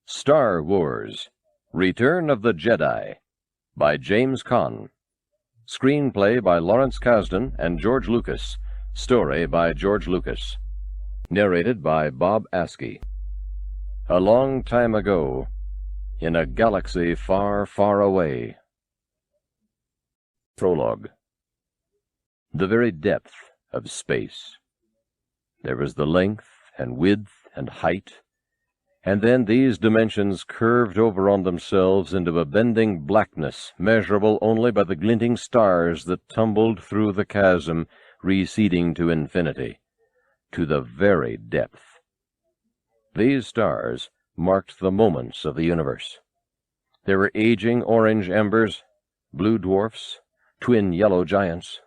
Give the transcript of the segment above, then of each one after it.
Star Wars: Return of the Jedi by James Caan. Screenplay by Lawrence Kasdan and George Lucas. Story by George Lucas. Narrated by Bob Askey. A long time ago, in a galaxy far, far away. Prologue. The very depth of space. There was the length and width and height, and then these dimensions curved over on themselves into a bending blackness measurable only by the glinting stars that tumbled through the chasm, receding to infinity, to the very depth. These stars marked the moments of the universe. There were aging orange embers, blue dwarfs, twin yellow giants.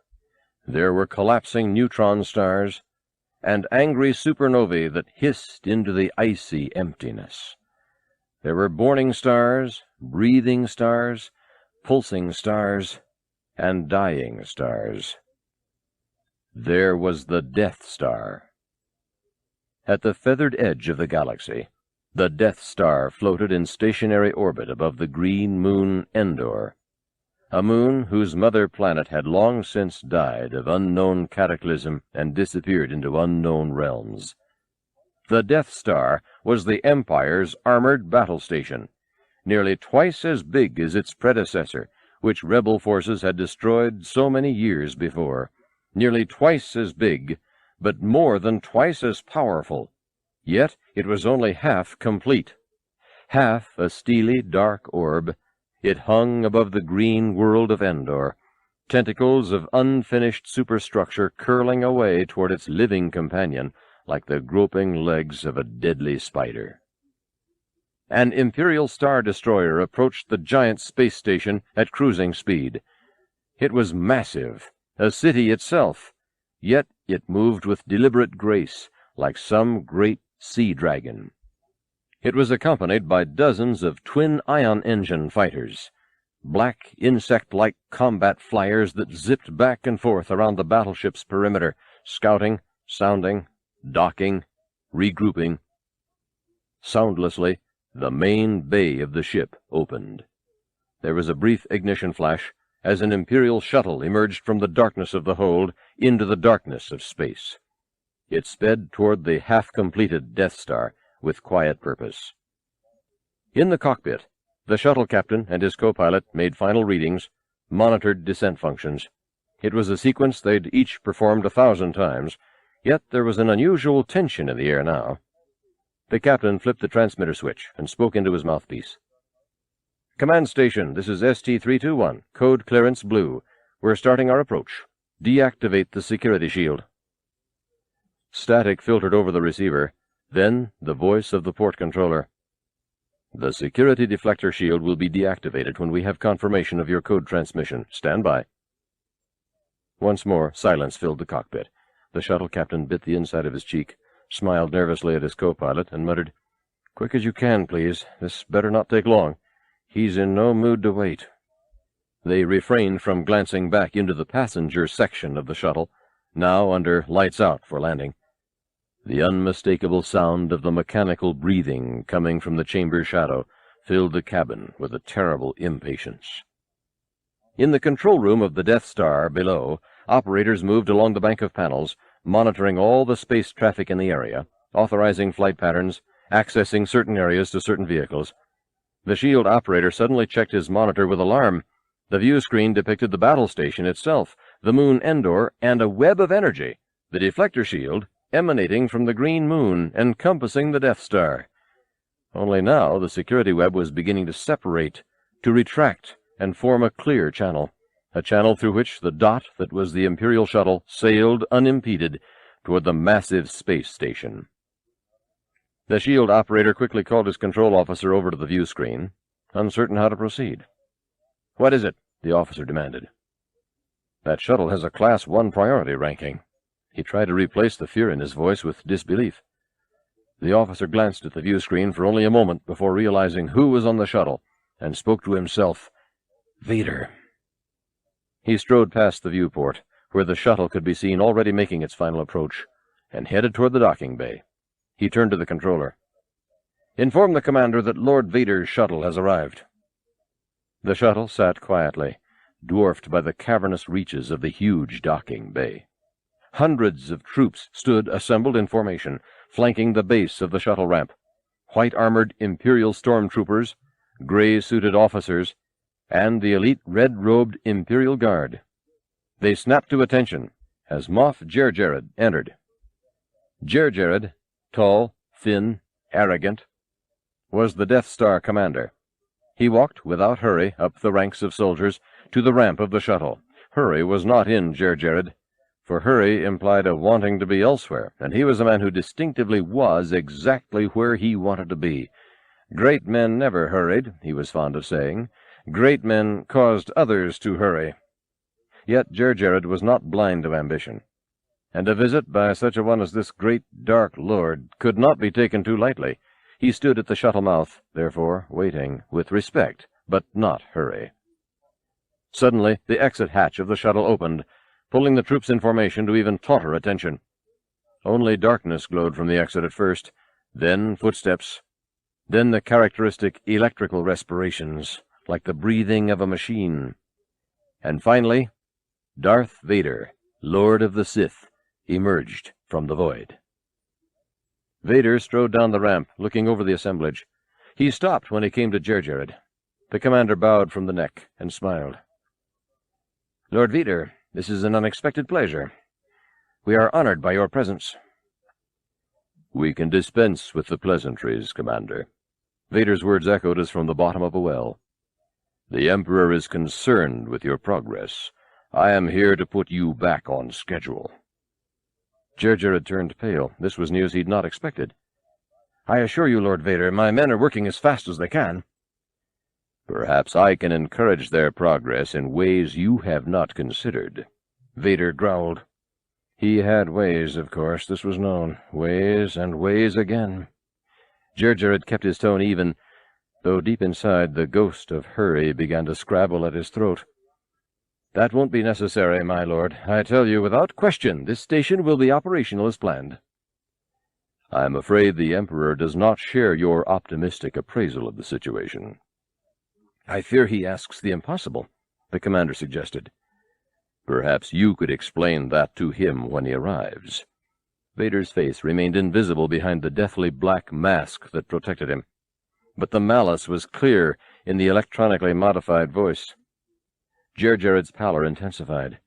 There were collapsing neutron stars, and angry supernovae that hissed into the icy emptiness. There were burning stars, breathing stars, pulsing stars, and dying stars. There was the Death Star. At the feathered edge of the galaxy, the Death Star floated in stationary orbit above the green moon Endor, a moon whose mother planet had long since died of unknown cataclysm and disappeared into unknown realms. The Death Star was the Empire's armored battle station, nearly twice as big as its predecessor, which rebel forces had destroyed so many years before. Nearly twice as big, but more than twice as powerful. Yet it was only half complete. Half a steely, dark orb, it hung above the green world of Endor, tentacles of unfinished superstructure curling away toward its living companion like the groping legs of a deadly spider. An Imperial Star Destroyer approached the giant space station at cruising speed. It was massive, a city itself, yet it moved with deliberate grace, like some great sea dragon. It was accompanied by dozens of twin ion engine fighters, black insect-like combat flyers that zipped back and forth around the battleship's perimeter, scouting, sounding, docking, regrouping. Soundlessly, the main bay of the ship opened. There was a brief ignition flash as an Imperial shuttle emerged from the darkness of the hold into the darkness of space. It sped toward the half-completed Death Star with quiet purpose. In the cockpit, the shuttle captain and his co-pilot made final readings, monitored descent functions. It was a sequence they'd each performed 1,000 times, yet there was an unusual tension in the air now. The captain flipped the transmitter switch and spoke into his mouthpiece. "Command station, this is ST-321, code clearance blue. We're starting our approach. Deactivate the security shield." Static filtered over the receiver, then the voice of the port controller. "The security deflector shield will be deactivated when we have confirmation of your code transmission. Stand by." Once more, silence filled the cockpit. The shuttle captain bit the inside of his cheek, smiled nervously at his co-pilot, and muttered, "Quick as you can, please. This better not take long. He's in no mood to wait." They refrained from glancing back into the passenger section of the shuttle, now under lights out for landing. The unmistakable sound of the mechanical breathing coming from the chamber's shadow filled the cabin with a terrible impatience. In the control room of the Death Star below, operators moved along the bank of panels, monitoring all the space traffic in the area, authorizing flight patterns, accessing certain areas to certain vehicles. The shield operator suddenly checked his monitor with alarm. The view screen depicted the battle station itself, the moon Endor, and a web of energy, the deflector shield, emanating from the green moon, encompassing the Death Star. Only now the security web was beginning to separate, to retract, and form a clear channel, a channel through which the dot that was the Imperial shuttle sailed unimpeded toward the massive space station. The shield operator quickly called his control officer over to the view screen, uncertain how to proceed. "What is it?" the officer demanded. "That shuttle has a Class 1 priority ranking." He tried to replace the fear in his voice with disbelief. The officer glanced at the view screen for only a moment before realizing who was on the shuttle, and spoke to himself. "Vader." He strode past the viewport, where the shuttle could be seen already making its final approach, and headed toward the docking bay. He turned to the controller. Inform the commander that Lord Vader's shuttle has arrived." The shuttle sat quietly, dwarfed by the cavernous reaches of the huge docking bay. Hundreds of troops stood assembled in formation, flanking the base of the shuttle ramp. White-armored Imperial stormtroopers, gray-suited officers, and the elite red-robed Imperial Guard. They snapped to attention as Moff Jerjerrod entered. Jerjerrod, tall, thin, arrogant, was the Death Star commander. He walked without hurry up the ranks of soldiers to the ramp of the shuttle. Hurry was not in Jerjerrod, for hurry implied a wanting to be elsewhere, and he was a man who distinctively was exactly where he wanted to be. Great men never hurried, he was fond of saying. Great men caused others to hurry. Yet Jerjerrod was not blind to ambition, and a visit by such a one as this great dark lord could not be taken too lightly. He stood at the shuttle mouth, therefore, waiting, with respect, but not hurry. Suddenly, the exit hatch of the shuttle opened, pulling the troops in formation to even tauter attention. Only darkness glowed from the exit at first, then footsteps, then the characteristic electrical respirations, like the breathing of a machine. And finally, Darth Vader, Lord of the Sith, emerged from the void. Vader strode down the ramp, looking over the assemblage. He stopped when he came to Jerjerrod. The commander bowed from the neck and smiled. "Lord Vader, this is an unexpected pleasure. We are honored by your presence." "We can dispense with the pleasantries, Commander." Vader's words echoed as from the bottom of a well. "The Emperor is concerned with your progress. I am here to put you back on schedule." Jerjerrod turned pale. This was news he'd not expected. "I assure you, Lord Vader, my men are working as fast as they can." "Perhaps I can encourage their progress in ways you have not considered," Vader growled. He had ways, of course, this was known. Ways and ways again. Jerjerrod kept his tone even, though deep inside the ghost of hurry began to scrabble at his throat. "That won't be necessary, my lord. I tell you, without question, this station will be operational as planned." "I'm afraid the Emperor does not share your optimistic appraisal of the situation." "I fear he asks the impossible," the commander suggested. "Perhaps you could explain that to him when he arrives." Vader's face remained invisible behind the deathly black mask that protected him, but the malice was clear in the electronically modified voice. Jerjerrod's pallor intensified.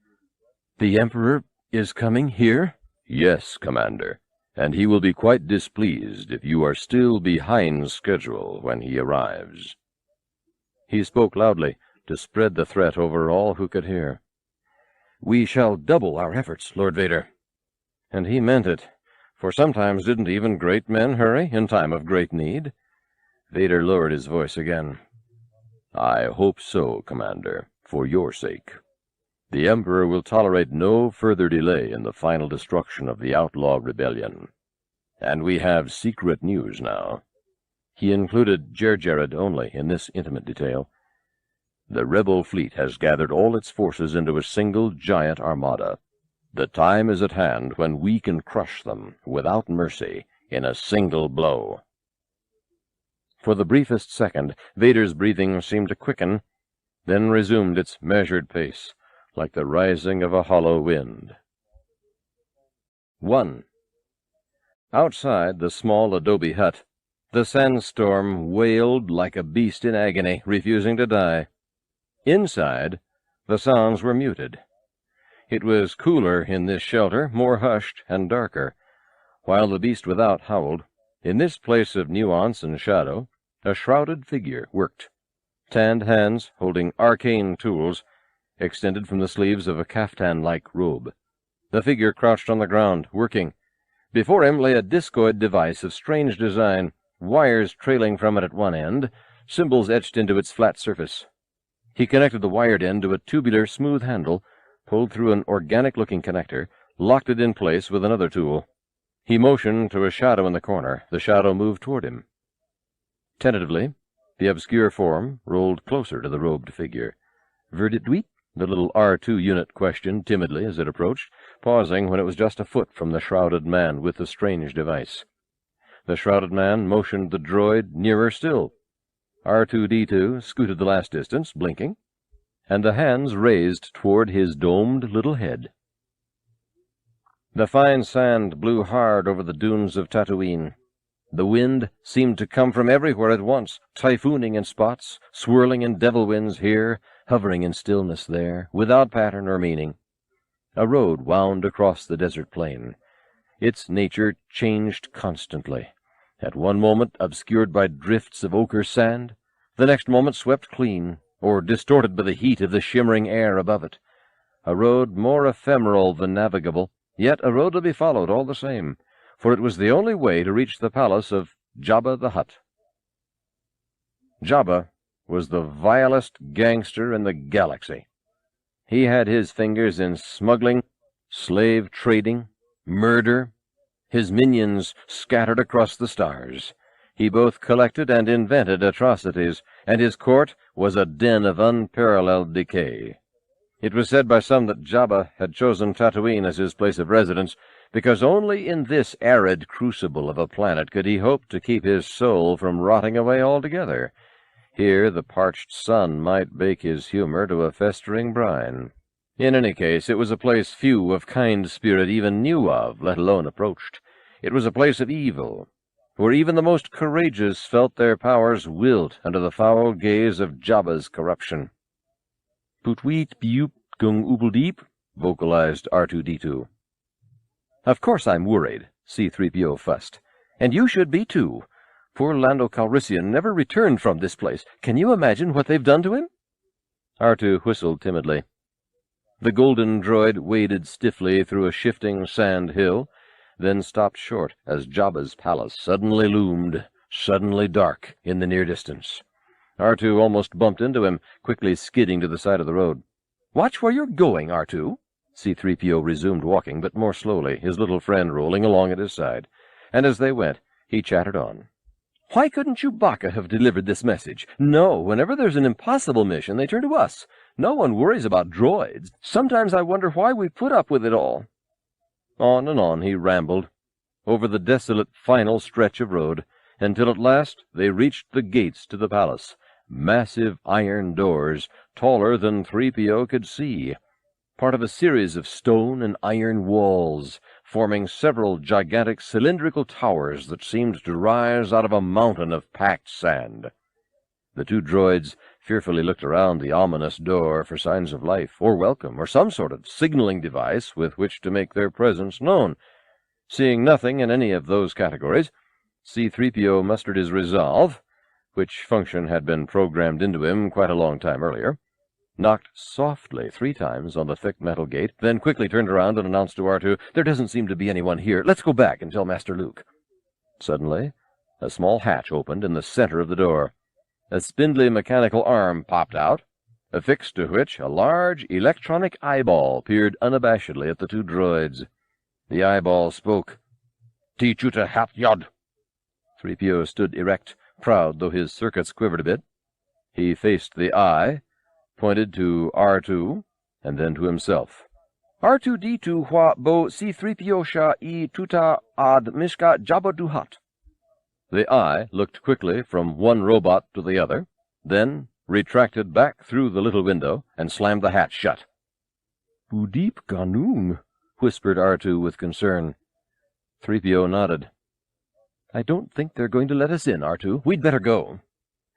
"The Emperor is coming here?" "Yes, Commander, and he will be quite displeased if you are still behind schedule when he arrives." He spoke loudly, to spread the threat over all who could hear. "We shall double our efforts, Lord Vader." And he meant it, for sometimes didn't even great men hurry in time of great need? Vader lowered his voice again. "I hope so, Commander, for your sake. The Emperor will tolerate no further delay in the final destruction of the outlaw rebellion. And we have secret news now." He included Jerjerrod only in this intimate detail. "The rebel fleet has gathered all its forces into a single giant armada. The time is at hand when we can crush them without mercy in a single blow." For the briefest second, Vader's breathing seemed to quicken, then resumed its measured pace, like the rising of a hollow wind. 1. Outside the small adobe hut, the sandstorm wailed like a beast in agony, refusing to die. Inside, the sounds were muted. It was cooler in this shelter, more hushed and darker. While the beast without howled, in this place of nuance and shadow, a shrouded figure worked. Tanned hands, holding arcane tools, extended from the sleeves of a kaftan-like robe. The figure crouched on the ground, working. Before him lay a discoid device of strange design, wires trailing from it at one end, symbols etched into its flat surface. He connected the wired end to a tubular, smooth handle, pulled through an organic-looking connector, locked it in place with another tool. He motioned to a shadow in the corner. The shadow moved toward him. Tentatively, the obscure form rolled closer to the robed figure. "Verdict, the little R2 unit questioned timidly as it approached, pausing when it was just a foot from the shrouded man with the strange device. The shrouded man motioned the droid nearer still. R2-D2 scooted the last distance, blinking, and the hands raised toward his domed little head. The fine sand blew hard over the dunes of Tatooine. The wind seemed to come from everywhere at once, typhooning in spots, swirling in devil winds here, hovering in stillness there, without pattern or meaning. A road wound across the desert plain. Its nature changed constantly. At one moment obscured by drifts of ochre sand, the next moment swept clean, or distorted by the heat of the shimmering air above it. A road more ephemeral than navigable, yet a road to be followed all the same, for it was the only way to reach the palace of Jabba the Hutt. Jabba was the vilest gangster in the galaxy. He had his fingers in smuggling, slave trading, murder, his minions scattered across the stars. He both collected and invented atrocities, and his court was a den of unparalleled decay. It was said by some that Jabba had chosen Tatooine as his place of residence, because only in this arid crucible of a planet could he hope to keep his soul from rotting away altogether. Here the parched sun might bake his humor to a festering brine. In any case, it was a place few of kind spirit even knew of, let alone approached. It was a place of evil, where even the most courageous felt their powers wilt under the foul gaze of Jabba's corruption. "Putweet biup gung ubeldeep," vocalized R2-D2. "Of course I'm worried," C-3PO fussed. "And you should be, too. Poor Lando Calrissian never returned from this place. Can you imagine what they've done to him?" R2 whistled timidly. The golden droid waded stiffly through a shifting sand hill, then stopped short as Jabba's palace suddenly loomed, suddenly dark, in the near distance. R2 almost bumped into him, quickly skidding to the side of the road. "Watch where you're going, R2." C-3PO resumed walking, but more slowly, his little friend rolling along at his side. And as they went, he chattered on. "Why couldn't Chewbacca have delivered this message? No, whenever there's an impossible mission, they turn to us. No one worries about droids. Sometimes I wonder why we put up with it all." On and on he rambled, over the desolate final stretch of road, until at last they reached the gates to the palace, massive iron doors, taller than 3PO could see, part of a series of stone and iron walls, forming several gigantic cylindrical towers that seemed to rise out of a mountain of packed sand. The two droids fearfully looked around the ominous door for signs of life, or welcome, or some sort of signaling device with which to make their presence known. Seeing nothing in any of those categories, C-3PO mustered his resolve, which function had been programmed into him quite a long time earlier, knocked softly 3 times on the thick metal gate, then quickly turned around and announced to R2, "There doesn't seem to be anyone here. Let's go back and tell Master Luke." Suddenly, a small hatch opened in the center of the door. A spindly mechanical arm popped out, affixed to which a large electronic eyeball peered unabashedly at the two droids. The eyeball spoke. "Teach you to hat yod." 3PO stood erect, proud though his circuits quivered a bit. He faced the eye, pointed to R2, and then to himself. "R2-D2 hua bo C-3PO sha I tuta ad mishka Jabba the Hutt." The eye looked quickly from one robot to the other, then retracted back through the little window and slammed the hatch shut. "Udeep Ganoom," whispered R2 with concern. 3PO nodded. "I don't think they're going to let us in, R2. We'd better go."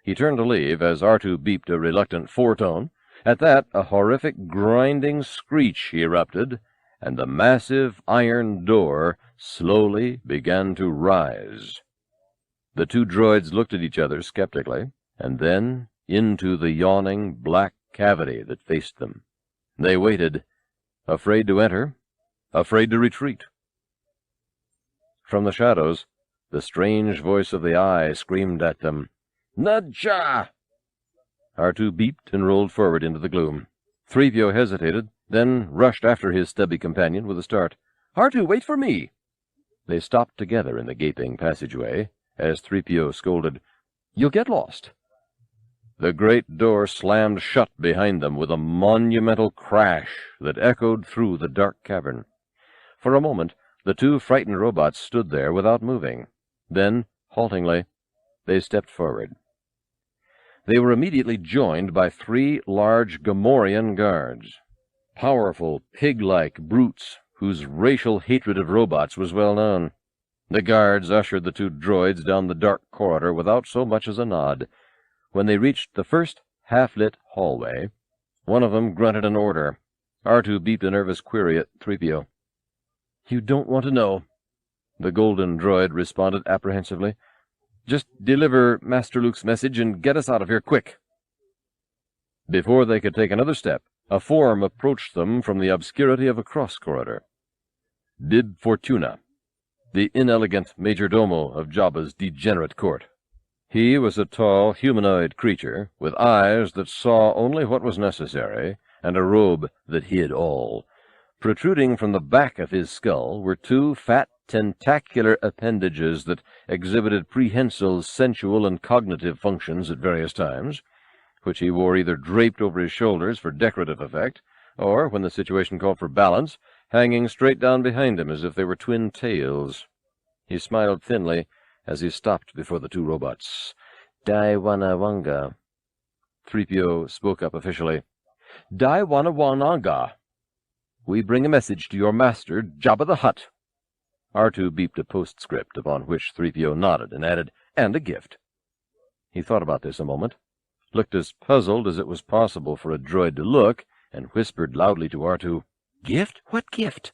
He turned to leave as R2 beeped a reluctant 4-tone. At that, a horrific grinding screech erupted, and the massive iron door slowly began to rise. The two droids looked at each other skeptically, and then into the yawning black cavity that faced them. They waited, afraid to enter, afraid to retreat. From the shadows, the strange voice of the eye screamed at them, "Nadja!" R2 beeped and rolled forward into the gloom. 3PO hesitated, then rushed after his stubby companion with a start. "R2, wait for me!" They stopped together in the gaping passageway, as 3PO scolded, "You'll get lost." The great door slammed shut behind them with a monumental crash that echoed through the dark cavern. For a moment, the two frightened robots stood there without moving. Then, haltingly, they stepped forward. They were immediately joined by 3 large Gamorrean guards, powerful, pig-like brutes whose racial hatred of robots was well known. The guards ushered the 2 droids down the dark corridor without so much as a nod. When they reached the first half-lit hallway, one of them grunted an order. R2 beeped a nervous query at 3PO. "You don't want to know," the golden droid responded apprehensively. "Just deliver Master Luke's message and get us out of here quick." Before they could take another step, a form approached them from the obscurity of a cross-corridor. Bib Fortuna, the inelegant majordomo of Jabba's degenerate court. He was a tall, humanoid creature, with eyes that saw only what was necessary, and a robe that hid all. Protruding from the back of his skull were 2 fat, tentacular appendages that exhibited prehensile sensual and cognitive functions at various times, which he wore either draped over his shoulders for decorative effect, or, when the situation called for balance, hanging straight down behind him as if they were twin tails. He smiled thinly as he stopped before the 2 robots. "Daiwanawanga." 3PO spoke up officially. "Daiwanawanga. We bring a message to your master, Jabba the Hutt." R2 beeped a postscript, upon which 3PO nodded and added, "And a gift." He thought about this a moment, looked as puzzled as it was possible for a droid to look, and whispered loudly to R2, "Gift? What gift?"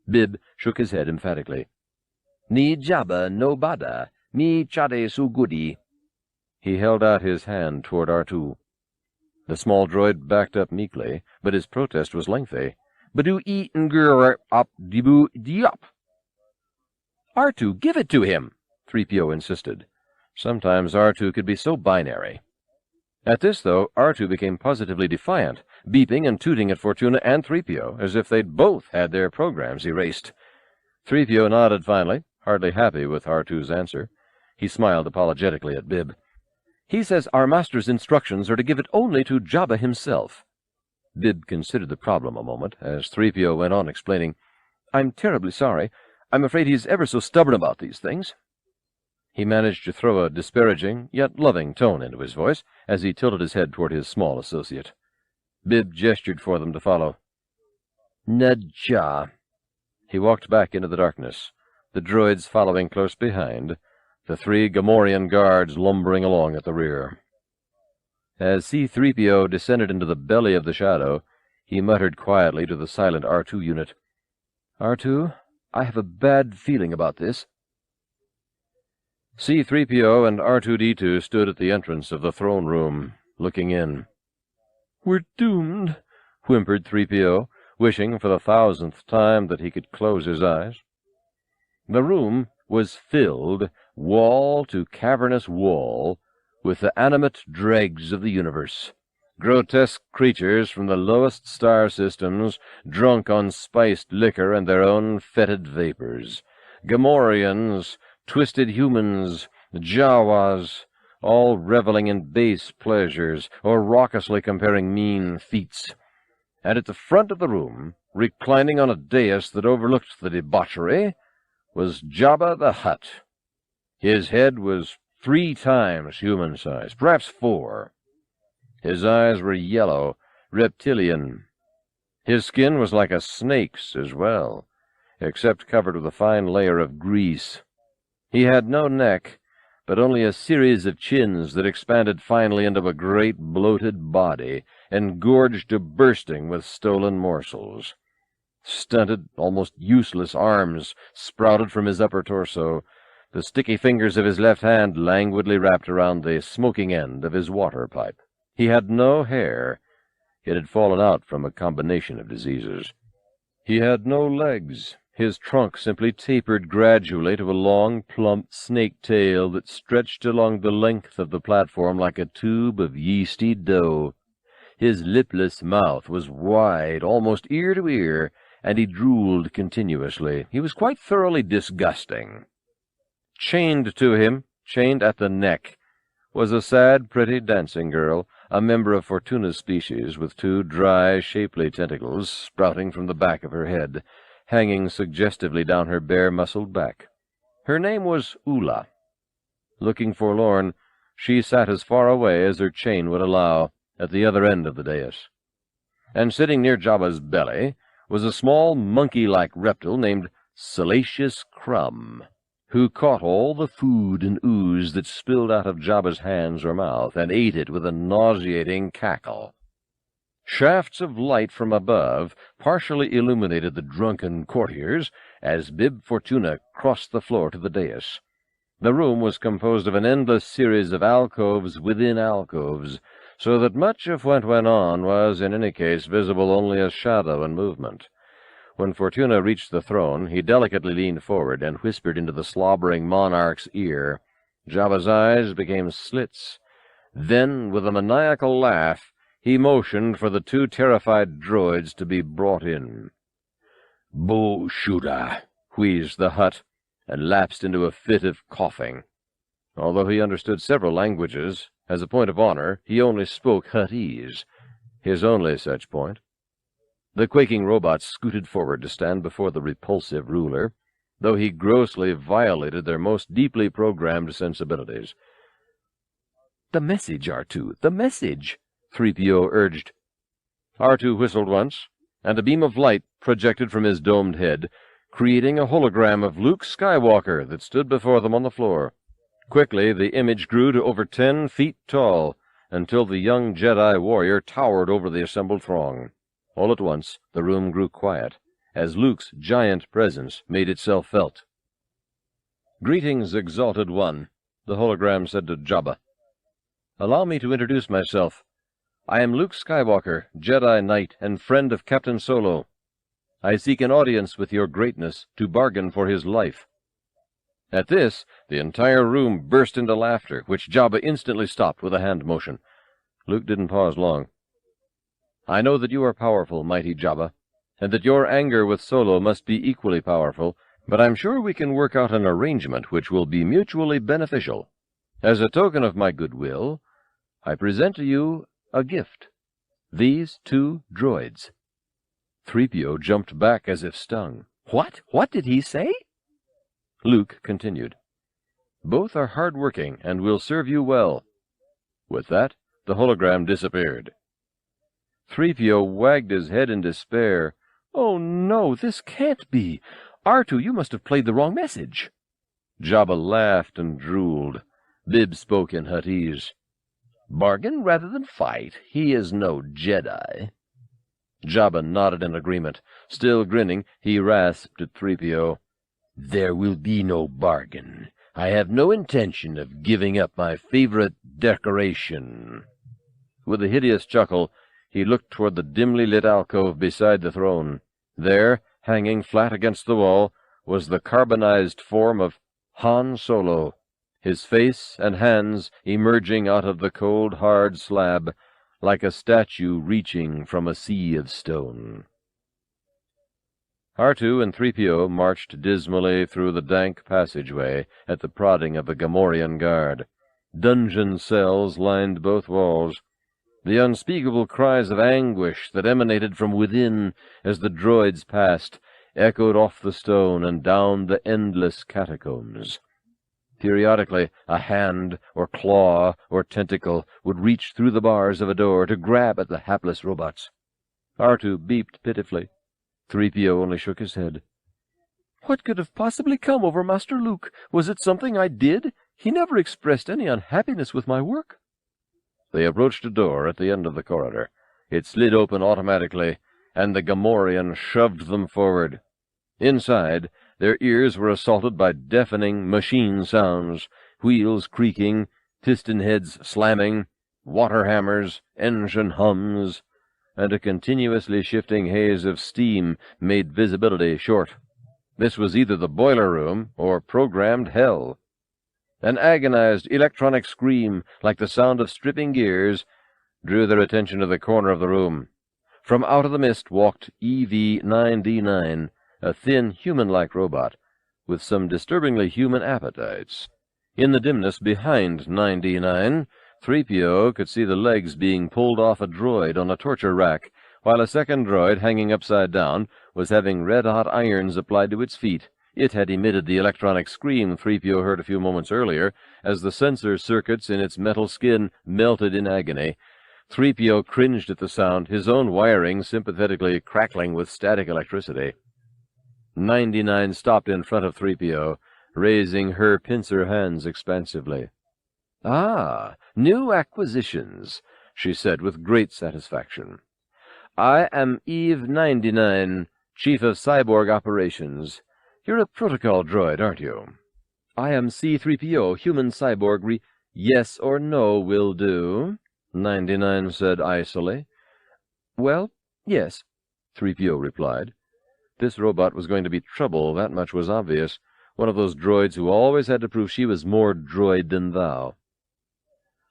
Bib shook his head emphatically. "Ni Jabba no bada, mi chade su goody." He held out his hand toward R2. The small droid backed up meekly, but his protest was lengthy. "Badu eat ngir up dibu diop." "R2, give it to him," 3PO insisted. Sometimes R2 could be so binary. At this, though, R2 became positively defiant, beeping and tooting at Fortuna and 3PO, as if they'd both had their programs erased. 3PO nodded finally, hardly happy with R2's answer. He smiled apologetically at Bib. "He says our master's instructions are to give it only to Jabba himself." Bib considered the problem a moment, as 3PO went on explaining, "I'm terribly sorry. I'm afraid he's ever so stubborn about these things." He managed to throw a disparaging, yet loving tone into his voice, as he tilted his head toward his small associate. Bib gestured for them to follow. "Nadja." He walked back into the darkness, the droids following close behind, the 3 Gamorrean guards lumbering along at the rear. As C-3PO descended into the belly of the shadow, he muttered quietly to the silent R2 unit, "R2, I have a bad feeling about this." C-3PO and R2-D2 stood at the entrance of the throne room, looking in. "We're doomed," whimpered 3PO, wishing for the 1,000th time that he could close his eyes. The room was filled, wall to cavernous wall, with the animate dregs of the universe, grotesque creatures from the lowest star systems, drunk on spiced liquor and their own fetid vapors, Gamorreans, twisted humans, Jawas, all reveling in base pleasures, or raucously comparing mean feats. And at the front of the room, reclining on a dais that overlooked the debauchery, was Jabba the Hutt. His head was 3 times human size, perhaps 4. His eyes were yellow, reptilian. His skin was like a snake's as well, except covered with a fine layer of grease. He had no neck, but only a series of chins that expanded finally into a great bloated body, engorged to bursting with stolen morsels. Stunted, almost useless arms sprouted from his upper torso, the sticky fingers of his left hand languidly wrapped around the smoking end of his water pipe. He had no hair. It had fallen out from a combination of diseases. He had no legs. His trunk simply tapered gradually to a long, plump snake tail that stretched along the length of the platform like a tube of yeasty dough. His lipless mouth was wide, almost ear to ear, and he drooled continuously. He was quite thoroughly disgusting. Chained to him, chained at the neck, was a sad, pretty dancing girl, a member of Fortuna's species, with 2 dry, shapely tentacles sprouting from the back of her head, hanging suggestively down her bare, muscled back. Her name was Ula. Looking forlorn, she sat as far away as her chain would allow, at the other end of the dais. And sitting near Jabba's belly was a small monkey-like reptile named Salacious Crumb, who caught all the food and ooze that spilled out of Jabba's hands or mouth, and ate it with a nauseating cackle. Shafts of light from above partially illuminated the drunken courtiers as Bib Fortuna crossed the floor to the dais. The room was composed of an endless series of alcoves within alcoves, so that much of what went on was, in any case, visible only as shadow and movement. When Fortuna reached the throne, he delicately leaned forward and whispered into the slobbering monarch's ear. Jabba's eyes became slits. Then, with a maniacal laugh, he motioned for the two terrified droids to be brought in. "Bullshooter," wheezed the Hutt, and lapsed into a fit of coughing. Although he understood several languages, as a point of honor, he only spoke Huttese, his only such point. The quaking robots scooted forward to stand before the repulsive ruler, though he grossly violated their most deeply programmed sensibilities. "The message, R2, the message," 3PO urged. R2 whistled once, and a beam of light projected from his domed head, creating a hologram of Luke Skywalker that stood before them on the floor. Quickly, the image grew to over 10 feet tall, until the young Jedi warrior towered over the assembled throng. All at once, the room grew quiet, as Luke's giant presence made itself felt. "Greetings, Exalted One," the hologram said to Jabba. "Allow me to introduce myself. I am Luke Skywalker, Jedi Knight and friend of Captain Solo. I seek an audience with your greatness to bargain for his life." At this, the entire room burst into laughter, which Jabba instantly stopped with a hand motion. Luke didn't pause long. "I know that you are powerful, mighty Jabba, and that your anger with Solo must be equally powerful, but I'm sure we can work out an arrangement which will be mutually beneficial. As a token of my goodwill, I present to you a gift. These 2 droids." 3PO jumped back as if stung. "What? What did he say?" Luke continued. "Both are hard-working and will serve you well." With that, the hologram disappeared. 3PO wagged his head in despair. "Oh, no, this can't be. R2, you must have played the wrong message." Jabba laughed and drooled. Bib spoke in Huttese. "Bargain rather than fight. He is no Jedi." Jabba nodded in agreement. Still grinning, he rasped at 3PO. "There will be no bargain. I have no intention of giving up my favorite decoration." With a hideous chuckle, he looked toward the dimly lit alcove beside the throne. There, hanging flat against the wall, was the carbonized form of Han Solo, his face and hands emerging out of the cold, hard slab, like a statue reaching from a sea of stone. R2 and 3PO marched dismally through the dank passageway at the prodding of a Gamorrean guard. Dungeon cells lined both walls. The unspeakable cries of anguish that emanated from within as the droids passed echoed off the stone and down the endless catacombs. Periodically, a hand or claw or tentacle would reach through the bars of a door to grab at the hapless robots. R2 beeped pitifully. 3PO only shook his head. "What could have possibly come over Master Luke? Was it something I did? He never expressed any unhappiness with my work." They approached a door at the end of the corridor. It slid open automatically, and the Gamorrean shoved them forward. Inside, their ears were assaulted by deafening machine sounds, wheels creaking, piston heads slamming, water hammers, engine hums, and a continuously shifting haze of steam made visibility short. This was either the boiler room or programmed hell. An agonized electronic scream, like the sound of stripping gears, drew their attention to the corner of the room. From out of the mist walked EV-9D9, a thin, human-like robot, with some disturbingly human appetites. In the dimness behind 9D9, 3PO could see the legs being pulled off a droid on a torture rack, while a second droid, hanging upside down, was having red-hot irons applied to its feet, It had emitted the electronic scream 3PO heard a few moments earlier, as the sensor circuits in its metal skin melted in agony. 3PO cringed at the sound, his own wiring sympathetically crackling with static electricity. 99 stopped in front of 3PO, raising her pincer hands expansively. "Ah, new acquisitions," she said with great satisfaction. "I am Eve 99, Chief of Cyborg Operations. You're a protocol droid, aren't you?" "I am C-3PO, human cyborg Yes or no will do," 99 said icily. "Well, yes," 3PO replied. This robot was going to be trouble, that much was obvious. One of those droids who always had to prove she was more droid than thou.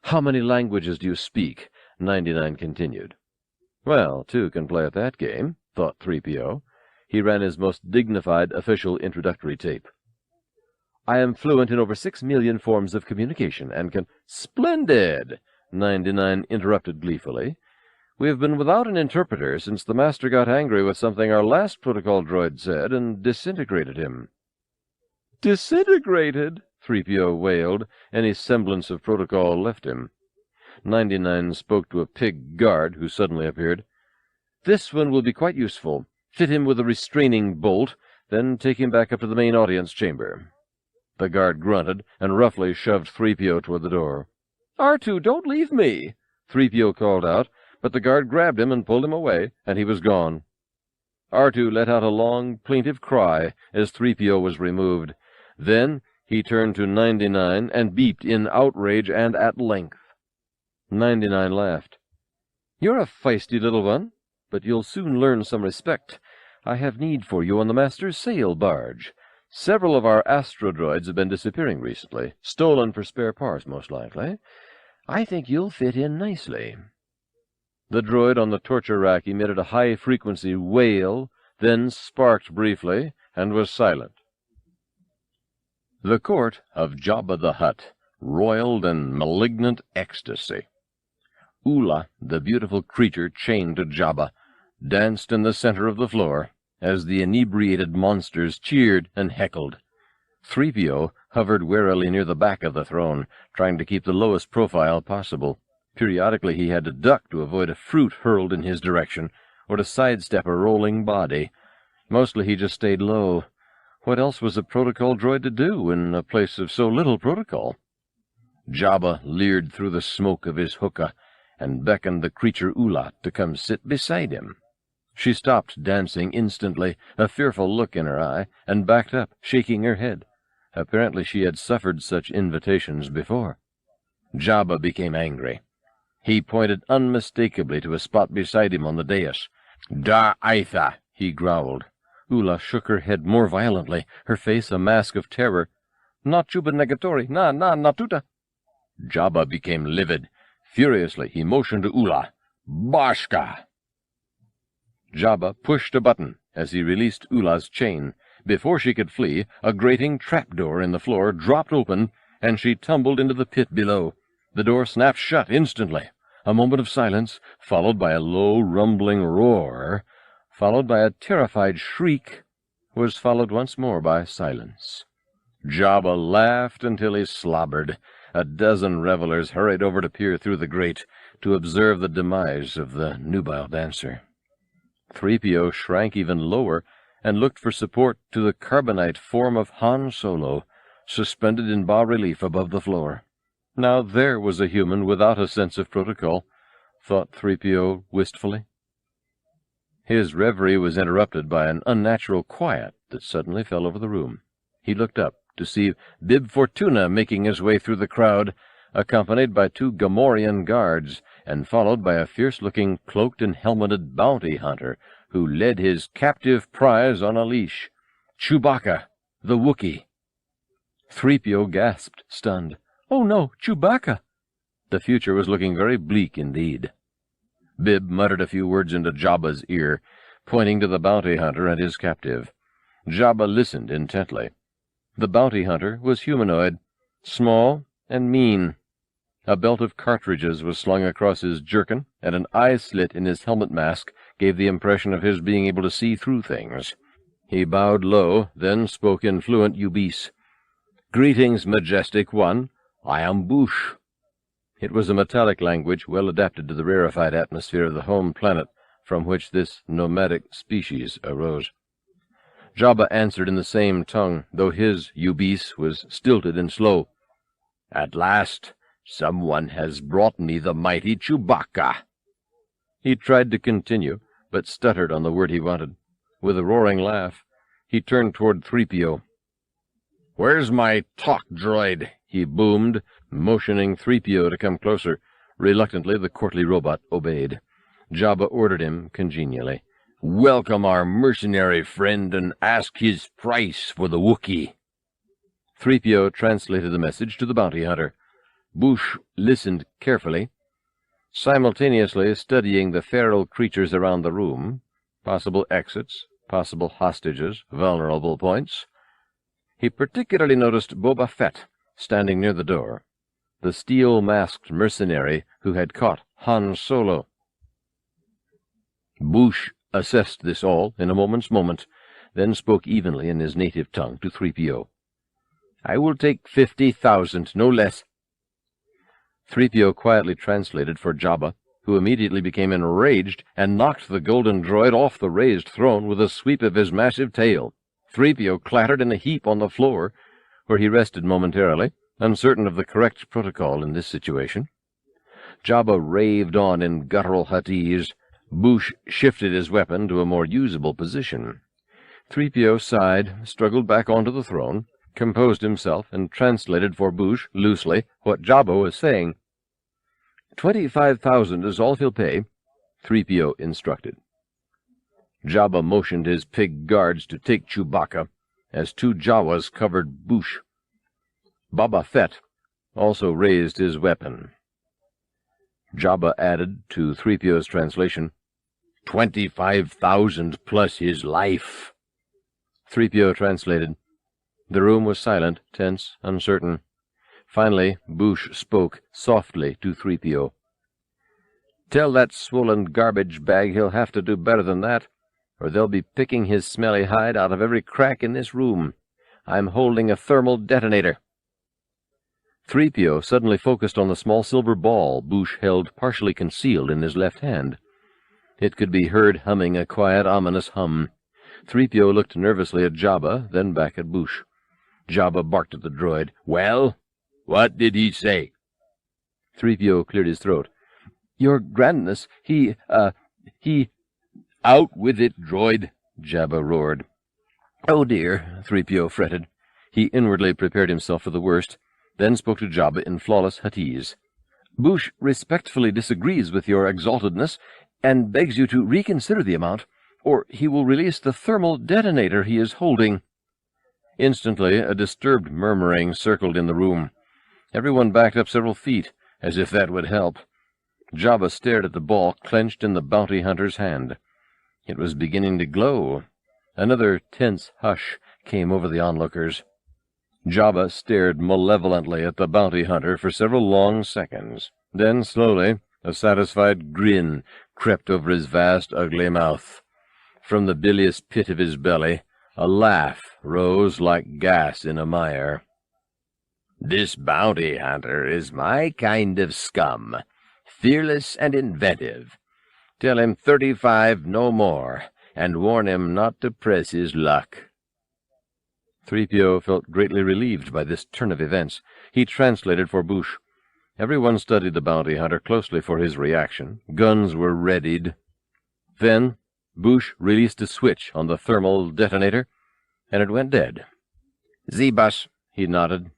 "How many languages do you speak?" 99 continued. Well, two can play at that game, thought 3PO. He ran his most dignified official introductory tape. "I am fluent in over 6 million forms of communication, and can—" "Splendid!" 99 interrupted gleefully. "We have been without an interpreter since the Master got angry with something our last protocol droid said and disintegrated him." "Disintegrated?" 3PO wailed. Any semblance of protocol left him. 99 spoke to a pig guard who suddenly appeared. "This one will be quite useful. Fit him with a restraining bolt, then take him back up to the main audience chamber." The guard grunted and roughly shoved 3PO toward the door. "R2, don't leave me!" 3PO called out, but the guard grabbed him and pulled him away, and he was gone. R2 let out a long, plaintive cry as 3PO was removed. Then he turned to 99 and beeped in outrage and at length. 99 laughed. "You're a feisty little one, but you'll soon learn some respect. I have need for you on the Master's sail barge. Several of our astrodroids have been disappearing recently, stolen for spare parts, most likely. I think you'll fit in nicely." The droid on the torture rack emitted a high-frequency wail, then sparked briefly, and was silent. The court of Jabba the Hutt roiled in malignant ecstasy. Ula, the beautiful creature chained to Jabba, danced in the center of the floor as the inebriated monsters cheered and heckled. 3PO hovered warily near the back of the throne, trying to keep the lowest profile possible. Periodically he had to duck to avoid a fruit hurled in his direction, or to sidestep a rolling body. Mostly he just stayed low. What else was a protocol droid to do in a place of so little protocol? Jabba leered through the smoke of his hookah and beckoned the creature Ula to come sit beside him. She stopped dancing instantly, a fearful look in her eye, and backed up, shaking her head. Apparently she had suffered such invitations before. Jabba became angry. He pointed unmistakably to a spot beside him on the dais. "Da Aitha," he growled. Ula shook her head more violently, her face a mask of terror. "Not Juba Negatori, natuta." Jabba became livid. Furiously he motioned to Ula. "Bashka!" Jabba pushed a button as he released Ula's chain. Before she could flee, a grating trapdoor in the floor dropped open, and she tumbled into the pit below. The door snapped shut instantly. A moment of silence, followed by a low, rumbling roar, followed by a terrified shriek, was followed once more by silence. Jabba laughed until he slobbered. A dozen revelers hurried over to peer through the grate to observe the demise of the nubile dancer. 3PO shrank even lower and looked for support to the carbonite form of Han Solo, suspended in bas-relief above the floor. Now there was a human without a sense of protocol, thought 3PO wistfully. His reverie was interrupted by an unnatural quiet that suddenly fell over the room. He looked up to see Bib Fortuna making his way through the crowd, accompanied by 2 Gamorrean guards, and followed by a fierce-looking, cloaked and helmeted bounty hunter, who led his captive prize on a leash. Chewbacca, the Wookiee. 3PO gasped, stunned. "Oh no, Chewbacca!" The future was looking very bleak indeed. Bib muttered a few words into Jabba's ear, pointing to the bounty hunter and his captive. Jabba listened intently. The bounty hunter was humanoid, small and mean. A belt of cartridges was slung across his jerkin, and an eye slit in his helmet mask gave the impression of his being able to see through things. He bowed low, then spoke in fluent Ubis. "Greetings, majestic one. I am Bouche." It was a metallic language well adapted to the rarefied atmosphere of the home planet from which this nomadic species arose. Jabba answered in the same tongue, though his Ubis was stilted and slow. "At last, someone has brought me the mighty Chewbacca." He tried to continue, but stuttered on the word he wanted. With a roaring laugh, he turned toward 3PO. "Where's my talk droid?" he boomed, motioning 3PO to come closer. Reluctantly, the courtly robot obeyed. Jabba ordered him congenially. "Welcome our mercenary friend and ask his price for the Wookiee." 3PO translated the message to the bounty hunter. Bouche listened carefully, simultaneously studying the feral creatures around the room, possible exits, possible hostages, vulnerable points. He particularly noticed Boba Fett standing near the door, the steel-masked mercenary who had caught Han Solo. Bouche assessed this all in a moment's moment, then spoke evenly in his native tongue to 3PO. "I will take 50,000, no less." 3PO quietly translated for Jabba, who immediately became enraged and knocked the golden droid off the raised throne with a sweep of his massive tail. 3PO clattered in a heap on the floor, where he rested momentarily, uncertain of the correct protocol in this situation. Jabba raved on in guttural Huttese. Bouche shifted his weapon to a more usable position. 3PO sighed, struggled back onto the throne, composed himself, and translated for Bouche, loosely, what Jabba was saying. 25,000 is all he'll pay, 3PO instructed. Jabba motioned his pig guards to take Chewbacca, as two Jawas covered Bouche. Boba Fett also raised his weapon. Jabba added to 3PO's translation, 25,000 plus his life. 3PO translated. The room was silent, tense, uncertain. Finally, Bouche spoke softly to 3PO. "Tell that swollen garbage bag he'll have to do better than that, or they'll be picking his smelly hide out of every crack in this room. I'm holding a thermal detonator." 3PO suddenly focused on the small silver ball Bouche held partially concealed in his left hand. It could be heard humming a quiet, ominous hum. 3PO looked nervously at Jabba, then back at Bouche. Jabba barked at the droid. "Well, what did he say?" 3PO cleared his throat. "Your Grandness, he... "Out with it, droid!" Jabba roared. "Oh dear," 3PO fretted. He inwardly prepared himself for the worst, then spoke to Jabba in flawless Huttese. "Bouche respectfully disagrees with your exaltedness, and begs you to reconsider the amount, or he will release the thermal detonator he is holding." Instantly, a disturbed murmuring circled in the room. Everyone backed up several feet, as if that would help. Jabba stared at the ball clenched in the bounty hunter's hand. It was beginning to glow. Another tense hush came over the onlookers. Jabba stared malevolently at the bounty hunter for several long seconds. Then, slowly, a satisfied grin crept over his vast, ugly mouth. From the bilious pit of his belly, a laugh rose like gas in a mire. "This bounty hunter is my kind of scum, fearless and inventive. Tell him 35, no more, and warn him not to press his luck." 3PO felt greatly relieved by this turn of events. He translated for Bouche. Everyone studied the bounty hunter closely for his reaction. Guns were readied. Then Bouche released a switch on the thermal detonator, and it went dead. "Zebus," he nodded.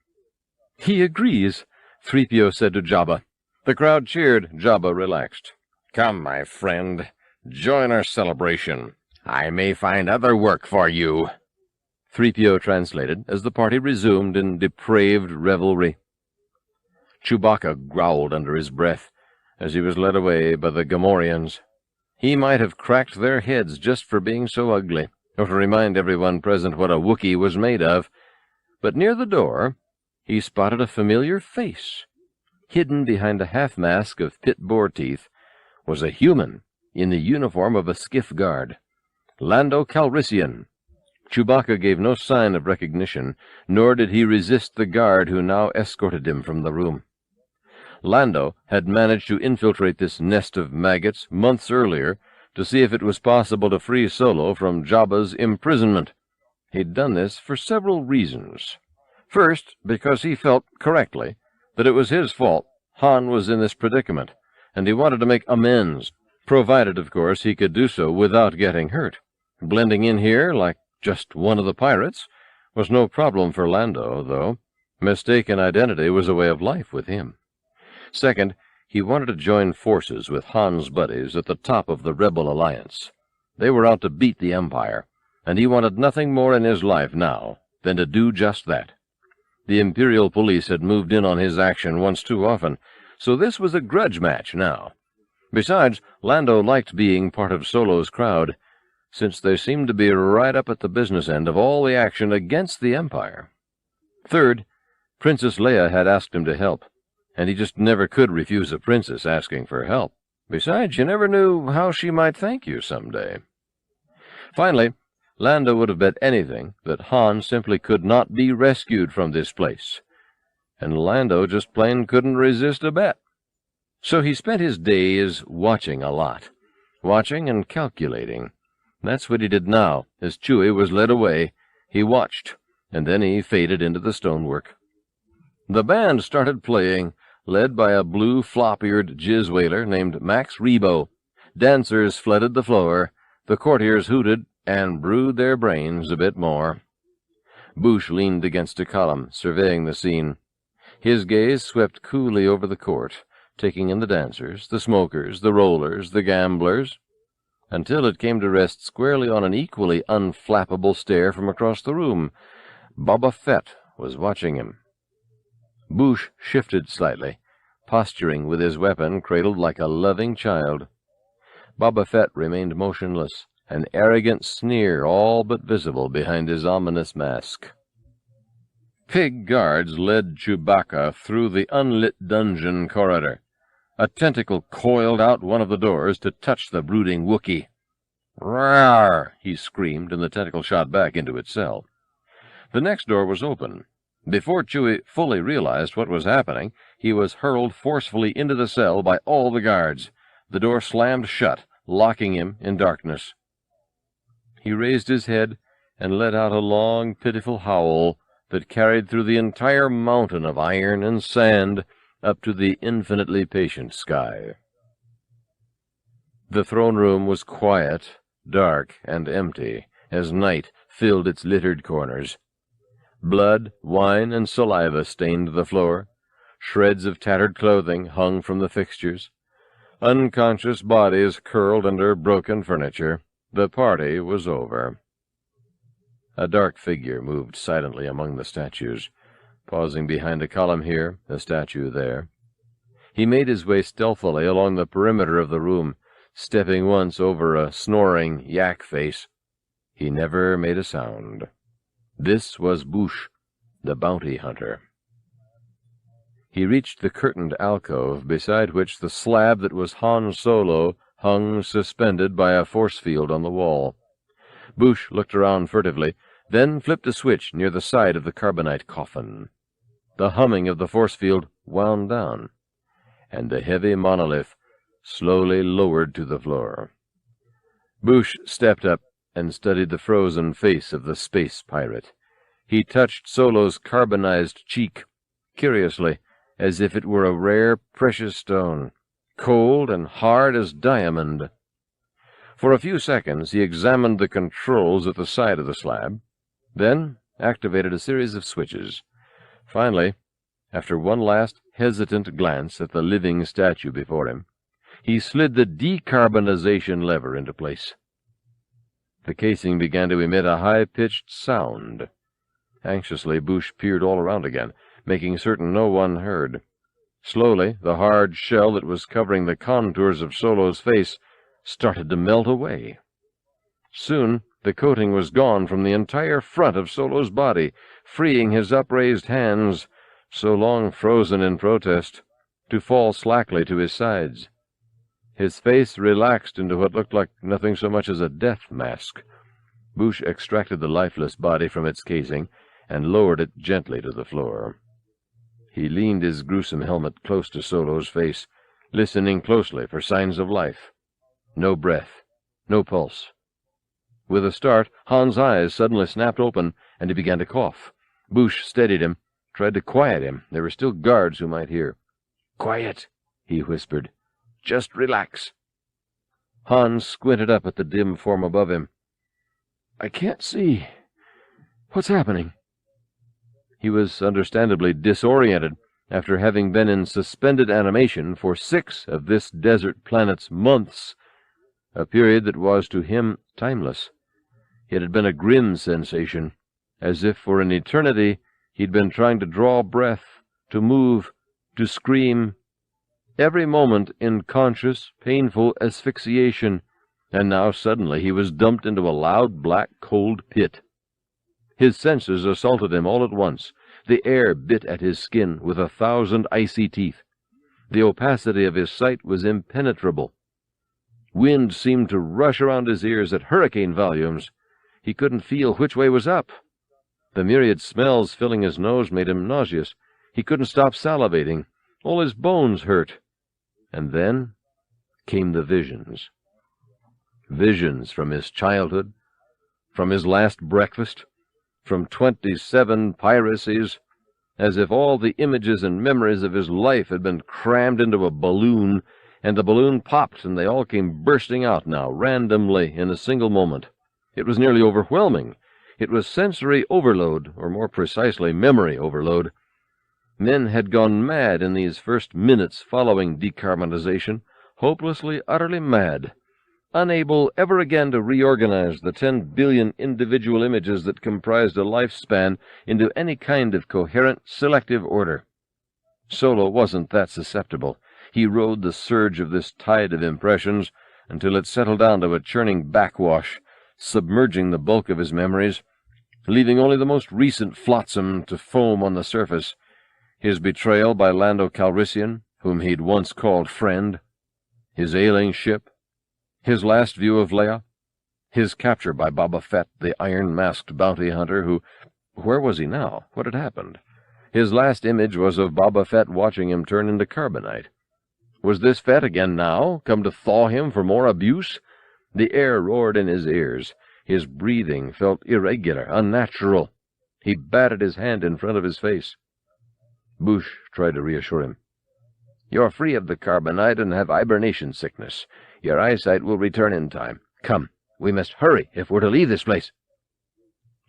"He agrees," 3PO said to Jabba. The crowd cheered. Jabba relaxed. "Come, my friend, join our celebration. I may find other work for you." 3PO translated as the party resumed in depraved revelry. Chewbacca growled under his breath as he was led away by the Gamorreans. He might have cracked their heads just for being so ugly, or to remind everyone present what a Wookiee was made of. But near the door he spotted a familiar face. Hidden behind a half-mask of pit-boar teeth was a human in the uniform of a skiff guard. Lando Calrissian. Chewbacca gave no sign of recognition, nor did he resist the guard who now escorted him from the room. Lando had managed to infiltrate this nest of maggots months earlier to see if it was possible to free Solo from Jabba's imprisonment. He'd done this for several reasons. First, because he felt, correctly, that it was his fault Han was in this predicament, and he wanted to make amends, provided, of course, he could do so without getting hurt. Blending in here, like just one of the pirates, was no problem for Lando, though. Mistaken identity was a way of life with him. Second, he wanted to join forces with Han's buddies at the top of the Rebel Alliance. They were out to beat the Empire, and he wanted nothing more in his life now than to do just that. The Imperial police had moved in on his action once too often, so this was a grudge match now. Besides, Lando liked being part of Solo's crowd, since they seemed to be right up at the business end of all the action against the Empire. Third, Princess Leia had asked him to help, and he just never could refuse a princess asking for help. Besides, you never knew how she might thank you someday. Finally, Lando would have bet anything that Han simply could not be rescued from this place, and Lando just plain couldn't resist a bet. So he spent his days watching a lot, watching and calculating. That's what he did now. As Chewie was led away, he watched, and then he faded into the stonework. The band started playing, led by a blue flop-eared jizz-whaler named Max Rebo. Dancers flooded the floor, the courtiers hooted and brewed their brains a bit more. Bouche leaned against a column, surveying the scene. His gaze swept coolly over the court, taking in the dancers, the smokers, the rollers, the gamblers, until it came to rest squarely on an equally unflappable stare from across the room. Boba Fett was watching him. Bouche shifted slightly, posturing with his weapon cradled like a loving child. Boba Fett remained motionless, an arrogant sneer all but visible behind his ominous mask. Pig guards led Chewbacca through the unlit dungeon corridor. A tentacle coiled out one of the doors to touch the brooding Wookiee. "Rawr!" he screamed, and the tentacle shot back into its cell. The next door was open. Before Chewie fully realized what was happening, he was hurled forcefully into the cell by all the guards. The door slammed shut, locking him in darkness. He raised his head and let out a long, pitiful howl that carried through the entire mountain of iron and sand up to the infinitely patient sky. The throne room was quiet, dark, and empty, as night filled its littered corners. Blood, wine, and saliva stained the floor. Shreds of tattered clothing hung from the fixtures. Unconscious bodies curled under broken furniture. The party was over. A dark figure moved silently among the statues, pausing behind a column here, a statue there. He made his way stealthily along the perimeter of the room, stepping once over a snoring yak face. He never made a sound. This was Bouche, the bounty hunter. He reached the curtained alcove beside which the slab that was Han Solo hung suspended by a force field on the wall. Bouche looked around furtively, then flipped a switch near the side of the carbonite coffin. The humming of the force field wound down, and the heavy monolith slowly lowered to the floor. Bouche stepped up and studied the frozen face of the space pirate. He touched Solo's carbonized cheek, curiously, as if it were a rare, precious stone, cold and hard as diamond. For a few seconds he examined the controls at the side of the slab, then activated a series of switches. Finally, after one last hesitant glance at the living statue before him, he slid the decarbonization lever into place. The casing began to emit a high-pitched sound. Anxiously, Bouche peered all around again, making certain no one heard. Slowly, the hard shell that was covering the contours of Solo's face started to melt away. Soon, the coating was gone from the entire front of Solo's body, freeing his upraised hands, so long frozen in protest, to fall slackly to his sides. His face relaxed into what looked like nothing so much as a death mask. Bouche extracted the lifeless body from its casing and lowered it gently to the floor. He leaned his gruesome helmet close to Solo's face, listening closely for signs of life. No breath, no pulse. With a start, Han's eyes suddenly snapped open, and he began to cough. Bouche steadied him, tried to quiet him. There were still guards who might hear. "Quiet," he whispered. "Just relax." Han squinted up at the dim form above him. "I can't see. What's happening?" He was understandably disoriented after having been in suspended animation for 6 of this desert planet's months, a period that was to him timeless. It had been a grim sensation, as if for an eternity he'd been trying to draw breath, to move, to scream, every moment in conscious, painful asphyxiation, and now suddenly he was dumped into a loud, black, cold pit. His senses assaulted him all at once. The air bit at his skin with 1,000 icy teeth. The opacity of his sight was impenetrable. Wind seemed to rush around his ears at hurricane volumes. He couldn't feel which way was up. The myriad smells filling his nose made him nauseous. He couldn't stop salivating. All his bones hurt. And then came the visions. Visions from his childhood, from his last breakfast, from 27 piracies, as if all the images and memories of his life had been crammed into a balloon, and the balloon popped, and they all came bursting out now, randomly, in a single moment. It was nearly overwhelming. It was sensory overload, or more precisely, memory overload. Men had gone mad in these first minutes following decarbonization, hopelessly, utterly mad, unable ever again to reorganize the 10 billion individual images that comprised a lifespan into any kind of coherent, selective order. Solo wasn't that susceptible. He rode the surge of this tide of impressions until it settled down to a churning backwash, submerging the bulk of his memories, leaving only the most recent flotsam to foam on the surface. His betrayal by Lando Calrissian, whom he'd once called friend, his ailing ship, his last view of Leia, his capture by Boba Fett, the iron-masked bounty hunter who— where was he now? What had happened? His last image was of Boba Fett watching him turn into carbonite. Was this Fett again now, come to thaw him for more abuse? The air roared in his ears. His breathing felt irregular, unnatural. He batted his hand in front of his face. Bouche tried to reassure him. "You're free of the carbonite and have hibernation sickness. Your eyesight will return in time. Come, we must hurry if we're to leave this place."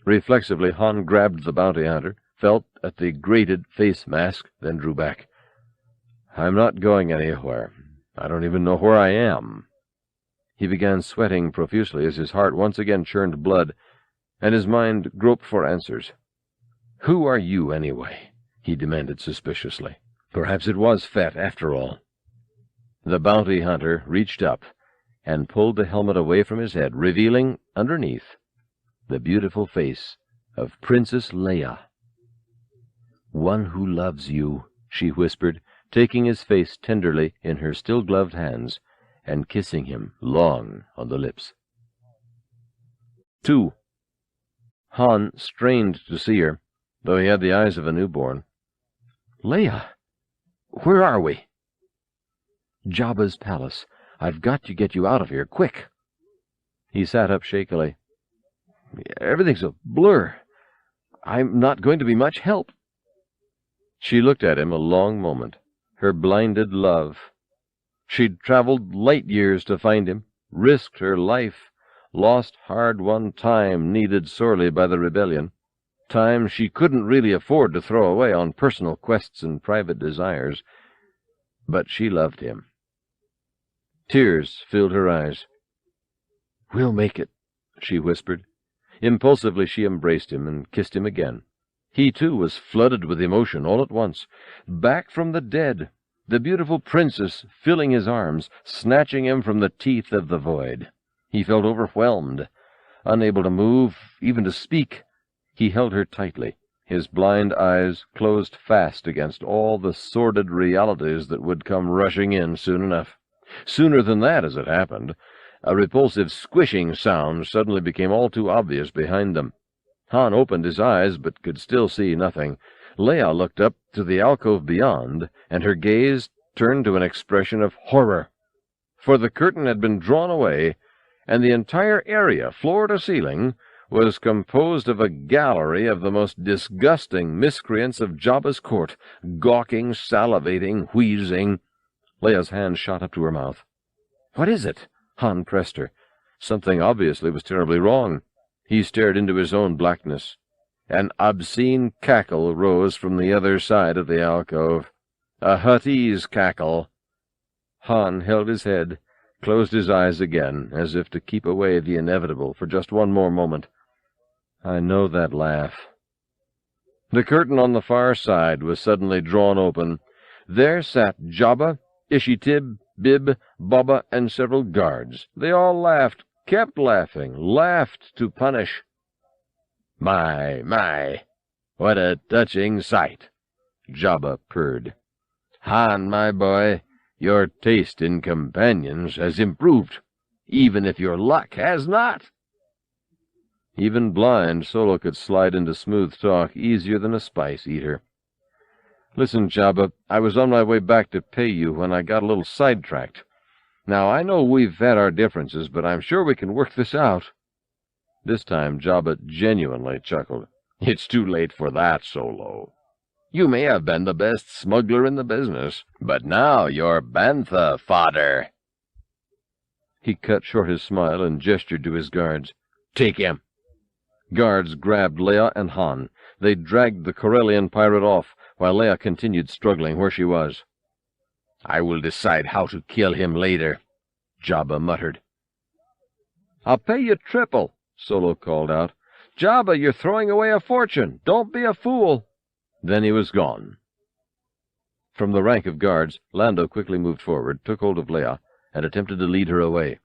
Reflexively, Han grabbed the bounty hunter, felt at the grated face mask, then drew back. "I'm not going anywhere. I don't even know where I am." He began sweating profusely as his heart once again churned blood, and his mind groped for answers. "Who are you, anyway?" he demanded suspiciously. Perhaps it was Fett, after all. The bounty hunter reached up and pulled the helmet away from his head, revealing, underneath, the beautiful face of Princess Leia. "One who loves you," she whispered, taking his face tenderly in her still-gloved hands and kissing him long on the lips. 2. Han strained to see her, though he had the eyes of a newborn. "Leia, where are we?" "Jabba's palace. I've got to get you out of here, quick." He sat up shakily. "Everything's a blur. I'm not going to be much help." She looked at him a long moment, her blinded love. She'd traveled light years to find him, risked her life, lost hard-won time needed sorely by the rebellion, time she couldn't really afford to throw away on personal quests and private desires. But she loved him. Tears filled her eyes. "We'll make it," she whispered. Impulsively she embraced him and kissed him again. He, too, was flooded with emotion all at once. Back from the dead, the beautiful princess filling his arms, snatching him from the teeth of the void. He felt overwhelmed. Unable to move, even to speak, he held her tightly, his blind eyes closed fast against all the sordid realities that would come rushing in soon enough. Sooner than that, as it happened. A repulsive squishing sound suddenly became all too obvious behind them. Han opened his eyes, but could still see nothing. Leia looked up to the alcove beyond, and her gaze turned to an expression of horror. For the curtain had been drawn away, and the entire area, floor to ceiling, was composed of a gallery of the most disgusting miscreants of Jabba's court, gawking, salivating, wheezing. Leia's hand shot up to her mouth. "What is it?" Han pressed her. Something obviously was terribly wrong. He stared into his own blackness. An obscene cackle rose from the other side of the alcove. A Huttese cackle. Han held his head, closed his eyes again, as if to keep away the inevitable for just one more moment. I know that laugh. The curtain on the far side was suddenly drawn open. There sat Jabba, Ishitib, Bib, Baba, and several guards. They all laughed, kept laughing, laughed to punish. My, what a touching sight, Jabba purred. Han, my boy, your taste in companions has improved, even if your luck has not. Even blind, Solo could slide into smooth talk easier than a spice eater. Listen, Jabba, I was on my way back to pay you when I got a little sidetracked. Now, I know we've had our differences, but I'm sure we can work this out. This time, Jabba genuinely chuckled. It's too late for that, Solo. You may have been the best smuggler in the business, but now you're bantha fodder. He cut short his smile and gestured to his guards. Take him. Guards grabbed Leia and Han. They dragged the Corellian pirate off, while Leia continued struggling where she was. I will decide how to kill him later, Jabba muttered. I'll pay you triple, Solo called out. Jabba, you're throwing away a fortune. Don't be a fool. Then he was gone. From the rank of guards, Lando quickly moved forward, took hold of Leia, and attempted to lead her away.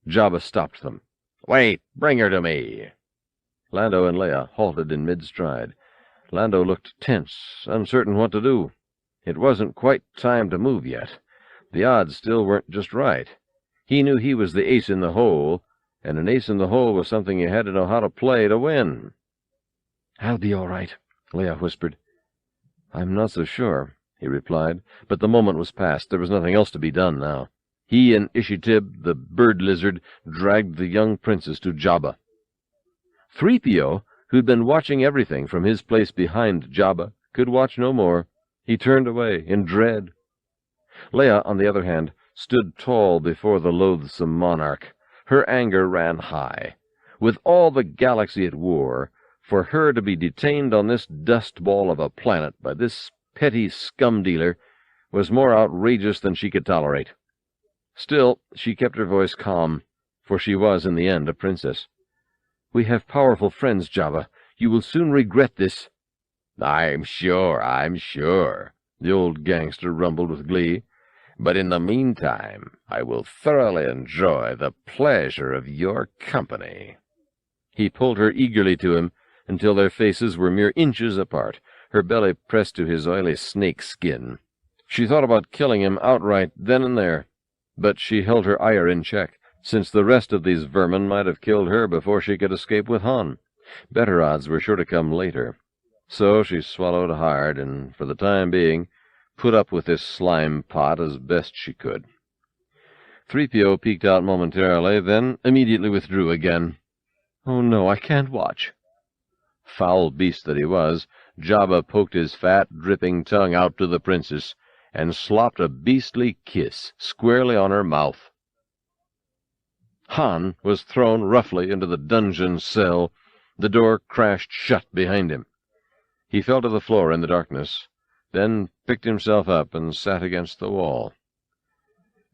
Jabba stopped them. Wait, bring her to me. Lando and Leia halted in mid-stride. Lando looked tense, uncertain what to do. It wasn't quite time to move yet. The odds still weren't just right. He knew he was the ace in the hole, and an ace in the hole was something you had to know how to play to win. I'll be all right, Leia whispered. I'm not so sure, he replied, but the moment was past. There was nothing else to be done now. He and Ishitib, the bird lizard, dragged the young princess to Jabba. 3PO, who'd been watching everything from his place behind Jabba, could watch no more. He turned away in dread. Leia, on the other hand, stood tall before the loathsome monarch. Her anger ran high. With all the galaxy at war, for her to be detained on this dust ball of a planet by this petty scum-dealer was more outrageous than she could tolerate. Still, she kept her voice calm, for she was, in the end, a princess. We have powerful friends, Jabba. You will soon regret this. I'm sure, the old gangster rumbled with glee. But in the meantime, I will thoroughly enjoy the pleasure of your company. He pulled her eagerly to him, until their faces were mere inches apart, her belly pressed to his oily snake skin. She thought about killing him outright then and there, but she held her ire in check, since the rest of these vermin might have killed her before she could escape with Han. Better odds were sure to come later. So she swallowed hard, and, for the time being, put up with this slime pot as best she could. 3PO peeked out momentarily, then immediately withdrew again. Oh no, I can't watch. Foul beast that he was, Jabba poked his fat, dripping tongue out to the princess, and slopped a beastly kiss squarely on her mouth. Han was thrown roughly into the dungeon cell. The door crashed shut behind him. He fell to the floor in the darkness, then picked himself up and sat against the wall.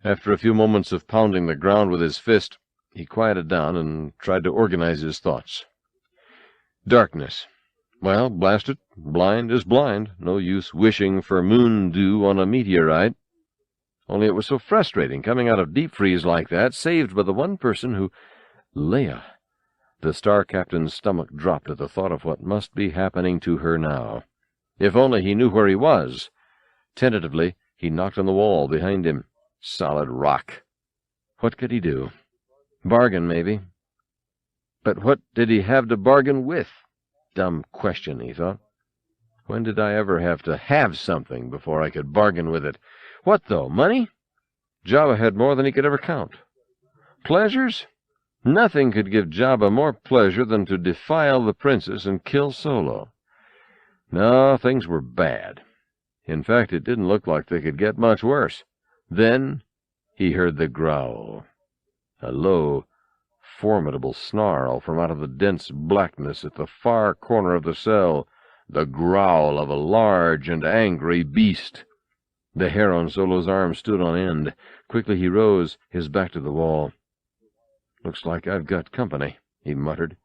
After a few moments of pounding the ground with his fist, he quieted down and tried to organize his thoughts. Darkness. Well, blast it, blind is blind. No use wishing for moon dew on a meteorite. Only it was so frustrating coming out of deep freeze like that, saved by the one person who— Leia. The Star Captain's stomach dropped at the thought of what must be happening to her now. If only he knew where he was. Tentatively, he knocked on the wall behind him. Solid rock. What could he do? Bargain, maybe. But what did he have to bargain with? Dumb question, he thought. When did I ever have to have something before I could bargain with it? What, though? Money? Jabba had more than he could ever count. Pleasures? Nothing could give Jabba more pleasure than to defile the princess and kill Solo. No, things were bad. In fact, it didn't look like they could get much worse. Then he heard the growl. A low, formidable snarl from out of the dense blackness at the far corner of the cell, the growl of a large and angry beast. The hair on Solo's arm stood on end. Quickly he rose, his back to the wall. "Looks like I've got company," he muttered.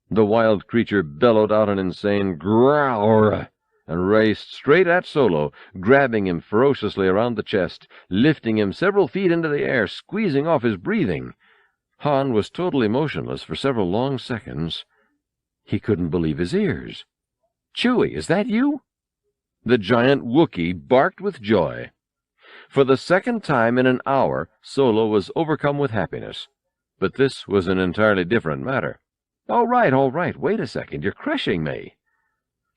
The wild creature bellowed out an insane growl and raced straight at Solo, grabbing him ferociously around the chest, lifting him several feet into the air, squeezing off his breathing. Han was totally motionless for several long seconds. He couldn't believe his ears. "Chewie, is that you?" The giant Wookiee barked with joy. For the second time in an hour, Solo was overcome with happiness. But this was an entirely different matter. All right, wait a second, you're crushing me."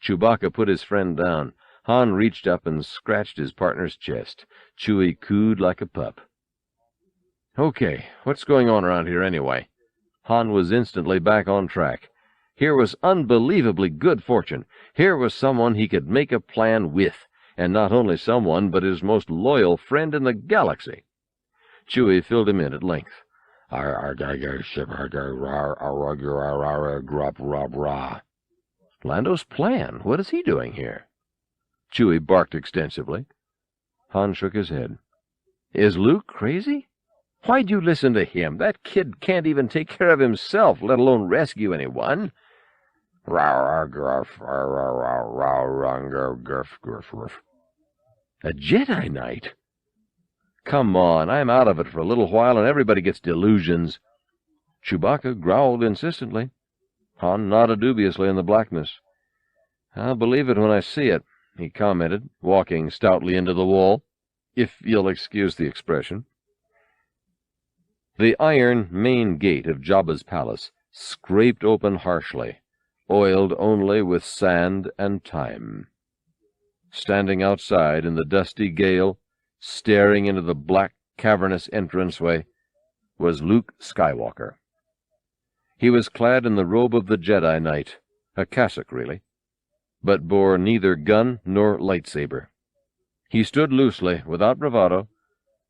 Chewbacca put his friend down. Han reached up and scratched his partner's chest. Chewie cooed like a pup. "Okay, what's going on around here anyway?" Han was instantly back on track. Here was unbelievably good fortune. Here was someone he could make a plan with, and not only someone, but his most loyal friend in the galaxy. Chewie filled him in at length. Lando's plan? What is he doing here? Chewie barked extensively. Han shook his head. "Is Luke crazy? Why'd you listen to him? That kid can't even take care of himself, let alone rescue anyone." A Jedi Knight? Come on, I'm out of it for a little while, and everybody gets delusions. Chewbacca growled insistently. Han nodded dubiously in the blackness. "I'll believe it when I see it," he commented, walking stoutly into the wall, "if you'll excuse the expression." The iron main gate of Jabba's palace scraped open harshly, oiled only with sand and time. Standing outside in the dusty gale, staring into the black, cavernous entranceway, was Luke Skywalker. He was clad in the robe of the Jedi Knight, a cassock, really, but bore neither gun nor lightsaber. He stood loosely, without bravado,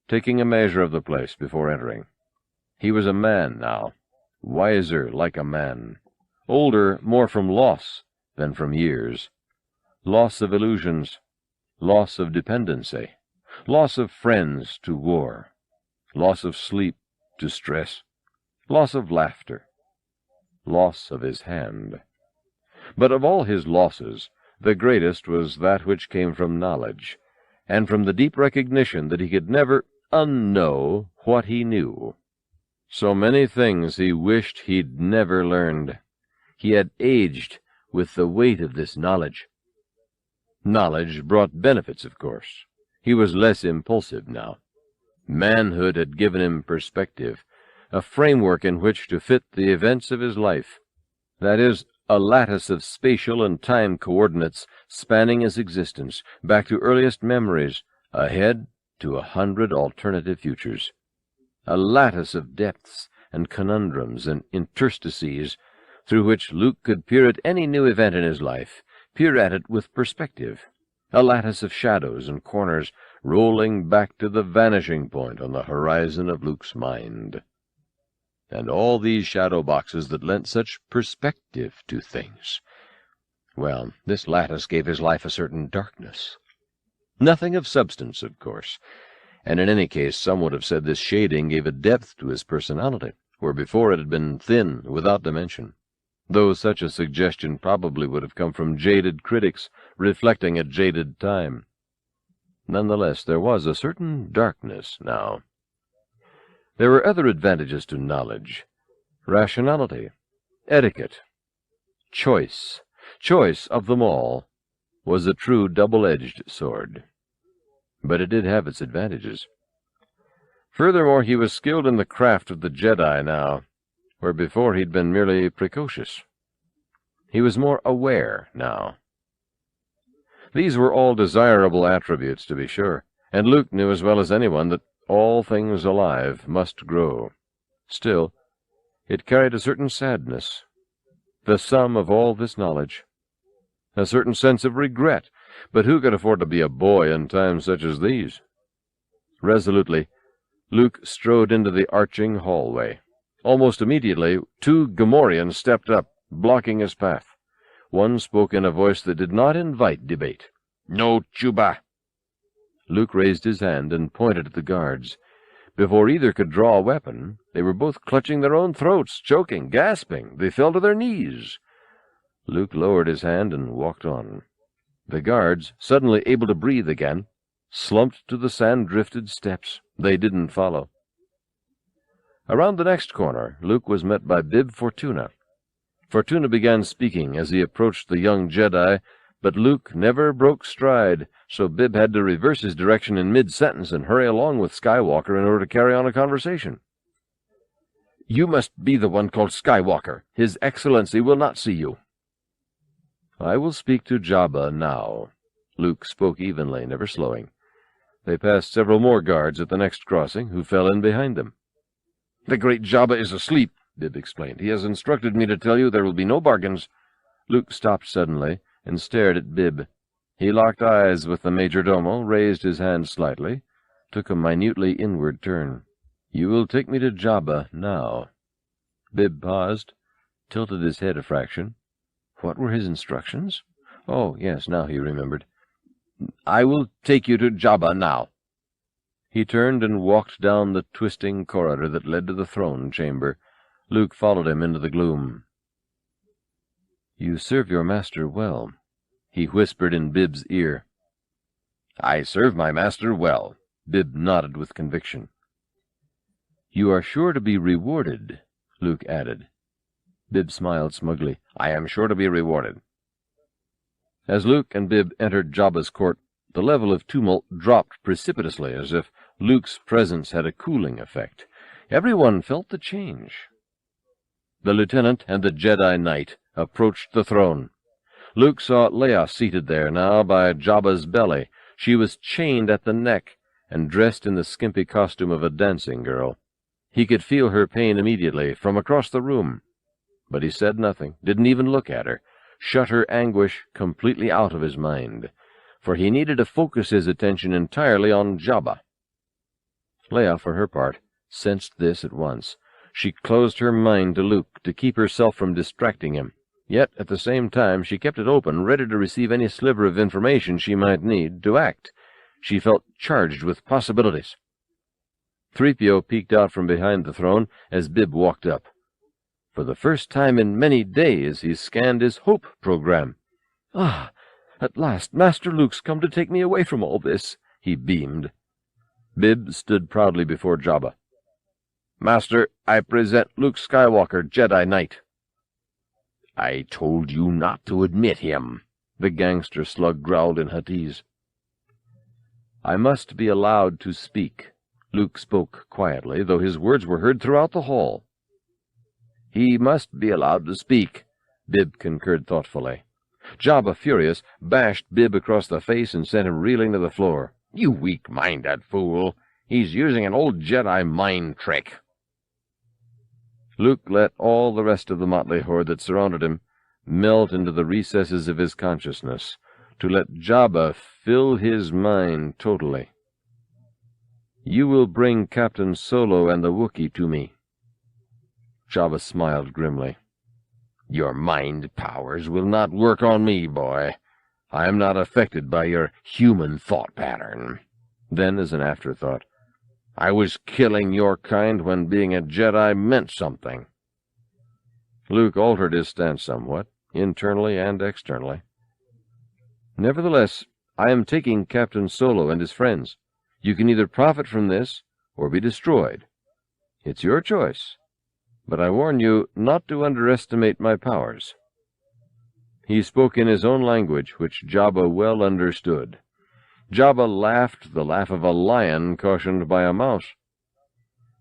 taking a measure of the place before entering. He was a man now, wiser like a man, older more from loss than from years, loss of illusions, loss of dependency, loss of friends to war, loss of sleep to stress, loss of laughter, loss of his hand. But of all his losses, the greatest was that which came from knowledge, and from the deep recognition that he could never unknow what he knew. So many things he wished he'd never learned. He had aged with the weight of this knowledge. Knowledge brought benefits, of course. He was less impulsive now. Manhood had given him perspective, a framework in which to fit the events of his life. That is, a lattice of spatial and time coordinates spanning his existence, back to earliest memories, ahead to 100 alternative futures. A lattice of depths and conundrums and interstices through which Luke could peer at any new event in his life, peer at it with perspective. A lattice of shadows and corners rolling back to the vanishing point on the horizon of Luke's mind. And all these shadow boxes that lent such perspective to things. Well, this lattice gave his life a certain darkness. Nothing of substance, of course, and in any case some would have said this shading gave a depth to his personality, where before it had been thin, without dimension, though such a suggestion probably would have come from jaded critics reflecting a jaded time. Nonetheless, there was a certain darkness now. There were other advantages to knowledge: rationality, etiquette, choice. Choice, of them all, was a true double-edged sword. But it did have its advantages. Furthermore, he was skilled in the craft of the Jedi now, where before he'd been merely precocious. He was more aware now. These were all desirable attributes, to be sure, and Luke knew as well as anyone that all things alive must grow. Still, it carried a certain sadness, the sum of all this knowledge, a certain sense of regret, but who could afford to be a boy in times such as these? Resolutely, Luke strode into the arching hallway. Almost immediately, 2 Gamorreans stepped up, blocking his path. One spoke in a voice that did not invite debate. "No Chuba!" Luke raised his hand and pointed at the guards. Before either could draw a weapon, they were both clutching their own throats, choking, gasping. They fell to their knees. Luke lowered his hand and walked on. The guards, suddenly able to breathe again, slumped to the sand-drifted steps. They didn't follow. Around the next corner, Luke was met by Bib Fortuna. Fortuna began speaking as he approached the young Jedi, but Luke never broke stride, so Bib had to reverse his direction in mid-sentence and hurry along with Skywalker in order to carry on a conversation. "You must be the one called Skywalker. His Excellency will not see you." "I will speak to Jabba now." Luke spoke evenly, never slowing. They passed several more guards at the next crossing, who fell in behind them. "The great Jabba is asleep," Bib explained. "He has instructed me to tell you there will be no bargains." Luke stopped suddenly and stared at Bib. He locked eyes with the majordomo, raised his hand slightly, took a minutely inward turn. "You will take me to Jabba now." Bib paused, tilted his head a fraction. What were his instructions? Oh, yes, now he remembered. "I will take you to Jabba now." He turned and walked down the twisting corridor that led to the throne chamber. Luke followed him into the gloom. "You serve your master well," he whispered in Bib's ear. "I serve my master well," Bib nodded with conviction. "You are sure to be rewarded," Luke added. Bib smiled smugly. "I am sure to be rewarded." As Luke and Bib entered Jabba's court, the level of tumult dropped precipitously, as if Luke's presence had a cooling effect. Everyone felt the change. The lieutenant and the Jedi Knight approached the throne. Luke saw Leia seated there now by Jabba's belly. She was chained at the neck and dressed in the skimpy costume of a dancing girl. He could feel her pain immediately from across the room. But he said nothing, didn't even look at her, shut her anguish completely out of his mind, for he needed to focus his attention entirely on Jabba. Leia, for her part, sensed this at once. She closed her mind to Luke to keep herself from distracting him. Yet, at the same time, she kept it open, ready to receive any sliver of information she might need to act. She felt charged with possibilities. 3PO peeked out from behind the throne as Bib walked up. For the first time in many days, he scanned his Hope program. "Ah, at last, Master Luke's come to take me away from all this," he beamed. Bib stood proudly before Jabba. "Master, I present Luke Skywalker, Jedi Knight." "I told you not to admit him," the gangster slug growled in Huttese. "I must be allowed to speak." Luke spoke quietly, though his words were heard throughout the hall. "He must be allowed to speak," Bib concurred thoughtfully. Jabba, furious, bashed Bib across the face and sent him reeling to the floor. "You weak-minded fool! He's using an old Jedi mind trick." Luke let all the rest of the motley horde that surrounded him melt into the recesses of his consciousness, to let Jabba fill his mind totally. "You will bring Captain Solo and the Wookiee to me." Jabba smiled grimly. "Your mind powers will not work on me, boy. I am not affected by your human thought pattern." Then, as an afterthought, "I was killing your kind when being a Jedi meant something." Luke altered his stance somewhat, internally and externally. "Nevertheless, I am taking Captain Solo and his friends. You can either profit from this or be destroyed. It's your choice, but I warn you not to underestimate my powers." He spoke in his own language, which Jabba well understood. Jabba laughed the laugh of a lion cautioned by a mouse.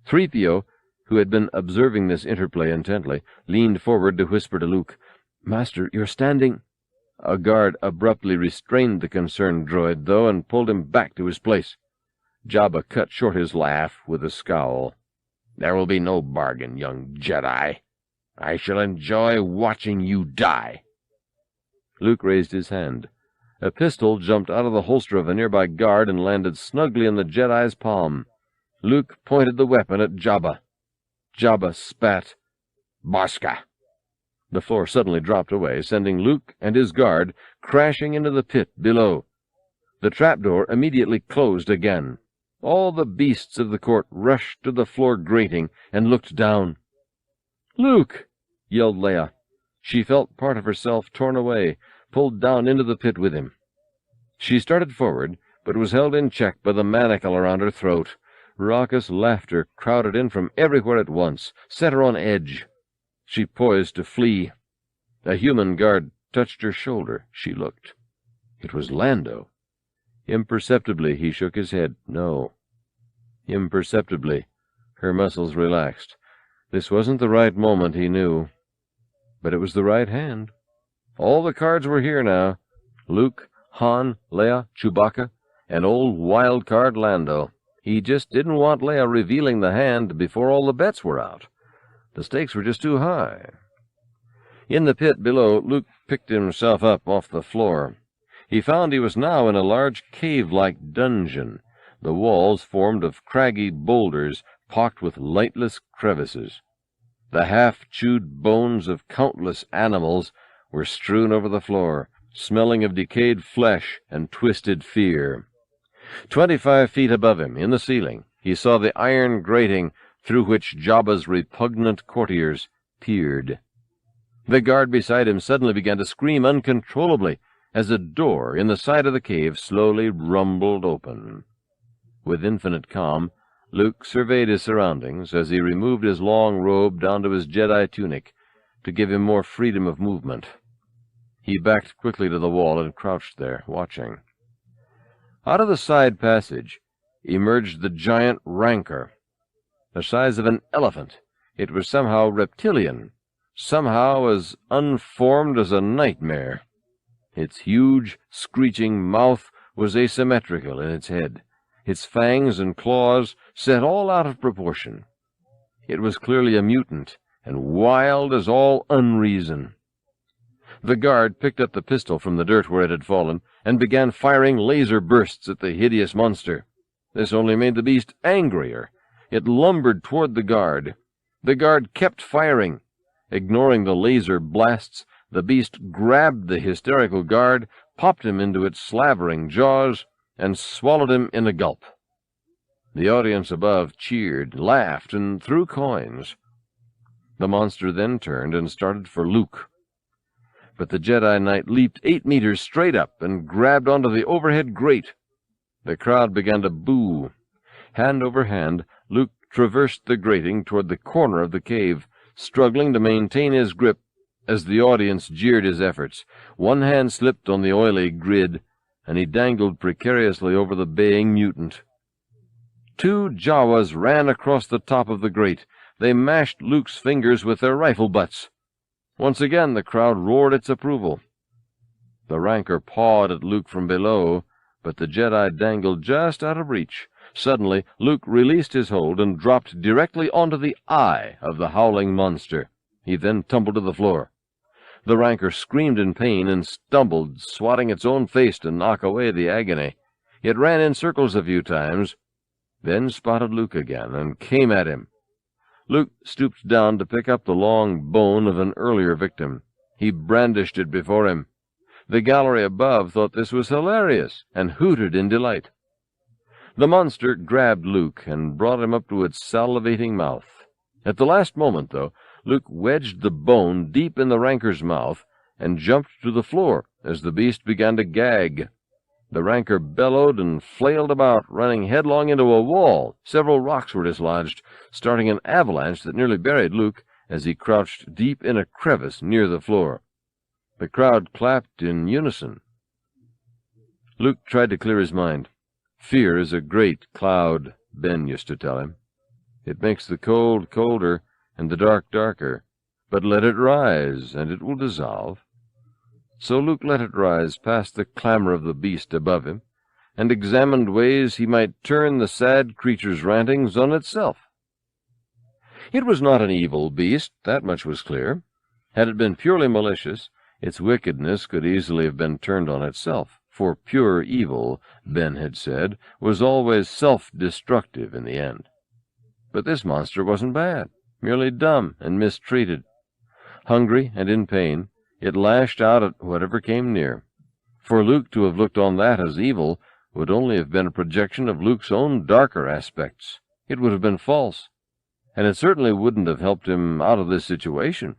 3PO, who had been observing this interplay intently, leaned forward to whisper to Luke, "Master, you're standing—" A guard abruptly restrained the concerned droid, though, and pulled him back to his place. Jabba cut short his laugh with a scowl. "There will be no bargain, young Jedi. I shall enjoy watching you die." Luke raised his hand. A pistol jumped out of the holster of a nearby guard and landed snugly in the Jedi's palm. Luke pointed the weapon at Jabba. Jabba spat, "Bosca!" The floor suddenly dropped away, sending Luke and his guard crashing into the pit below. The trapdoor immediately closed again. All the beasts of the court rushed to the floor grating and looked down. "Luke!" yelled Leia. She felt part of herself torn away, pulled down into the pit with him. She started forward, but was held in check by the manacle around her throat. Raucous laughter crowded in from everywhere at once, set her on edge. She poised to flee. A human guard touched her shoulder. She looked. It was Lando. Imperceptibly he shook his head. No. Imperceptibly her muscles relaxed. This wasn't the right moment, he knew. But it was the right hand. All the cards were here now. Luke, Han, Leia, Chewbacca, and old wild-card Lando. He just didn't want Leia revealing the hand before all the bets were out. The stakes were just too high. In the pit below, Luke picked himself up off the floor. He found he was now in a large cave-like dungeon, the walls formed of craggy boulders pocked with lightless crevices. The half-chewed bones of countless animals were strewn over the floor, smelling of decayed flesh and twisted fear. 25 feet above him, in the ceiling, he saw the iron grating through which Jabba's repugnant courtiers peered. The guard beside him suddenly began to scream uncontrollably as a door in the side of the cave slowly rumbled open. With infinite calm, Luke surveyed his surroundings as he removed his long robe down to his Jedi tunic to give him more freedom of movement. He backed quickly to the wall and crouched there, watching. Out of the side passage emerged the giant Rancor. The size of an elephant, it was somehow reptilian, somehow as unformed as a nightmare. Its huge, screeching mouth was asymmetrical in its head, its fangs and claws set all out of proportion. It was clearly a mutant, and wild as all unreason. The guard picked up the pistol from the dirt where it had fallen, and began firing laser bursts at the hideous monster. This only made the beast angrier. It lumbered toward the guard. The guard kept firing. Ignoring the laser blasts, the beast grabbed the hysterical guard, popped him into its slavering jaws, and swallowed him in a gulp. The audience above cheered, laughed, and threw coins. The monster then turned and started for Luke. But the Jedi Knight leaped 8 meters straight up and grabbed onto the overhead grate. The crowd began to boo. Hand over hand, Luke traversed the grating toward the corner of the cave, struggling to maintain his grip as the audience jeered his efforts. One hand slipped on the oily grid, and he dangled precariously over the baying mutant. 2 Jawas ran across the top of the grate. They mashed Luke's fingers with their rifle butts. Once again the crowd roared its approval. The Rancor pawed at Luke from below, but the Jedi dangled just out of reach. Suddenly, Luke released his hold and dropped directly onto the eye of the howling monster. He then tumbled to the floor. The Rancor screamed in pain and stumbled, swatting its own face to knock away the agony. It ran in circles a few times, then spotted Luke again and came at him. Luke stooped down to pick up the long bone of an earlier victim. He brandished it before him. The gallery above thought this was hilarious and hooted in delight. The monster grabbed Luke and brought him up to its salivating mouth. At the last moment, though, Luke wedged the bone deep in the Rancor's mouth and jumped to the floor as the beast began to gag. The Rancor bellowed and flailed about, running headlong into a wall. Several rocks were dislodged, starting an avalanche that nearly buried Luke as he crouched deep in a crevice near the floor. The crowd clapped in unison. Luke tried to clear his mind. Fear is a great cloud, Ben used to tell him. It makes the cold colder and the dark darker, but let it rise, and it will dissolve. So Luke let it rise past the clamor of the beast above him, and examined ways he might turn the sad creature's rantings on itself. It was not an evil beast, that much was clear. Had it been purely malicious, its wickedness could easily have been turned on itself, for pure evil, Ben had said, was always self-destructive in the end. But this monster wasn't bad, merely dumb and mistreated. Hungry and in pain, it lashed out at whatever came near. For Luke to have looked on that as evil would only have been a projection of Luke's own darker aspects. It would have been false, and it certainly wouldn't have helped him out of this situation.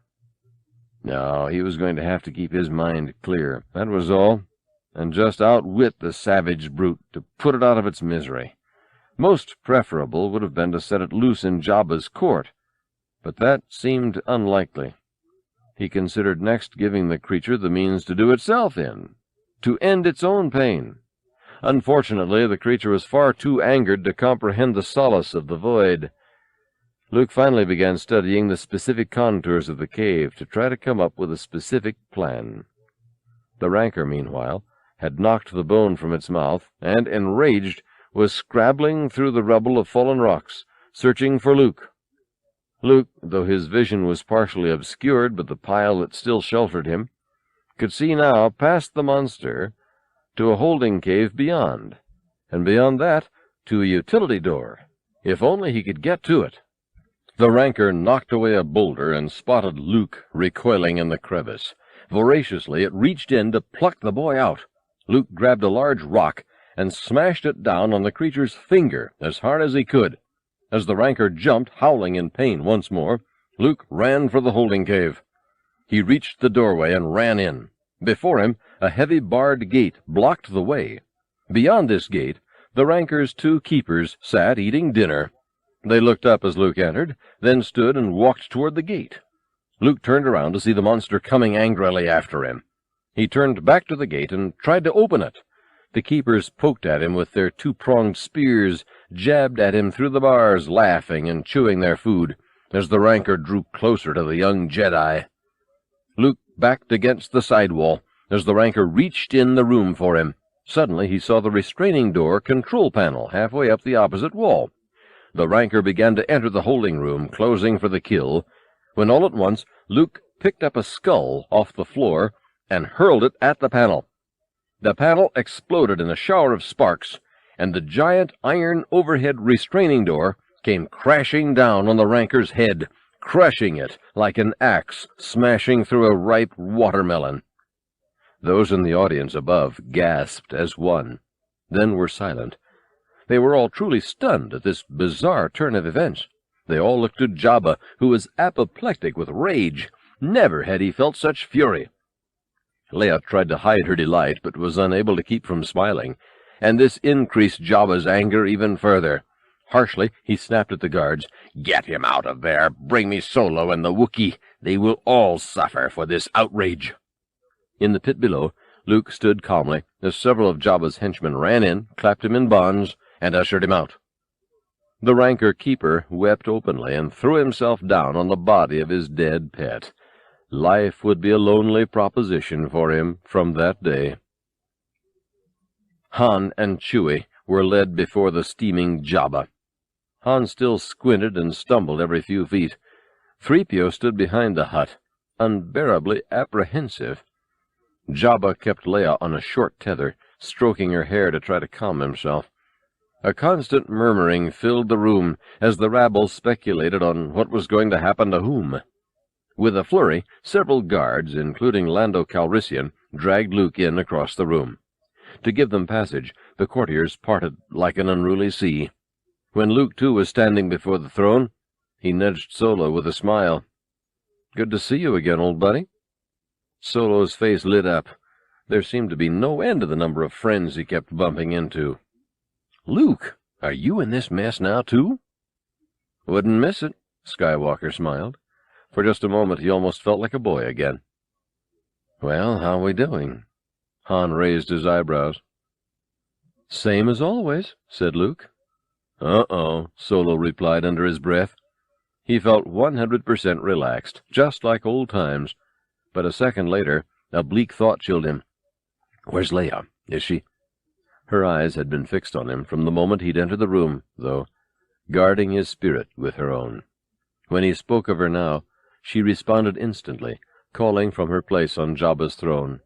No, he was going to have to keep his mind clear, that was all, and just outwit the savage brute to put it out of its misery. Most preferable would have been to set it loose in Jabba's court, but that seemed unlikely. He considered next giving the creature the means to do itself in, to end its own pain. Unfortunately, the creature was far too angered to comprehend the solace of the void. Luke finally began studying the specific contours of the cave to try to come up with a specific plan. The rancor, meanwhile, had knocked the bone from its mouth, and, enraged, was scrabbling through the rubble of fallen rocks, searching for Luke. Luke, though his vision was partially obscured by the pile that still sheltered him, could see now past the monster to a holding cave beyond, and beyond that to a utility door, if only he could get to it. The rancor knocked away a boulder and spotted Luke recoiling in the crevice. Voraciously it reached in to pluck the boy out. Luke grabbed a large rock and smashed it down on the creature's finger as hard as he could. As the rancor jumped, howling in pain once more, Luke ran for the holding cave. He reached the doorway and ran in. Before him, a heavy barred gate blocked the way. Beyond this gate, the rancor's two keepers sat eating dinner. They looked up as Luke entered, then stood and walked toward the gate. Luke turned around to see the monster coming angrily after him. He turned back to the gate and tried to open it. The keepers poked at him with their two-pronged spears, jabbed at him through the bars, laughing and chewing their food, as the rancor drew closer to the young Jedi. Luke backed against the side wall as the rancor reached in the room for him. Suddenly he saw the restraining door control panel halfway up the opposite wall. The rancor began to enter the holding room, closing for the kill, when all at once Luke picked up a skull off the floor and hurled it at the panel. The panel exploded in a shower of sparks, and the giant iron overhead restraining door came crashing down on the rancor's head, crushing it like an axe smashing through a ripe watermelon. Those in the audience above gasped as one, then were silent. They were all truly stunned at this bizarre turn of events. They all looked at Jabba, who was apoplectic with rage. Never had he felt such fury. Leia tried to hide her delight, but was unable to keep from smiling, and this increased Jabba's anger even further. Harshly, he snapped at the guards. "Get him out of there! Bring me Solo and the Wookiee! They will all suffer for this outrage!" In the pit below, Luke stood calmly as several of Jabba's henchmen ran in, clapped him in bonds, and ushered him out. The rancor keeper wept openly and threw himself down on the body of his dead pet. Life would be a lonely proposition for him from that day. Han and Chewie were led before the steaming Jabba. Han still squinted and stumbled every few feet. 3PO stood behind the hut, unbearably apprehensive. Jabba kept Leia on a short tether, stroking her hair to try to calm himself. A constant murmuring filled the room as the rabble speculated on what was going to happen to whom. With a flurry, several guards, including Lando Calrissian, dragged Luke in across the room. To give them passage, the courtiers parted like an unruly sea. When Luke, too, was standing before the throne, he nudged Solo with a smile. "Good to see you again, old buddy." Solo's face lit up. There seemed to be no end to the number of friends he kept bumping into. "Luke, are you in this mess now, too?" "Wouldn't miss it," Skywalker smiled. For just a moment he almost felt like a boy again. "Well, how are we doing?" Han raised his eyebrows. "Same as always," said Luke. "Uh-oh," Solo replied under his breath. He felt 100% relaxed, just like old times. But a second later, a bleak thought chilled him. "Where's Leia? Is she—" Her eyes had been fixed on him from the moment he'd entered the room, though, guarding his spirit with her own. When he spoke of her now, she responded instantly, calling from her place on Jabba's throne.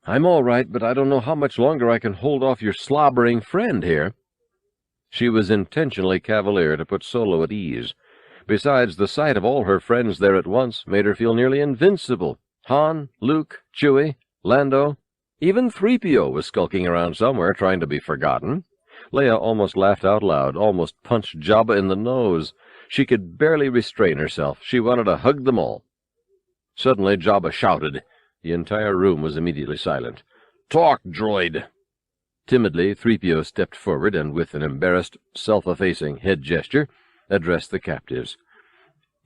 "I'm all right, but I don't know how much longer I can hold off your slobbering friend here." She was intentionally cavalier to put Solo at ease. Besides, the sight of all her friends there at once made her feel nearly invincible. Han, Luke, Chewie, Lando, even 3PO was skulking around somewhere, trying to be forgotten. Leia almost laughed out loud, almost punched Jabba in the nose. She could barely restrain herself. She wanted to hug them all. Suddenly Jabba shouted. The entire room was immediately silent. "Talk, droid!" Timidly, 3PO stepped forward and, with an embarrassed, self-effacing head gesture, addressed the captives.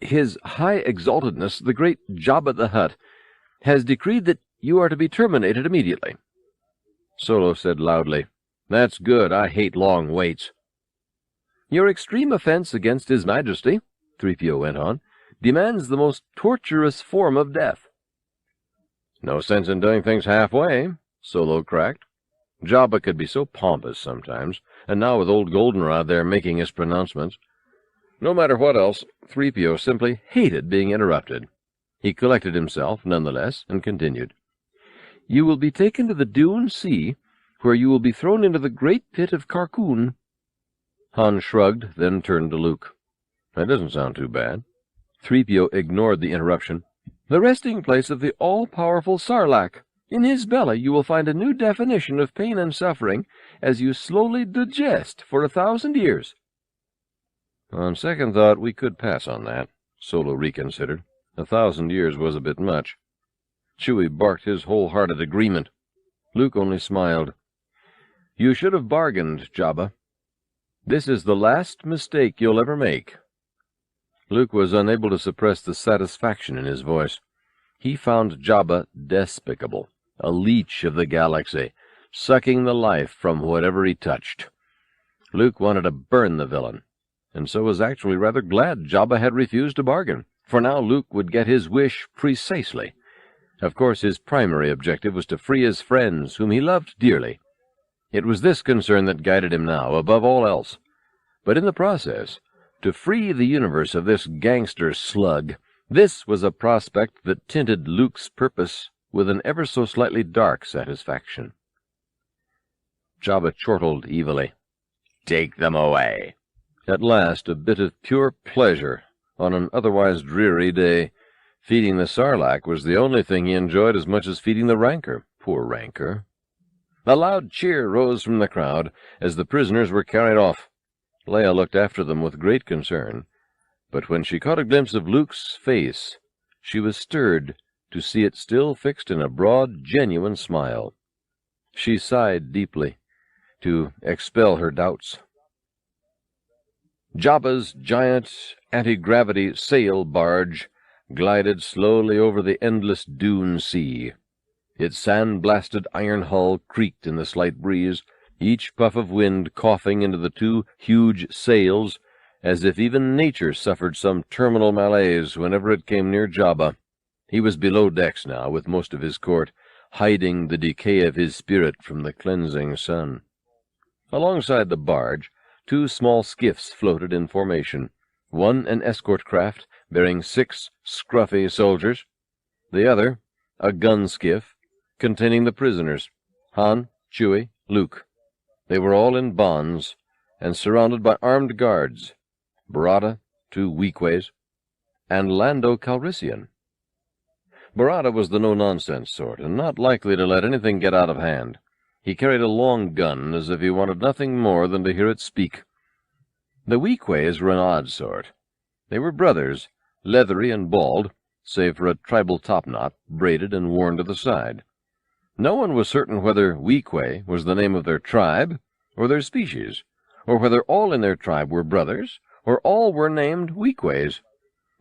"His High Exaltedness, the great Jabba the Hutt, has decreed that you are to be terminated immediately." Solo said loudly, "That's good. I hate long waits." "Your extreme offense against His Majesty," 3PO went on, "demands the most torturous form of death." "No sense in doing things halfway," Solo cracked. Jabba could be so pompous sometimes, and now with old Goldenrod there making his pronouncements. No matter what else, 3PO simply hated being interrupted. He collected himself, nonetheless, and continued. "You will be taken to the Dune Sea, where you will be thrown into the great pit of Carkoon." Han shrugged, then turned to Luke. "That doesn't sound too bad." 3PO ignored the interruption. "The resting place of the all-powerful Sarlac. In his belly you will find a new definition of pain and suffering as you slowly digest for 1,000 years. On second thought, we could pass on that, Solo reconsidered. 1,000 years was a bit much. Chewie barked his wholehearted agreement. Luke only smiled. "You should have bargained, Jabba. This is the last mistake you'll ever make." Luke was unable to suppress the satisfaction in his voice. He found Jabba despicable, a leech of the galaxy, sucking the life from whatever he touched. Luke wanted to burn the villain, and so was actually rather glad Jabba had refused to bargain, for now Luke would get his wish precisely. Of course, his primary objective was to free his friends, whom he loved dearly. It was this concern that guided him now, above all else. But in the process, to free the universe of this gangster slug, this was a prospect that tinted Luke's purpose with an ever-so-slightly dark satisfaction. Jabba chortled evilly. "Take them away." At last, a bit of pure pleasure on an otherwise dreary day. Feeding the Sarlac was the only thing he enjoyed as much as feeding the Rancor. Poor Rancor. A loud cheer rose from the crowd as the prisoners were carried off. Leia looked after them with great concern, but when she caught a glimpse of Luke's face, she was stirred to see it still fixed in a broad, genuine smile. She sighed deeply to expel her doubts. Jabba's giant anti-gravity sail barge glided slowly over the endless dune sea. Its sand-blasted iron hull creaked in the slight breeze, each puff of wind coughing into the two huge sails, as if even nature suffered some terminal malaise whenever it came near Jabba. He was below decks now, with most of his court, hiding the decay of his spirit from the cleansing sun. Alongside the barge, two small skiffs floated in formation, one an escort craft bearing 6 scruffy soldiers, the other a gun skiff containing the prisoners, Han, Chewie, Luke. They were all in bonds and surrounded by armed guards, Barada, 2 Weequays, and Lando Calrissian. Barada was the no-nonsense sort, and not likely to let anything get out of hand. He carried a long gun as if he wanted nothing more than to hear it speak. The Weequays were an odd sort. They were brothers, leathery and bald, save for a tribal topknot, braided and worn to the side. No one was certain whether Weequay was the name of their tribe or their species, or whether all in their tribe were brothers, or all were named Weequays.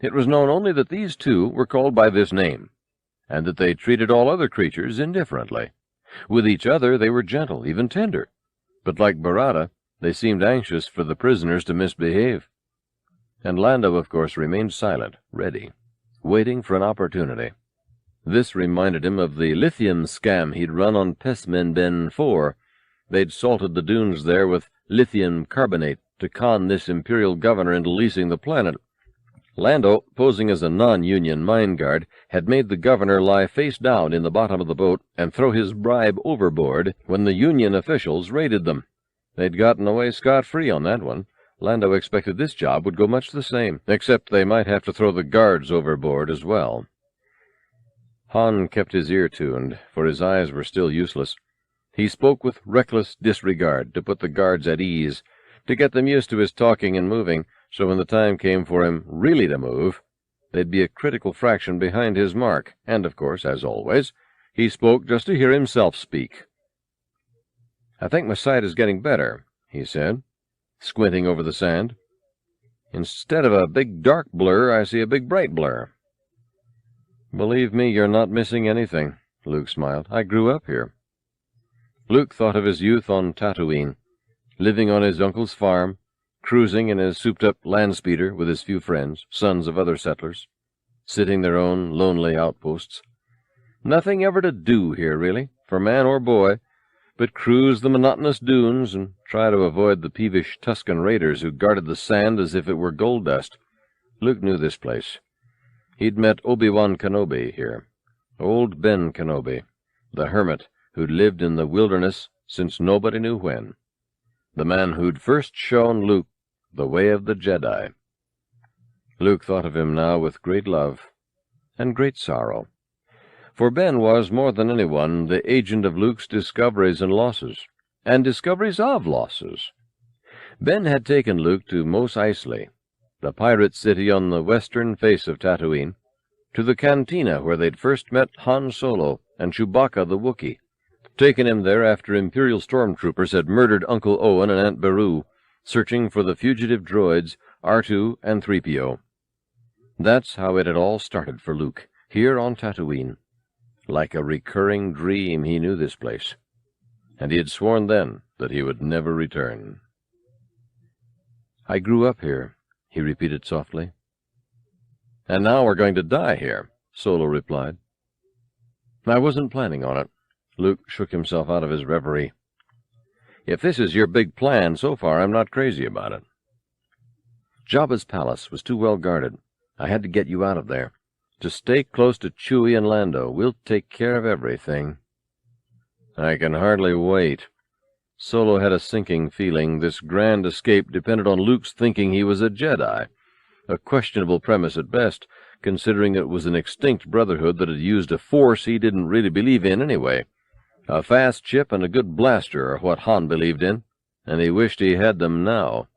It was known only that these two were called by this name, and that they treated all other creatures indifferently. With each other they were gentle, even tender, but like Barada, They seemed anxious for the prisoners to misbehave. And Lando, of course, remained silent, ready, waiting for an opportunity. This reminded him of the lithium scam he'd run on Pesmenben 4. They'd salted the dunes there with lithium carbonate to con this Imperial governor into leasing the planet. Lando, posing as a non-Union mine guard, had made the governor lie face down in the bottom of the boat and throw his bribe overboard when the Union officials raided them. They'd gotten away scot-free on that one. Lando expected this job would go much the same, except they might have to throw the guards overboard as well. Han kept his ear tuned, for his eyes were still useless. He spoke with reckless disregard to put the guards at ease, to get them used to his talking and moving, so when the time came for him really to move, they'd be a critical fraction behind his mark, and, of course, as always, he spoke just to hear himself speak. "I think my sight is getting better," he said, squinting over the sand. "Instead of a big dark blur, I see a big bright blur." "Believe me, you're not missing anything," Luke smiled. "I grew up here." Luke thought of his youth on Tatooine, living on his uncle's farm, cruising in his souped-up land speeder with his few friends, sons of other settlers, sitting their own lonely outposts. Nothing ever to do here, really, for man or boy, but cruise the monotonous dunes and try to avoid the peevish Tusken raiders who guarded the sand as if it were gold dust. Luke knew this place. He'd met Obi-Wan Kenobi here, old Ben Kenobi, the hermit who'd lived in the wilderness since nobody knew when, the man who'd first shown Luke the way of the Jedi. Luke thought of him now with great love and great sorrow, for Ben was, more than anyone, the agent of Luke's discoveries and losses, and discoveries of losses. Ben had taken Luke to Mos Eisley, the pirate city on the western face of Tatooine, to the cantina where they'd first met Han Solo and Chewbacca the Wookiee, taken him there after Imperial stormtroopers had murdered Uncle Owen and Aunt Beru, searching for the fugitive droids R2 and 3PO. That's how it had all started for Luke, here on Tatooine. Like a recurring dream, he knew this place, and he had sworn then that he would never return. "I grew up here," he repeated softly. "And now we're going to die here," Solo replied. "I wasn't planning on it." Luke shook himself out of his reverie. "If this is your big plan so far, I'm not crazy about it. Jabba's palace was too well guarded. I had to get you out of there. Just stay close to Chewie and Lando. We'll take care of everything." "I can hardly wait." Solo had a sinking feeling this grand escape depended on Luke's thinking he was a Jedi, a questionable premise at best, considering it was an extinct brotherhood that had used a force he didn't really believe in anyway. A fast ship and a good blaster are what Han believed in, and he wished he had them now.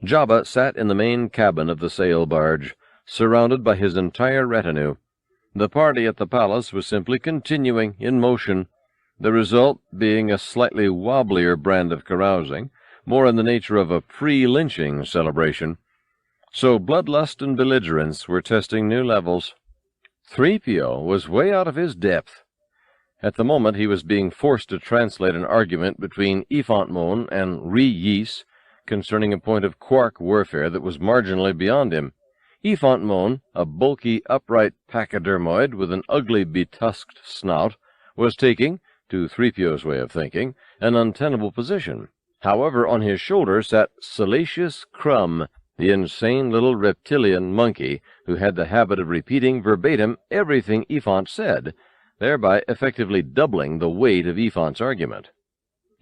Jabba sat in the main cabin of the sail barge, surrounded by his entire retinue. The party at the palace was simply continuing in motion, the result being a slightly wobblier brand of carousing, more in the nature of a pre-lynching celebration. So bloodlust and belligerence were testing new levels. 3PO was way out of his depth. At the moment he was being forced to translate an argument between Ifantmon and Ree-Yees concerning a point of quark warfare that was marginally beyond him. Ifantmon, a bulky, upright pachydermoid with an ugly, betusked snout, was taking, to 3PO's way of thinking, an untenable position. However, on his shoulder sat Salacious Crumb, the insane little reptilian monkey who had the habit of repeating verbatim everything Ifant said, thereby effectively doubling the weight of Ifant's argument.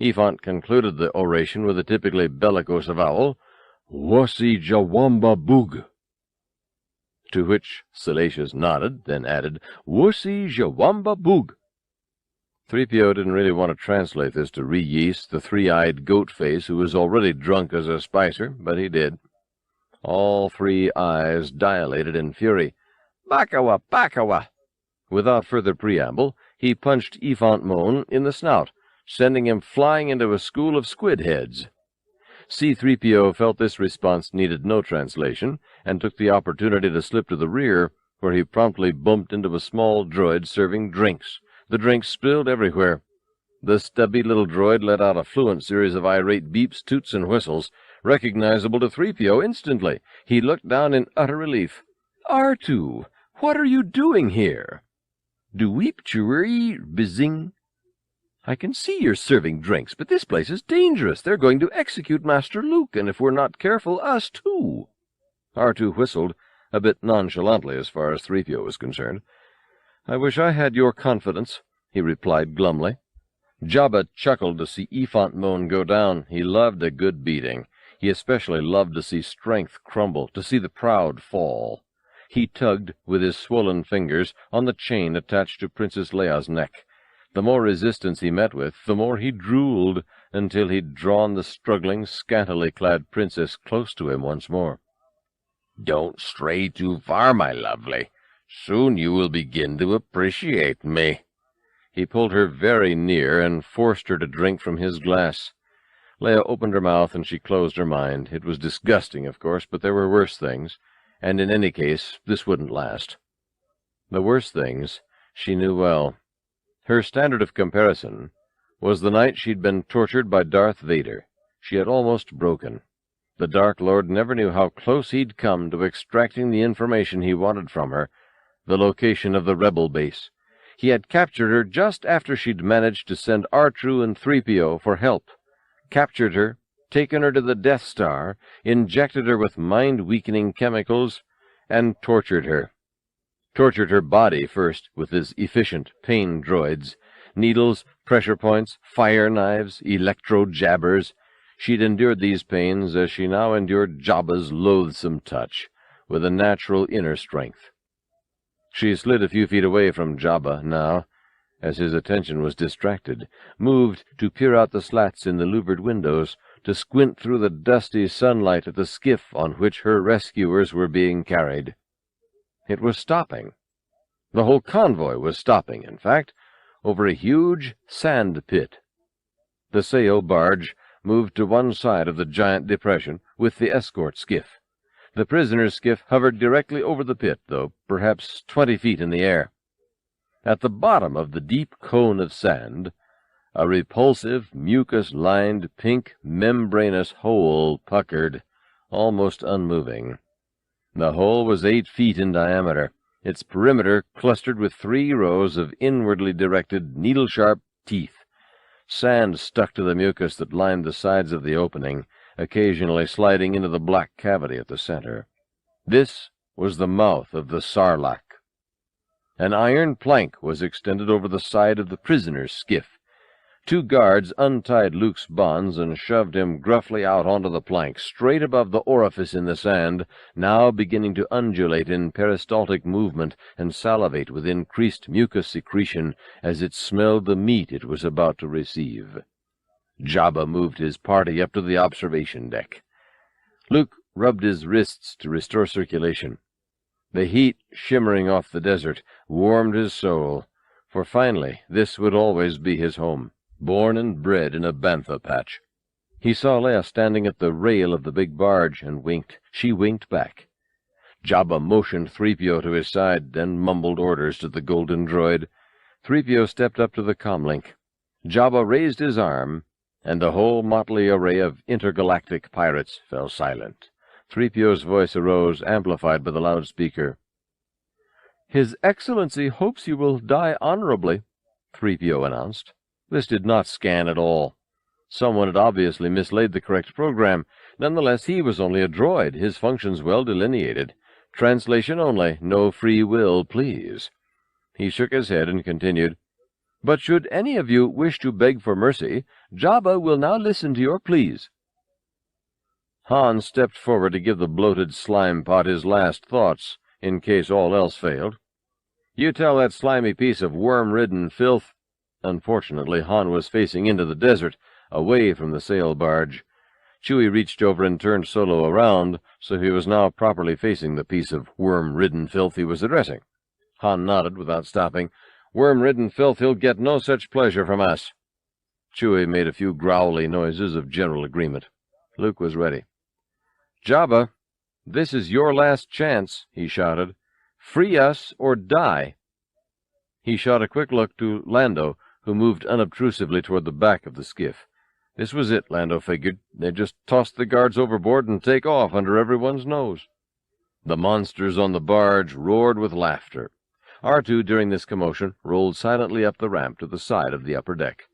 Ifant concluded the oration with a typically bellicose avowal, "Wasi Jawamba Boog," to which Salacious nodded, then added, "Wasi Jawamba Boog." 3PO didn't really want to translate this to Ree-Yees, the three-eyed goat-face who was already drunk as a spicer, but he did. All three eyes dilated in fury. "Bakawa! Bakawa!" Without further preamble, he punched Ifantmon in the snout, sending him flying into a school of squid heads. C-3PO felt this response needed no translation, and took the opportunity to slip to the rear, where he promptly bumped into a small droid serving drinks. The drinks spilled everywhere. The stubby little droid let out a fluent series of irate beeps, toots, and whistles, recognizable to 3PO instantly. He looked down in utter relief. "R2, what are you doing here?" "Do weep chewery bizing." "I can see you're serving drinks, but this place is dangerous. They're going to execute Master Luke, and if we're not careful, us too." R2 whistled, a bit nonchalantly as far as 3PO was concerned. "I wish I had your confidence," he replied glumly. Jabba chuckled to see Ifant Mon go down. He loved a good beating. He especially loved to see strength crumble, to see the proud fall. He tugged, with his swollen fingers, on the chain attached to Princess Leia's neck. The more resistance he met with, the more he drooled, until he'd drawn the struggling, scantily clad princess close to him once more. "Don't stray too far, my lovely. Soon you will begin to appreciate me." He pulled her very near and forced her to drink from his glass. Leia opened her mouth and she closed her mind. It was disgusting, of course, but there were worse things, and in any case this wouldn't last. The worst things she knew well. Her standard of comparison was the night she'd been tortured by Darth Vader. She had almost broken. The Dark Lord never knew how close he'd come to extracting the information he wanted from her, the location of the rebel base. He had captured her just after she'd managed to send R2 and 3PO for help. Captured her, taken her to the Death Star, injected her with mind-weakening chemicals, and tortured her. Tortured her body first with his efficient pain droids, needles, pressure points, fire knives, electro-jabbers. She'd endured these pains as she now endured Jabba's loathsome touch, with a natural inner strength. She slid a few feet away from Jabba now, as his attention was distracted, moved to peer out the slats in the louvered windows, to squint through the dusty sunlight at the skiff on which her rescuers were being carried. It was stopping. The whole convoy was stopping, in fact, over a huge sand pit. The sail barge moved to one side of the giant depression with the escort skiff. The prisoner's skiff hovered directly over the pit, though perhaps 20 feet in the air. At the bottom of the deep cone of sand, a repulsive, mucus-lined, pink, membranous hole puckered, almost unmoving. The hole was 8 feet in diameter, its perimeter clustered with 3 rows of inwardly directed, needle-sharp teeth. Sand stuck to the mucus that lined the sides of the opening, occasionally sliding into the black cavity at the center. This was the mouth of the Sarlac. An iron plank was extended over the side of the prisoner's skiff. 2 guards untied Luke's bonds and shoved him gruffly out onto the plank, straight above the orifice in the sand, now beginning to undulate in peristaltic movement and salivate with increased mucus secretion as it smelled the meat it was about to receive. Jabba moved his party up to the observation deck. Luke rubbed his wrists to restore circulation. The heat shimmering off the desert warmed his soul, for finally this would always be his home, born and bred in a bantha patch. He saw Leia standing at the rail of the big barge and winked. She winked back. Jabba motioned 3PO to his side, then mumbled orders to the golden droid. 3PO stepped up to the comlink. Jabba raised his arm, and the whole motley array of intergalactic pirates fell silent. 3PO's voice arose, amplified by the loudspeaker. "His Excellency hopes you will die honorably," 3PO announced. This did not scan at all. Someone had obviously mislaid the correct program. Nonetheless, he was only a droid, his functions well delineated. Translation only, no free will, please. He shook his head and continued, "But should any of you wish to beg for mercy, Jabba will now listen to your pleas." Han stepped forward to give the bloated slime pot his last thoughts, in case all else failed. "You tell that slimy piece of worm-ridden filth—" Unfortunately, Han was facing into the desert, away from the sail barge. Chewie reached over and turned Solo around, so he was now properly facing the piece of worm-ridden filth he was addressing. Han nodded without stopping. "Worm-ridden filth, he'll get no such pleasure from us." Chewie made a few growly noises of general agreement. Luke was ready. "Jabba, this is your last chance," he shouted. "Free us or die." He shot a quick look to Lando, who moved unobtrusively toward the back of the skiff. This was it, Lando figured. They'd just toss the guards overboard and take off under everyone's nose. The monsters on the barge roared with laughter. R2, during this commotion, rolled silently up the ramp to the side of the upper deck.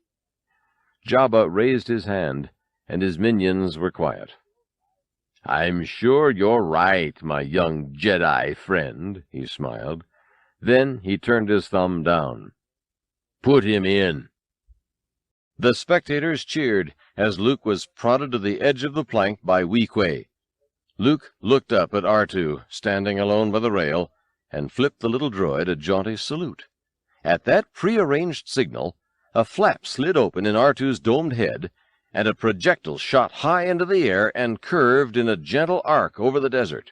Jabba raised his hand, and his minions were quiet. "I'm sure you're right, my young Jedi friend," he smiled. Then he turned his thumb down. "Put him in." The spectators cheered as Luke was prodded to the edge of the plank by Weequay. Luke looked up at R2, standing alone by the rail, and flipped the little droid a jaunty salute. At that prearranged signal, a flap slid open in R2's domed head, and a projectile shot high into the air and curved in a gentle arc over the desert.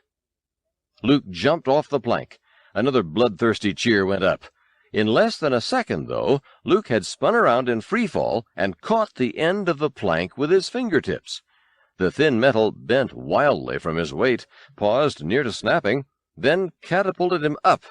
Luke jumped off the plank. Another bloodthirsty cheer went up. In less than a second, though, Luke had spun around in free fall and caught the end of the plank with his fingertips. The thin metal bent wildly from his weight, paused near to snapping, then catapulted him up.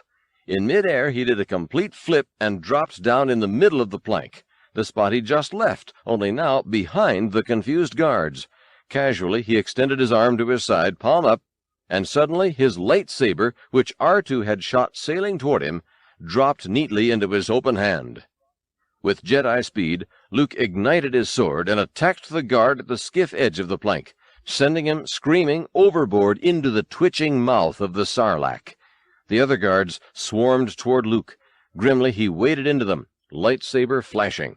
In mid-air he did a complete flip and dropped down in the middle of the plank, the spot he just left, only now behind the confused guards. Casually he extended his arm to his side, palm up, and suddenly his lightsaber, which R2 had shot sailing toward him, dropped neatly into his open hand. With Jedi speed, Luke ignited his sword and attacked the guard at the skiff edge of the plank, sending him screaming overboard into the twitching mouth of the Sarlac. The other guards swarmed toward Luke. Grimly he waded into them, lightsaber flashing.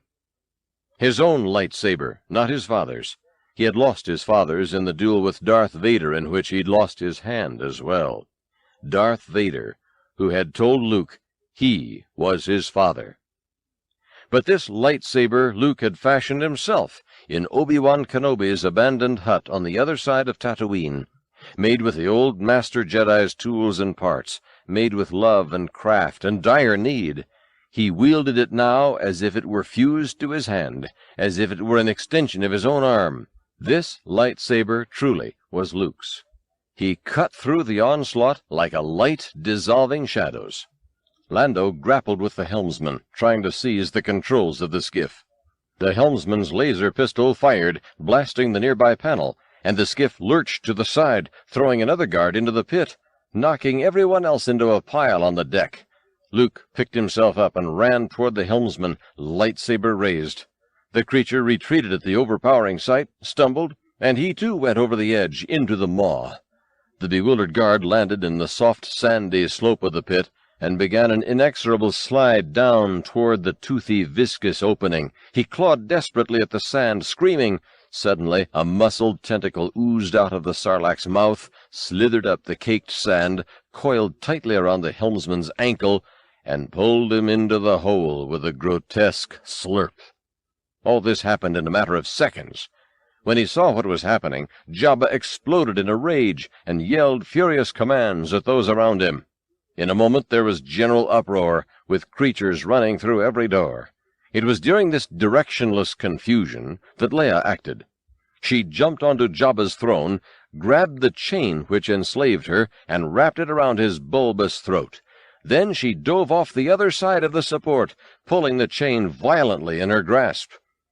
His own lightsaber, not his father's. He had lost his father's in the duel with Darth Vader, in which he'd lost his hand as well. Darth Vader, who had told Luke he was his father. But this lightsaber Luke had fashioned himself in Obi-Wan Kenobi's abandoned hut on the other side of Tatooine, made with the old Master Jedi's tools and parts, made with love and craft and dire need. He wielded it now as if it were fused to his hand, as if it were an extension of his own arm. This lightsaber, truly, was Luke's. He cut through the onslaught like a light dissolving shadows. Lando grappled with the helmsman, trying to seize the controls of the skiff. The helmsman's laser pistol fired, blasting the nearby panel, and the skiff lurched to the side, throwing another guard into the pit, knocking everyone else into a pile on the deck. Luke picked himself up and ran toward the helmsman, lightsaber raised. The creature retreated at the overpowering sight, stumbled, and he too went over the edge into the maw. The bewildered guard landed in the soft sandy slope of the pit, and began an inexorable slide down toward the toothy, viscous opening. He clawed desperately at the sand, screaming. Suddenly a muscled tentacle oozed out of the Sarlac's mouth, slithered up the caked sand, coiled tightly around the helmsman's ankle, and pulled him into the hole with a grotesque slurp. All this happened in a matter of seconds. When he saw what was happening, Jabba exploded in a rage and yelled furious commands at those around him. In a moment there was general uproar, with creatures running through every door. It was during this directionless confusion that Leia acted. She jumped onto Jabba's throne, grabbed the chain which enslaved her, and wrapped it around his bulbous throat. Then she dove off the other side of the support, pulling the chain violently in her grasp.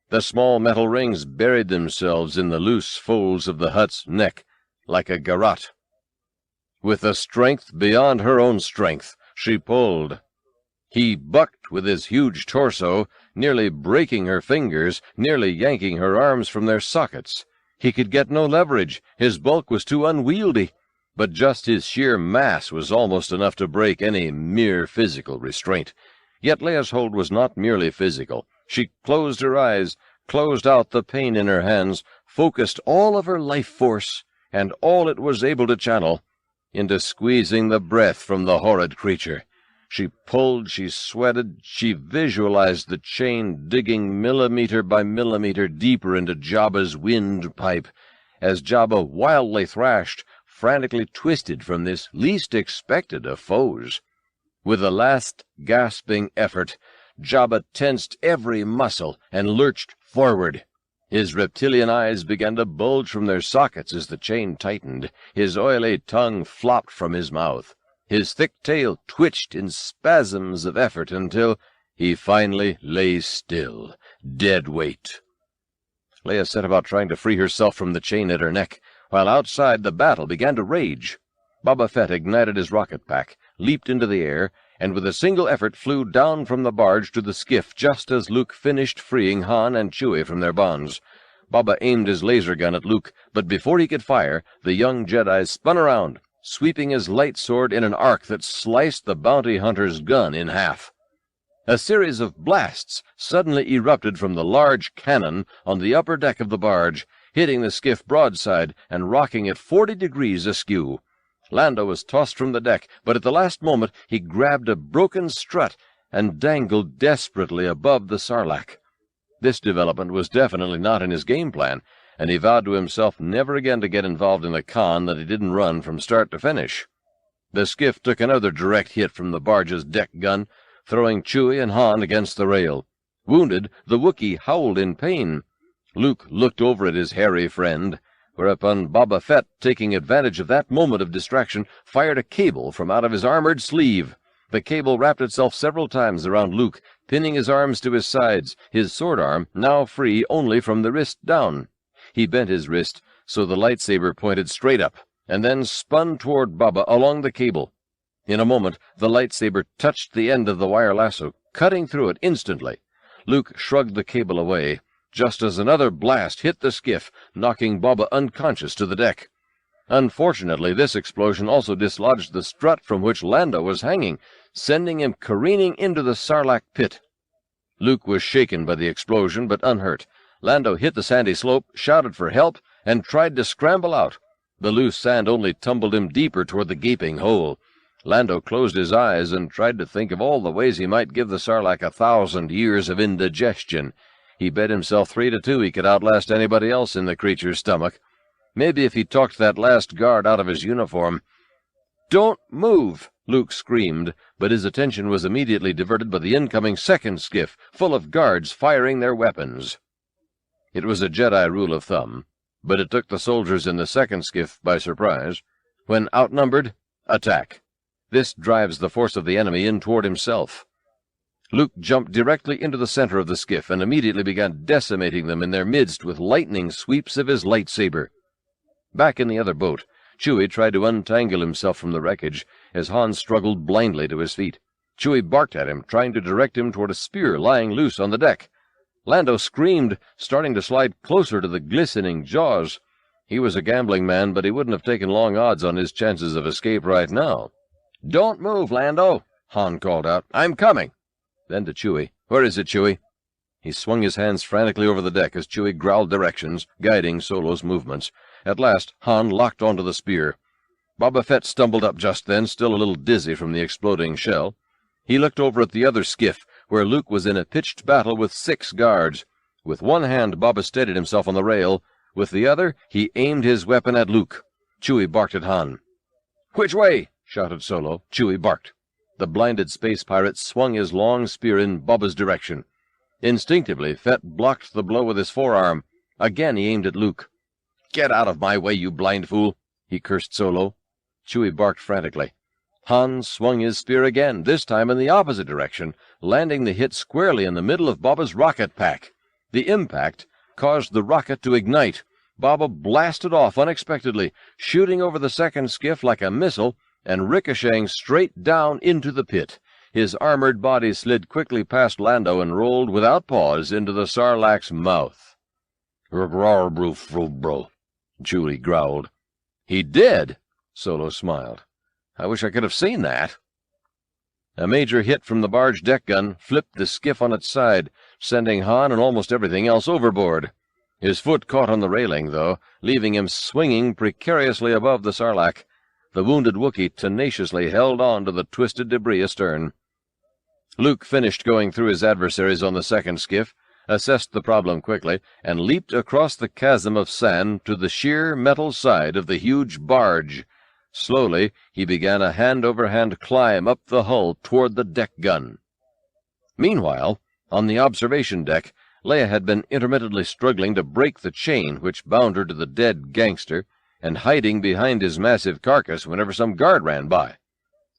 The small metal rings buried themselves in the loose folds of the Hutt's neck, like a garrote. With a strength beyond her own strength, she pulled. He bucked with his huge torso, nearly breaking her fingers, nearly yanking her arms from their sockets. He could get no leverage. His bulk was too unwieldy. But just his sheer mass was almost enough to break any mere physical restraint. Yet Leia's hold was not merely physical. She closed her eyes, closed out the pain in her hands, focused all of her life force, and all it was able to channel, into squeezing the breath from the horrid creature. She pulled, she sweated, she visualized the chain digging millimeter by millimeter deeper into Jabba's windpipe, as Jabba wildly thrashed, frantically twisted from this least expected of foes. With a last gasping effort, Jabba tensed every muscle and lurched forward. His reptilian eyes began to bulge from their sockets as the chain tightened. His oily tongue flopped from his mouth. His thick tail twitched in spasms of effort until He finally lay still, dead weight. Leia set about trying to free herself from the chain at her neck, while outside the battle began to rage. Boba Fett ignited his rocket pack, leaped into the air, and with a single effort flew down from the barge to the skiff just as Luke finished freeing Han and Chewie from their bonds. Boba aimed his laser gun at Luke, but before he could fire, the young Jedi spun around, sweeping his light sword in an arc that sliced the bounty hunter's gun in half. A series of blasts suddenly erupted from the large cannon on the upper deck of the barge, hitting the skiff broadside and rocking it 40 degrees askew. Lando was tossed from the deck, but at the last moment he grabbed a broken strut and dangled desperately above the Sarlac. This development was definitely not in his game plan, and he vowed to himself never again to get involved in a con that he didn't run from start to finish. The skiff took another direct hit from the barge's deck gun, throwing Chewie and Han against the rail. Wounded, the Wookiee howled in pain. Luke looked over at his hairy friend, whereupon Boba Fett, taking advantage of that moment of distraction, fired a cable from out of his armored sleeve. The cable wrapped itself several times around Luke, pinning his arms to his sides, his sword arm now free only from the wrist down. He bent his wrist so the lightsaber pointed straight up, and then spun toward Boba along the cable. In a moment, the lightsaber touched the end of the wire lasso, cutting through it instantly. Luke shrugged the cable away, just as another blast hit the skiff, knocking Boba unconscious to the deck. Unfortunately, this explosion also dislodged the strut from which Lando was hanging, sending him careening into the Sarlac pit. Luke was shaken by the explosion, but unhurt. Lando hit the sandy slope, shouted for help, and tried to scramble out. The loose sand only tumbled him deeper toward the gaping hole. Lando closed his eyes and tried to think of all the ways he might give the Sarlac 1,000 years of indigestion. He bet himself 3-2 he could outlast anybody else in the creature's stomach. Maybe if he talked that last guard out of his uniform. "Don't move!" Luke screamed, but his attention was immediately diverted by the incoming second skiff, full of guards firing their weapons. It was a Jedi rule of thumb, but it took the soldiers in the second skiff by surprise. When outnumbered, attack. This drives the force of the enemy in toward himself. Luke jumped directly into the center of the skiff and immediately began decimating them in their midst with lightning sweeps of his lightsaber. Back in the other boat, Chewie tried to untangle himself from the wreckage as Han struggled blindly to his feet. Chewie barked at him, trying to direct him toward a spear lying loose on the deck. Lando screamed, starting to slide closer to the glistening jaws. He was a gambling man, but he wouldn't have taken long odds on his chances of escape right now. "Don't move, Lando," Han called out. "I'm coming." Then to Chewie. "Where is it, Chewie?" He swung his hands frantically over the deck as Chewie growled directions, guiding Solo's movements. At last, Han locked onto the spear. Boba Fett stumbled up just then, still a little dizzy from the exploding shell. He looked over at the other skiff, where Luke was in a pitched battle with 6 guards. With one hand, Boba steadied himself on the rail. With the other, he aimed his weapon at Luke. Chewie barked at Han. "Which way?" shouted Solo. Chewie barked. The blinded space pirate swung his long spear in Boba's direction. Instinctively, Fett blocked the blow with his forearm. Again he aimed at Luke. "Get out of my way, you blind fool!" he cursed Solo. Chewie barked frantically. Han swung his spear again, this time in the opposite direction, landing the hit squarely in the middle of Boba's rocket pack. The impact caused the rocket to ignite. Boba blasted off unexpectedly, shooting over the second skiff like a missile and ricocheting straight down into the pit. His armored body slid quickly past Lando and rolled without pause into the Sarlac's mouth. "Bro," Chewie growled. "He did!" Solo smiled. "I wish I could have seen that." A major hit from the barge deck gun flipped the skiff on its side, sending Han and almost everything else overboard. His foot caught on the railing, though, leaving him swinging precariously above the Sarlac. The wounded Wookiee tenaciously held on to the twisted debris astern. Luke finished going through his adversaries on the second skiff, assessed the problem quickly, and leaped across the chasm of sand to the sheer metal side of the huge barge. Slowly, he began a hand-over-hand climb up the hull toward the deck gun. Meanwhile, on the observation deck, Leia had been intermittently struggling to break the chain which bound her to the dead gangster, and hiding behind his massive carcass whenever some guard ran by.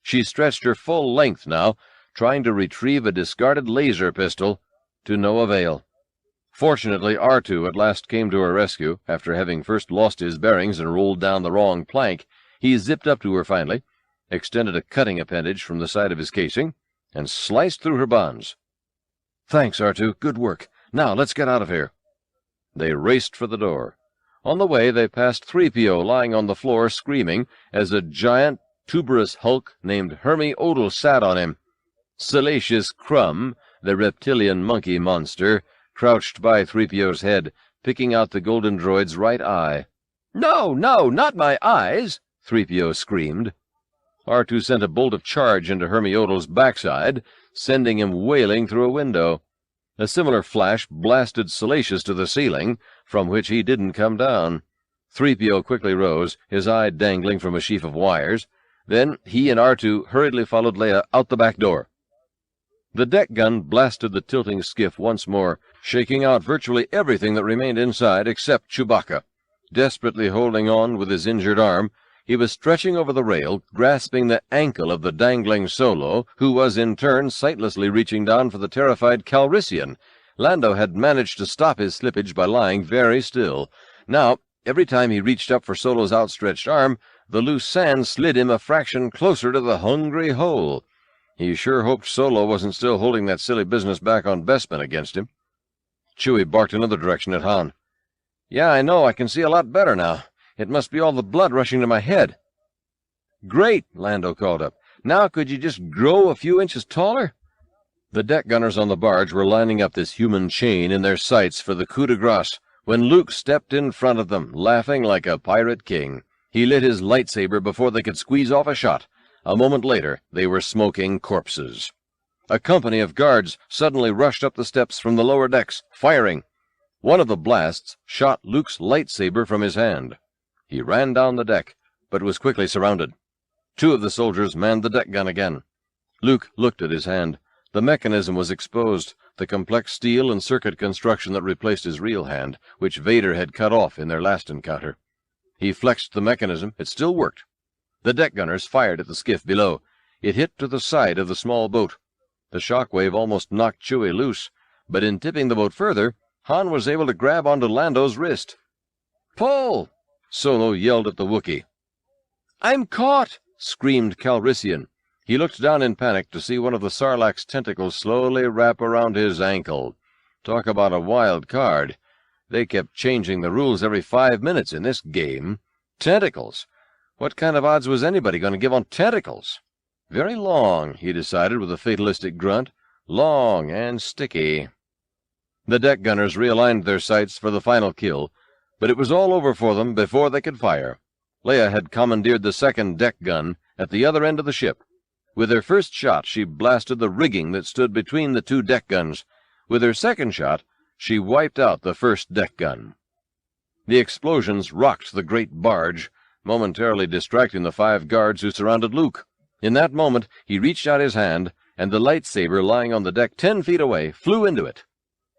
She stretched her full length now, trying to retrieve a discarded laser pistol, to no avail. Fortunately, R2 at last came to her rescue. After having first lost his bearings and rolled down the wrong plank, he zipped up to her finally, extended a cutting appendage from the side of his casing, and sliced through her bonds. "Thanks, R2. Good work. Now let's get out of here." They raced for the door. On the way, they passed 3PO lying on the floor screaming as a giant, tuberous hulk named Hermy Odal sat on him. Salacious Crumb, the reptilian monkey monster, crouched by 3PO's head, picking out the golden droid's right eye. "No, no, not my eyes!" 3PO screamed. R2 sent a bolt of charge into Hermy Odal's backside, sending him wailing through a window. A similar flash blasted Salacious to the ceiling, from which he didn't come down. 3PO quickly rose, his eye dangling from a sheaf of wires. Then he and R2 hurriedly followed Leia out the back door. The deck gun blasted the tilting skiff once more, shaking out virtually everything that remained inside except Chewbacca. Desperately holding on with his injured arm, he was stretching over the rail, grasping the ankle of the dangling Solo, who was in turn sightlessly reaching down for the terrified Calrissian. Lando had managed to stop his slippage by lying very still. Now, every time he reached up for Solo's outstretched arm, the loose sand slid him a fraction closer to the hungry hole. He sure hoped Solo wasn't still holding that silly business back on Bespin against him. Chewie barked another direction at Han. "Yeah, I know. I can see a lot better now. It must be all the blood rushing to my head." "Great," Lando called up. "Now could you just grow a few inches taller?" The deck gunners on the barge were lining up this human chain in their sights for the coup de grace, when Luke stepped in front of them, laughing like a pirate king. He lit his lightsaber before they could squeeze off a shot. A moment later, they were smoking corpses. A company of guards suddenly rushed up the steps from the lower decks, firing. One of the blasts shot Luke's lightsaber from his hand. He ran down the deck, but was quickly surrounded. Two of the soldiers manned the deck gun again. Luke looked at his hand. The mechanism was exposed, the complex steel and circuit construction that replaced his real hand, which Vader had cut off in their last encounter. He flexed the mechanism. It still worked. The deck gunners fired at the skiff below. It hit to the side of the small boat. The shock wave almost knocked Chewie loose, but in tipping the boat further, Han was able to grab onto Lando's wrist. "Pull!" Solo yelled at the Wookiee. "I'm caught!" screamed Calrissian. He looked down in panic to see one of the Sarlac's tentacles slowly wrap around his ankle. Talk about a wild card. They kept changing the rules every 5 minutes in this game. Tentacles! What kind of odds was anybody going to give on tentacles? Very long, he decided with a fatalistic grunt. Long and sticky. The deck gunners realigned their sights for the final kill, but it was all over for them before they could fire. Leia had commandeered the second deck gun at the other end of the ship. With her first shot, she blasted the rigging that stood between the two deck guns. With her second shot, she wiped out the first deck gun. The explosions rocked the great barge, momentarily distracting the 5 guards who surrounded Luke. In that moment, he reached out his hand, and the lightsaber lying on the deck 10 feet away flew into it.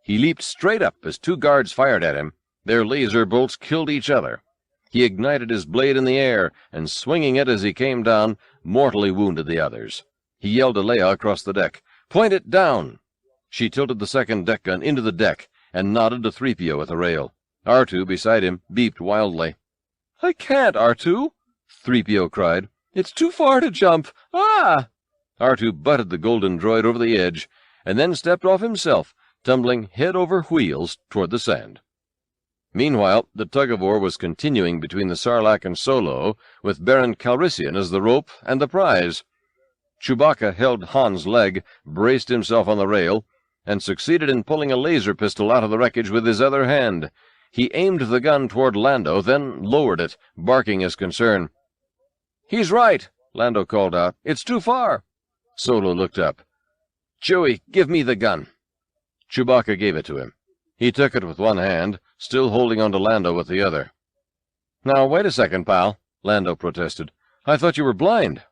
He leaped straight up as 2 guards fired at him. Their laser bolts killed each other. He ignited his blade in the air, and swinging it as he came down, mortally wounded the others. He yelled to Leia across the deck, "Point it down!" She tilted the second deck gun into the deck, and nodded to 3PO at the rail. R2, beside him, beeped wildly. "I can't, R2!" 3PO cried. "It's too far to jump! Ah!" R2 butted the golden droid over the edge, and then stepped off himself, tumbling head over wheels toward the sand. Meanwhile, the tug-of-war was continuing between the Sarlac and Solo, with Baron Calrissian as the rope and the prize. Chewbacca held Han's leg, braced himself on the rail, and succeeded in pulling a laser pistol out of the wreckage with his other hand. He aimed the gun toward Lando, then lowered it, barking his concern. "He's right," Lando called out. "It's too far." Solo looked up. "Chewie, give me the gun." Chewbacca gave it to him. He took it with one hand, still holding on to Lando with the other. "Now, wait a second, pal," Lando protested. "I thought you were blind."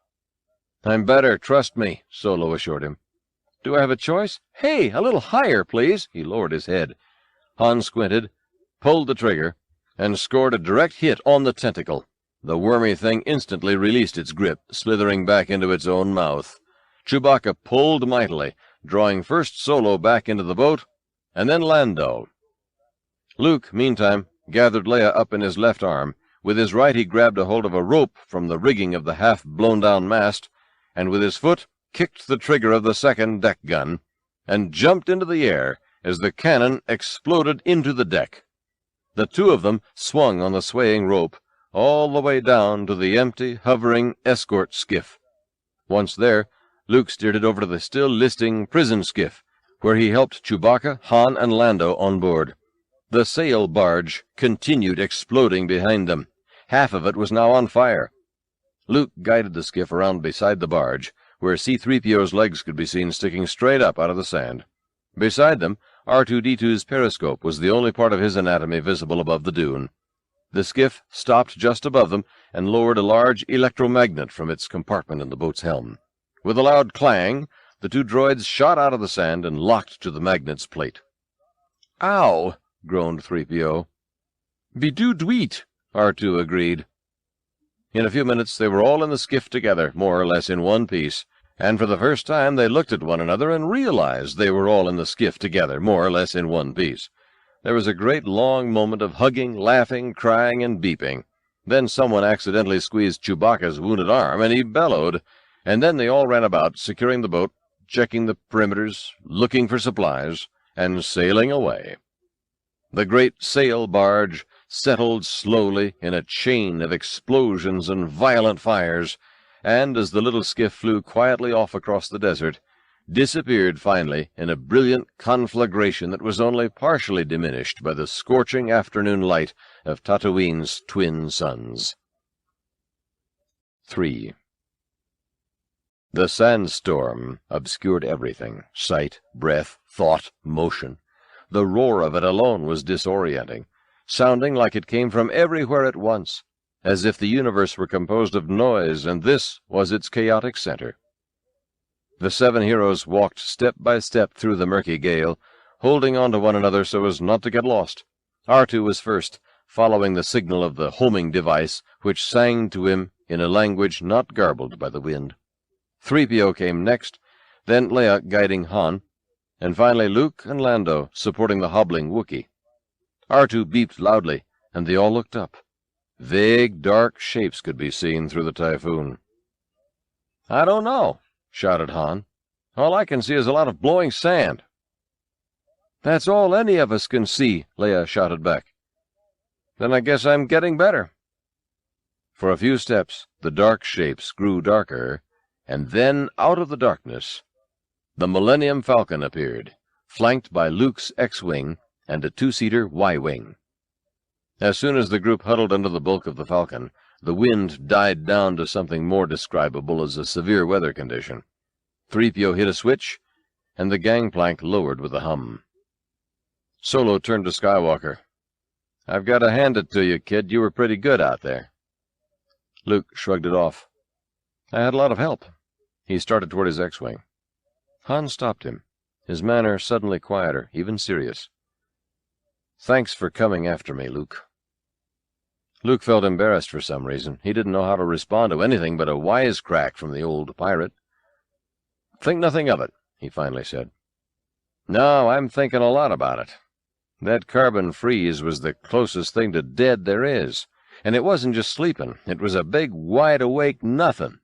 "I'm better, trust me," Solo assured him. "Do I have a choice?" "Hey, a little higher, please." He lowered his head. Han squinted, pulled the trigger, and scored a direct hit on the tentacle. The wormy thing instantly released its grip, slithering back into its own mouth. Chewbacca pulled mightily, drawing first Solo back into the boat, and then Lando. Luke, meantime, gathered Leia up in his left arm. With his right he grabbed a hold of a rope from the rigging of the half-blown-down mast, and with his foot kicked the trigger of the second deck gun, and jumped into the air as the cannon exploded into the deck. The two of them swung on the swaying rope, all the way down to the empty, hovering escort skiff. Once there, Luke steered it over to the still listing prison skiff, where he helped Chewbacca, Han, and Lando on board. The sail barge continued exploding behind them. Half of it was now on fire. Luke guided the skiff around beside the barge, where C-3PO's legs could be seen sticking straight up out of the sand. Beside them, R2-D2's periscope was the only part of his anatomy visible above the dune. The skiff stopped just above them and lowered a large electromagnet from its compartment in the boat's helm. With a loud clang, the two droids shot out of the sand and locked to the magnet's plate. "Ow!" groaned 3PO. "We do it," R2 agreed. In a few minutes they were all in the skiff together, more or less in one piece, and for the first time they looked at one another and realized they were all in the skiff together, more or less in one piece. There was a great long moment of hugging, laughing, crying, and beeping. Then someone accidentally squeezed Chewbacca's wounded arm, and he bellowed, and then they all ran about, securing the boat, checking the perimeters, looking for supplies, and sailing away. The great sail barge settled slowly in a chain of explosions and violent fires, and as the little skiff flew quietly off across the desert, disappeared finally in a brilliant conflagration that was only partially diminished by the scorching afternoon light of Tatooine's twin suns. 3. The sandstorm obscured everything, sight, breath, thought, motion. The roar of it alone was disorienting, sounding like it came from everywhere at once, as if the universe were composed of noise, and this was its chaotic center. The 7 heroes walked step by step through the murky gale, holding on to one another so as not to get lost. R2 was first, following the signal of the homing device, which sang to him in a language not garbled by the wind. 3PO came next, then Leia guiding Han, and finally Luke and Lando supporting the hobbling Wookiee. R2 beeped loudly, and they all looked up. Vague, dark shapes could be seen through the typhoon. "I don't know," shouted Han. "All I can see is a lot of blowing sand." "That's all any of us can see," Leia shouted back. "Then I guess I'm getting better." For a few steps the dark shapes grew darker, and then out of the darkness the Millennium Falcon appeared, flanked by Luke's X-Wing and a 2-seater Y-Wing. As soon as the group huddled under the bulk of the Falcon, the wind died down to something more describable as a severe weather condition. 3PO hit a switch, and the gangplank lowered with a hum. Solo turned to Skywalker. "I've got to hand it to you, kid. You were pretty good out there." Luke shrugged it off. "I had a lot of help." He started toward his X-Wing. Han stopped him, his manner suddenly quieter, even serious. "Thanks for coming after me, Luke." Luke felt embarrassed for some reason. He didn't know how to respond to anything but a wisecrack from the old pirate. "Think nothing of it," he finally said. "No, I'm thinking a lot about it. That carbon freeze was the closest thing to dead there is, and it wasn't just sleeping. It was a big, wide-awake nothing."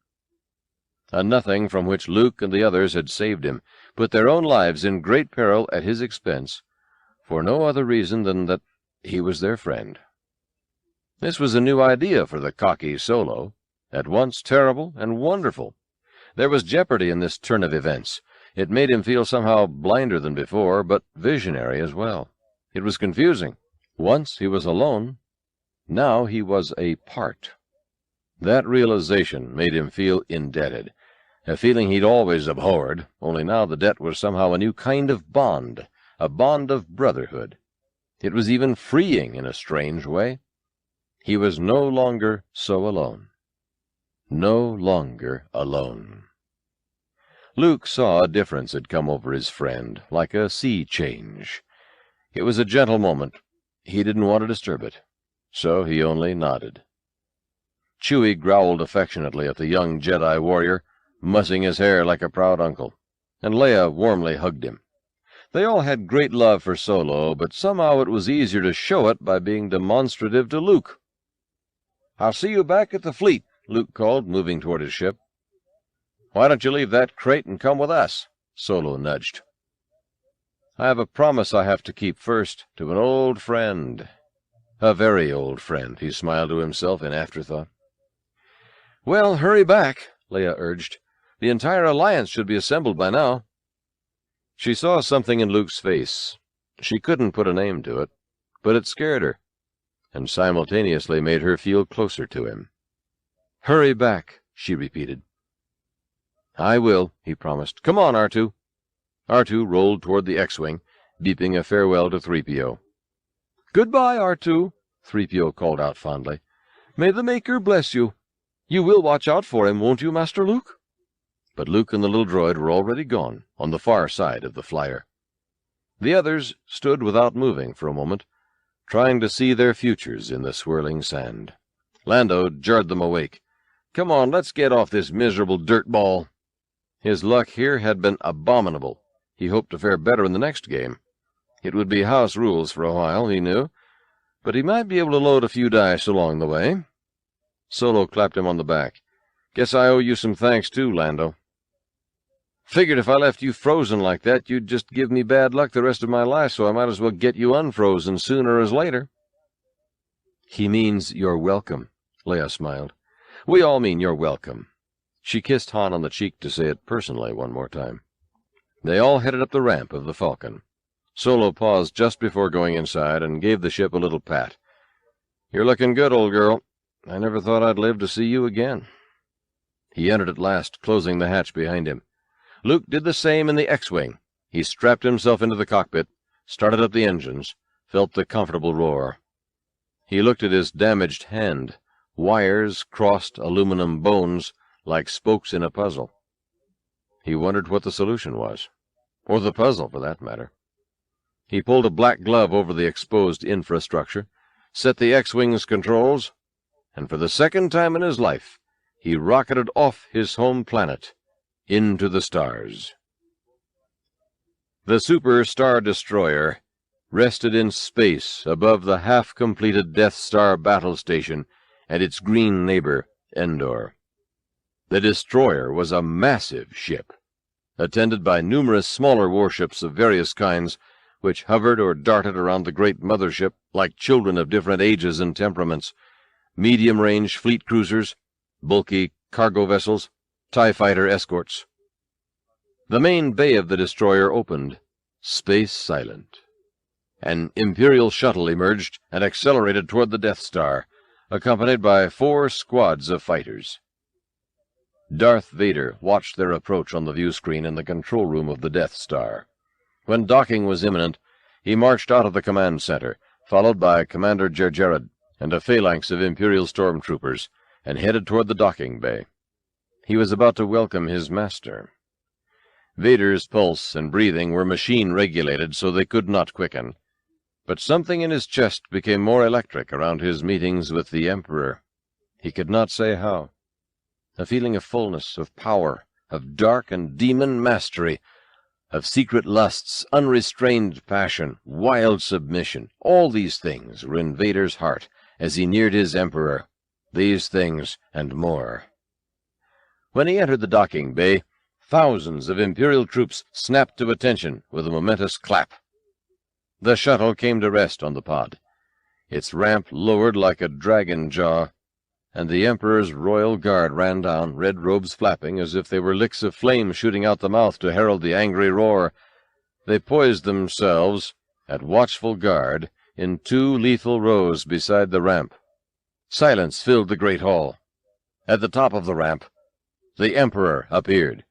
A nothing from which Luke and the others had saved him, put their own lives in great peril at his expense, for no other reason than that he was their friend. This was a new idea for the cocky Solo, at once terrible and wonderful. There was jeopardy in this turn of events. It made him feel somehow blinder than before, but visionary as well. It was confusing. Once he was alone. Now he was a part. That realization made him feel indebted, a feeling he'd always abhorred, only now the debt was somehow a new kind of bond, a bond of brotherhood. It was even freeing in a strange way. He was no longer so alone. No longer alone. Luke saw a difference had come over his friend, like a sea change. It was a gentle moment. He didn't want to disturb it, so he only nodded. Chewie growled affectionately at the young Jedi warrior, mussing his hair like a proud uncle, and Leia warmly hugged him. They all had great love for Solo, but somehow it was easier to show it by being demonstrative to Luke. "I'll see you back at the fleet," Luke called, moving toward his ship. "Why don't you leave that crate and come with us?" Solo nudged. "I have a promise I have to keep first, to an old friend. A very old friend," he smiled to himself in afterthought. "Well, hurry back," Leia urged. "The entire alliance should be assembled by now." She saw something in Luke's face. She couldn't put a name to it, but it scared her, and simultaneously made her feel closer to him. "Hurry back," she repeated. "I will," he promised. "Come on, R2." R2 rolled toward the X-Wing, beeping a farewell to 3PO. "Goodbye, R2," 3PO called out fondly. "May the Maker bless you. You will watch out for him, won't you, Master Luke?" But Luke and the little droid were already gone, on the far side of the flyer. The others stood without moving for a moment, trying to see their futures in the swirling sand. Lando jarred them awake. "Come on, let's get off this miserable dirt ball." His luck here had been abominable. He hoped to fare better in the next game. It would be house rules for a while, he knew, but he might be able to load a few dice along the way. Solo clapped him on the back. "Guess I owe you some thanks too, Lando. Figured if I left you frozen like that, you'd just give me bad luck the rest of my life, so I might as well get you unfrozen sooner or later." "He means you're welcome," Leia smiled. "We all mean you're welcome." She kissed Han on the cheek to say it personally one more time. They all headed up the ramp of the Falcon. Solo paused just before going inside and gave the ship a little pat. "You're looking good, old girl. I never thought I'd live to see you again." He entered at last, closing the hatch behind him. Luke did the same in the X-Wing. He strapped himself into the cockpit, started up the engines, felt the comfortable roar. He looked at his damaged hand, wires crossed aluminum bones like spokes in a puzzle. He wondered what the solution was, or the puzzle, for that matter. He pulled a black glove over the exposed infrastructure, set the X-Wing's controls, and for the second time in his life, he rocketed off his home planet into the stars. The Super Star Destroyer rested in space above the half-completed Death Star battle station and its green neighbor, Endor. The destroyer was a massive ship, attended by numerous smaller warships of various kinds, which hovered or darted around the great mothership like children of different ages and temperaments, medium-range fleet cruisers, bulky cargo vessels, TIE fighter escorts. The main bay of the destroyer opened, space silent. An Imperial shuttle emerged and accelerated toward the Death Star, accompanied by 4 squads of fighters. Darth Vader watched their approach on the view screen in the control room of the Death Star. When docking was imminent, he marched out of the command center, followed by Commander Jerjerrod and a phalanx of Imperial stormtroopers, and headed toward the docking bay. He was about to welcome his master. Vader's pulse and breathing were machine-regulated, so they could not quicken, but something in his chest became more electric around his meetings with the Emperor. He could not say how. A feeling of fullness, of power, of dark and demon mastery, of secret lusts, unrestrained passion, wild submission, all these things were in Vader's heart as he neared his Emperor. These things and more. When he entered the docking bay, thousands of Imperial troops snapped to attention with a momentous clap. The shuttle came to rest on the pod, its ramp lowered like a dragon jaw, and the Emperor's royal guard ran down, red robes flapping as if they were licks of flame shooting out the mouth to herald the angry roar. They poised themselves, at watchful guard, in 2 lethal rows beside the ramp. Silence filled the great hall. At the top of the ramp, the Emperor appeared.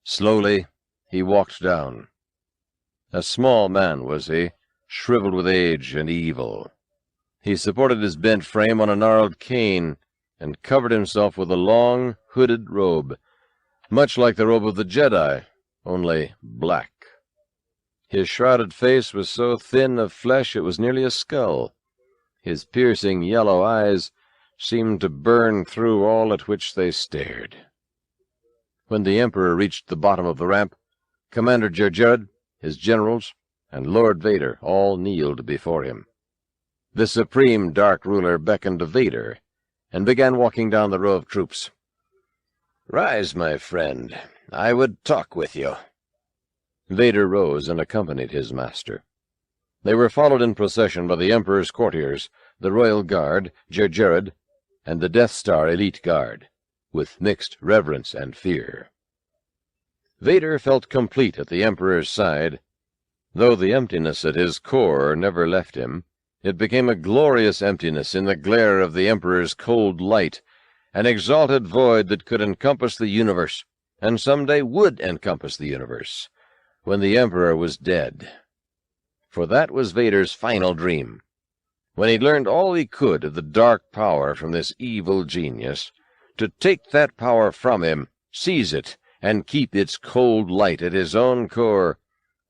Slowly, he walked down. A small man was he, shriveled with age and evil. He supported his bent frame on a gnarled cane, and covered himself with a long, hooded robe, much like the robe of the Jedi, only black. His shrouded face was so thin of flesh it was nearly a skull. His piercing yellow eyes seemed to burn through all at which they stared. When the Emperor reached the bottom of the ramp, Commander Jerjerrod, his generals, and Lord Vader all kneeled before him. The supreme Dark Ruler beckoned to Vader and began walking down the row of troops. "Rise, my friend. I would talk with you." Vader rose and accompanied his master. They were followed in procession by the Emperor's courtiers, the Royal Guard, Jerjerrod, and the Death Star Elite Guard, with mixed reverence and fear. Vader felt complete at the Emperor's side. Though the emptiness at his core never left him, it became a glorious emptiness in the glare of the Emperor's cold light, an exalted void that could encompass the universe, and someday would encompass the universe, when the Emperor was dead. For that was Vader's final dream. When he learned all he could of the dark power from this evil genius, to take that power from him, seize it, and keep its cold light at his own core,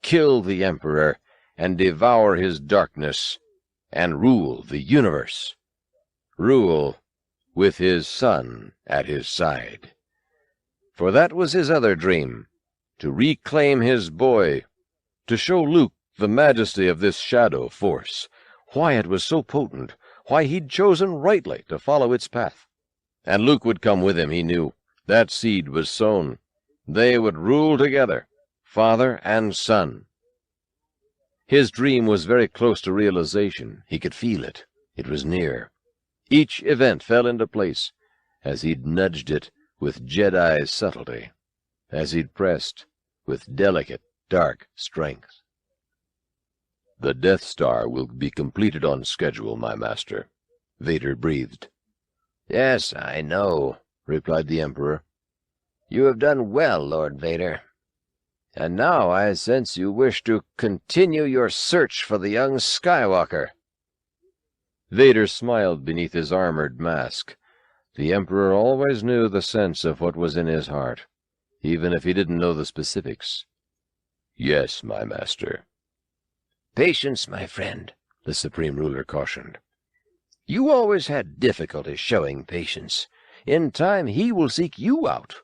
kill the Emperor, and devour his darkness, and rule the universe. Rule with his son at his side. For that was his other dream, to reclaim his boy, to show Luke the majesty of this shadow force, why it was so potent, why he'd chosen rightly to follow its path. And Luke would come with him, he knew. That seed was sown. They would rule together, father and son. His dream was very close to realization. He could feel it. It was near. Each event fell into place, as he'd nudged it with Jedi subtlety, as he'd pressed with delicate, dark strength. "The Death Star will be completed on schedule, my master," Vader breathed. "Yes, I know," replied the Emperor. "You have done well, Lord Vader. And now I sense you wish to continue your search for the young Skywalker." Vader smiled beneath his armored mask. The Emperor always knew the sense of what was in his heart, even if he didn't know the specifics. "Yes, my master." "Patience, my friend," the Supreme Ruler cautioned. "You always had difficulty showing patience. In time he will seek you out,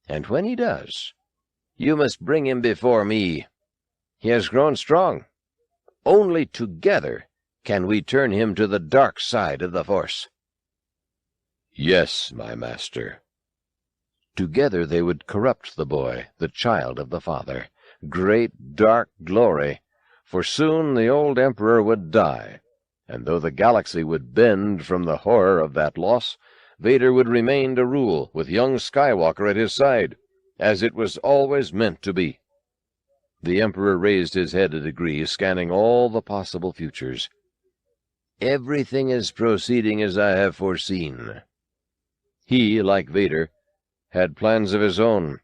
and when he does, you must bring him before me. He has grown strong. Only together can we turn him to the dark side of the Force." "Yes, my master." Together they would corrupt the boy, the child of the father. Great dark glory, for soon the old Emperor would die, and though the galaxy would bend from the horror of that loss, Vader would remain to rule with young Skywalker at his side, as it was always meant to be. The Emperor raised his head a degree, scanning all the possible futures. "Everything is proceeding as I have foreseen." He, like Vader, had plans of his own,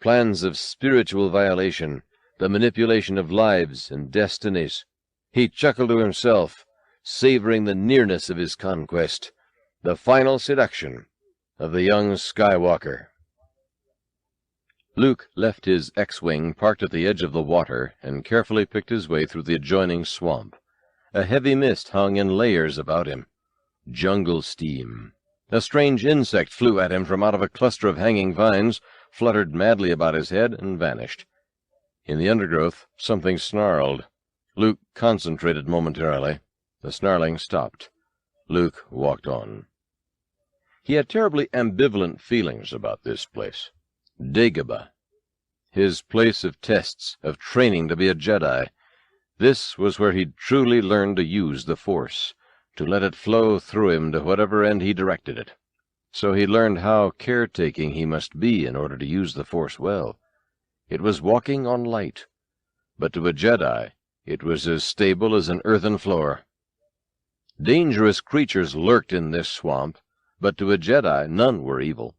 plans of spiritual violation, the manipulation of lives and destinies. He chuckled to himself, savoring the nearness of his conquest, the final seduction of the young Skywalker. Luke left his X-Wing parked at the edge of the water and carefully picked his way through the adjoining swamp. A heavy mist hung in layers about him. Jungle steam. A strange insect flew at him from out of a cluster of hanging vines, fluttered madly about his head, and vanished. In the undergrowth, something snarled. Luke concentrated momentarily. The snarling stopped. Luke walked on. He had terribly ambivalent feelings about this place. Dagobah. His place of tests, of training to be a Jedi. This was where he'd truly learned to use the Force, to let it flow through him to whatever end he directed it. So he learned how caretaking he must be in order to use the Force well. It was walking on light, but to a Jedi it was as stable as an earthen floor. Dangerous creatures lurked in this swamp, but to a Jedi none were evil.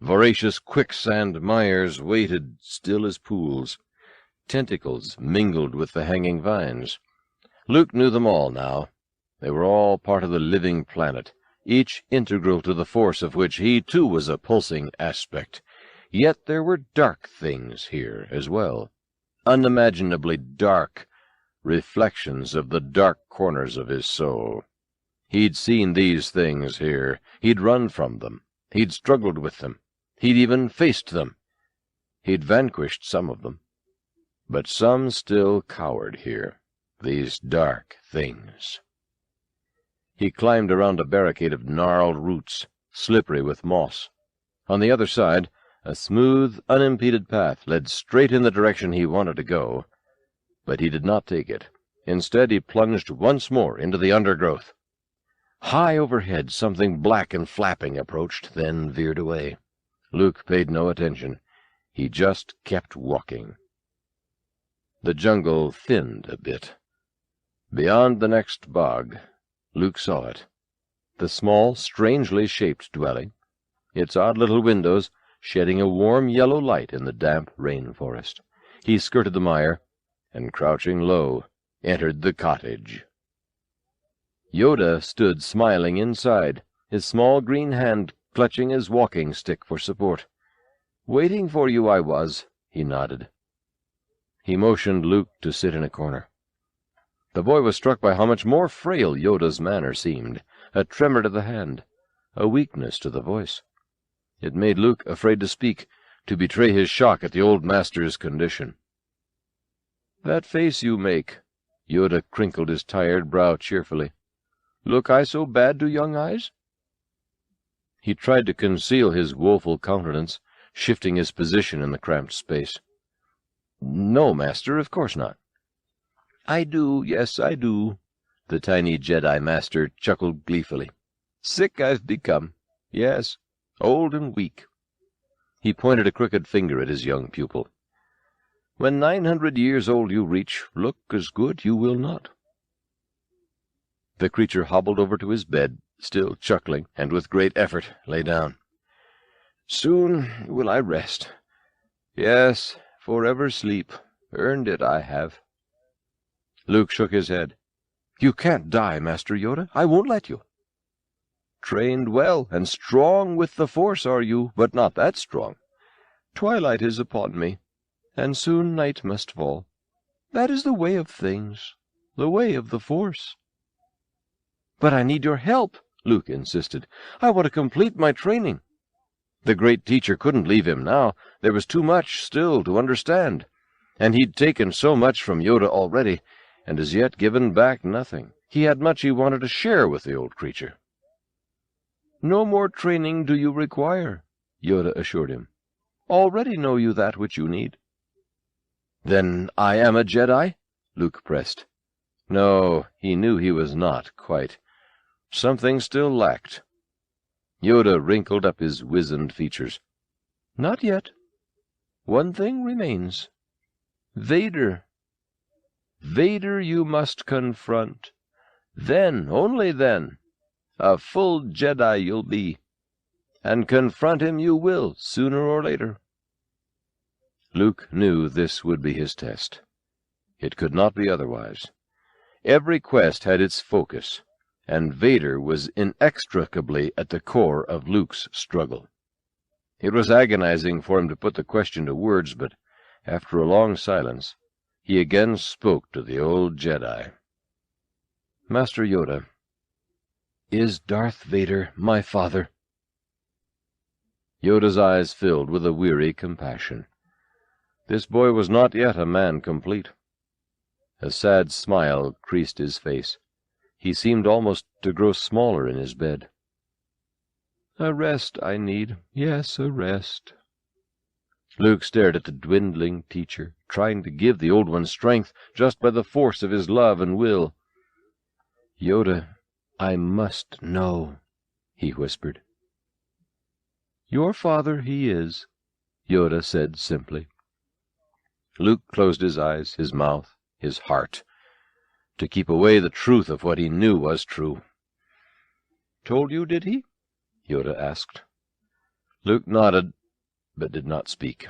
Voracious quicksand mires waited still as pools. Tentacles mingled with the hanging vines. Luke knew them all now. They were all part of the living planet, each integral to the Force of which he too was a pulsing aspect. Yet there were dark things here as well, unimaginably dark, reflections of the dark corners of his soul. He'd seen these things here. He'd run from them. He'd struggled with them. He'd even faced them He'd vanquished some of them, but some still cowered here, these dark things. He climbed around a barricade of gnarled roots, slippery with moss. On the other side, a smooth, unimpeded path led straight in the direction he wanted to go, but he did not take it. Instead, he plunged once more into the undergrowth. High overhead, something black and flapping approached, then veered away. Luke paid no attention. He just kept walking. The jungle thinned a bit. Beyond the next bog, Luke saw it. The small, strangely shaped dwelling, its odd little windows shedding a warm yellow light in the damp rainforest. He skirted the mire, and crouching low, entered the cottage. Yoda stood smiling inside, his small green hand clutching his walking stick for support. "Waiting for you I was," he nodded. He motioned Luke to sit in a corner. The boy was struck by how much more frail Yoda's manner seemed, a tremor to the hand, a weakness to the voice. It made Luke afraid to speak, to betray his shock at the old master's condition. "That face you make," Yoda crinkled his tired brow cheerfully. "Look I so bad to young eyes?" He tried to conceal his woeful countenance, shifting his position in the cramped space. "No, master, of course not." "I do, yes, I do," the tiny Jedi master chuckled gleefully. "Sick I've become. Yes, old and weak." He pointed a crooked finger at his young pupil. "When 900 years old you reach, look as good you will not." The creature hobbled over to his bed, still chuckling, and with great effort lay down. "Soon will I rest. Yes, forever sleep. Earned it I have." Luke shook his head. "You can't die, Master Yoda. I won't let you." "Trained well and strong with the Force are you, but not that strong. Twilight is upon me, and soon night must fall. That is the way of things, the way of the Force." "But I need your help," Luke insisted. "I want to complete my training." The great teacher couldn't leave him now. There was too much still to understand, and he'd taken so much from Yoda already, and as yet given back nothing. He had much he wanted to share with the old creature. "No more training do you require," Yoda assured him. "Already know you that which you need." "Then I am a Jedi?" Luke pressed. No, he knew he was not, quite. Something still lacked. Yoda wrinkled up his wizened features. "Not yet. One thing remains. Vader. Vader you must confront. Then, only then, a full Jedi you'll be. And confront him you will, sooner or later." Luke knew this would be his test. It could not be otherwise. Every quest had its focus, and Vader was inextricably at the core of Luke's struggle. It was agonizing for him to put the question to words, but after a long silence, he again spoke to the old Jedi. "Master Yoda, is Darth Vader my father?" Yoda's eyes filled with a weary compassion. This boy was not yet a man complete. A sad smile creased his face. He seemed almost to grow smaller in his bed. "A rest I need. Yes, a rest." Luke stared at the dwindling teacher, trying to give the old one strength just by the force of his love and will. "Yoda, I must know," he whispered. "Your father he is," Yoda said simply. Luke closed his eyes, his mouth, his heart, to keep away the truth of what he knew was true. "Told you, did he?" Yoda asked. Luke nodded, but did not speak.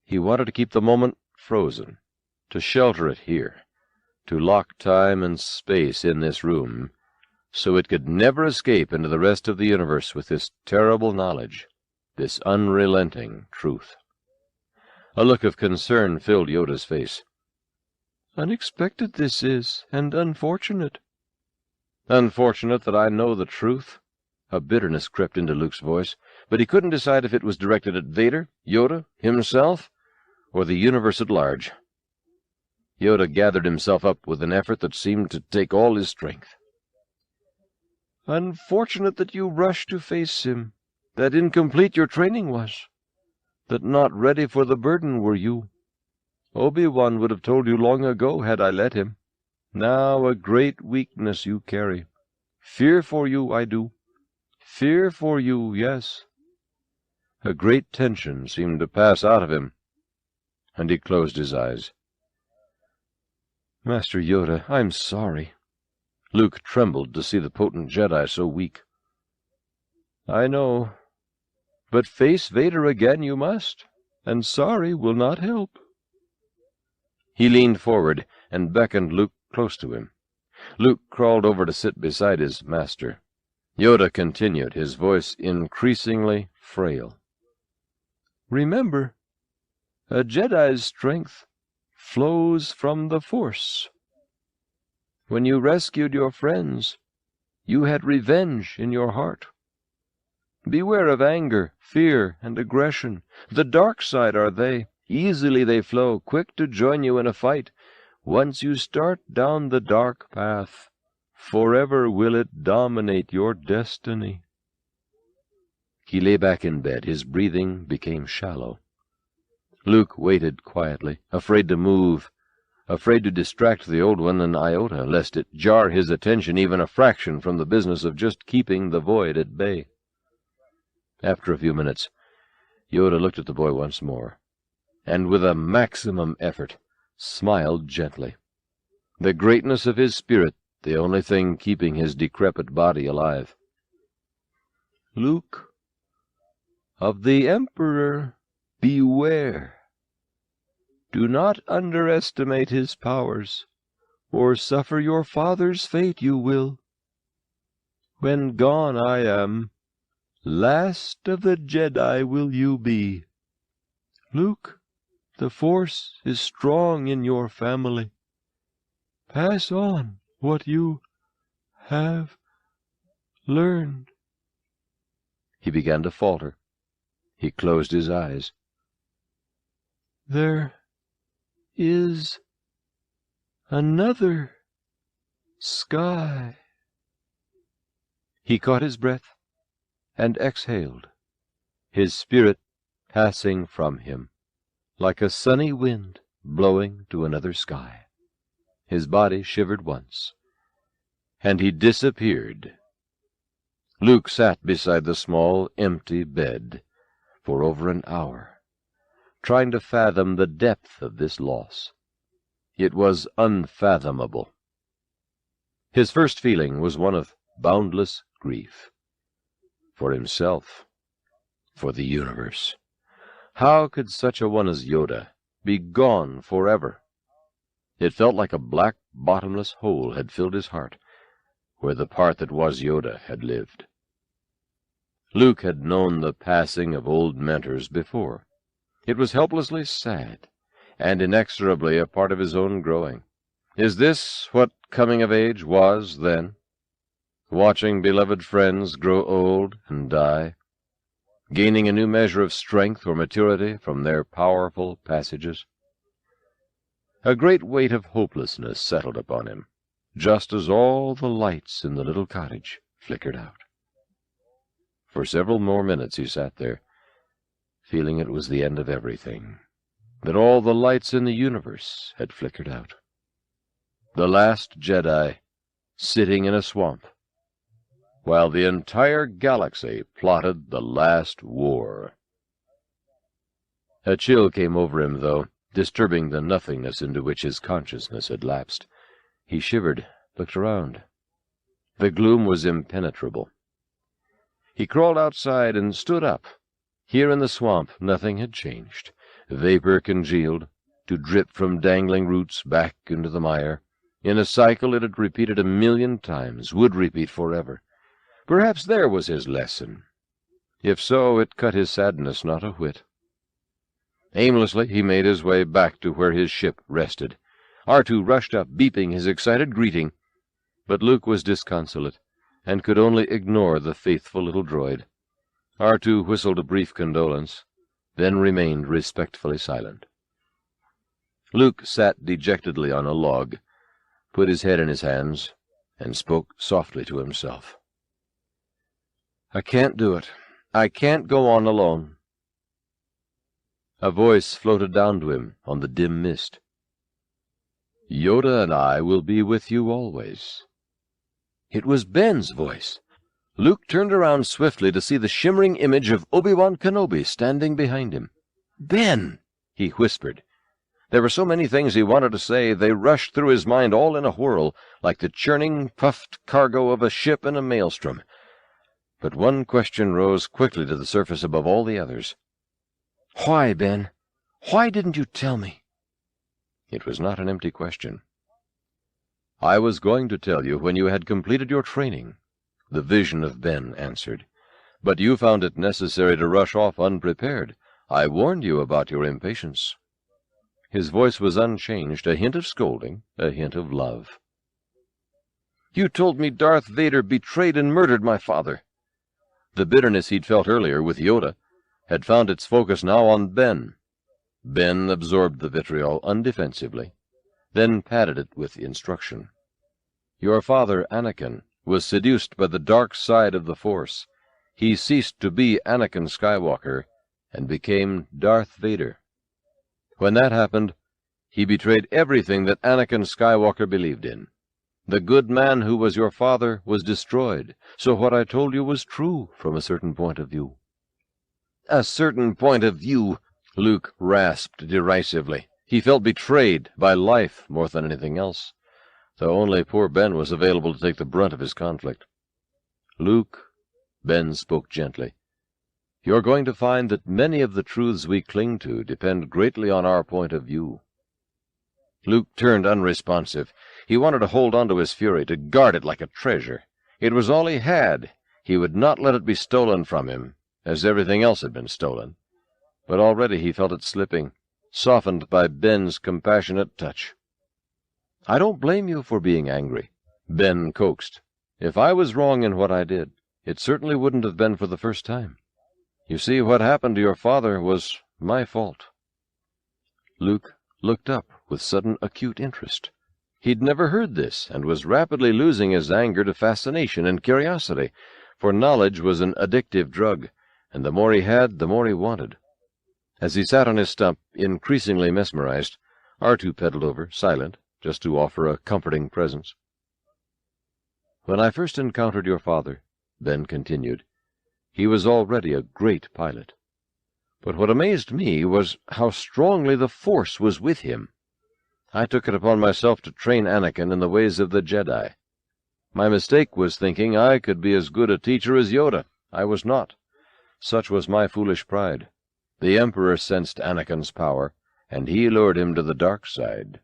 He wanted to keep the moment frozen, to shelter it here, to lock time and space in this room, so it could never escape into the rest of the universe with this terrible knowledge, this unrelenting truth. A look of concern filled Yoda's face. "Unexpected this is, and unfortunate." "Unfortunate that I know the truth?" A bitterness crept into Luke's voice. but he couldn't decide if it was directed at Vader, Yoda, himself, or the universe at large. Yoda gathered himself up with an effort that seemed to take all his strength. "Unfortunate that you rushed to face him, that incomplete your training was, that not ready for the burden were you. Obi-Wan would have told you long ago had I let him. Now a great weakness you carry. Fear for you, I do. Fear for you, yes." A great tension seemed to pass out of him, and he closed his eyes. "Master Yoda, I'm sorry." Luke trembled to see the potent Jedi so weak. "I know, but face Vader again you must, and sorry will not help." He leaned forward and beckoned Luke close to him. Luke crawled over to sit beside his master. Yoda continued, his voice increasingly frail. "Remember, a Jedi's strength flows from the Force. When you rescued your friends, you had revenge in your heart. Beware of anger, fear, and aggression. The dark side are they. Easily they flow, quick to join you in a fight. Once you start down the dark path, forever will it dominate your destiny." He lay back in bed. His breathing became shallow. Luke waited quietly, afraid to move, afraid to distract the Old One an iota, lest it jar his attention even a fraction from the business of just keeping the void at bay. After a few minutes, Yoda looked at the boy once more, and with a maximum effort, smiled gently. The greatness of his spirit, the only thing keeping his decrepit body alive. "Luke, of the Emperor, beware. Do not underestimate his powers, or suffer your father's fate you will. When gone I am, last of the Jedi will you be. Luke, the Force is strong in your family. Pass on what you have learned." He began to falter. He closed his eyes. "There is another sky." He caught his breath and exhaled, his spirit passing from him, like a sunny wind blowing to another sky. His body shivered once, and he disappeared. Luke sat beside the small, empty bed for over an hour, trying to fathom the depth of this loss. It was unfathomable. His first feeling was one of boundless grief. For himself, for the universe. How could such a one as Yoda be gone forever? It felt like a black, bottomless hole had filled his heart, where the part that was Yoda had lived. Luke had known the passing of old mentors before. It was helplessly sad, and inexorably a part of his own growing. Is this what coming of age was then? Watching beloved friends grow old and die, gaining a new measure of strength or maturity from their powerful passages? A great weight of hopelessness settled upon him, just as all the lights in the little cottage flickered out. For several more minutes he sat there, feeling it was the end of everything, that all the lights in the universe had flickered out. The last Jedi, sitting in a swamp, while the entire galaxy plotted the last war. A chill came over him, though, disturbing the nothingness into which his consciousness had lapsed. He shivered, looked around. The gloom was impenetrable. He crawled outside and stood up. Here in the swamp nothing had changed. Vapor congealed, to drip from dangling roots back into the mire. In a cycle it had repeated 1,000,000 times, would repeat forever. Perhaps there was his lesson. If so, it cut his sadness not a whit. Aimlessly he made his way back to where his ship rested. R2 rushed up, beeping his excited greeting, but Luke was disconsolate, and could only ignore the faithful little droid. R2 whistled a brief condolence, then remained respectfully silent. Luke sat dejectedly on a log, put his head in his hands, and spoke softly to himself. "I can't do it. I can't go on alone." A voice floated down to him on the dim mist. "Yoda and I will be with you always." It was Ben's voice. Luke turned around swiftly to see the shimmering image of Obi-Wan Kenobi standing behind him. "Ben!" he whispered. There were so many things he wanted to say, they rushed through his mind all in a whirl, like the churning, puffed cargo of a ship in a maelstrom. But one question rose quickly to the surface above all the others. "Why, Ben? Why didn't you tell me?" It was not an empty question. "I was going to tell you when you had completed your training," the vision of Ben answered. "But you found it necessary to rush off unprepared. I warned you about your impatience." His voice was unchanged, a hint of scolding, a hint of love. "You told me Darth Vader betrayed and murdered my father." The bitterness he'd felt earlier with Yoda had found its focus now on Ben. Ben absorbed the vitriol undefensively, then patted it with instruction. "Your father, Anakin, was seduced by the dark side of the Force. He ceased to be Anakin Skywalker and became Darth Vader. When that happened, he betrayed everything that Anakin Skywalker believed in. The good man who was your father was destroyed, so what I told you was true from a certain point of view." "A certain point of view," Luke rasped derisively. He felt betrayed by life more than anything else, though only poor Ben was available to take the brunt of his conflict. "Luke," Ben spoke gently, "you're going to find that many of the truths we cling to depend greatly on our point of view." Luke turned unresponsive. He wanted to hold on to his fury, to guard it like a treasure. It was all he had. He would not let it be stolen from him, as everything else had been stolen. But already he felt it slipping, softened by Ben's compassionate touch. "I don't blame you for being angry," Ben coaxed. "If I was wrong in what I did, it certainly wouldn't have been for the first time. You see, what happened to your father was my fault." Luke looked up with sudden acute interest. He'd never heard this, and was rapidly losing his anger to fascination and curiosity, for knowledge was an addictive drug, and the more he had, the more he wanted. As he sat on his stump, increasingly mesmerized, R2 pedaled over, silent, just to offer a comforting presence. "When I first encountered your father," Ben continued, "he was already a great pilot. But what amazed me was how strongly the Force was with him. I took it upon myself to train Anakin in the ways of the Jedi. My mistake was thinking I could be as good a teacher as Yoda. I was not. Such was my foolish pride. The Emperor sensed Anakin's power, and he lured him to the dark side."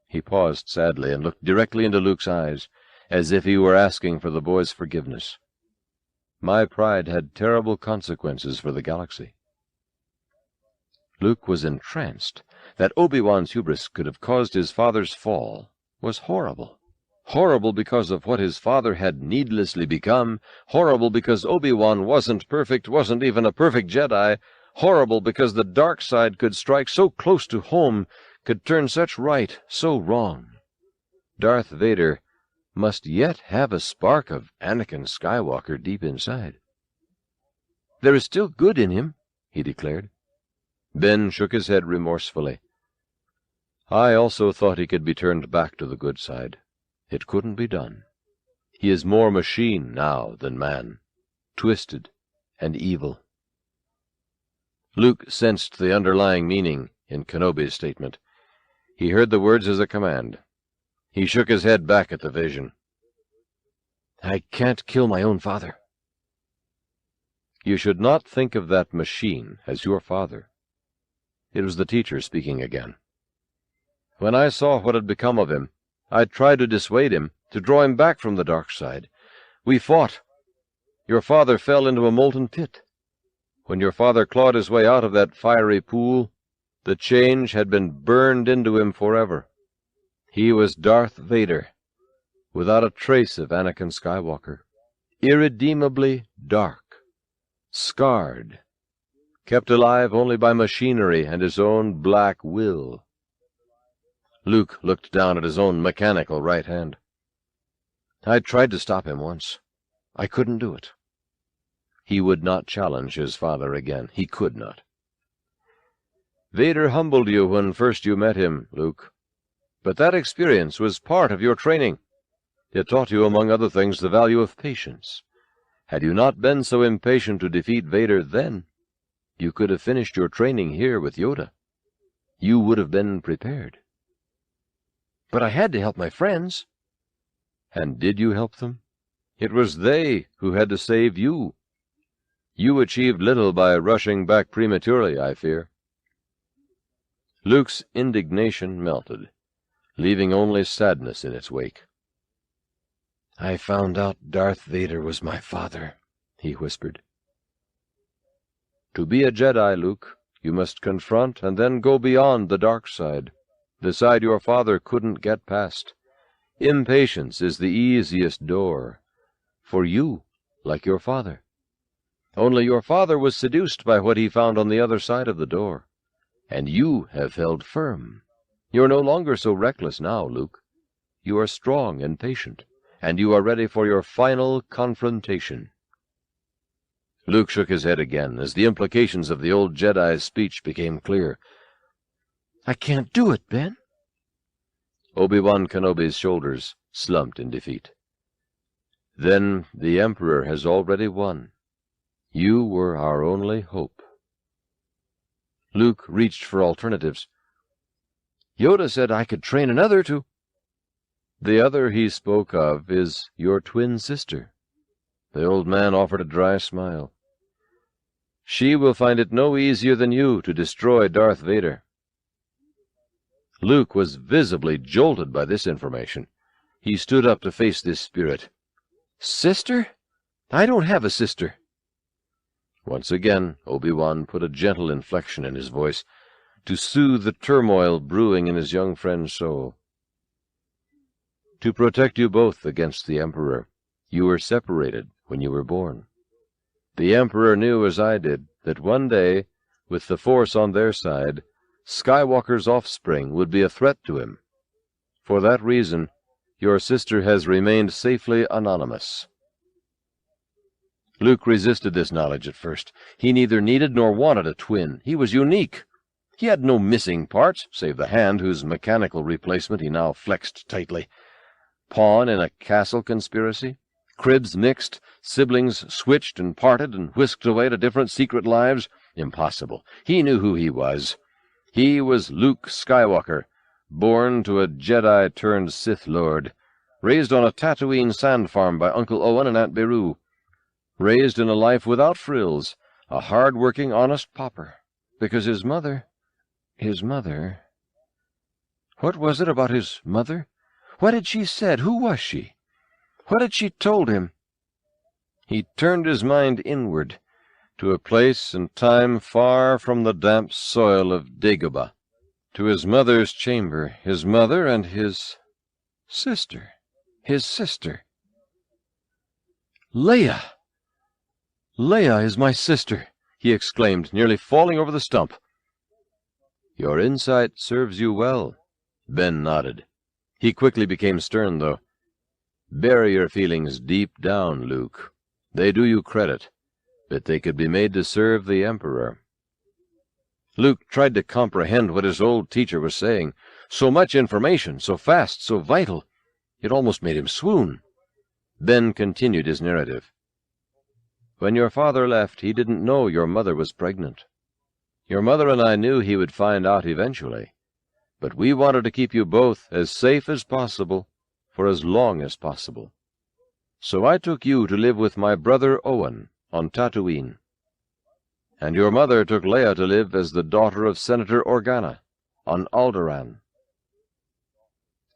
He paused sadly and looked directly into Luke's eyes, as if he were asking for the boy's forgiveness. "My pride had terrible consequences for the galaxy." Luke was entranced. That Obi-Wan's hubris could have caused his father's fall was horrible. Horrible because of what his father had needlessly become, horrible because Obi-Wan wasn't perfect, wasn't even a perfect Jedi, horrible because the dark side could strike so close to home, could turn such right, so wrong. Darth Vader must yet have a spark of Anakin Skywalker deep inside. "There is still good in him," he declared. Ben shook his head remorsefully. "I also thought he could be turned back to the good side. It couldn't be done. He is more machine now than man, twisted and evil." Luke sensed the underlying meaning in Kenobi's statement. He heard the words as a command. He shook his head back at the vision. "I can't kill my own father." "You should not think of that machine as your father." It was the teacher speaking again. "When I saw what had become of him, I tried to dissuade him, to draw him back from the dark side. We fought. Your father fell into a molten pit. When your father clawed his way out of that fiery pool, the change had been burned into him forever. He was Darth Vader, without a trace of Anakin Skywalker, irredeemably dark. scarred, kept alive only by machinery and his own black will. Luke looked down at his own mechanical right hand. I tried to stop him once. I couldn't do it. He would not challenge his father again. He could not. Vader humbled you when first you met him, Luke. But that experience was part of your training. It taught you, among other things, the value of patience. Had you not been so impatient to defeat Vader then, you could have finished your training here with Yoda. You would have been prepared. But I had to help my friends. And did you help them? It was they who had to save you. You achieved little by rushing back prematurely, I fear. Luke's indignation melted, leaving only sadness in its wake. I found out Darth Vader was my father, he whispered. To be a Jedi, Luke, you must confront and then go beyond the dark side, the side your father couldn't get past. Impatience is the easiest door, for you, like your father. Only your father was seduced by what he found on the other side of the door, and you have held firm. You are no longer so reckless now, Luke. You are strong and patient, and you are ready for your final confrontation. Luke shook his head again as the implications of the old Jedi's speech became clear. I can't do it, Ben. Obi-Wan Kenobi's shoulders slumped in defeat. Then the Emperor has already won. You were our only hope. Luke reached for alternatives. Yoda said I could train another to... The other he spoke of is your twin sister. The old man offered a dry smile. She will find it no easier than you to destroy Darth Vader. Luke was visibly jolted by this information. He stood up to face this spirit. Sister? I don't have a sister. Once again, Obi-Wan put a gentle inflection in his voice to soothe the turmoil brewing in his young friend's soul. To protect you both against the Emperor, you were separated when you were born. The Emperor knew, as I did, that one day, with the Force on their side, Skywalker's offspring would be a threat to him. For that reason, your sister has remained safely anonymous. Luke resisted this knowledge at first. He neither needed nor wanted a twin. He was unique. He had no missing parts, save the hand whose mechanical replacement he now flexed tightly. Pawn in a castle conspiracy? Cribs mixed, siblings switched and parted and whisked away to different secret lives? Impossible. He knew who he was. He was Luke Skywalker, born to a Jedi-turned-Sith Lord, raised on a Tatooine sand farm by Uncle Owen and Aunt Beru, raised in a life without frills, a hard-working, honest pauper, because his mother... What was it about his mother? What had she said? Who was she? What had she told him? He turned his mind inward, to a place and time far from the damp soil of Dagobah, to his mother's chamber, his mother and his sister. Leia! Leia is my sister, he exclaimed, nearly falling over the stump. Your insight serves you well, Ben nodded. He quickly became stern, though. Bury your feelings deep down, Luke. They do you credit, but they could be made to serve the Emperor. Luke tried to comprehend what his old teacher was saying. So much information, so fast, so vital. It almost made him swoon. Ben continued his narrative. When your father left, he didn't know your mother was pregnant. Your mother and I knew he would find out eventually, but we wanted to keep you both as safe as possible for as long as possible. So I took you to live with my brother Owen on Tatooine. And your mother took Leia to live as the daughter of Senator Organa on Alderaan.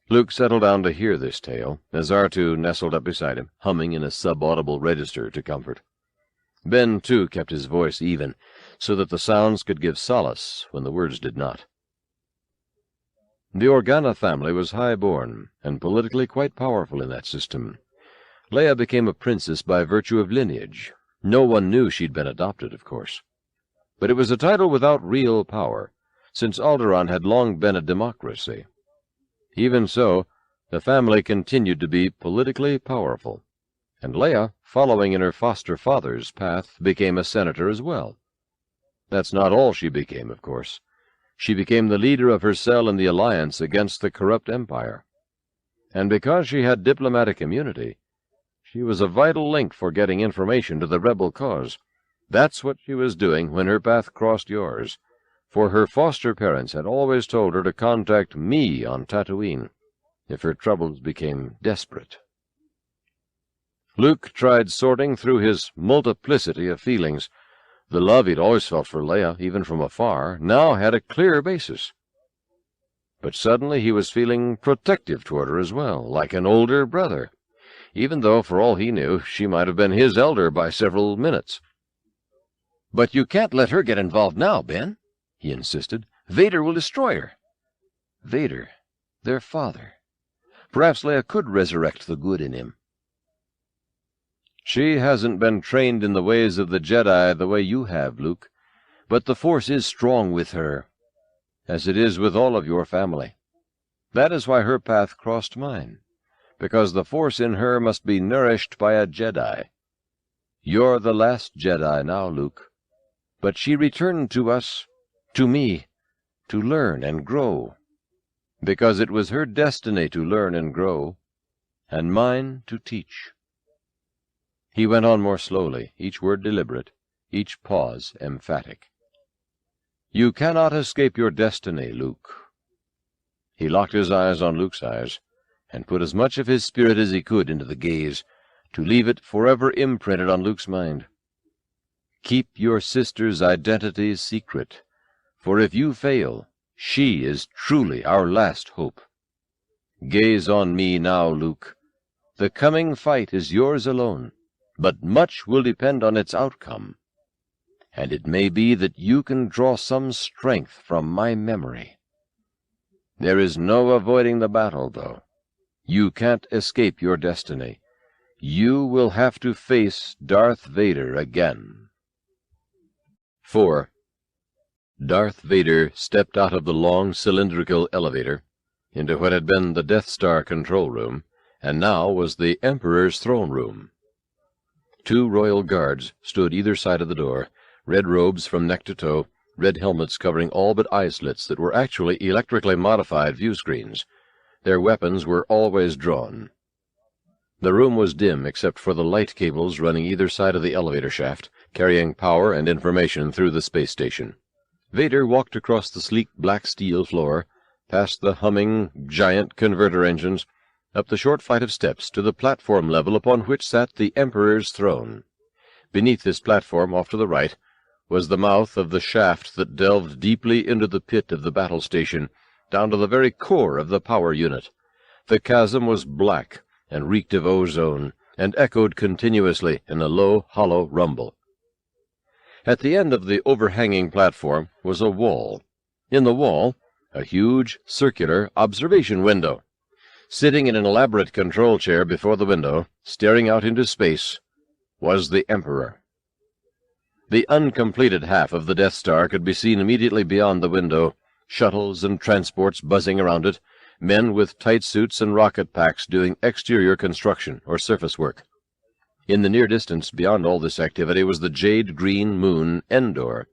Luke settled down to hear this tale, as R2 nestled up beside him, humming in a sub-audible register to comfort. Ben, too, kept his voice even, so that the sounds could give solace when the words did not. The Organa family was high-born, and politically quite powerful in that system. Leia became a princess by virtue of lineage, No one knew she'd been adopted, of course. But it was a title without real power, since Alderaan had long been a democracy. Even so, the family continued to be politically powerful, and Leia, following in her foster father's path, became a senator as well. That's not all she became, of course. She became the leader of her cell in the alliance against the corrupt Empire. And because she had diplomatic immunity, she was a vital link for getting information to the rebel cause. That's what she was doing when her path crossed yours, for her foster parents had always told her to contact me on Tatooine if her troubles became desperate. Luke tried sorting through his multiplicity of feelings. The love he'd always felt for Leia, even from afar, now had a clear basis. But suddenly he was feeling protective toward her as well, like an older brother, even though, for all he knew, she might have been his elder by several minutes. "But you can't let her get involved now, Ben," he insisted. "Vader will destroy her." Vader, their father. Perhaps Leia could resurrect the good in him. She hasn't been trained in the ways of the Jedi the way you have, Luke, but the Force is strong with her, as it is with all of your family. That is why her path crossed mine, because the Force in her must be nourished by a Jedi. You're the last Jedi now, Luke, but she returned to us, to me, to learn and grow, because it was her destiny to learn and grow, and mine to teach. He went on more slowly, each word deliberate, each pause emphatic. You cannot escape your destiny, Luke. He locked his eyes on Luke's eyes, and put as much of his spirit as he could into the gaze, to leave it forever imprinted on Luke's mind. Keep your sister's identity secret, for if you fail, she is truly our last hope. Gaze on me now, Luke. The coming fight is yours alone, but much will depend on its outcome, and it may be that you can draw some strength from my memory. There is no avoiding the battle, though. You can't escape your destiny. You will have to face Darth Vader again. 4. Darth Vader stepped out of the long cylindrical elevator into what had been the Death Star control room, and now was the Emperor's throne room. 2 royal guards stood either side of the door, red robes from neck to toe, red helmets covering all but eye slits that were actually electrically modified view screens. Their weapons were always drawn. The room was dim except for the light cables running either side of the elevator shaft, carrying power and information through the space station. Vader walked across the sleek black steel floor, past the humming giant converter engines, up the short flight of steps to the platform level upon which sat the Emperor's throne. Beneath this platform, off to the right, was the mouth of the shaft that delved deeply into the pit of the battle station, down to the very core of the power unit. The chasm was black and reeked of ozone, and echoed continuously in a low, hollow rumble. At the end of the overhanging platform was a wall. In the wall, a huge, circular observation window. Sitting in an elaborate control chair before the window, staring out into space, was the Emperor. The uncompleted half of the Death Star could be seen immediately beyond the window, shuttles and transports buzzing around it, men with tight suits and rocket packs doing exterior construction or surface work. In the near distance, beyond all this activity, was the jade-green moon Endor,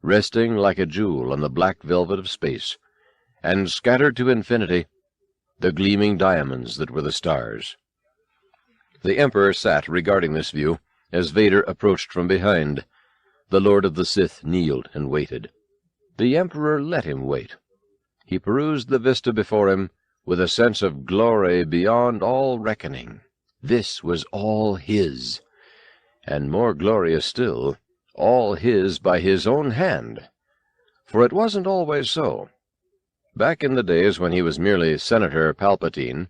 resting like a jewel on the black velvet of space, and scattered to infinity the gleaming diamonds that were the stars. The Emperor sat regarding this view as Vader approached from behind. The Lord of the Sith kneeled and waited. The Emperor let him wait. He perused the vista before him with a sense of glory beyond all reckoning. This was all his, and more glorious still, all his by his own hand. For it wasn't always so. Back in the days when he was merely Senator Palpatine,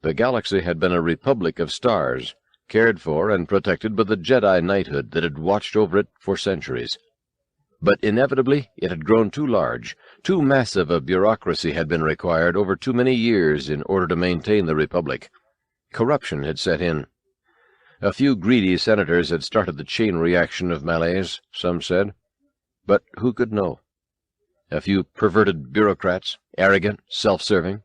the galaxy had been a republic of stars, cared for and protected by the Jedi knighthood that had watched over it for centuries. But inevitably it had grown too large, too massive a bureaucracy had been required over too many years in order to maintain the republic. Corruption had set in. A few greedy senators had started the chain reaction of malaise, some said. But who could know? A few perverted bureaucrats, arrogant, self-serving.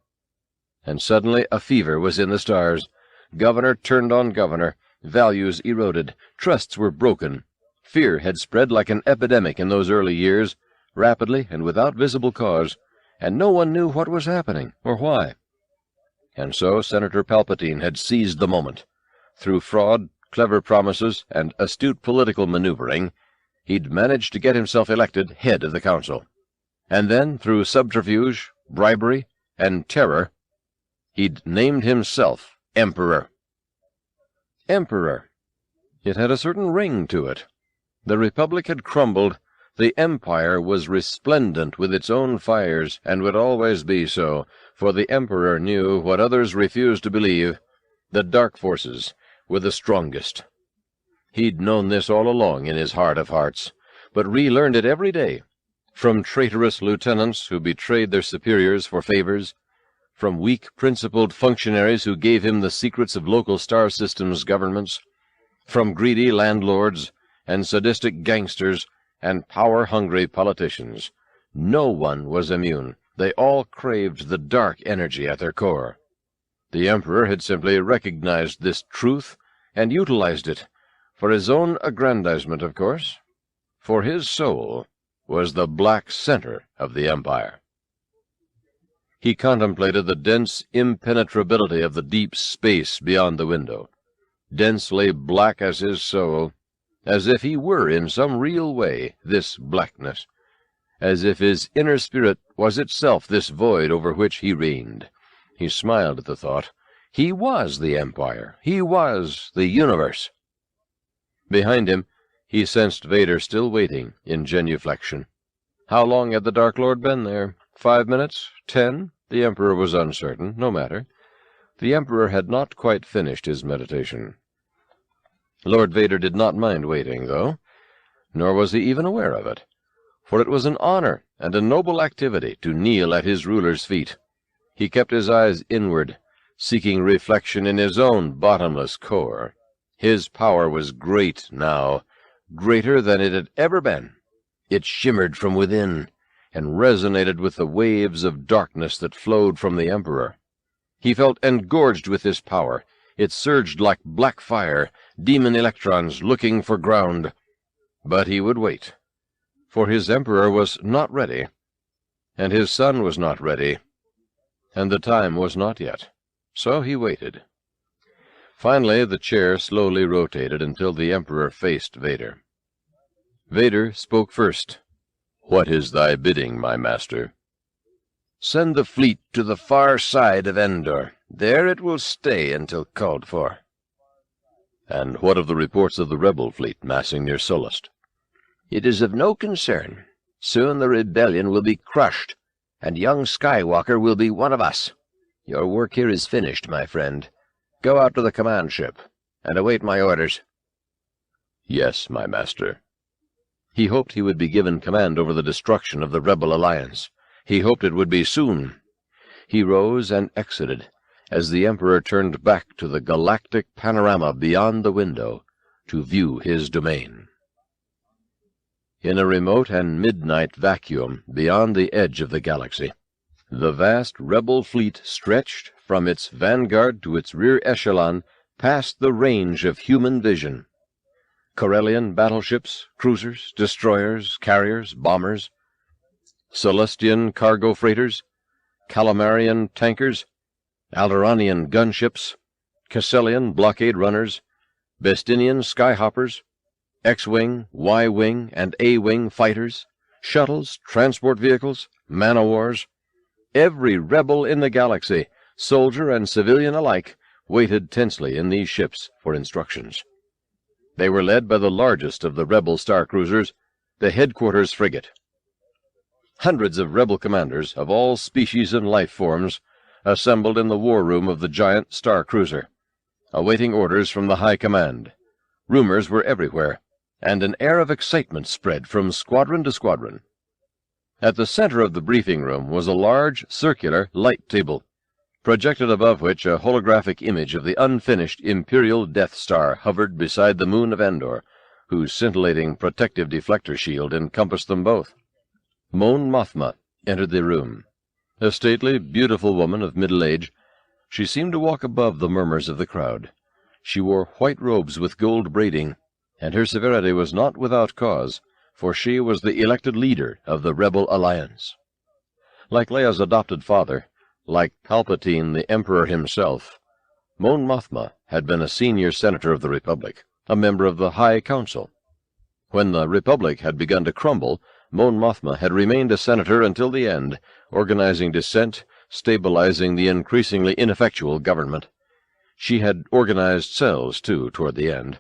And suddenly a fever was in the stars. Governor turned on governor. Values eroded. Trusts were broken. Fear had spread like an epidemic in those early years, rapidly and without visible cause, and no one knew what was happening or why. And so Senator Palpatine had seized the moment. Through fraud, clever promises, and astute political maneuvering, he'd managed to get himself elected head of the council. And then, through subterfuge, bribery, and terror, he'd named himself Emperor. Emperor. It had a certain ring to it. The Republic had crumbled. The Empire was resplendent with its own fires, and would always be so, for the Emperor knew what others refused to believe. The dark forces were the strongest. He'd known this all along in his heart of hearts, but relearned it every day, from traitorous lieutenants who betrayed their superiors for favors, from weak-principled functionaries who gave him the secrets of local star systems governments, from greedy landlords and sadistic gangsters and power-hungry politicians. No one was immune. They all craved the dark energy at their core. The Emperor had simply recognized this truth and utilized it, for his own aggrandizement, of course, for his soul was the black center of the Empire. He contemplated the dense impenetrability of the deep space beyond the window, densely black as his soul, as if he were in some real way this blackness, as if his inner spirit was itself this void over which he reigned. He smiled at the thought. He was the Empire. He was the universe. Behind him, he sensed Vader still waiting in genuflection. How long had the Dark Lord been there? 5 minutes? 10? The Emperor was uncertain. No matter. The Emperor had not quite finished his meditation. Lord Vader did not mind waiting, though, nor was he even aware of it, for it was an honor and a noble activity to kneel at his ruler's feet. He kept his eyes inward, seeking reflection in his own bottomless core. His power was great now, greater than it had ever been. It shimmered from within, and resonated with the waves of darkness that flowed from the Emperor. He felt engorged with this power. It surged like black fire, demon electrons looking for ground. But he would wait, for his Emperor was not ready, and his son was not ready, and the time was not yet. So he waited. Finally, the chair slowly rotated until the Emperor faced Vader. Vader spoke first. "What is thy bidding, my master?" "Send the fleet to the far side of Endor. There it will stay until called for." "And what of the reports of the rebel fleet massing near Sullust?" "It is of no concern. Soon the rebellion will be crushed, and young Skywalker will be one of us. Your work here is finished, my friend. Go out to the command ship, and await my orders." "Yes, my master." He hoped he would be given command over the destruction of the rebel alliance. He hoped it would be soon. He rose and exited, as the Emperor turned back to the galactic panorama beyond the window to view his domain. In a remote and midnight vacuum beyond the edge of the galaxy, the vast rebel fleet stretched from its vanguard to its rear echelon past the range of human vision. Corellian battleships, cruisers, destroyers, carriers, bombers, Celestian cargo freighters, Calamarian tankers, Alderanian gunships, Casselian blockade runners, Bestinian skyhoppers, X-Wing, Y-Wing, and A-Wing fighters, shuttles, transport vehicles, man-o'-wars. Every rebel in the galaxy, soldier and civilian alike, waited tensely in these ships for instructions. They were led by the largest of the rebel star cruisers, the headquarters frigate. Hundreds of rebel commanders of all species and life forms assembled in the war room of the giant star cruiser, awaiting orders from the high command. Rumors were everywhere, and an air of excitement spread from squadron to squadron. At the center of the briefing room was a large, circular light table. projected above which a holographic image of the unfinished Imperial Death Star hovered beside the moon of Endor, whose scintillating protective deflector shield encompassed them both. Mon Mothma entered the room. A stately, beautiful woman of middle age, she seemed to walk above the murmurs of the crowd. She wore white robes with gold braiding, and her severity was not without cause, for she was the elected leader of the Rebel Alliance. Like Leia's adopted father, like Palpatine the Emperor himself, Mon Mothma had been a senior senator of the Republic, a member of the High Council. When the Republic had begun to crumble, Mon Mothma had remained a senator until the end, organizing dissent, stabilizing the increasingly ineffectual government. She had organized cells, too, toward the end,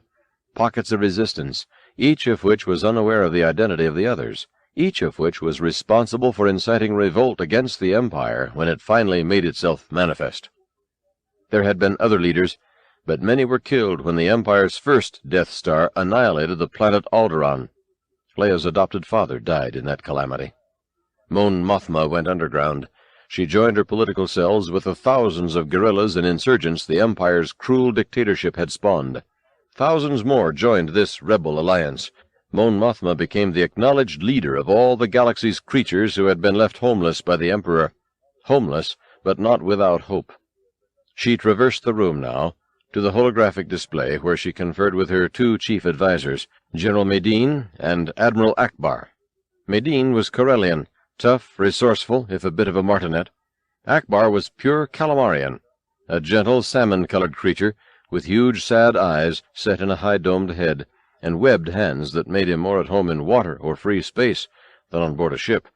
pockets of resistance, each of which was unaware of the identity of the others, each of which was responsible for inciting revolt against the Empire when it finally made itself manifest. There had been other leaders, but many were killed when the Empire's first Death Star annihilated the planet Alderaan. Leia's adopted father died in that calamity. Mon Mothma went underground. She joined her political cells with the thousands of guerrillas and insurgents the Empire's cruel dictatorship had spawned. Thousands more joined this rebel alliance. Mon Mothma became the acknowledged leader of all the galaxy's creatures who had been left homeless by the Emperor. Homeless, but not without hope. She traversed the room now, to the holographic display where she conferred with her two chief advisers, General Medine and Admiral Akbar. Medine was Corellian, tough, resourceful, if a bit of a martinet. Akbar was pure Calamarian, a gentle, salmon-colored creature with huge, sad eyes set in a high-domed head, and webbed hands that made him more at home in water or free space than on board a ship.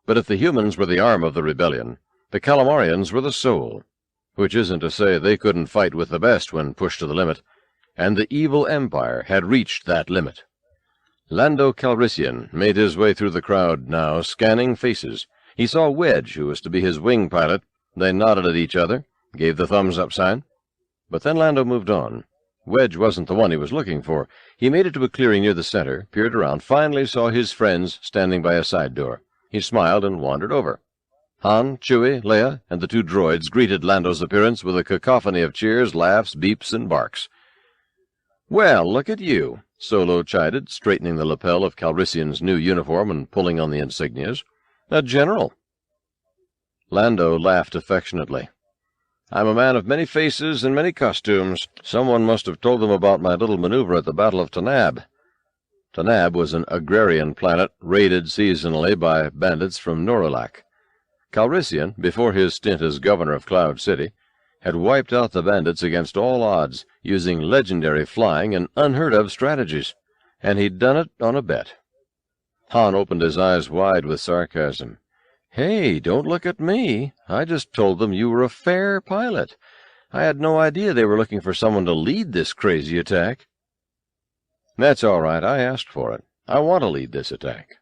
But if the humans were the arm of the rebellion, the Calamarians were the soul, which isn't to say they couldn't fight with the best when pushed to the limit, and the evil Empire had reached that limit. Lando Calrissian made his way through the crowd now, scanning faces. He saw Wedge, who was to be his wing pilot. They nodded at each other, gave the thumbs-up sign. But then Lando moved on. Wedge wasn't the one he was looking for. He made it to a clearing near the center, peered around, finally saw his friends standing by a side door. He smiled and wandered over. Han, Chewie, Leia, and the two droids greeted Lando's appearance with a cacophony of cheers, laughs, beeps, and barks. "Well, look at you," Solo chided, straightening the lapel of Calrissian's new uniform and pulling on the insignias. "A general." Lando laughed affectionately. "I'm a man of many faces and many costumes. Someone must have told them about my little maneuver at the Battle of Tanab." Tanab was an agrarian planet raided seasonally by bandits from Noralac. Calrissian, before his stint as governor of Cloud City, had wiped out the bandits against all odds, using legendary flying and unheard-of strategies, and he'd done it on a bet. Han opened his eyes wide with sarcasm. "Hey, don't look at me. I just told them you were a fair pilot. I had no idea they were looking for someone to lead this crazy attack." "That's all right. I asked for it. I want to lead this attack."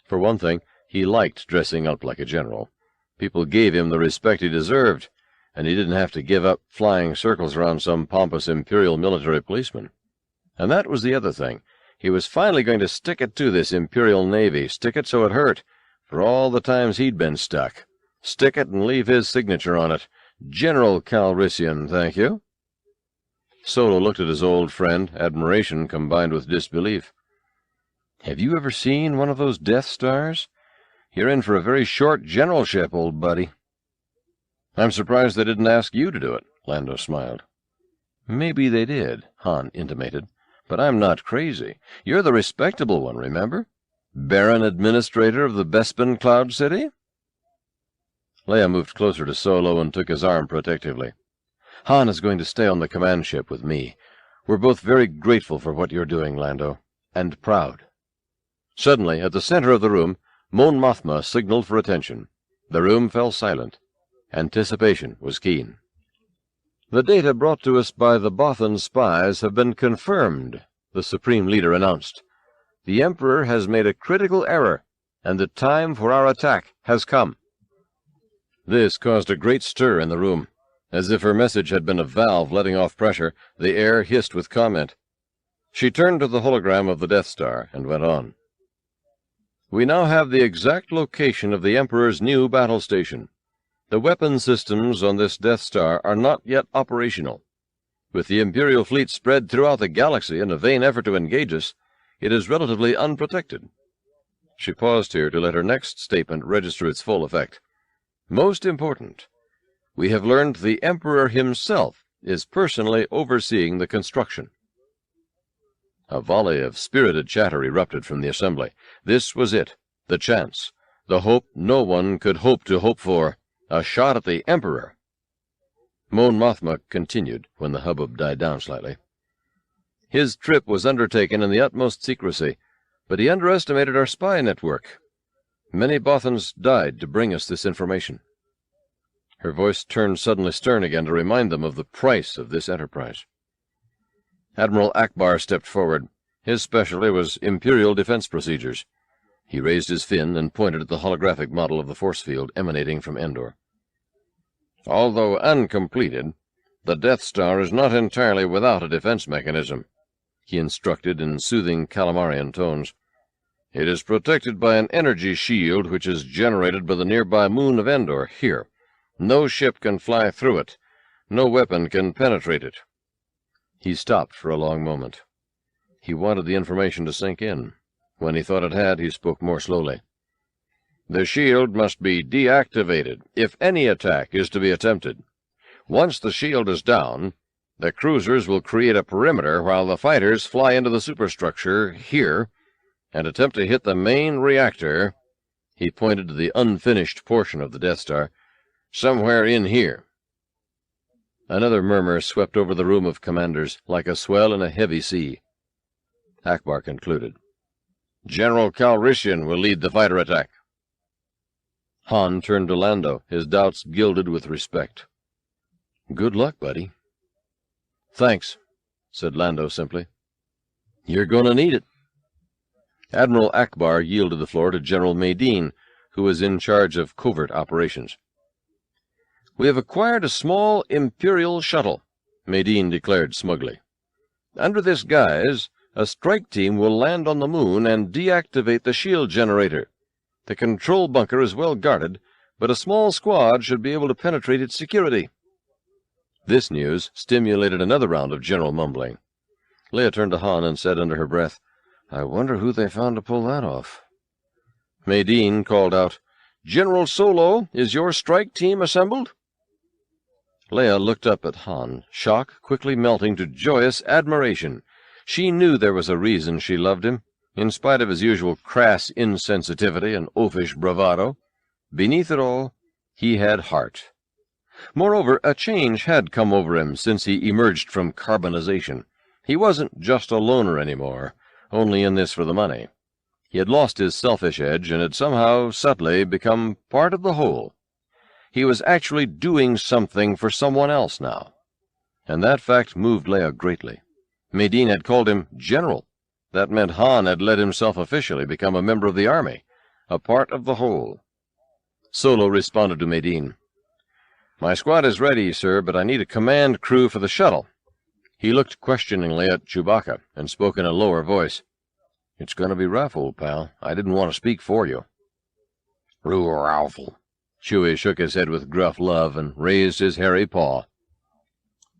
For one thing, he liked dressing up like a general. People gave him the respect he deserved, and he didn't have to give up flying circles around some pompous Imperial military policeman. And that was the other thing. He was finally going to stick it to this Imperial Navy, stick it so it hurt, for all the times he'd been stuck. Stick it and leave his signature on it. "General Calrissian, thank you." Solo looked at his old friend, admiration combined with disbelief. "Have you ever seen one of those Death Stars? You're in for a very short generalship, old buddy." "I'm surprised they didn't ask you to do it," Lando smiled. "Maybe they did," Han intimated, "but I'm not crazy. You're the respectable one, remember? Baron Administrator of the Bespin Cloud City?" Leia moved closer to Solo and took his arm protectively. "Han is going to stay on the command ship with me. We're both very grateful for what you're doing, Lando, and proud." Suddenly, at the center of the room, Mon Mothma signaled for attention. The room fell silent. Anticipation was keen. "The data brought to us by the Bothan spies have been confirmed," the Supreme Leader announced. "The Emperor has made a critical error, and the time for our attack has come." This caused a great stir in the room. As if her message had been a valve letting off pressure, the air hissed with comment. She turned to the hologram of the Death Star and went on. "We now have the exact location of the Emperor's new battle station. The weapon systems on this Death Star are not yet operational. With the Imperial fleet spread throughout the galaxy in a vain effort to engage us, it is relatively unprotected." She paused here to let her next statement register its full effect. "Most important, we have learned the Emperor himself is personally overseeing the construction." A volley of spirited chatter erupted from the assembly. This was it, the chance, the hope no one could hope to hope for, a shot at the Emperor. Mon Mothma continued when the hubbub died down slightly. "His trip was undertaken in the utmost secrecy, but he underestimated our spy network. Many Bothans died to bring us this information." Her voice turned suddenly stern again to remind them of the price of this enterprise. Admiral Ackbar stepped forward. His specialty was Imperial defense procedures. He raised his fin and pointed at the holographic model of the force field emanating from Endor. "Although uncompleted, the Death Star is not entirely without a defense mechanism," he instructed in soothing Calamarian tones. "It is protected by an energy shield which is generated by the nearby moon of Endor, here. No ship can fly through it. No weapon can penetrate it." He stopped for a long moment. He wanted the information to sink in. When he thought it had, he spoke more slowly. "The shield must be deactivated if any attack is to be attempted. Once the shield is down, the cruisers will create a perimeter while the fighters fly into the superstructure here and attempt to hit the main reactor." He pointed to the unfinished portion of the Death Star. "Somewhere in here." Another murmur swept over the room of commanders, like a swell in a heavy sea. Ackbar concluded. "General Calrissian will lead the fighter attack." Han turned to Lando, his doubts gilded with respect. "Good luck, buddy." "Thanks," said Lando simply. "You're going to need it." Admiral Ackbar yielded the floor to General Madine, who was in charge of covert operations. "We have acquired a small Imperial shuttle," Madine declared smugly. "Under this guise, a strike team will land on the moon and deactivate the shield generator. The control bunker is well guarded, but a small squad should be able to penetrate its security." This news stimulated another round of general mumbling. Leia turned to Han and said under her breath, "I wonder who they found to pull that off." Madine called out, "General Solo, is your strike team assembled?" Leia looked up at Han, shock quickly melting to joyous admiration. She knew there was a reason she loved him. In spite of his usual crass insensitivity and oafish bravado, beneath it all, he had heart. Moreover, a change had come over him since he emerged from carbonization. He wasn't just a loner anymore, only in this for the money. He had lost his selfish edge and had somehow, subtly, become part of the whole. He was actually doing something for someone else now. And that fact moved Leia greatly. Madine had called him General. That meant Han had let himself officially become a member of the army, a part of the whole. Solo responded to Madine. "My squad is ready, sir, but I need a command crew for the shuttle." He looked questioningly at Chewbacca and spoke in a lower voice. "It's going to be rough, old pal. I didn't want to speak for you." "Rough." Chewie shook his head with gruff love and raised his hairy paw.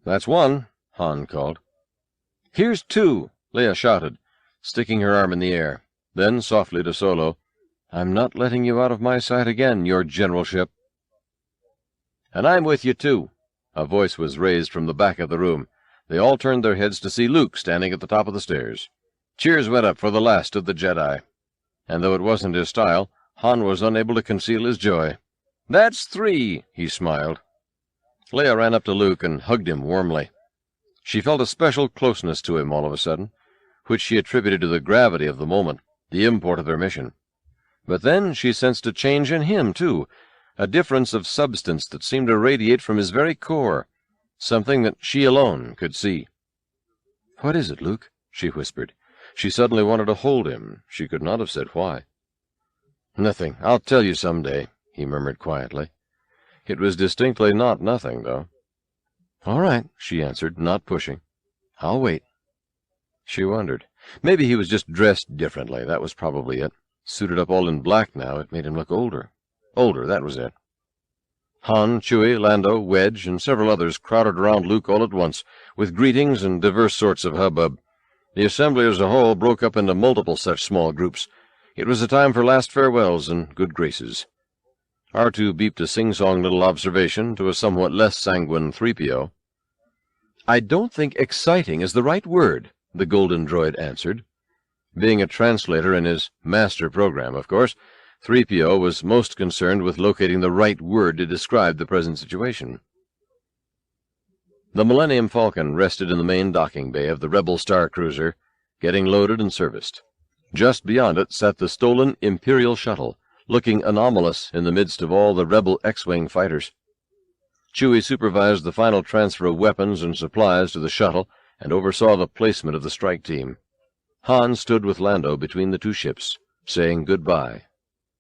"That's one," Han called. "Here's two," Leia shouted, sticking her arm in the air. Then, softly to Solo, "I'm not letting you out of my sight again, your generalship." "And I'm with you, too." A voice was raised from the back of the room. They all turned their heads to see Luke standing at the top of the stairs. Cheers went up for the last of the Jedi. And though it wasn't his style, Han was unable to conceal his joy. "That's three," he smiled. Leia ran up to Luke and hugged him warmly. She felt a special closeness to him all of a sudden, which she attributed to the gravity of the moment, the import of their mission. But then she sensed a change in him, too, a difference of substance that seemed to radiate from his very core, something that she alone could see. "What is it, Luke?" she whispered. She suddenly wanted to hold him. She could not have said why. "Nothing. I'll tell you some day," he murmured quietly. It was distinctly not nothing, though. "All right," she answered, not pushing. "I'll wait." She wondered. Maybe he was just dressed differently. That was probably it. Suited up all in black now, it made him look older. Older, that was it. Han, Chewie, Lando, Wedge, and several others crowded around Luke all at once, with greetings and diverse sorts of hubbub. The assembly as a whole broke up into multiple such small groups. It was a time for last farewells and good graces. R2 beeped a sing-song little observation to a somewhat less sanguine 3PO. "I don't think exciting is the right word," the golden droid answered. Being a translator in his master program, of course, 3PO was most concerned with locating the right word to describe the present situation. The Millennium Falcon rested in the main docking bay of the Rebel Star Cruiser, getting loaded and serviced. Just beyond it sat the stolen Imperial shuttle, looking anomalous in the midst of all the Rebel X-Wing fighters. Chewie supervised the final transfer of weapons and supplies to the shuttle and oversaw the placement of the strike team. Han stood with Lando between the two ships, saying goodbye.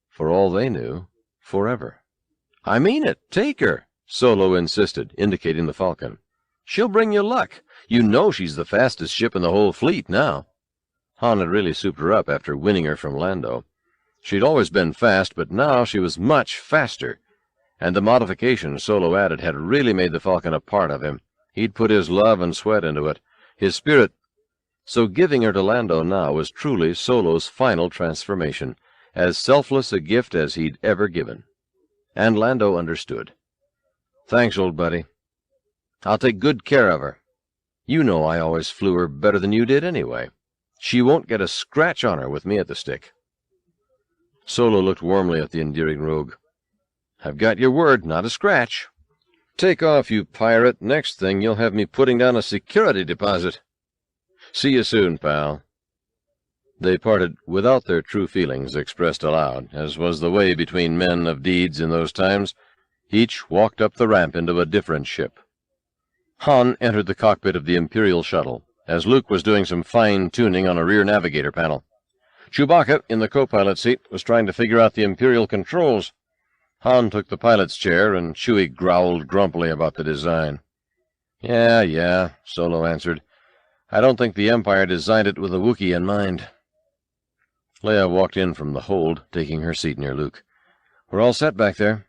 For all they knew, forever. "I mean it. Take her," Solo insisted, indicating the Falcon. "She'll bring you luck. You know she's the fastest ship in the whole fleet now." Han had really souped her up after winning her from Lando. She'd always been fast, but now she was much faster, and the modifications Solo added had really made the Falcon a part of him. He'd put his love and sweat into it, his spirit. So giving her to Lando now was truly Solo's final transformation, as selfless a gift as he'd ever given. And Lando understood. "Thanks, old buddy. I'll take good care of her. You know I always flew her better than you did anyway. She won't get a scratch on her with me at the stick." Solo looked warmly at the endearing rogue. "I've got your word, not a scratch. Take off, you pirate. Next thing you'll have me putting down a security deposit. See you soon, pal." They parted without their true feelings expressed aloud, as was the way between men of deeds in those times. Each walked up the ramp into a different ship. Han entered the cockpit of the Imperial shuttle, as Luke was doing some fine-tuning on a rear navigator panel. Chewbacca, in the co-pilot seat, was trying to figure out the Imperial controls. Han took the pilot's chair, and Chewie growled grumpily about the design. Yeah, Solo answered. "I don't think the Empire designed it with a Wookiee in mind." Leia walked in from the hold, taking her seat near Luke. "We're all set back there."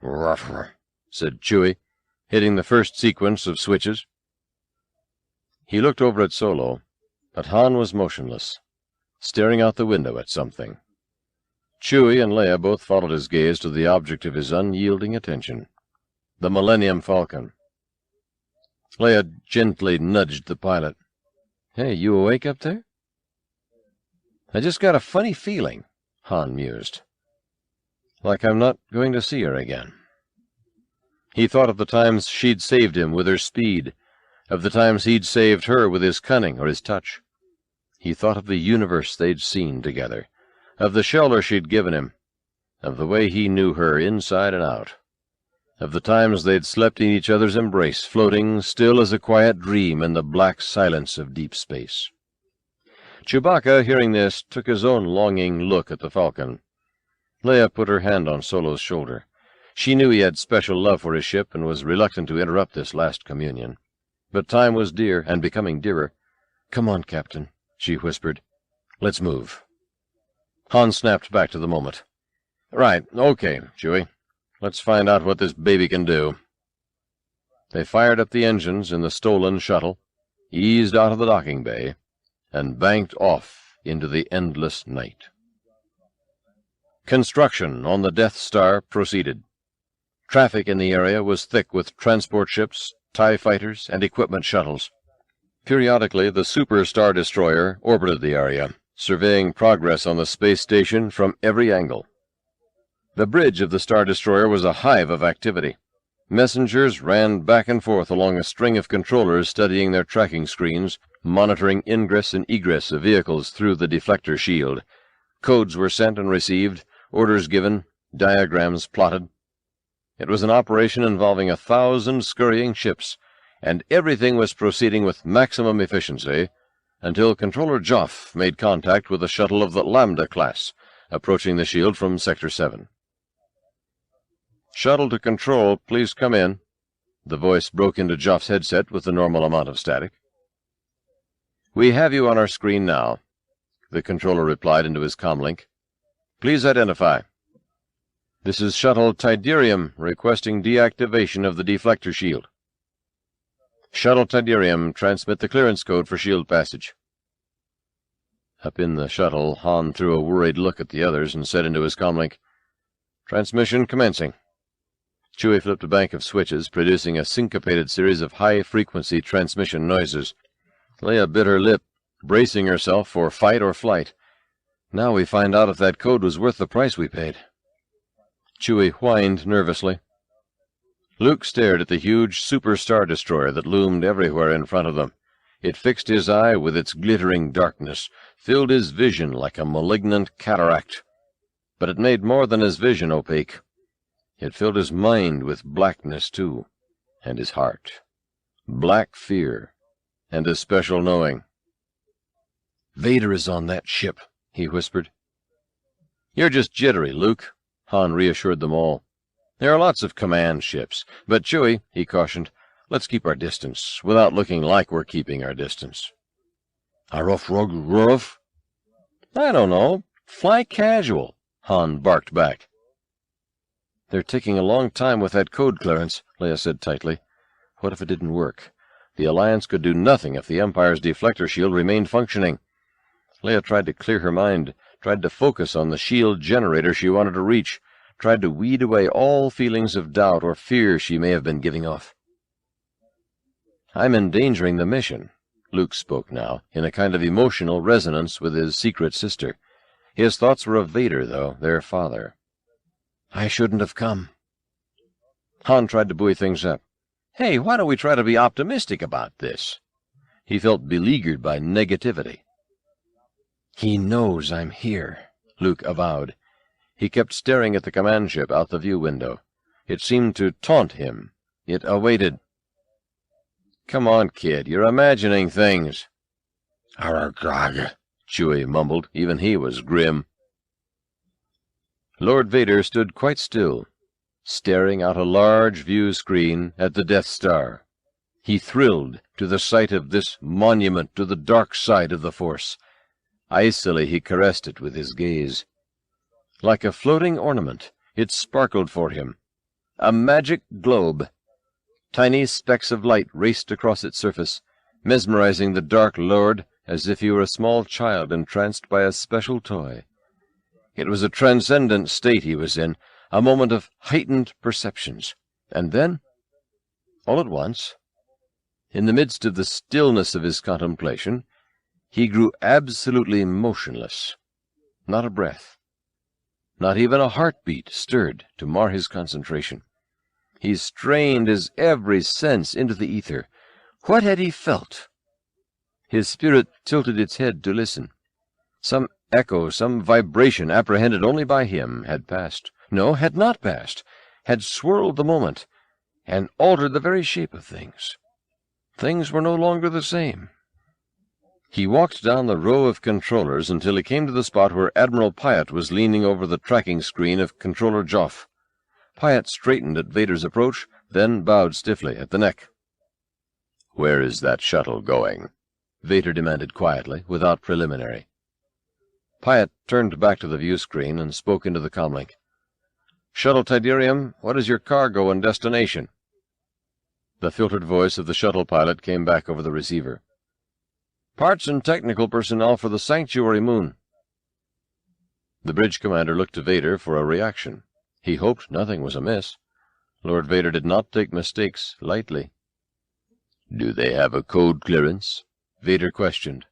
"Ruff," said Chewie, hitting the first sequence of switches. He looked over at Solo, but Han was motionless, staring out the window at something. Chewie and Leia both followed his gaze to the object of his unyielding attention, the Millennium Falcon. Leia gently nudged the pilot. "Hey, you awake up there?" "I just got a funny feeling," Han mused. "Like I'm not going to see her again." He thought of the times she'd saved him with her speed, of the times he'd saved her with his cunning or his touch. He thought of the universe they'd seen together, of the shelter she'd given him, of the way he knew her inside and out, of the times they'd slept in each other's embrace, floating still as a quiet dream in the black silence of deep space. Chewbacca, hearing this, took his own longing look at the Falcon. Leia put her hand on Solo's shoulder. She knew he had special love for his ship and was reluctant to interrupt this last communion. But time was dear, and becoming dearer. "Come on, Captain," she whispered. "Let's move." Han snapped back to the moment. "Right, okay, Chewie. Let's find out what this baby can do." They fired up the engines in the stolen shuttle, eased out of the docking bay, and banked off into the endless night. Construction on the Death Star proceeded. Traffic in the area was thick with transport ships, TIE fighters, and equipment shuttles. Periodically, the Super Star Destroyer orbited the area, surveying progress on the space station from every angle. The bridge of the Star Destroyer was a hive of activity. Messengers ran back and forth along a string of controllers studying their tracking screens, monitoring ingress and egress of vehicles through the deflector shield. Codes were sent and received, orders given, diagrams plotted. It was an operation involving 1,000 scurrying ships, and everything was proceeding with maximum efficiency until Controller Joff made contact with a shuttle of the Lambda class, approaching the shield from Sector 7. "Shuttle to Control, please come in." The voice broke into Joff's headset with the normal amount of static. "We have you on our screen now," the controller replied into his comlink. "Please identify." This is Shuttle Tidurium, requesting deactivation of the deflector shield. Shuttle Tidurium, transmit the clearance code for shield passage. Up in the shuttle, Han threw a worried look at the others and said into his comlink, "Transmission commencing." Chewie flipped a bank of switches, producing a syncopated series of high-frequency transmission noises. Leia bit her lip, bracing herself for fight or flight. Now we find out if that code was worth the price we paid. Chewie whined nervously. Luke stared at the huge Super Star Destroyer that loomed everywhere in front of them. It fixed his eye with its glittering darkness, filled his vision like a malignant cataract. But it made more than his vision opaque. It filled his mind with blackness, too, and his heart. Black fear, and a special knowing. "Vader is on that ship," he whispered. "You're just jittery, Luke," Han reassured them all. "There are lots of command ships, but Chewie," he cautioned, "let's keep our distance, without looking like we're keeping our distance." "A rough? I don't know. Fly casual," Han barked back. "They're taking a long time with that code clearance," Leia said tightly. "What if it didn't work? The Alliance could do nothing if the Empire's deflector shield remained functioning." Leia tried to clear her mind, tried to focus on the shield generator she wanted to reach, tried to weed away all feelings of doubt or fear she may have been giving off. "I'm endangering the mission." Luke spoke now, in a kind of emotional resonance with his secret sister. His thoughts were of Vader, though, their father. "I shouldn't have come." Han tried to buoy things up. "Hey, why don't we try to be optimistic about this?" He felt beleaguered by negativity. "He knows I'm here," Luke avowed. He kept staring at the command ship out the view window. It seemed to taunt him. It awaited. "Come on, kid, you're imagining things." "Aragog," Chewie mumbled. Even he was grim. Lord Vader stood quite still, staring out a large view screen at the Death Star. He thrilled to the sight of this monument to the dark side of the Force. Icily he caressed it with his gaze. Like a floating ornament, it sparkled for him. A magic globe. Tiny specks of light raced across its surface, mesmerizing the Dark Lord as if he were a small child entranced by a special toy. It was a transcendent state he was in, a moment of heightened perceptions. And then, all at once, in the midst of the stillness of his contemplation, he grew absolutely motionless. Not a breath, not even a heartbeat stirred to mar his concentration. He strained his every sense into the ether. What had he felt? His spirit tilted its head to listen. Some echo, some vibration apprehended only by him, had passed. No, had not passed, had swirled the moment, and altered the very shape of things. Things were no longer the same. He walked down the row of controllers until he came to the spot where Admiral Pyatt was leaning over the tracking screen of Controller Joff. Pyatt straightened at Vader's approach, then bowed stiffly at the neck. "Where is that shuttle going?" Vader demanded quietly, without preliminary. Pyatt turned back to the view screen and spoke into the comlink. "Shuttle Tidurium, what is your cargo and destination?" The filtered voice of the shuttle pilot came back over the receiver. "Parts and technical personnel for the Sanctuary Moon." The bridge commander looked to Vader for a reaction. He hoped nothing was amiss. Lord Vader did not take mistakes lightly. "Do they have a code clearance?" Vader questioned.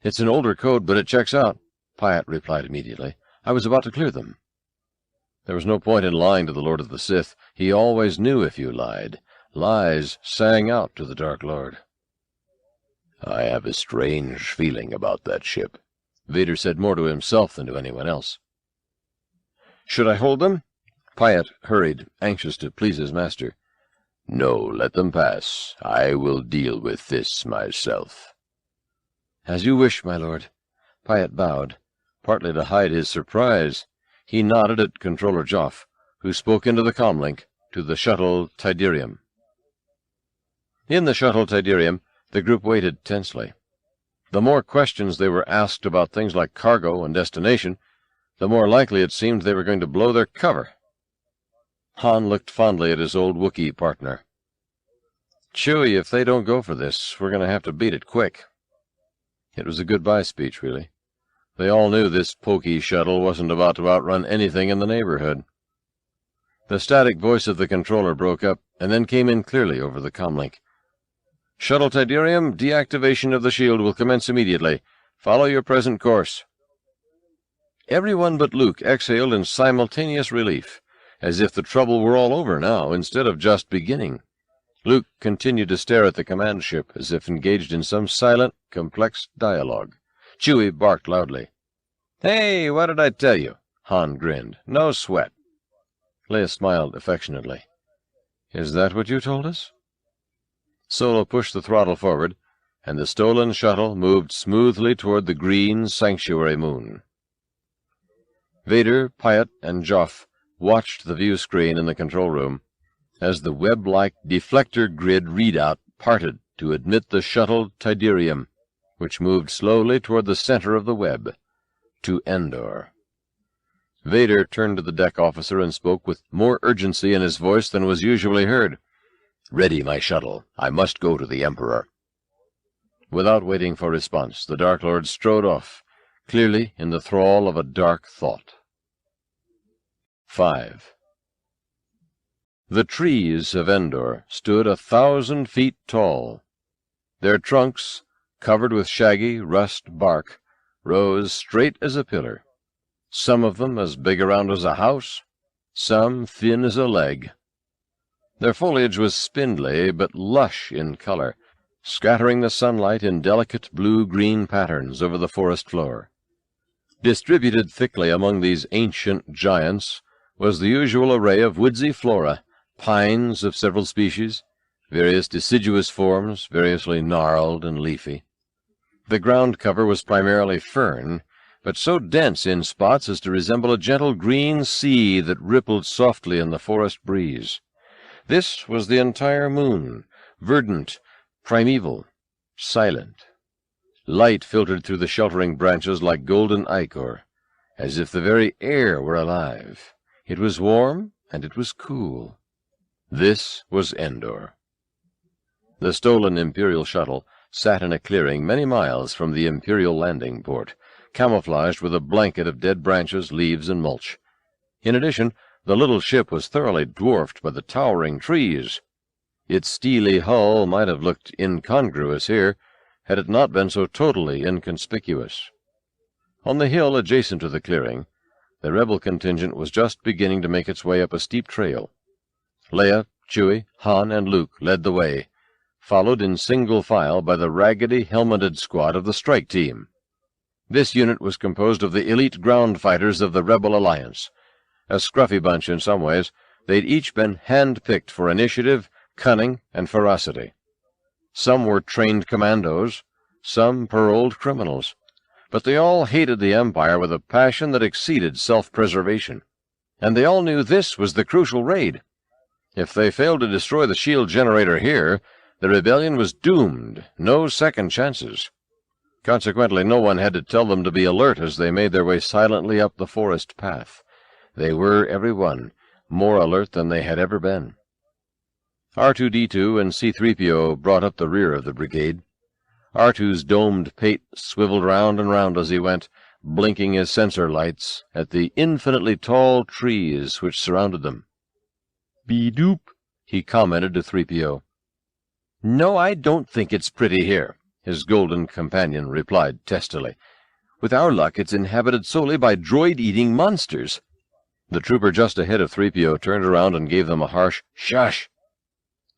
"It's an older code, but it checks out," Pyatt replied immediately. "I was about to clear them." There was no point in lying to the Lord of the Sith. He always knew if you lied. Lies sang out to the Dark Lord. "I have a strange feeling about that ship," Vader said more to himself than to anyone else. "Should I hold them?" Pyatt hurried, anxious to please his master. "No, let them pass. I will deal with this myself." "As you wish, my lord." Pyatt bowed, partly to hide his surprise. He nodded at Controller Joff, who spoke into the comlink to the shuttle Tidurium. In the shuttle Tidurium, the group waited tensely. The more questions they were asked about things like cargo and destination, the more likely it seemed they were going to blow their cover. Han looked fondly at his old Wookiee partner. Chewie, if they don't go for this, we're going to have to beat it quick. It was a goodbye speech, really. They all knew this pokey shuttle wasn't about to outrun anything in the neighborhood. The static voice of the controller broke up, and then came in clearly over the comlink. Shuttle Tidurium, deactivation of the shield will commence immediately. Follow your present course. Everyone but Luke exhaled in simultaneous relief, as if the trouble were all over now, instead of just beginning. Luke continued to stare at the command ship, as if engaged in some silent, complex dialogue. Chewie barked loudly. "Hey, what did I tell you?" Han grinned. "No sweat." Leia smiled affectionately. "Is that what you told us?" Solo pushed the throttle forward, and the stolen shuttle moved smoothly toward the green sanctuary moon. Vader, Pyatt, and Joff watched the view screen in the control room as the web-like deflector grid readout parted to admit the shuttle Tidurium, which moved slowly toward the center of the web, to Endor. Vader turned to the deck officer and spoke with more urgency in his voice than was usually heard. "Ready, my shuttle. I must go to the Emperor." Without waiting for response, the Dark Lord strode off, clearly in the thrall of a dark thought. 5. The trees of Endor stood 1,000 feet tall. Their trunks, covered with shaggy rust bark, rose straight as a pillar, some of them as big around as a house, some thin as a leg. Their foliage was spindly but lush in color, scattering the sunlight in delicate blue-green patterns over the forest floor. Distributed thickly among these ancient giants was the usual array of woodsy flora, pines of several species, various deciduous forms, variously gnarled and leafy. The ground cover was primarily fern, but so dense in spots as to resemble a gentle green sea that rippled softly in the forest breeze. This was the entire moon, verdant, primeval, silent. Light filtered through the sheltering branches like golden ichor, as if the very air were alive. It was warm, and it was cool. This was Endor. The stolen Imperial shuttle sat in a clearing many miles from the Imperial landing port, camouflaged with a blanket of dead branches, leaves, and mulch. In addition, the little ship was thoroughly dwarfed by the towering trees. Its steely hull might have looked incongruous here, had it not been so totally inconspicuous. On the hill adjacent to the clearing, the rebel contingent was just beginning to make its way up a steep trail. Leia, Chewie, Han, and Luke led the way, followed in single file by the raggedy, helmeted squad of the strike team. This unit was composed of the elite ground fighters of the Rebel Alliance. A scruffy bunch in some ways, they'd each been hand-picked for initiative, cunning, and ferocity. Some were trained commandos, some paroled criminals, but they all hated the Empire with a passion that exceeded self-preservation, and they all knew this was the crucial raid. If they failed to destroy the shield generator here, the rebellion was doomed, no second chances. Consequently, no one had to tell them to be alert as they made their way silently up the forest path. They were, every one, more alert than they had ever been. R2-D2 and C-3PO brought up the rear of the brigade. R2's domed pate swiveled round and round as he went, blinking his sensor lights at the infinitely tall trees which surrounded them. "Be-doop," he commented to 3PO. "No, I don't think it's pretty here," his golden companion replied testily. "With our luck, it's inhabited solely by droid-eating monsters." The trooper just ahead of 3PO turned around and gave them a harsh "Shush!"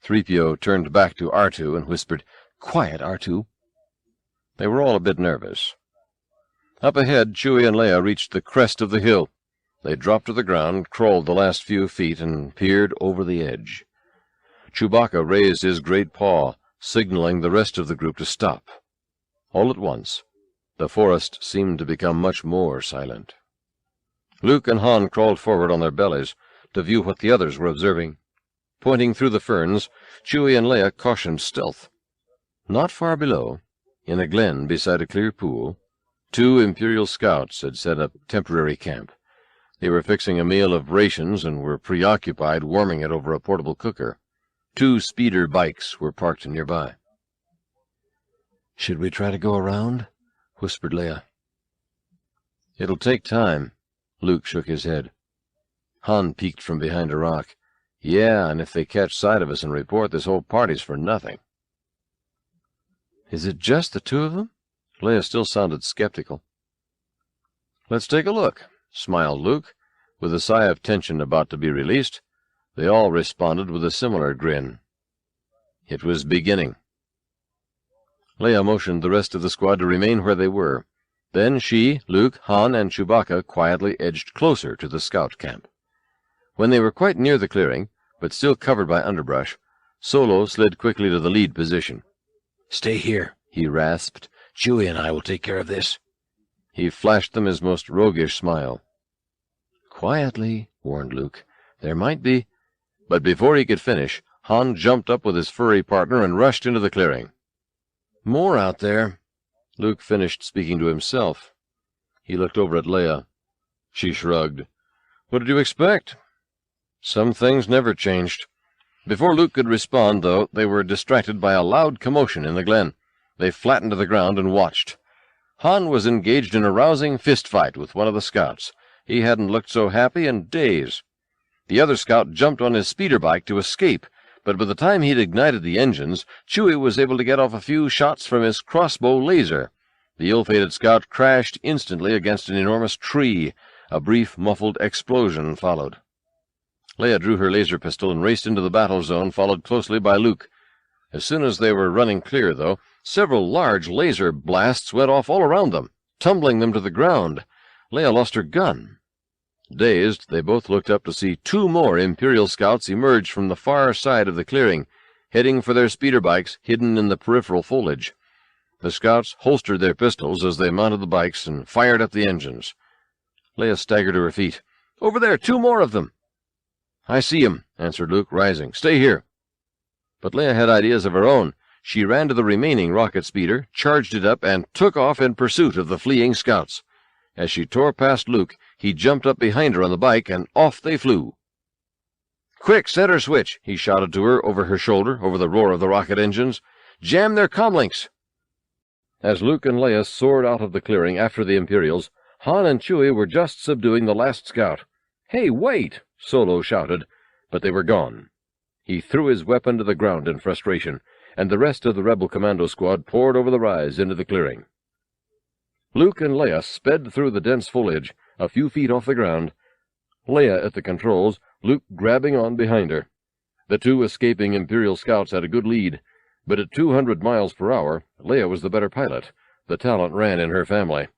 3PO turned back to R2 and whispered, "Quiet, R2." They were all a bit nervous. Up ahead, Chewie and Leia reached the crest of the hill. They dropped to the ground, crawled the last few feet, and peered over the edge. Chewbacca raised his great paw, signaling the rest of the group to stop. All at once, the forest seemed to become much more silent. Luke and Han crawled forward on their bellies to view what the others were observing. Pointing through the ferns, Chewie and Leia cautioned stealth. Not far below, in a glen beside a clear pool, 2 Imperial scouts had set up temporary camp. They were fixing a meal of rations and were preoccupied warming it over a portable cooker. 2 speeder bikes were parked nearby. "Should we try to go around?" whispered Leia. "It'll take time." Luke shook his head. Han peeked from behind a rock. "Yeah, and if they catch sight of us and report, this whole party's for nothing." "Is it just the 2 of them?" Leia still sounded skeptical. "Let's take a look," smiled Luke. With a sigh of tension about to be released, they all responded with a similar grin. It was beginning. Leia motioned the rest of the squad to remain where they were. Then she, Luke, Han, and Chewbacca quietly edged closer to the scout camp. When they were quite near the clearing, but still covered by underbrush, Solo slid quickly to the lead position. "Stay here," he rasped. "Chewie and I will take care of this." He flashed them his most roguish smile. "Quietly," warned Luke. "There might be—" But before he could finish, Han jumped up with his furry partner and rushed into the clearing. "More out there." Luke finished speaking to himself. He looked over at Leia. She shrugged. "What did you expect?" Some things never changed. Before Luke could respond, though, they were distracted by a loud commotion in the glen. They flattened to the ground and watched. Han was engaged in a rousing fist-fight with one of the scouts. He hadn't looked so happy in days. The other scout jumped on his speeder bike to escape, but by the time he'd ignited the engines, Chewie was able to get off a few shots from his crossbow laser. The ill-fated scout crashed instantly against an enormous tree. A brief, muffled explosion followed. Leia drew her laser pistol and raced into the battle zone, followed closely by Luke. As soon as they were running clear, though, several large laser blasts went off all around them, tumbling them to the ground. Leia lost her gun. Dazed, they both looked up to see 2 more Imperial scouts emerge from the far side of the clearing, heading for their speeder bikes hidden in the peripheral foliage. The scouts holstered their pistols as they mounted the bikes and fired up the engines. Leia staggered to her feet. "Over there, 2 more of them!" "I see 'em," answered Luke, rising. "Stay here." But Leia had ideas of her own. She ran to the remaining rocket speeder, charged it up, and took off in pursuit of the fleeing scouts. As she tore past Luke, he jumped up behind her on the bike, and off they flew. "Quick, center switch!" he shouted to her over her shoulder, over the roar of the rocket engines. "Jam their comlinks!" As Luke and Leia soared out of the clearing after the Imperials, Han and Chewie were just subduing the last scout. "Hey, wait!" Solo shouted, but they were gone. He threw his weapon to the ground in frustration, and the rest of the rebel commando squad poured over the rise into the clearing. Luke and Leia sped through the dense foliage, a few feet off the ground. Leia at the controls, Luke grabbing on behind her. The 2 escaping Imperial scouts had a good lead, but at 200 miles per hour, Leia was the better pilot. The talent ran in her family.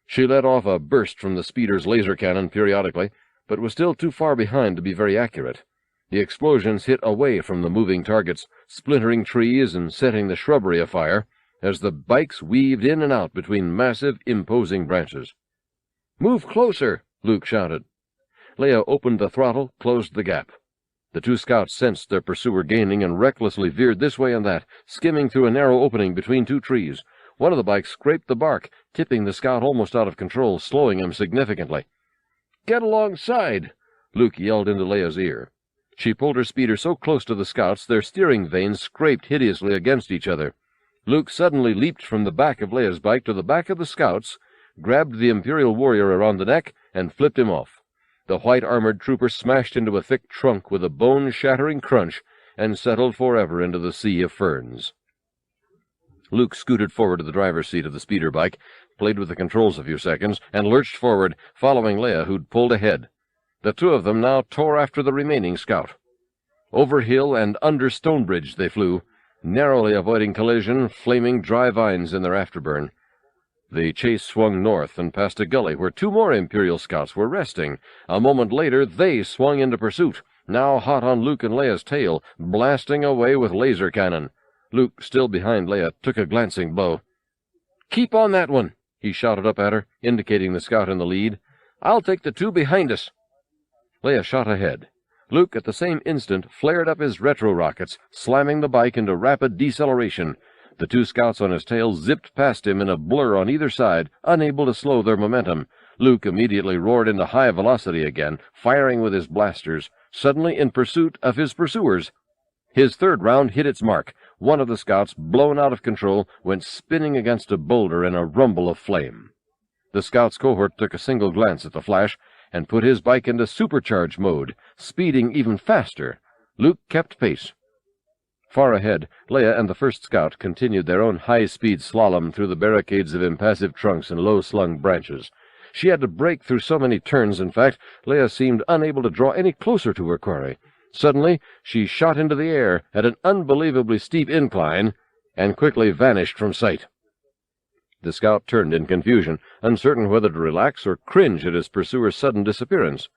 She let off a burst from the speeder's laser cannon periodically, but was still too far behind to be very accurate. The explosions hit away from the moving targets, splintering trees and setting the shrubbery afire, as the bikes weaved in and out between massive, imposing branches. "Move closer!" Luke shouted. Leia opened the throttle, closed the gap. The 2 scouts sensed their pursuer gaining and recklessly veered this way and that, skimming through a narrow opening between 2 trees. One of the bikes scraped the bark, tipping the scout almost out of control, slowing him significantly. "Get alongside!" Luke yelled into Leia's ear. She pulled her speeder so close to the scouts their steering vanes scraped hideously against each other. Luke suddenly leaped from the back of Leia's bike to the back of the scouts, grabbed the Imperial warrior around the neck, and flipped him off. The white-armored trooper smashed into a thick trunk with a bone-shattering crunch and settled forever into the sea of ferns. Luke scooted forward to the driver's seat of the speeder bike, played with the controls a few seconds, and lurched forward, following Leia, who'd pulled ahead. The 2 of them now tore after the remaining scout. Over hill and under Stonebridge they flew, narrowly avoiding collision, flaming dry vines in their afterburn. The chase swung north and past a gully where 2 more Imperial scouts were resting. A moment later they swung into pursuit, now hot on Luke and Leia's tail, blasting away with laser cannon. Luke, still behind Leia, took a glancing blow. "Keep on that one!" he shouted up at her, indicating the scout in the lead. "I'll take the 2 behind us." Leia shot ahead. Luke, at the same instant, flared up his retro-rockets, slamming the bike into rapid deceleration. The two scouts on his tail zipped past him in a blur on either side, unable to slow their momentum. Luke immediately roared into high velocity again, firing with his blasters, suddenly in pursuit of his pursuers. His third round hit its mark. One of the scouts, blown out of control, went spinning against a boulder in a rumble of flame. The scout's cohort took a single glance at the flash and put his bike into supercharge mode, speeding even faster. Luke kept pace. Far ahead, Leia and the first scout continued their own high-speed slalom through the barricades of impassive trunks and low-slung branches. She had to break through so many turns, in fact, Leia seemed unable to draw any closer to her quarry. Suddenly, she shot into the air at an unbelievably steep incline and quickly vanished from sight. The scout turned in confusion, uncertain whether to relax or cringe at his pursuer's sudden disappearance.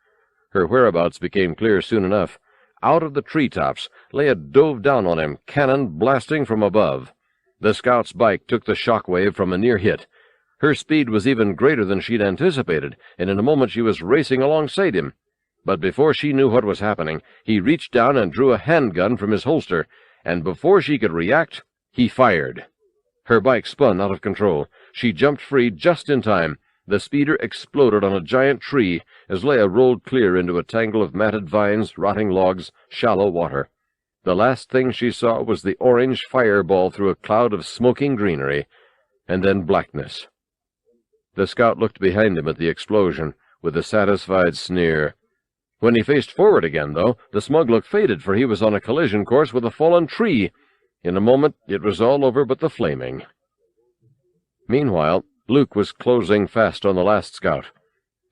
Her whereabouts became clear soon enough. Out of the treetops, Leia dove down on him, cannon blasting from above. The scout's bike took the shockwave from a near hit. Her speed was even greater than she'd anticipated, and in a moment she was racing alongside him. But before she knew what was happening, he reached down and drew a handgun from his holster, and before she could react, he fired. Her bike spun out of control. She jumped free just in time. The speeder exploded on a giant tree as Leia rolled clear into a tangle of matted vines, rotting logs, shallow water. The last thing she saw was the orange fireball through a cloud of smoking greenery, and then blackness. The scout looked behind him at the explosion with a satisfied sneer. When he faced forward again, though, the smug look faded, for he was on a collision course with a fallen tree. In a moment it was all over but the flaming. Meanwhile, Luke was closing fast on the last scout.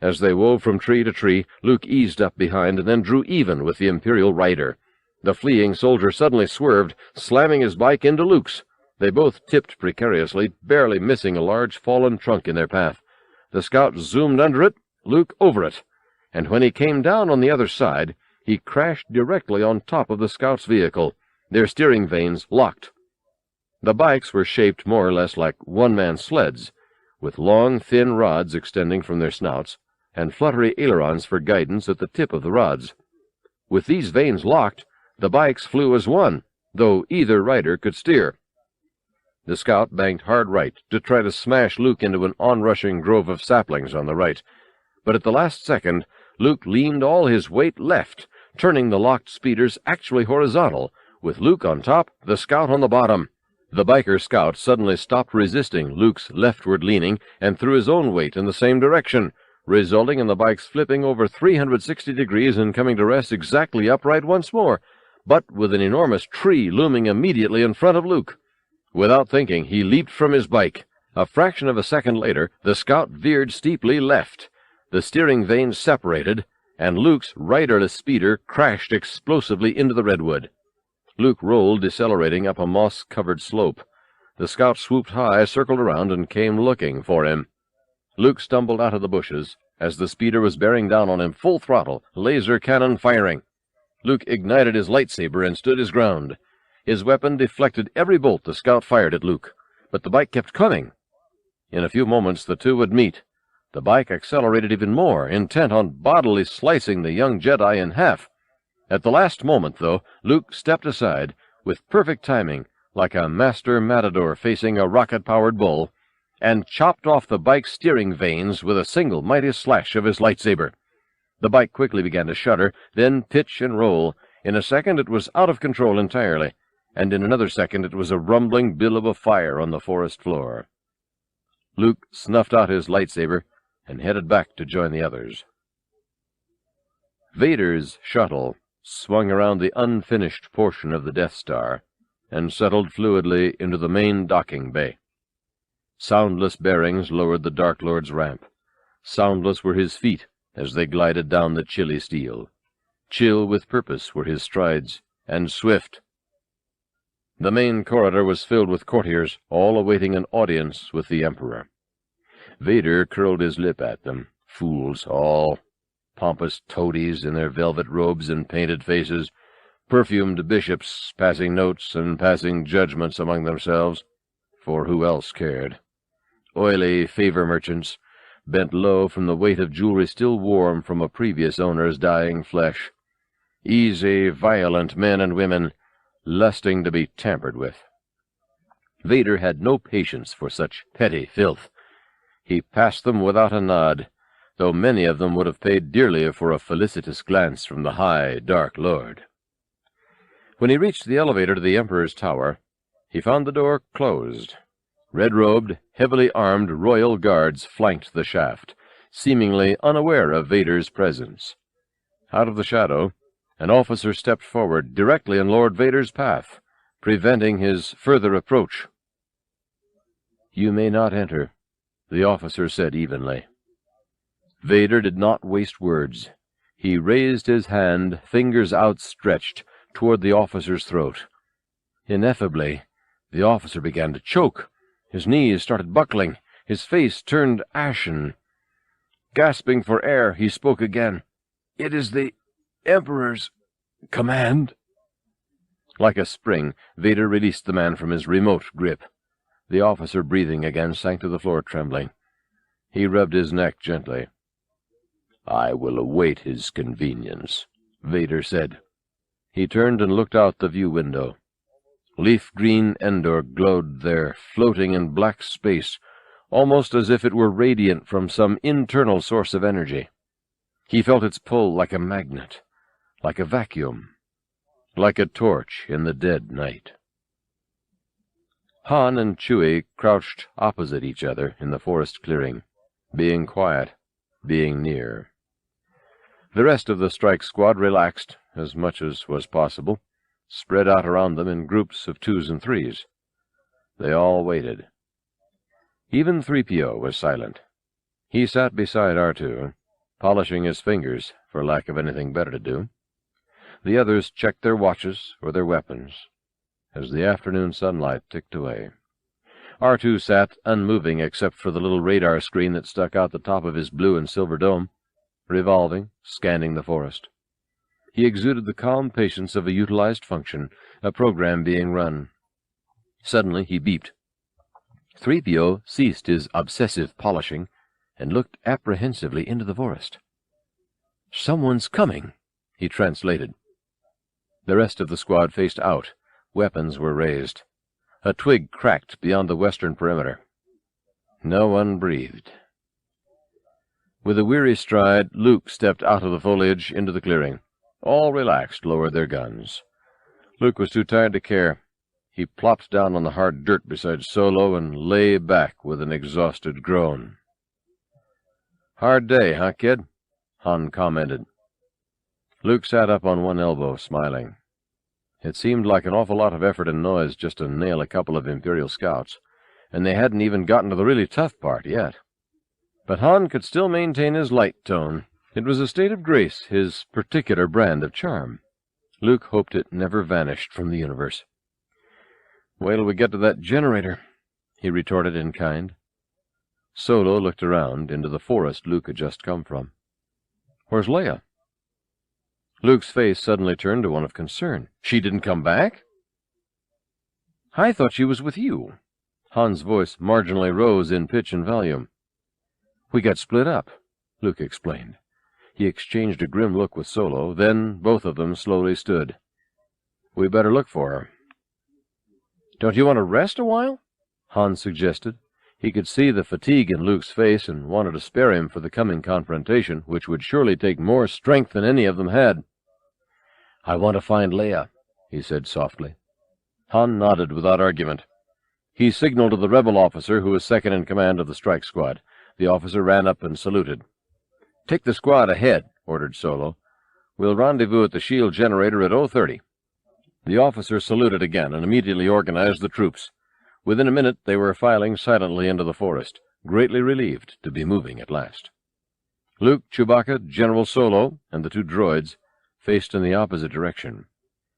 As they wove from tree to tree, Luke eased up behind and then drew even with the Imperial rider. The fleeing soldier suddenly swerved, slamming his bike into Luke's. They both tipped precariously, barely missing a large fallen trunk in their path. The scout zoomed under it, Luke over it, and when he came down on the other side, he crashed directly on top of the scout's vehicle. Their steering vanes locked. The bikes were shaped more or less like one-man sleds, with long, thin rods extending from their snouts, and fluttery ailerons for guidance at the tip of the rods. With these vanes locked, the bikes flew as one, though either rider could steer. The scout banked hard right to try to smash Luke into an onrushing grove of saplings on the right, but at the last second, Luke leaned all his weight left, turning the locked speeders actually horizontal, with Luke on top, the scout on the bottom. The biker scout suddenly stopped resisting Luke's leftward leaning and threw his own weight in the same direction, resulting in the bikes flipping over 360 degrees and coming to rest exactly upright once more, but with an enormous tree looming immediately in front of Luke. Without thinking, he leaped from his bike. A fraction of a second later, the scout veered steeply left. The steering vanes separated, and Luke's riderless speeder crashed explosively into the redwood. Luke rolled, decelerating up a moss-covered slope. The scout swooped high, circled around, and came looking for him. Luke stumbled out of the bushes as the speeder was bearing down on him full throttle, laser cannon firing. Luke ignited his lightsaber and stood his ground. His weapon deflected every bolt the scout fired at Luke, but the bike kept coming. In a few moments the two would meet. The bike accelerated even more, intent on bodily slicing the young Jedi in half. At the last moment, though, Luke stepped aside, with perfect timing, like a master matador facing a rocket-powered bull, and chopped off the bike's steering vanes with a single mighty slash of his lightsaber. The bike quickly began to shudder, then pitch and roll. In a second it was out of control entirely, and in another second it was a rumbling billow of fire on the forest floor. Luke snuffed out his lightsaber and headed back to join the others. Vader's shuttle swung around the unfinished portion of the Death Star and settled fluidly into the main docking bay. Soundless bearings lowered the Dark Lord's ramp. Soundless were his feet as they glided down the chilly steel. Chill with purpose were his strides, and swift. The main corridor was filled with courtiers, all awaiting an audience with the Emperor. Vader curled his lip at them. Fools all. Pompous toadies in their velvet robes and painted faces, perfumed bishops passing notes and passing judgments among themselves, for who else cared? Oily favor merchants, bent low from the weight of jewelry still warm from a previous owner's dying flesh. Easy, violent men and women, lusting to be tampered with. Vader had no patience for such petty filth. He passed them without a nod, though many of them would have paid dearly for a felicitous glance from the high, dark lord. When he reached the elevator to the Emperor's tower, he found the door closed. Red-robed, heavily armed royal guards flanked the shaft, seemingly unaware of Vader's presence. Out of the shadow, an officer stepped forward directly in Lord Vader's path, preventing his further approach. "You may not enter," the officer said evenly. Vader did not waste words. He raised his hand, fingers outstretched, toward the officer's throat. Ineffably, the officer began to choke. His knees started buckling. His face turned ashen. Gasping for air, he spoke again. "It is the Emperor's command." Like a spring, Vader released the man from his remote grip. The officer, breathing again, sank to the floor, trembling. He rubbed his neck gently. "I will await his convenience," Vader said. He turned and looked out the view window. Leaf-green Endor glowed there, floating in black space, almost as if it were radiant from some internal source of energy. He felt its pull like a magnet, like a vacuum, like a torch in the dead night. Han and Chewie crouched opposite each other in the forest clearing, being quiet, being near. The rest of the strike squad relaxed, as much as was possible, spread out around them in groups of 2s and 3s. They all waited. Even 3PO was silent. He sat beside R2, polishing his fingers for lack of anything better to do. The others checked their watches or their weapons as the afternoon sunlight ticked away. R2 sat unmoving except for the little radar screen that stuck out the top of his blue and silver dome, revolving, scanning the forest. He exuded the calm patience of a utilized function, a program being run. Suddenly he beeped. 3PO ceased his obsessive polishing and looked apprehensively into the forest. "Someone's coming," he translated. The rest of the squad faced out. Weapons were raised. A twig cracked beyond the western perimeter. No one breathed. With a weary stride, Luke stepped out of the foliage into the clearing. All relaxed, lowered their guns. Luke was too tired to care. He plopped down on the hard dirt beside Solo and lay back with an exhausted groan. "Hard day, huh, kid?" Han commented. Luke sat up on one elbow, smiling. It seemed like an awful lot of effort and noise just to nail a couple of Imperial scouts, and they hadn't even gotten to the really tough part yet. But Han could still maintain his light tone. It was a state of grace, his particular brand of charm. Luke hoped it never vanished from the universe. "Wait till we get to that generator," he retorted in kind. Solo looked around into the forest Luke had just come from. "Where's Leia?" Luke's face suddenly turned to one of concern. "She didn't come back?" "I thought she was with you." Han's voice marginally rose in pitch and volume. "We got split up," Luke explained. He exchanged a grim look with Solo, then both of them slowly stood. "We better look for her." "Don't you want to rest a while?" Han suggested. He could see the fatigue in Luke's face and wanted to spare him for the coming confrontation, which would surely take more strength than any of them had. "I want to find Leia," he said softly. Han nodded without argument. He signaled to the rebel officer who was second in command of the strike squad. The officer ran up and saluted. "Take the squad ahead," ordered Solo. "We'll rendezvous at the shield generator at 0:30. The officer saluted again and immediately organized the troops. Within a minute they were filing silently into the forest, greatly relieved to be moving at last. Luke, Chewbacca, General Solo, and the 2 droids faced in the opposite direction.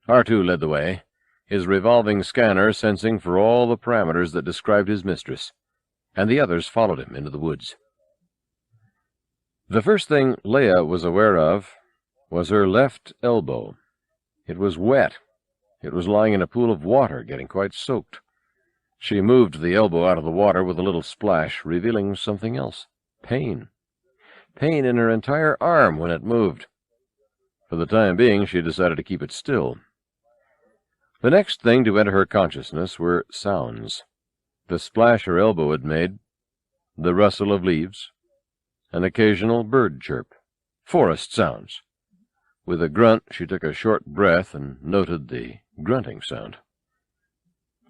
R2 led the way, his revolving scanner sensing for all the parameters that described his mistress, and the others followed him into the woods. The first thing Leia was aware of was her left elbow. It was wet. It was lying in a pool of water, getting quite soaked. She moved the elbow out of the water with a little splash, revealing something else. Pain. Pain in her entire arm when it moved. For the time being, she decided to keep it still. The next thing to enter her consciousness were sounds. the splash her elbow had made, the rustle of leaves, an occasional bird chirp, forest sounds. With a grunt, she took a short breath and noted the grunting sound.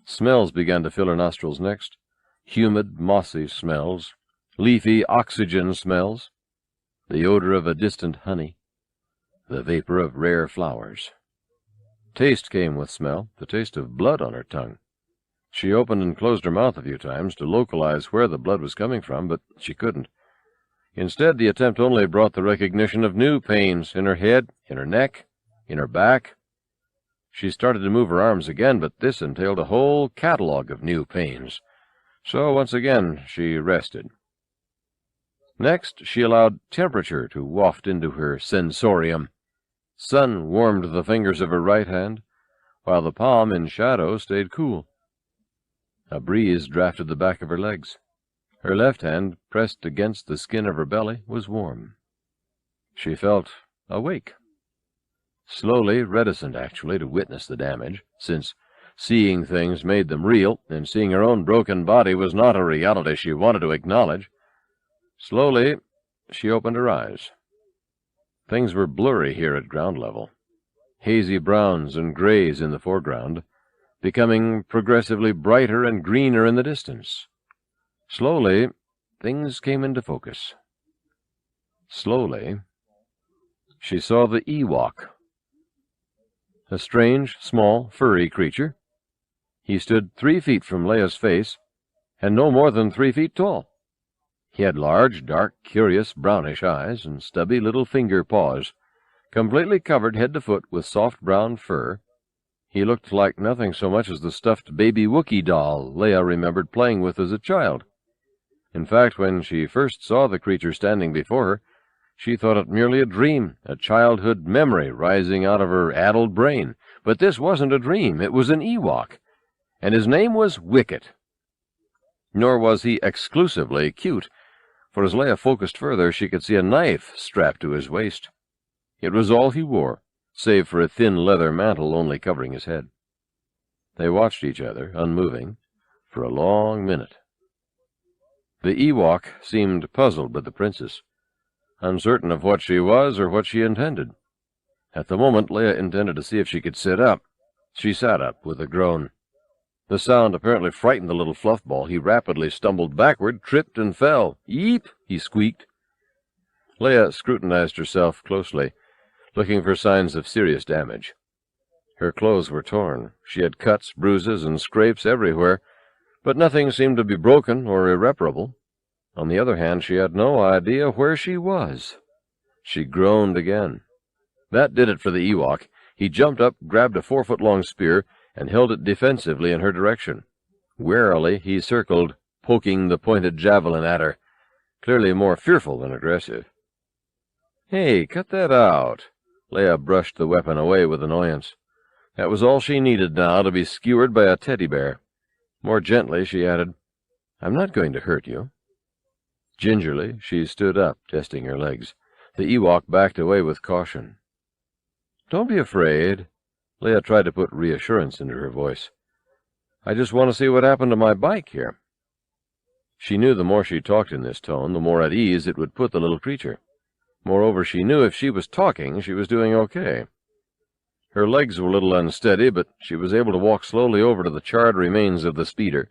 Smells began to fill her nostrils next. Humid, mossy smells, leafy oxygen smells, the odor of a distant honey, the vapor of rare flowers. Taste came with smell, the taste of blood on her tongue. She opened and closed her mouth a few times to localize where the blood was coming from, but she couldn't. Instead, the attempt only brought the recognition of new pains in her head, in her neck, in her back. She started to move her arms again, but this entailed a whole catalog of new pains. So once again she rested. Next, she allowed temperature to waft into her sensorium. Sun warmed the fingers of her right hand, while the palm in shadow stayed cool. A breeze drafted the back of her legs. Her left hand, pressed against the skin of her belly, was warm. She felt awake. Slowly, reticent actually to witness the damage, since seeing things made them real, and seeing her own broken body was not a reality she wanted to acknowledge. Slowly, she opened her eyes. Things were blurry here at ground level. Hazy browns and grays in the foreground, becoming progressively brighter and greener in the distance. Slowly, things came into focus. Slowly, she saw the Ewok. A strange, small, furry creature. He stood 3 feet from Leia's face, and no more than 3 feet tall. He had large, dark, curious, brownish eyes and stubby little finger paws, completely covered head to foot with soft brown fur. He looked like nothing so much as the stuffed baby Wookiee doll Leia remembered playing with as a child. In fact, when she first saw the creature standing before her, she thought it merely a dream, a childhood memory rising out of her addled brain. But this wasn't a dream, it was an Ewok, and his name was Wicket. Nor was he exclusively cute, for as Leia focused further, she could see a knife strapped to his waist. It was all he wore, save for a thin leather mantle only covering his head. They watched each other, unmoving, for a long minute. The Ewok seemed puzzled by the princess, uncertain of what she was or what she intended. At the moment, Leia intended to see if she could sit up. She sat up with a groan. The sound apparently frightened the little fluffball. He rapidly stumbled backward, tripped, and fell. "Yeep!" he squeaked. Leia scrutinized herself closely, looking for signs of serious damage. Her clothes were torn. She had cuts, bruises, and scrapes everywhere, but nothing seemed to be broken or irreparable. On the other hand, she had no idea where she was. She groaned again. That did it for the Ewok. He jumped up, grabbed a 4-foot-long spear, and held it defensively in her direction. Warily he circled, poking the pointed javelin at her, clearly more fearful than aggressive. "Hey, cut that out!" Leia brushed the weapon away with annoyance. That was all she needed now, to be skewered by a teddy bear. More gently, she added, "I'm not going to hurt you." Gingerly, she stood up, testing her legs. The Ewok backed away with caution. "Don't be afraid." Leia tried to put reassurance into her voice. "I just want to see what happened to my bike here." She knew the more she talked in this tone, the more at ease it would put the little creature. Moreover, she knew if she was talking, she was doing okay. Her legs were a little unsteady, but she was able to walk slowly over to the charred remains of the speeder,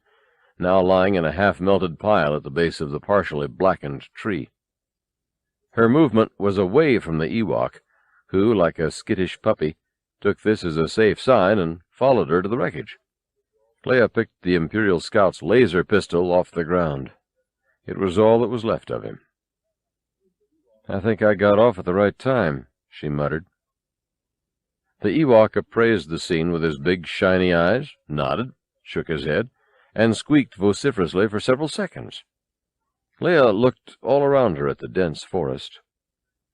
now lying in a half-melted pile at the base of the partially blackened tree. Her movement was away from the Ewok, who, like a skittish puppy, took this as a safe sign and followed her to the wreckage. Leia picked the Imperial scout's laser pistol off the ground. It was all that was left of him. "I think I got off at the right time," she muttered. The Ewok appraised the scene with his big, shiny eyes, nodded, shook his head, and squeaked vociferously for several seconds. Leia looked all around her at the dense forest,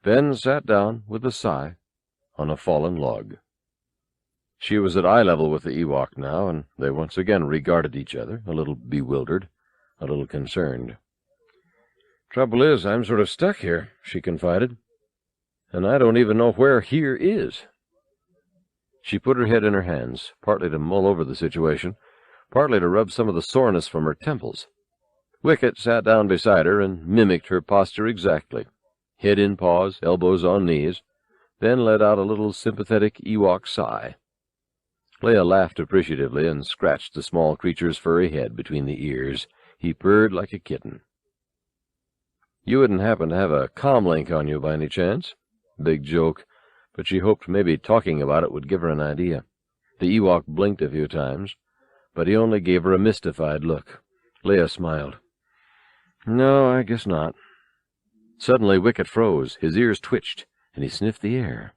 then sat down with a sigh on a fallen log. She was at eye level with the Ewok now, and they once again regarded each other, a little bewildered, a little concerned. "Trouble is, I'm sort of stuck here," she confided, "and I don't even know where here is." She put her head in her hands, partly to mull over the situation, partly to rub some of the soreness from her temples. Wicket sat down beside her and mimicked her posture exactly, head in paws, elbows on knees, then let out a little sympathetic Ewok sigh. Leia laughed appreciatively and scratched the small creature's furry head between the ears. He purred like a kitten. "You wouldn't happen to have a comlink on you by any chance?" Big joke, but she hoped maybe talking about it would give her an idea. The Ewok blinked a few times, but he only gave her a mystified look. Leia smiled. "No, I guess not." Suddenly Wicket froze, his ears twitched, and he sniffed the air.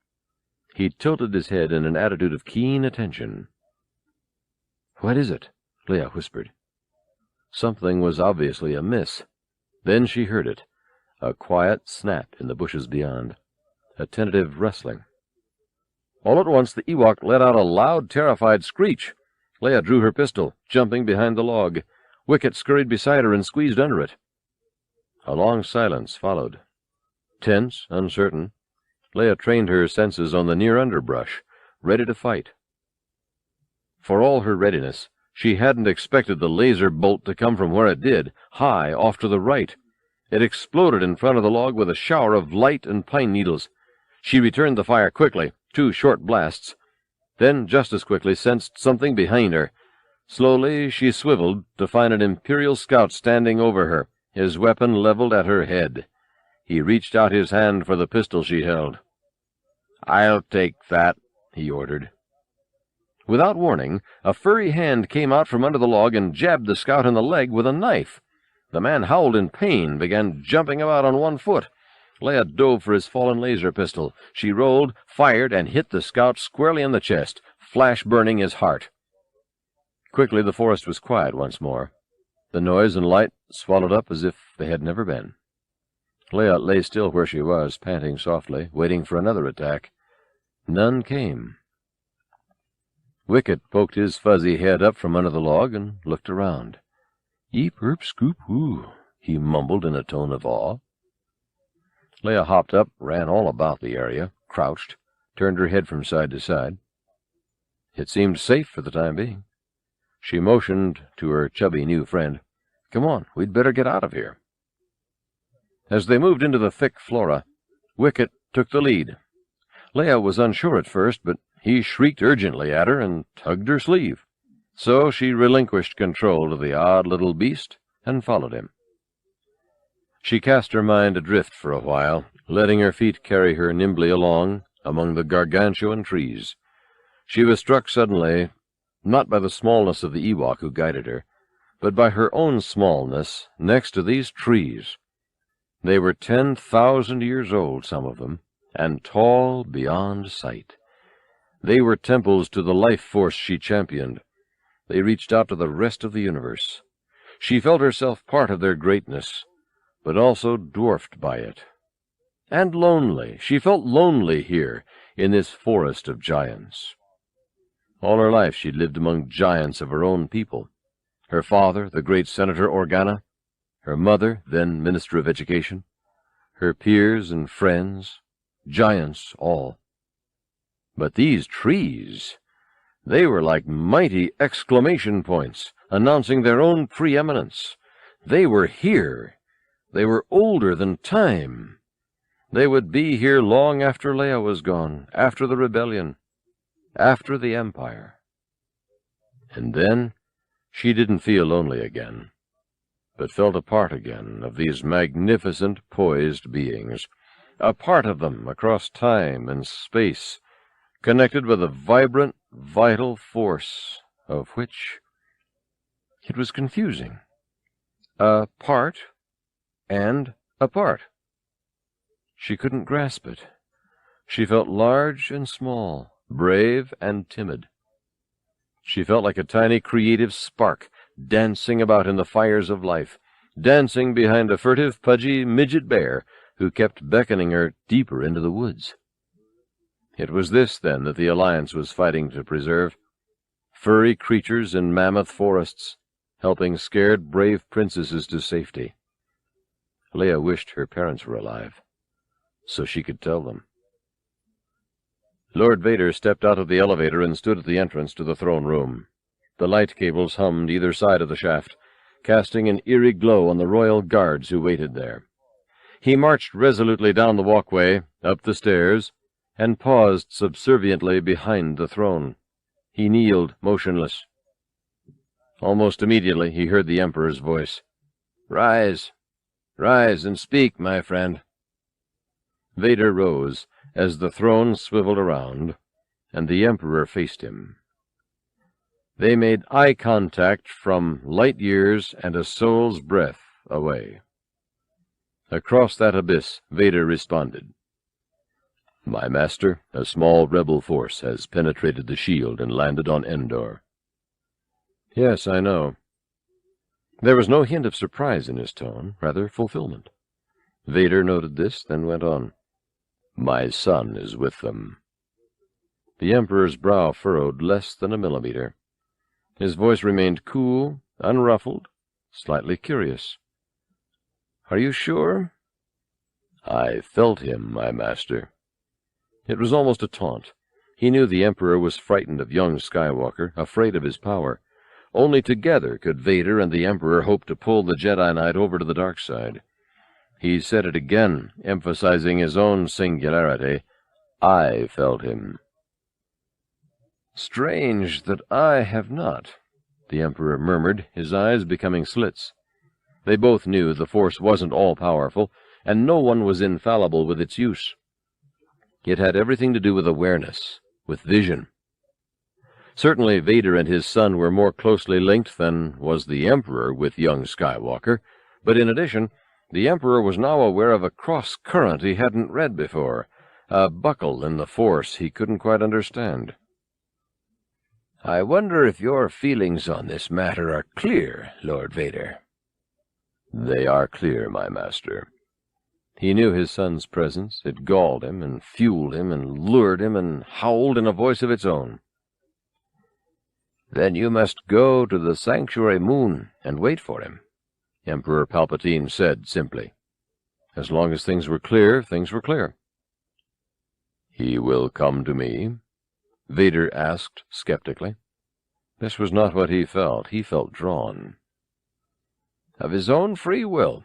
He tilted his head in an attitude of keen attention. "What is it?" Leia whispered. Something was obviously amiss. Then she heard it, a quiet snap in the bushes beyond, a tentative rustling. All at once the Ewok let out a loud, terrified screech. Leia drew her pistol, jumping behind the log. Wicket scurried beside her and squeezed under it. A long silence followed. Tense, uncertain, Leia trained her senses on the near underbrush, ready to fight. For all her readiness, she hadn't expected the laser bolt to come from where it did, high off to the right. It exploded in front of the log with a shower of light and pine needles. She returned the fire quickly, 2 short blasts, then just as quickly sensed something behind her. Slowly she swiveled to find an Imperial scout standing over her, his weapon leveled at her head. He reached out his hand for the pistol she held. "I'll take that," he ordered. Without warning, a furry hand came out from under the log and jabbed the scout in the leg with a knife. The man howled in pain, began jumping about on one foot. Leia dove for his fallen laser pistol. She rolled, fired, and hit the scout squarely in the chest, flash burning his heart. Quickly the forest was quiet once more. The noise and light swallowed up as if they had never been. Leia lay still where she was, panting softly, waiting for another attack. None came. Wicket poked his fuzzy head up from under the log and looked around. "Eep, erp, scoop, whoo," he mumbled in a tone of awe. Leia hopped up, ran all about the area, crouched, turned her head from side to side. It seemed safe for the time being. She motioned to her chubby new friend. "Come on, we'd better get out of here." As they moved into the thick flora, Wicket took the lead. Leia was unsure at first, but he shrieked urgently at her and tugged her sleeve. So she relinquished control of the odd little beast and followed him. She cast her mind adrift for a while, letting her feet carry her nimbly along among the gargantuan trees. She was struck suddenly, not by the smallness of the Ewok who guided her, but by her own smallness next to these trees. They were 10,000 years old, some of them, and tall beyond sight. They were temples to the life force she championed. They reached out to the rest of the universe. She felt herself part of their greatness, but also dwarfed by it. And lonely. She felt lonely here, in this forest of giants. All her life she'd lived among giants of her own people. Her father, the great Senator Organa, her mother, then Minister of Education, her peers and friends, giants all. But these trees, they were like mighty exclamation points, announcing their own preeminence. They were here. They were older than time. They would be here long after Leia was gone, after the rebellion, after the Empire. And then she didn't feel lonely again, but felt a part again of these magnificent, poised beings, a part of them across time and space, connected with a vibrant, vital force, of which it was confusing. A part and apart. She couldn't grasp it. She felt large and small, brave and timid. She felt like a tiny creative spark dancing about in the fires of life, dancing behind a furtive, pudgy midget bear who kept beckoning her deeper into the woods. It was this, then, that the Alliance was fighting to preserve. Furry creatures in mammoth forests, helping scared, brave princesses to safety. Leia wished her parents were alive, so she could tell them. Lord Vader stepped out of the elevator and stood at the entrance to the throne room. The light cables hummed either side of the shaft, casting an eerie glow on the royal guards who waited there. He marched resolutely down the walkway, up the stairs, and paused subserviently behind the throne. He kneeled, motionless. Almost immediately he heard the Emperor's voice. "Rise! Rise and speak, my friend." Vader rose as the throne swiveled around, and the Emperor faced him. They made eye contact from light years and a soul's breath away. Across that abyss, Vader responded. "My master, a small rebel force has penetrated the shield and landed on Endor." "Yes, I know." There was no hint of surprise in his tone, rather fulfillment. Vader noted this, then went on. "My son is with them." The Emperor's brow furrowed less than a millimeter. His voice remained cool, unruffled, slightly curious. "Are you sure?" "I felt him, my master." It was almost a taunt. He knew the Emperor was frightened of young Skywalker, afraid of his power. Only together could Vader and the Emperor hope to pull the Jedi Knight over to the dark side. He said it again, emphasizing his own singularity. "I felt him." "Strange that I have not," the Emperor murmured, his eyes becoming slits. They both knew the Force wasn't all-powerful, and no one was infallible with its use. It had everything to do with awareness, with vision. Certainly Vader and his son were more closely linked than was the Emperor with young Skywalker, but in addition, the Emperor was now aware of a cross-current he hadn't read before, a buckle in the Force he couldn't quite understand. "I wonder if your feelings on this matter are clear, Lord Vader." "They are clear, my master." He knew his son's presence. It galled him and fueled him and lured him and howled in a voice of its own. "Then you must go to the Sanctuary Moon and wait for him," Emperor Palpatine said simply. As long as things were clear, things were clear. "He will come to me?" Vader asked skeptically. This was not what he felt. He felt drawn. "Of his own free will,"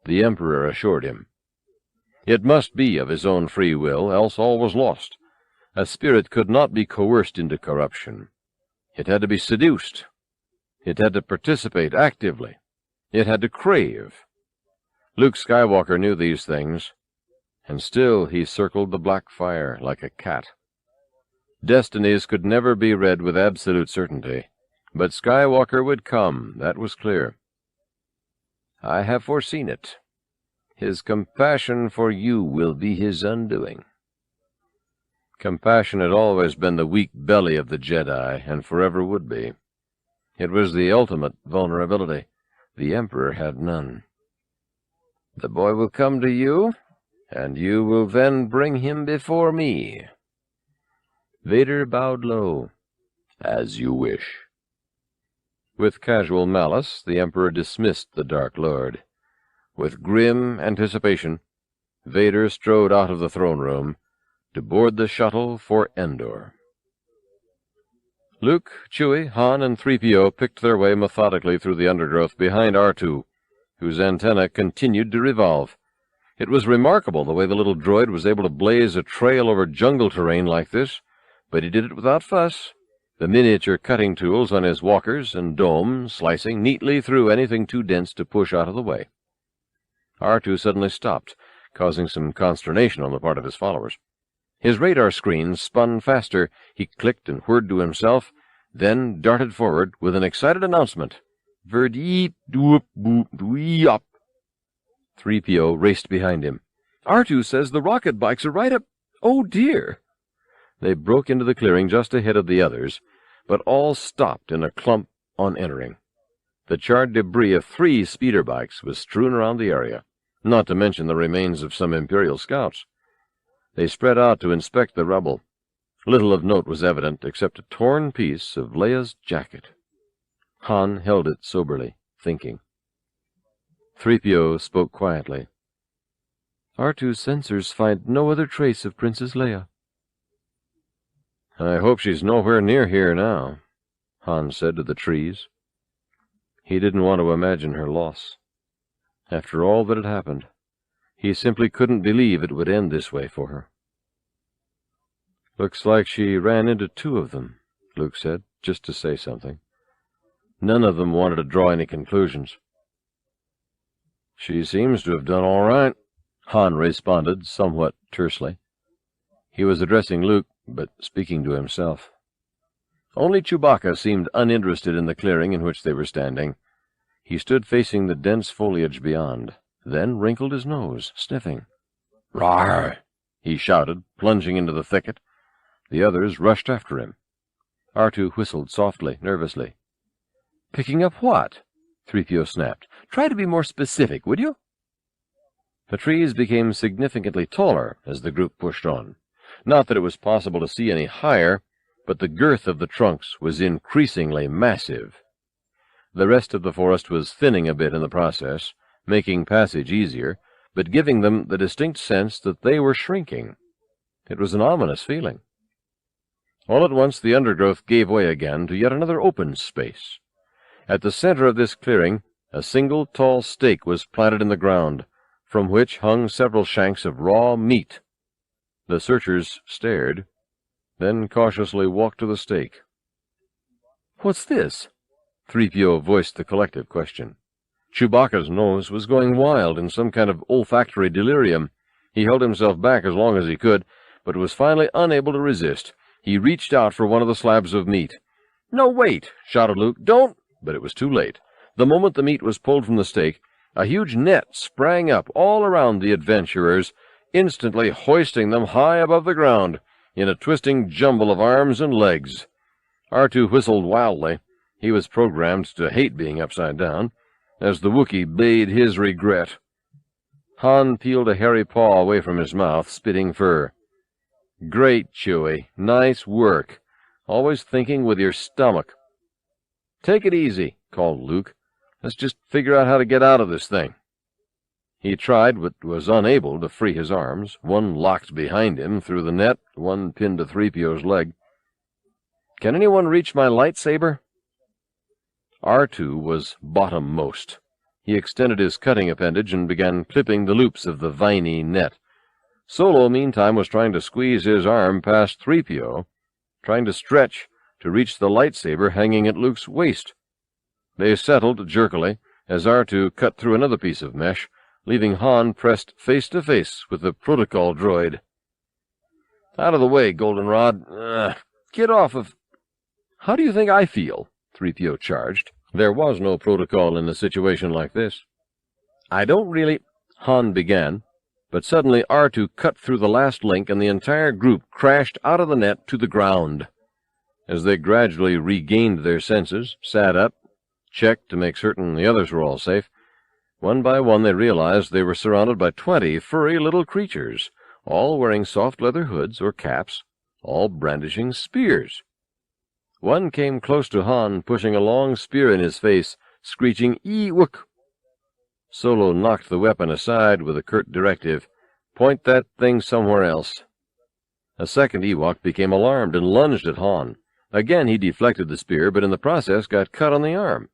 the Emperor assured him. It must be of his own free will, else all was lost. A spirit could not be coerced into corruption. It had to be seduced. It had to participate actively. It had to crave. Luke Skywalker knew these things, and still he circled the black fire like a cat. Destinies could never be read with absolute certainty, but Skywalker would come, that was clear. "I have foreseen it. His compassion for you will be his undoing." Compassion had always been the weak belly of the Jedi, and forever would be. It was the ultimate vulnerability. The Emperor had none. "The boy will come to you, and you will then bring him before me." Vader bowed low. "As you wish." With casual malice, the Emperor dismissed the Dark Lord. With grim anticipation, Vader strode out of the throne room to board the shuttle for Endor. Luke, Chewie, Han, and 3PO picked their way methodically through the undergrowth behind R2, whose antenna continued to revolve. It was remarkable the way the little droid was able to blaze a trail over jungle terrain like this, but he did it without fuss, the miniature cutting tools on his walkers and dome slicing neatly through anything too dense to push out of the way. R2 suddenly stopped, causing some consternation on the part of his followers. His radar screen spun faster. He clicked and whirred to himself, then darted forward with an excited announcement. "Verdeep doop boop dweep." 3PO raced behind him. "R2 says the rocket bikes are right up— Oh, dear!" They broke into the clearing just ahead of the others, but all stopped in a clump on entering. The charred debris of 3 speeder bikes was strewn around the area, not to mention the remains of some Imperial scouts. They spread out to inspect the rubble. Little of note was evident except a torn piece of Leia's jacket. Han held it soberly, thinking. 3PO spoke quietly. "R2's sensors find no other trace of Princess Leia." "I hope she's nowhere near here now." Han said to the trees. He didn't want to imagine her loss. After all that had happened, he simply couldn't believe it would end this way for her. "Looks like she ran into 2 of them," Luke said, just to say something. None of them wanted to draw any conclusions. "She seems to have done all right," Han responded somewhat tersely. He was addressing Luke, but speaking to himself. Only Chewbacca seemed uninterested in the clearing in which they were standing. He stood facing the dense foliage beyond, then wrinkled his nose, sniffing. "Rawr!" he shouted, plunging into the thicket. The others rushed after him. R2 whistled softly, nervously. "Picking up what?" 3PO snapped. "Try to be more specific, would you?" The trees became significantly taller as the group pushed on. Not that it was possible to see any higher, but the girth of the trunks was increasingly massive. The rest of the forest was thinning a bit in the process, making passage easier, but giving them the distinct sense that they were shrinking. It was an ominous feeling. All at once the undergrowth gave way again to yet another open space. At the center of this clearing, a single tall stake was planted in the ground, from which hung several shanks of raw meat. The searchers stared, then cautiously walked to the stake. "What's this?" 3PO voiced the collective question. Chewbacca's nose was going wild in some kind of olfactory delirium. He held himself back as long as he could, but was finally unable to resist. He reached out for one of the slabs of meat. "No, wait!" shouted Luke. "Don't!" But it was too late. The moment the meat was pulled from the stake, a huge net sprang up all around the adventurers, instantly hoisting them high above the ground, in a twisting jumble of arms and legs. R2 whistled wildly. He was programmed to hate being upside down, as the Wookiee bayed his regret. Han peeled a hairy paw away from his mouth, spitting fur. "Great, Chewie. Nice work. Always thinking with your stomach." "Take it easy," called Luke. "Let's just figure out how to get out of this thing." He tried, but was unable to free his arms, one locked behind him through the net, one pinned to 3PO's leg. "Can anyone reach my lightsaber?" R2 was bottommost. He extended his cutting appendage and began clipping the loops of the viney net. Solo, meantime, was trying to squeeze his arm past 3PO, trying to stretch to reach the lightsaber hanging at Luke's waist. They settled jerkily as R2 cut through another piece of mesh, leaving Han pressed face to face with the protocol droid. "Out of the way, Goldenrod. Get off of—" "How do you think I feel?" 3PO charged. There was no protocol in a situation like this. "I don't really—" Han began, but suddenly R2 cut through the last link and the entire group crashed out of the net to the ground. As they gradually regained their senses, sat up, checked to make certain the others were all safe, one by one they realized they were surrounded by 20 furry little creatures, all wearing soft leather hoods or caps, all brandishing spears. One came close to Han, pushing a long spear in his face, screeching, "Ewok!" Solo knocked the weapon aside with a curt directive, "Point that thing somewhere else." A second Ewok became alarmed and lunged at Han. Again he deflected the spear, but in the process got cut on the arm.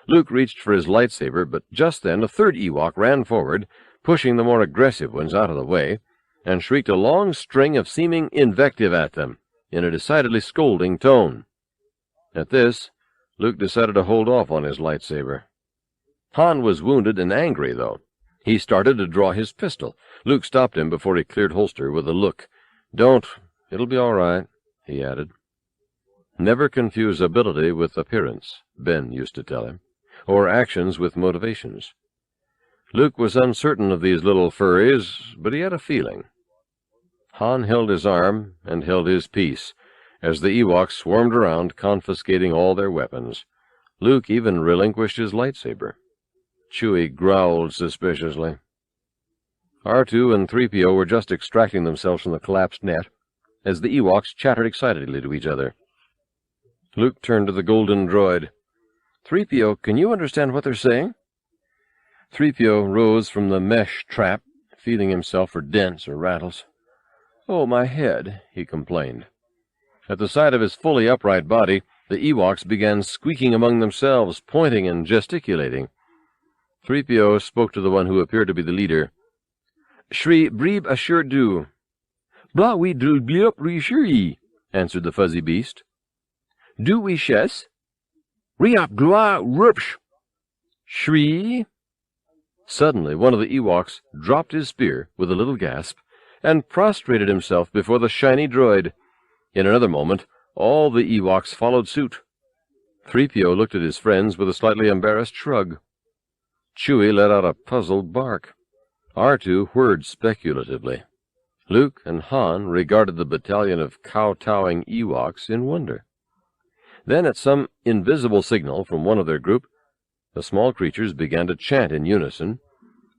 Luke reached for his lightsaber, but just then a third Ewok ran forward, pushing the more aggressive ones out of the way, and shrieked a long string of seeming invective at them, in a decidedly scolding tone. At this, Luke decided to hold off on his lightsaber. Han was wounded and angry, though. He started to draw his pistol. Luke stopped him before he cleared holster with a look. "Don't. It'll be all right," he added. Never confuse ability with appearance, Ben used to tell him, or actions with motivations. Luke was uncertain of these little furries, but he had a feeling. Han held his arm and held his peace, as the Ewoks swarmed around, confiscating all their weapons. Luke even relinquished his lightsaber. Chewie growled suspiciously. R2 and 3PO were just extracting themselves from the collapsed net, as the Ewoks chattered excitedly to each other. Luke turned to the golden droid. "3PO, can you understand what they're saying?" 3PO rose from the mesh trap, feeling himself for dents or rattles. "Oh, my head," he complained. At the sight of his fully upright body, The Ewoks began squeaking among themselves, pointing and gesticulating. 3PO spoke to the one who appeared to be the leader. "Shri breeb ashur du." "Blah we dul bliup rishuri," answered the fuzzy beast. "Do we shes?" "Riap glua rupsh." "Shri." Suddenly one of the Ewoks dropped his spear with a little gasp and prostrated himself before the shiny droid. In another moment, all the Ewoks followed suit. 3PO looked at his friends with a slightly embarrassed shrug. Chewie let out a puzzled bark. R2 whirred speculatively. Luke and Han regarded the battalion of kowtowing Ewoks in wonder. Then, at some invisible signal from one of their group, the small creatures began to chant in unison,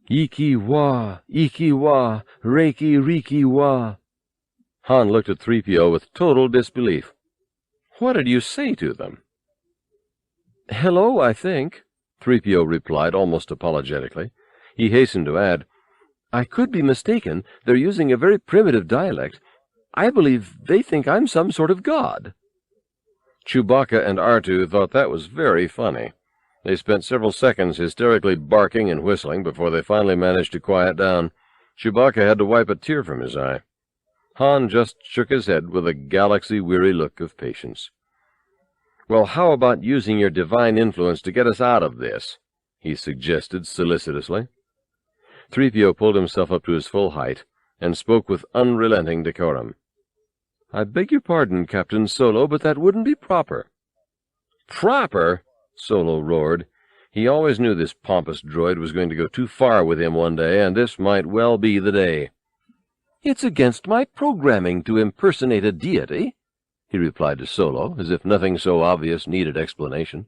"Iki-wa, Iki-wa, Reiki-Riki-wa." Han looked at 3PO with total disbelief. "What did you say to them?" "Hello, I think," 3PO replied almost apologetically. He hastened to add, "I could be mistaken. They're using a very primitive dialect. I believe they think I'm some sort of god." Chewbacca and R2 thought that was very funny. They spent several seconds hysterically barking and whistling before they finally managed to quiet down. Chewbacca had to wipe a tear from his eye. Han just shook his head with a galaxy-weary look of patience. "Well, how about using your divine influence to get us out of this?" he suggested solicitously. 3PO pulled himself up to his full height and spoke with unrelenting decorum. "I beg your pardon, Captain Solo, but that wouldn't be proper." "Proper?" Solo roared. He always knew this pompous droid was going to go too far with him one day, and this might well be the day. "It's against my programming to impersonate a deity," he replied to Solo, as if nothing so obvious needed explanation.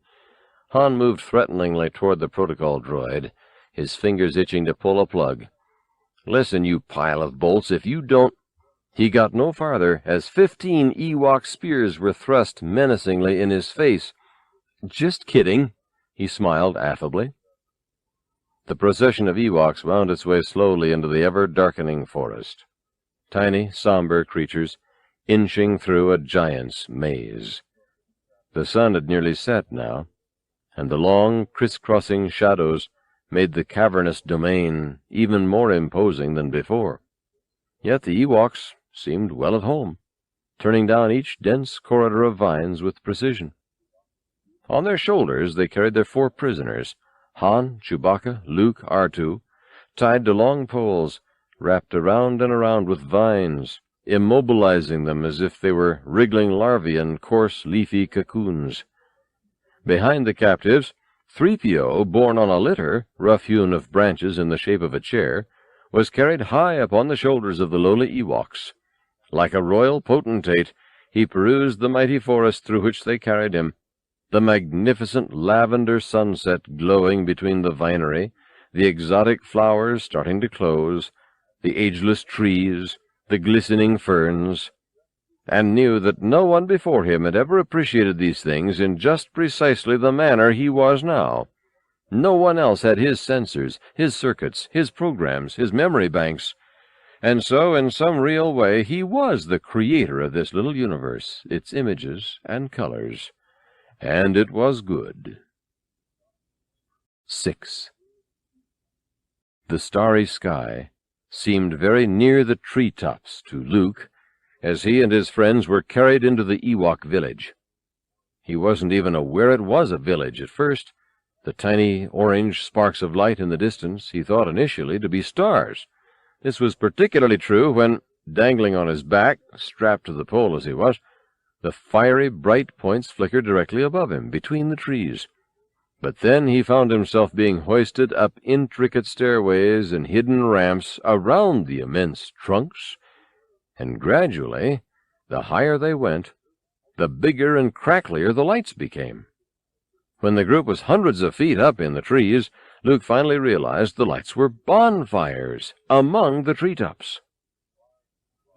Han moved threateningly toward the protocol droid, his fingers itching to pull a plug. "Listen, you pile of bolts, if you don't—" He got no farther, as 15 Ewok spears were thrust menacingly in his face. "Just kidding," he smiled affably. The procession of Ewoks wound its way slowly into the ever-darkening forest. Tiny, somber creatures, inching through a giant's maze. The sun had nearly set now, and the long, crisscrossing shadows made the cavernous domain even more imposing than before. Yet the Ewoks seemed well at home, turning down each dense corridor of vines with precision. On their shoulders they carried their 4 prisoners, Han, Chewbacca, Luke, R2, tied to long poles, wrapped around and around with vines, immobilizing them as if they were wriggling larvae in coarse, leafy cocoons. Behind the captives, 3PO, borne on a litter, rough-hewn of branches in the shape of a chair, was carried high upon the shoulders of the lowly Ewoks. Like a royal potentate, he perused the mighty forest through which they carried him, the magnificent lavender sunset glowing between the vinery, the exotic flowers starting to close, the ageless trees, the glistening ferns, and knew that no one before him had ever appreciated these things in just precisely the manner he was now. No one else had his sensors, his circuits, his programs, his memory banks, and so, in some real way, he was the creator of this little universe, its images and colors. And it was good. 6. The starry sky seemed very near the tree-tops to Luke as he and his friends were carried into the Ewok village. He wasn't even aware it was a village at first. The tiny orange sparks of light in the distance he thought initially to be stars. This was particularly true when, dangling on his back, strapped to the pole as he was, the fiery bright points flickered directly above him, between the trees. But then he found himself being hoisted up intricate stairways and hidden ramps around the immense trunks, and gradually, the higher they went, the bigger and cracklier the lights became. When the group was hundreds of feet up in the trees, Luke finally realized the lights were bonfires among the treetops.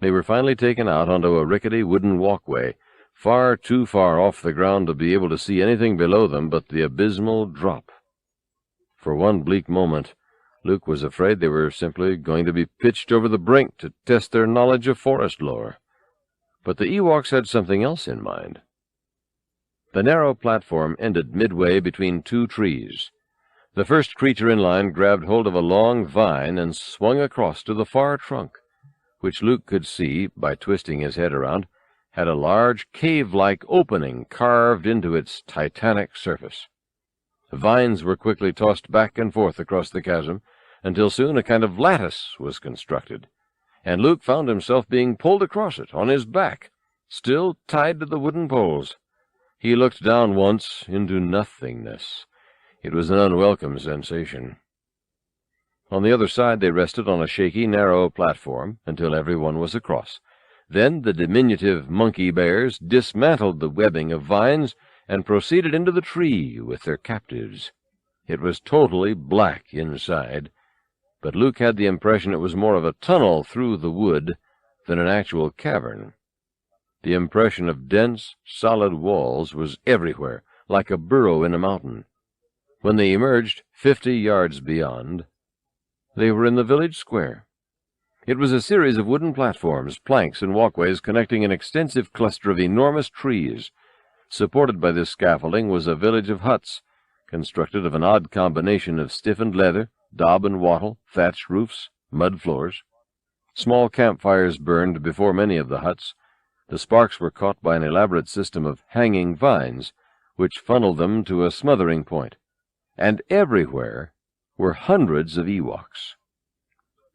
They were finally taken out onto a rickety wooden walkway, far too far off the ground to be able to see anything below them but the abysmal drop. For one bleak moment, Luke was afraid they were simply going to be pitched over the brink to test their knowledge of forest lore. But the Ewoks had something else in mind. The narrow platform ended midway between two trees. The first creature in line grabbed hold of a long vine and swung across to the far trunk, which Luke could see, by twisting his head around, had a large cave-like opening carved into its titanic surface. Vines were quickly tossed back and forth across the chasm, until soon a kind of lattice was constructed, and Luke found himself being pulled across it on his back, still tied to the wooden poles. He looked down once into nothingness. It was an unwelcome sensation. On the other side they rested on a shaky, narrow platform until everyone was across. Then the diminutive monkey bears dismantled the webbing of vines and proceeded into the tree with their captives. It was totally black inside, but Luke had the impression it was more of a tunnel through the wood than an actual cavern. The impression of dense, solid walls was everywhere, like a burrow in a mountain. When they emerged 50 yards beyond, they were in the village square. It was a series of wooden platforms, planks, and walkways connecting an extensive cluster of enormous trees. Supported by this scaffolding was a village of huts, constructed of an odd combination of stiffened leather, daub and wattle, thatched roofs, mud floors. Small campfires burned before many of the huts. The sparks were caught by an elaborate system of hanging vines, which funneled them to a smothering point. And everywhere were hundreds of Ewoks.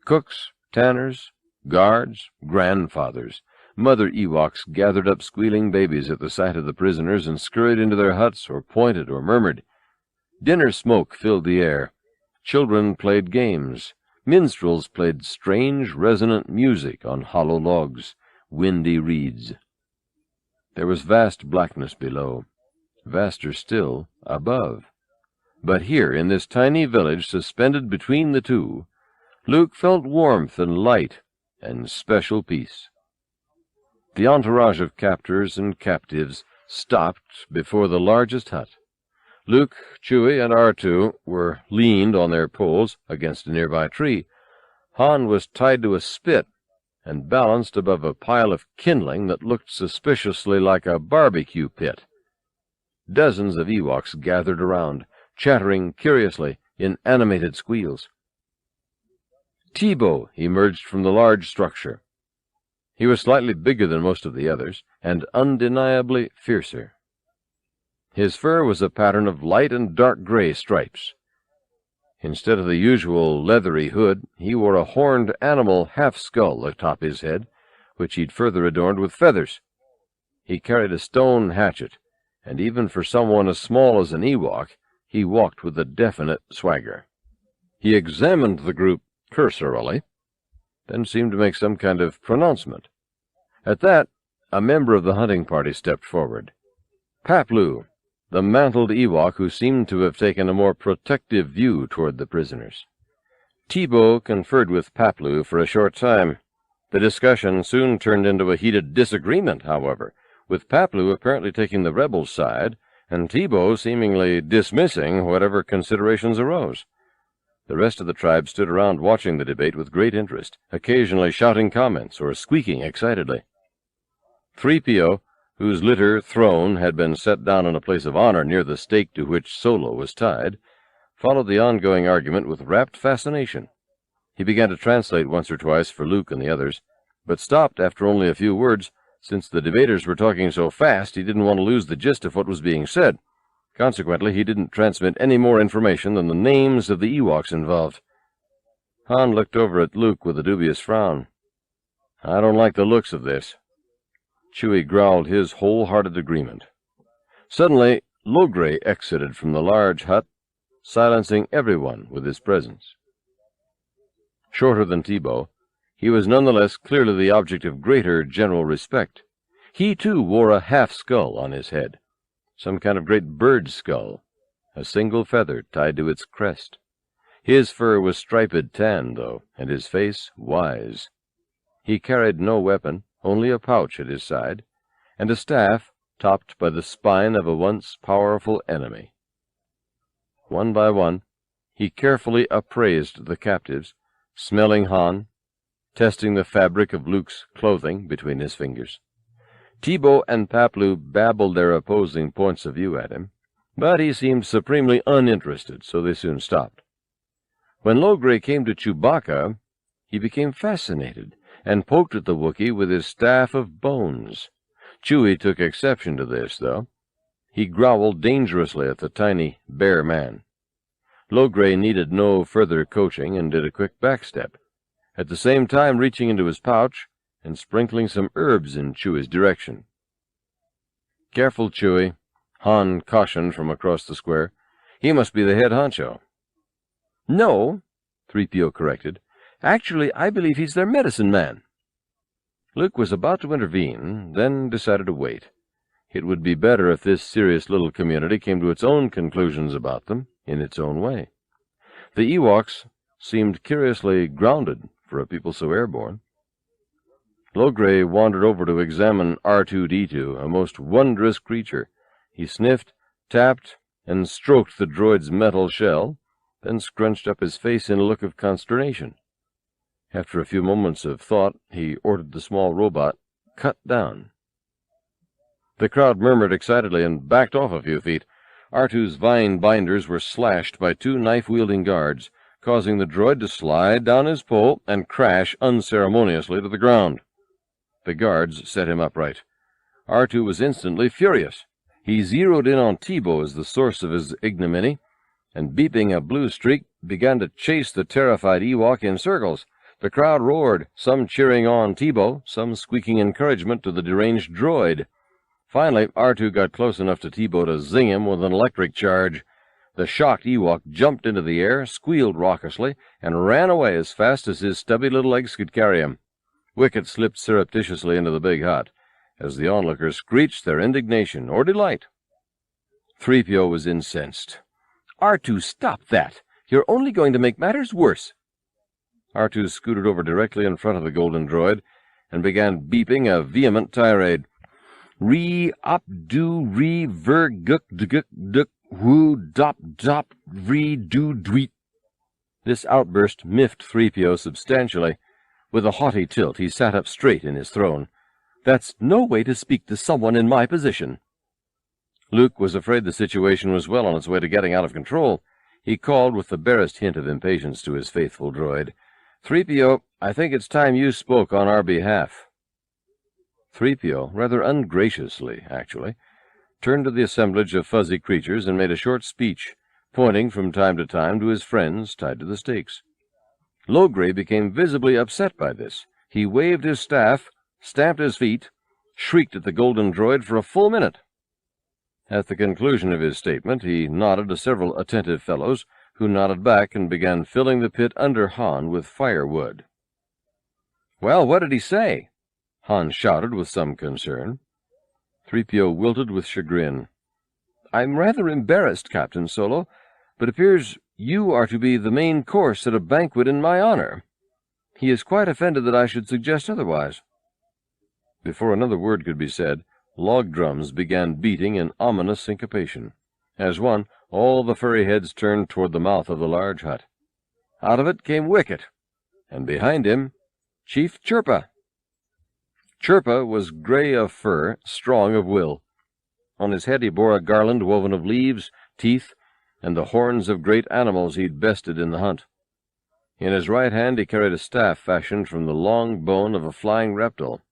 Cooks, tanners, guards, grandfathers. Mother Ewoks gathered up squealing babies at the sight of the prisoners and scurried into their huts or pointed or murmured. Dinner smoke filled the air. Children played games. Minstrels played strange, resonant music on hollow logs, windy reeds. There was vast blackness below, vaster still above. But here, in this tiny village suspended between the two, Luke felt warmth and light and special peace. The entourage of captors and captives stopped before the largest hut. Luke, Chewie, and R2 were leaned on their poles against a nearby tree. Han was tied to a spit and balanced above a pile of kindling that looked suspiciously like a barbecue pit. Dozens of Ewoks gathered around, chattering curiously in animated squeals. Teebo emerged from the large structure. He was slightly bigger than most of the others, and undeniably fiercer. His fur was a pattern of light and dark gray stripes. Instead of the usual leathery hood, he wore a horned animal half-skull atop his head, which he'd further adorned with feathers. He carried a stone hatchet, and even for someone as small as an Ewok, he walked with a definite swagger. He examined the group cursorily, then seemed to make some kind of pronouncement. At that, a member of the hunting party stepped forward. Paplu, the mantled Ewok who seemed to have taken a more protective view toward the prisoners. Teebo conferred with Paplu for a short time. The discussion soon turned into a heated disagreement, however, with Paplu apparently taking the rebels' side, and Teebo seemingly dismissing whatever considerations arose. The rest of the tribe stood around watching the debate with great interest, occasionally shouting comments or squeaking excitedly. 3PO, whose litter throne had been set down in a place of honor near the stake to which Solo was tied, followed the ongoing argument with rapt fascination. He began to translate once or twice for Luke and the others, but stopped after only a few words. Since the debaters were talking so fast, he didn't want to lose the gist of what was being said. Consequently, he didn't transmit any more information than the names of the Ewoks involved. Han looked over at Luke with a dubious frown. "I don't like the looks of this." Chewie growled his wholehearted agreement. Suddenly, Logray exited from the large hut, silencing everyone with his presence. Shorter than Teebo, he was nonetheless clearly the object of greater general respect. He, too, wore a half-skull on his head, some kind of great bird skull, a single feather tied to its crest. His fur was striped tan, though, and his face wise. He carried no weapon, only a pouch at his side, and a staff topped by the spine of a once powerful enemy. One by one, he carefully appraised the captives, smelling Han, testing the fabric of Luke's clothing between his fingers. Teebo and Paplu babbled their opposing points of view at him, but he seemed supremely uninterested, so they soon stopped. When Logray came to Chewbacca, he became fascinated and poked at the Wookiee with his staff of bones. Chewie took exception to this, though. He growled dangerously at the tiny, bare man. Logray needed no further coaching and did a quick backstep, at the same time reaching into his pouch and sprinkling some herbs in Chewie's direction. "Careful, Chewie," Han cautioned from across the square. "He must be the head honcho." "No," 3PO corrected. "Actually, I believe he's their medicine man." Luke was about to intervene, then decided to wait. It would be better if this serious little community came to its own conclusions about them, in its own way. The Ewoks seemed curiously grounded for a people so airborne. Logray wandered over to examine R2-D2, a most wondrous creature. He sniffed, tapped, and stroked the droid's metal shell, then scrunched up his face in a look of consternation. After a few moments of thought, he ordered the small robot cut down. The crowd murmured excitedly and backed off a few feet. R2's vine binders were slashed by two knife-wielding guards, causing the droid to slide down his pole and crash unceremoniously to the ground. The guards set him upright. R2 was instantly furious. He zeroed in on Teebo as the source of his ignominy, and beeping a blue streak, began to chase the terrified Ewok in circles. The crowd roared, some cheering on Teebo, some squeaking encouragement to the deranged droid. Finally, R2 got close enough to Teebo to zing him with an electric charge. The shocked Ewok jumped into the air, squealed raucously, and ran away as fast as his stubby little legs could carry him. Wicket slipped surreptitiously into the big hut, as the onlookers screeched their indignation or delight. 3PO was incensed. "R2, stop that! You're only going to make matters worse." R2 scooted over directly in front of the golden droid and began beeping a vehement tirade. "Re-up-do-re-ver-guk-duk-duk-woo-dop-dop-re-do-dweet." This outburst miffed 3PO substantially. With a haughty tilt, he sat up straight in his throne. "That's no way to speak to someone in my position." Luke was afraid the situation was well on its way to getting out of control. He called with the barest hint of impatience to his faithful droid. "3PO, I think it's time you spoke on our behalf." 3PO, rather ungraciously, actually, turned to the assemblage of fuzzy creatures and made a short speech, pointing from time to time to his friends tied to the stakes. Logray became visibly upset by this. He waved his staff, stamped his feet, shrieked at the golden droid for a full minute. At the conclusion of his statement, he nodded to several attentive fellows, who nodded back and began filling the pit under Han with firewood. "Well, what did he say?" Han shouted with some concern. 3PO wilted with chagrin. "I'm rather embarrassed, Captain Solo, but it appears you are to be the main course at a banquet in my honor. He is quite offended that I should suggest otherwise." Before another word could be said, log drums began beating in ominous syncopation. As one, all the furry heads turned toward the mouth of the large hut. Out of it came Wicket, and behind him, Chief Chirpa. Chirpa was gray of fur, strong of will. On his head he bore a garland woven of leaves, teeth, and the horns of great animals he'd bested in the hunt. In his right hand he carried a staff fashioned from the long bone of a flying reptile.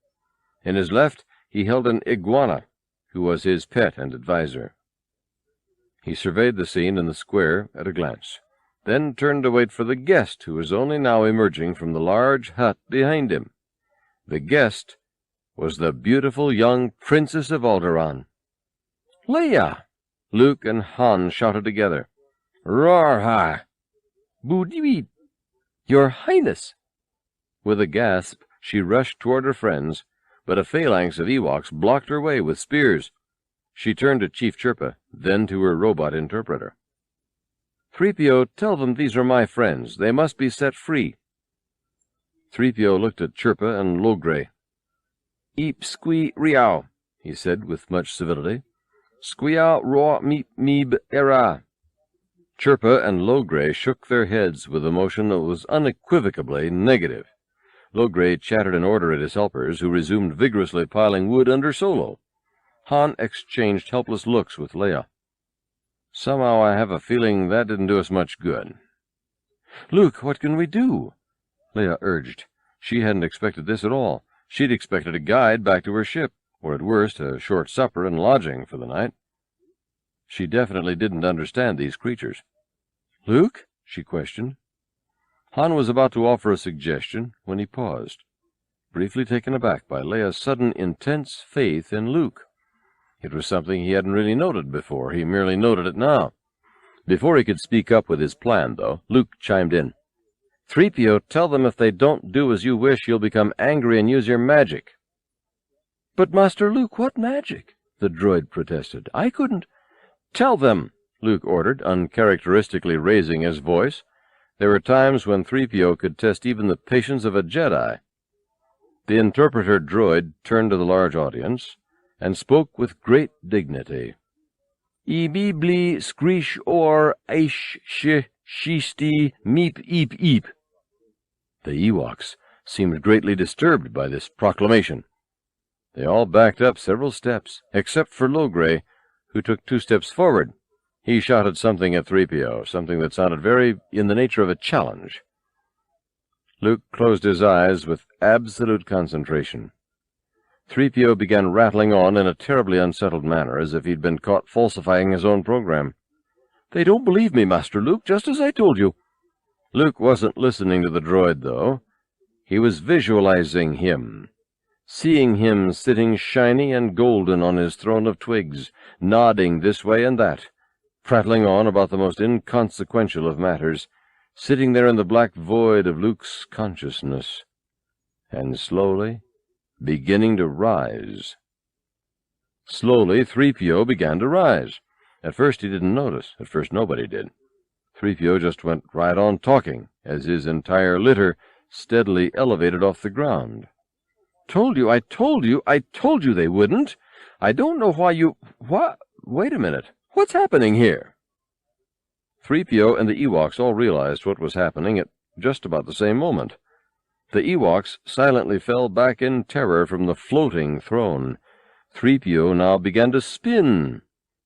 In his left he held an iguana, who was his pet and adviser. He surveyed the scene in the square at a glance, then turned to wait for the guest, who was only now emerging from the large hut behind him. The guest was the beautiful young Princess of Alderaan. "Leia!" Luke and Han shouted together. "Roar-ha! Boo-dee-wee! Your Highness!" With a gasp, she rushed toward her friends, but a phalanx of Ewoks blocked her way with spears. She turned to Chief Chirpa, then to her robot interpreter. 3PO, tell them these are my friends. They must be set free." 3PO looked at Chirpa and Logray. "Eep squee riao," he said with much civility. "Squeal raw meep meeb era." Chirpa and Logray shook their heads with a motion that was unequivocally negative. Logray chattered an order at his helpers, who resumed vigorously piling wood under Solo. Han exchanged helpless looks with Leia. Somehow I have a feeling that didn't do us much good. "Luke, what can we do?" Leia urged. She hadn't expected this at all. She'd expected a guide back to her ship, or at worst a short supper and lodging for the night. She definitely didn't understand these creatures. "Luke?" she questioned. Han was about to offer a suggestion when he paused, briefly taken aback by Leia's sudden intense faith in Luke. It was something he hadn't really noted before. He merely noted it now. Before he could speak up with his plan, though, Luke chimed in. "3PO, tell them if they don't do as you wish, you'll become angry and use your magic." "But, Master Luke, what magic?" the droid protested. "I couldn't—" "Tell them," Luke ordered, uncharacteristically raising his voice. There were times when 3PO could test even the patience of a Jedi. The interpreter droid turned to the large audience and spoke with great dignity. "Ibibli screesh or aish sh shisti meep eep eep." The Ewoks seemed greatly disturbed by this proclamation. They all backed up several steps, except for Logray, who took 2 steps forward. He shouted something at 3PO, something that sounded very in the nature of a challenge. Luke closed his eyes with absolute concentration. 3PO began rattling on in a terribly unsettled manner, as if he'd been caught falsifying his own program. "They don't believe me, Master Luke, just as I told you." Luke wasn't listening to the droid, though. He was visualizing him, seeing him sitting shiny and golden on his throne of twigs, nodding this way and that, prattling on about the most inconsequential of matters, sitting there in the black void of Luke's consciousness, and slowly beginning to rise. Slowly, 3PO began to rise. At first he didn't notice. At first nobody did. 3PO just went right on talking, as his entire litter steadily elevated off the ground. "Told you, I told you, I told you they wouldn't. I don't know why you— What? Wait a minute. What's happening here?" 3PO and the Ewoks all realized what was happening at just about the same moment. The Ewoks silently fell back in terror from the floating throne. 3PO now began to spin,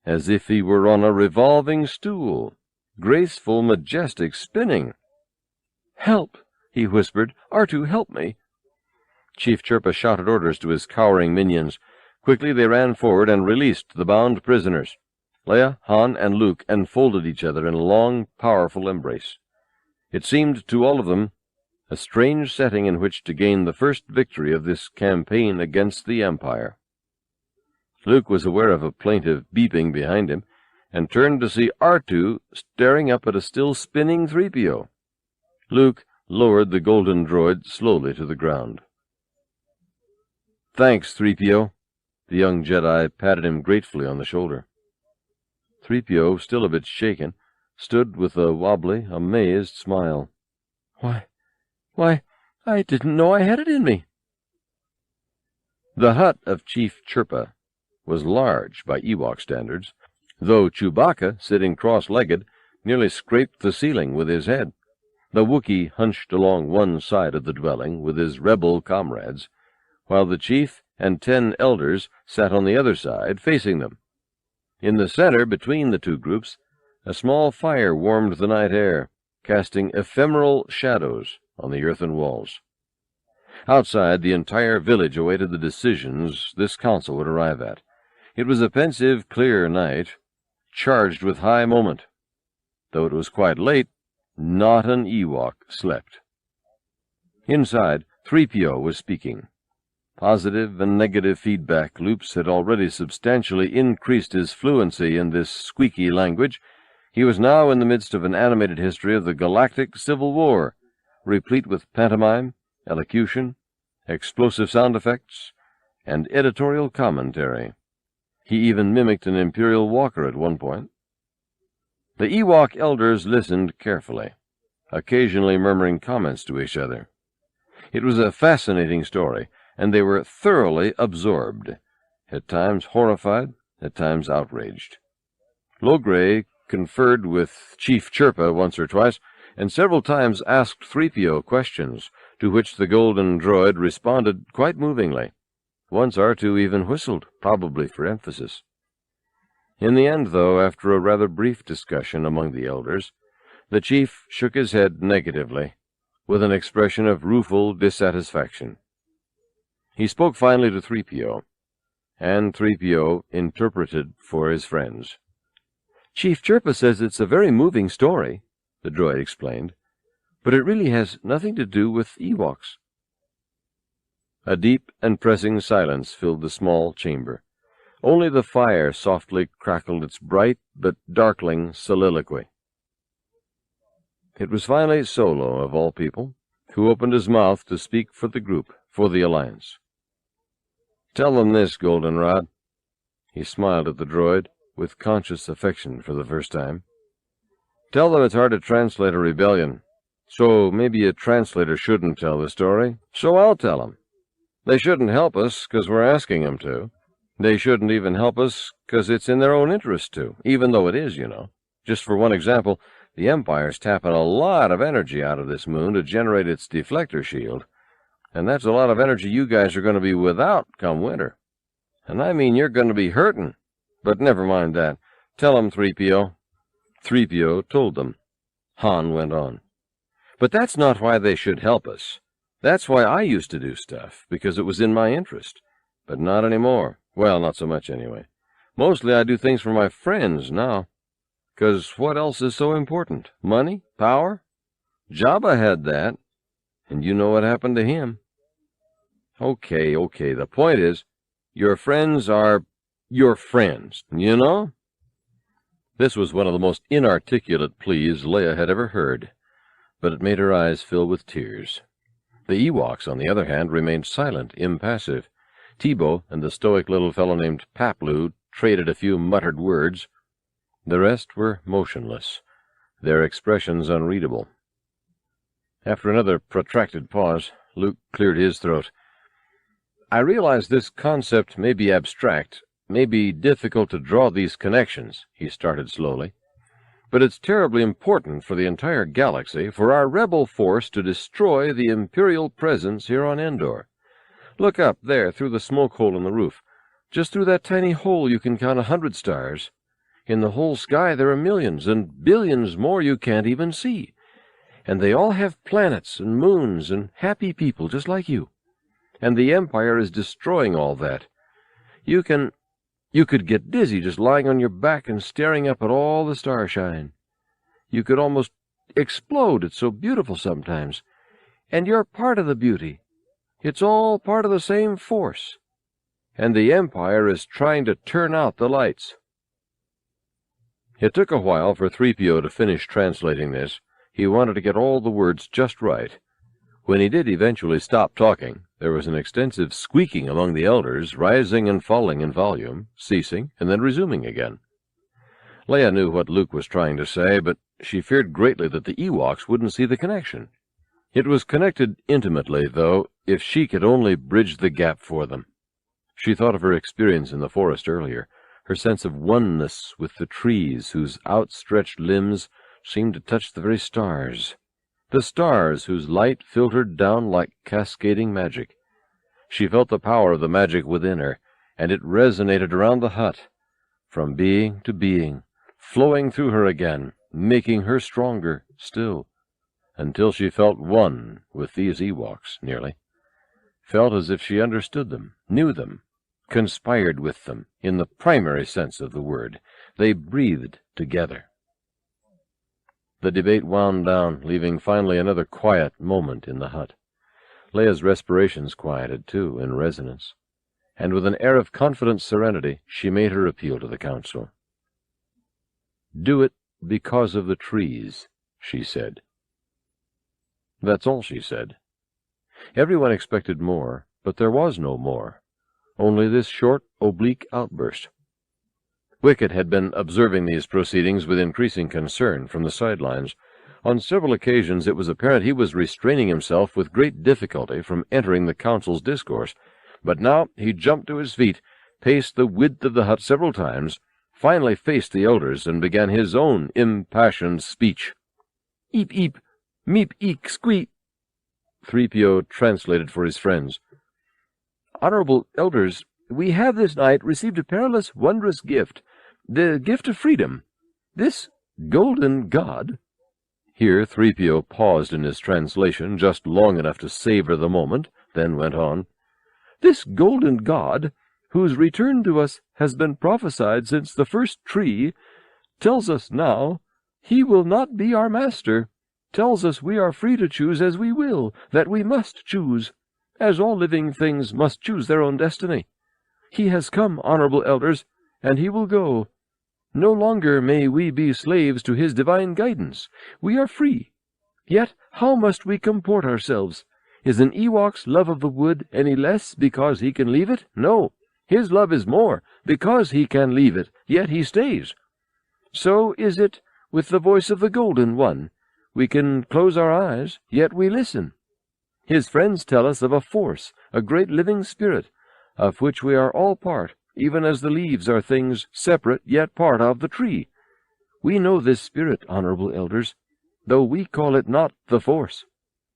as if he were on a revolving stool. Graceful, majestic spinning. "Help!" he whispered. "R2, help me!" Chief Chirpa shouted orders to his cowering minions. Quickly they ran forward and released the bound prisoners. Leia, Han, and Luke enfolded each other in a long, powerful embrace. It seemed to all of them a strange setting in which to gain the first victory of this campaign against the Empire. Luke was aware of a plaintive beeping behind him, and turned to see R2 staring up at a still spinning 3PO. Luke lowered the golden droid slowly to the ground. "Thanks, 3PO." The young Jedi patted him gratefully on the shoulder. 3PO, still a bit shaken, stood with a wobbly, amazed smile. Why, I didn't know I had it in me." The hut of Chief Chirpa was large by Ewok standards, though Chewbacca, sitting cross-legged, nearly scraped the ceiling with his head. The Wookiee hunched along one side of the dwelling with his rebel comrades, while the chief and 10 elders sat on the other side, facing them. In the center, between the two groups, a small fire warmed the night air, casting ephemeral shadows on the earthen walls. Outside, the entire village awaited the decisions this council would arrive at. It was a pensive, clear night, charged with high moment. Though it was quite late, not an Ewok slept. Inside, 3PO was speaking. Positive and negative feedback loops had already substantially increased his fluency in this squeaky language. He was now in the midst of an animated history of the Galactic Civil War, replete with pantomime, elocution, explosive sound effects, and editorial commentary. He even mimicked an Imperial walker at one point. The Ewok elders listened carefully, occasionally murmuring comments to each other. It was a fascinating story, and they were thoroughly absorbed, at times horrified, at times outraged. Logray conferred with Chief Chirpa once or twice, and several times asked 3PO questions, to which the golden droid responded quite movingly. Once R2 even whistled, probably for emphasis. In the end, though, after a rather brief discussion among the elders, the chief shook his head negatively, with an expression of rueful dissatisfaction. He spoke finally to 3PO, and 3PO interpreted for his friends. "Chief Chirpa says it's a very moving story," the droid explained, "but it really has nothing to do with Ewoks." A deep and pressing silence filled the small chamber. Only the fire softly crackled its bright but darkling soliloquy. It was finally Solo, of all people, who opened his mouth to speak for the group, for the Alliance. "Tell them this, Goldenrod." He smiled at the droid, with conscious affection for the first time. "Tell them it's hard to translate a rebellion, so maybe a translator shouldn't tell the story, so I'll tell them. They shouldn't help us 'cause we're asking them to. They shouldn't even help us 'cause it's in their own interest to, even though it is, you know. Just for one example, the Empire's tapping a lot of energy out of this moon to generate its deflector shield, and that's a lot of energy you guys are going to be without come winter. And I mean you're going to be hurting. But never mind that. Tell them, 3PO. 3PO told them. Han went on. "But that's not why they should help us. That's why I used to do stuff, because it was in my interest. But not anymore. Well, not so much anyway. Mostly I do things for my friends now. 'Cause what else is so important? Money? Power? Jabba had that, and you know what happened to him." Okay. The point is, your friends are your friends, you know? This was one of the most inarticulate pleas Leia had ever heard, but it made her eyes fill with tears. The Ewoks, on the other hand, remained silent, impassive. Teebo and the stoic little fellow named Paplu traded a few muttered words. The rest were motionless, their expressions unreadable. After another protracted pause, Luke cleared his throat. "I realize this concept may be abstract, may be difficult to draw these connections," he started slowly, "but it's terribly important for the entire galaxy for our rebel force to destroy the Imperial presence here on Endor. Look up there through the smoke hole in the roof. Just through that tiny hole you can count 100 stars. In the whole sky there are millions and billions more you can't even see. And they all have planets and moons and happy people just like you. And the Empire is destroying all that. You could get dizzy just lying on your back and staring up at all the starshine. You could almost explode, it's so beautiful sometimes. And you're part of the beauty. It's all part of the same force. And the Empire is trying to turn out the lights." It took a while for 3PO to finish translating this. He wanted to get all the words just right. When he did eventually stop talking, there was an extensive squeaking among the elders, rising and falling in volume, ceasing, and then resuming again. Leia knew what Luke was trying to say, but she feared greatly that the Ewoks wouldn't see the connection. It was connected intimately, though, if she could only bridge the gap for them. She thought of her experience in the forest earlier, her sense of oneness with the trees whose outstretched limbs seemed to touch the very stars, the stars whose light filtered down like cascading magic. She felt the power of the magic within her, and it resonated around the hut, from being to being, flowing through her again, making her stronger still, until she felt one with these Ewoks, nearly. Felt as if she understood them, knew them, conspired with them, in the primary sense of the word. They breathed together. The debate wound down, leaving finally another quiet moment in the hut. Leia's respirations quieted, too, in resonance, and with an air of confident serenity she made her appeal to the council. "Do it because of the trees," she said. That's all she said. Everyone expected more, but there was no more. Only this short, oblique outburst. Wicket had been observing these proceedings with increasing concern from the sidelines. On several occasions it was apparent he was restraining himself with great difficulty from entering the council's discourse, but now he jumped to his feet, paced the width of the hut several times, finally faced the elders, and began his own impassioned speech. "Eep, eep, meep, eek, squeak." 3PO translated for his friends. "Honorable elders, we have this night received a perilous, wondrous gift, the gift of freedom. This golden god—" Here 3PO paused in his translation just long enough to savor the moment, then went on. "This golden god, whose return to us has been prophesied since the first tree, tells us now he will not be our master, tells us we are free to choose as we will, that we must choose, as all living things must choose their own destiny. He has come, honorable elders, and he will go. No longer may we be slaves to his divine guidance. We are free. Yet how must we comport ourselves? Is an Ewok's love of the wood any less because he can leave it? No, his love is more, because he can leave it, yet he stays. So is it with the voice of the Golden One. We can close our eyes, yet we listen. His friends tell us of a force, a great living spirit, of which we are all part, even as the leaves are things separate yet part of the tree. We know this spirit, honorable elders, though we call it not the force.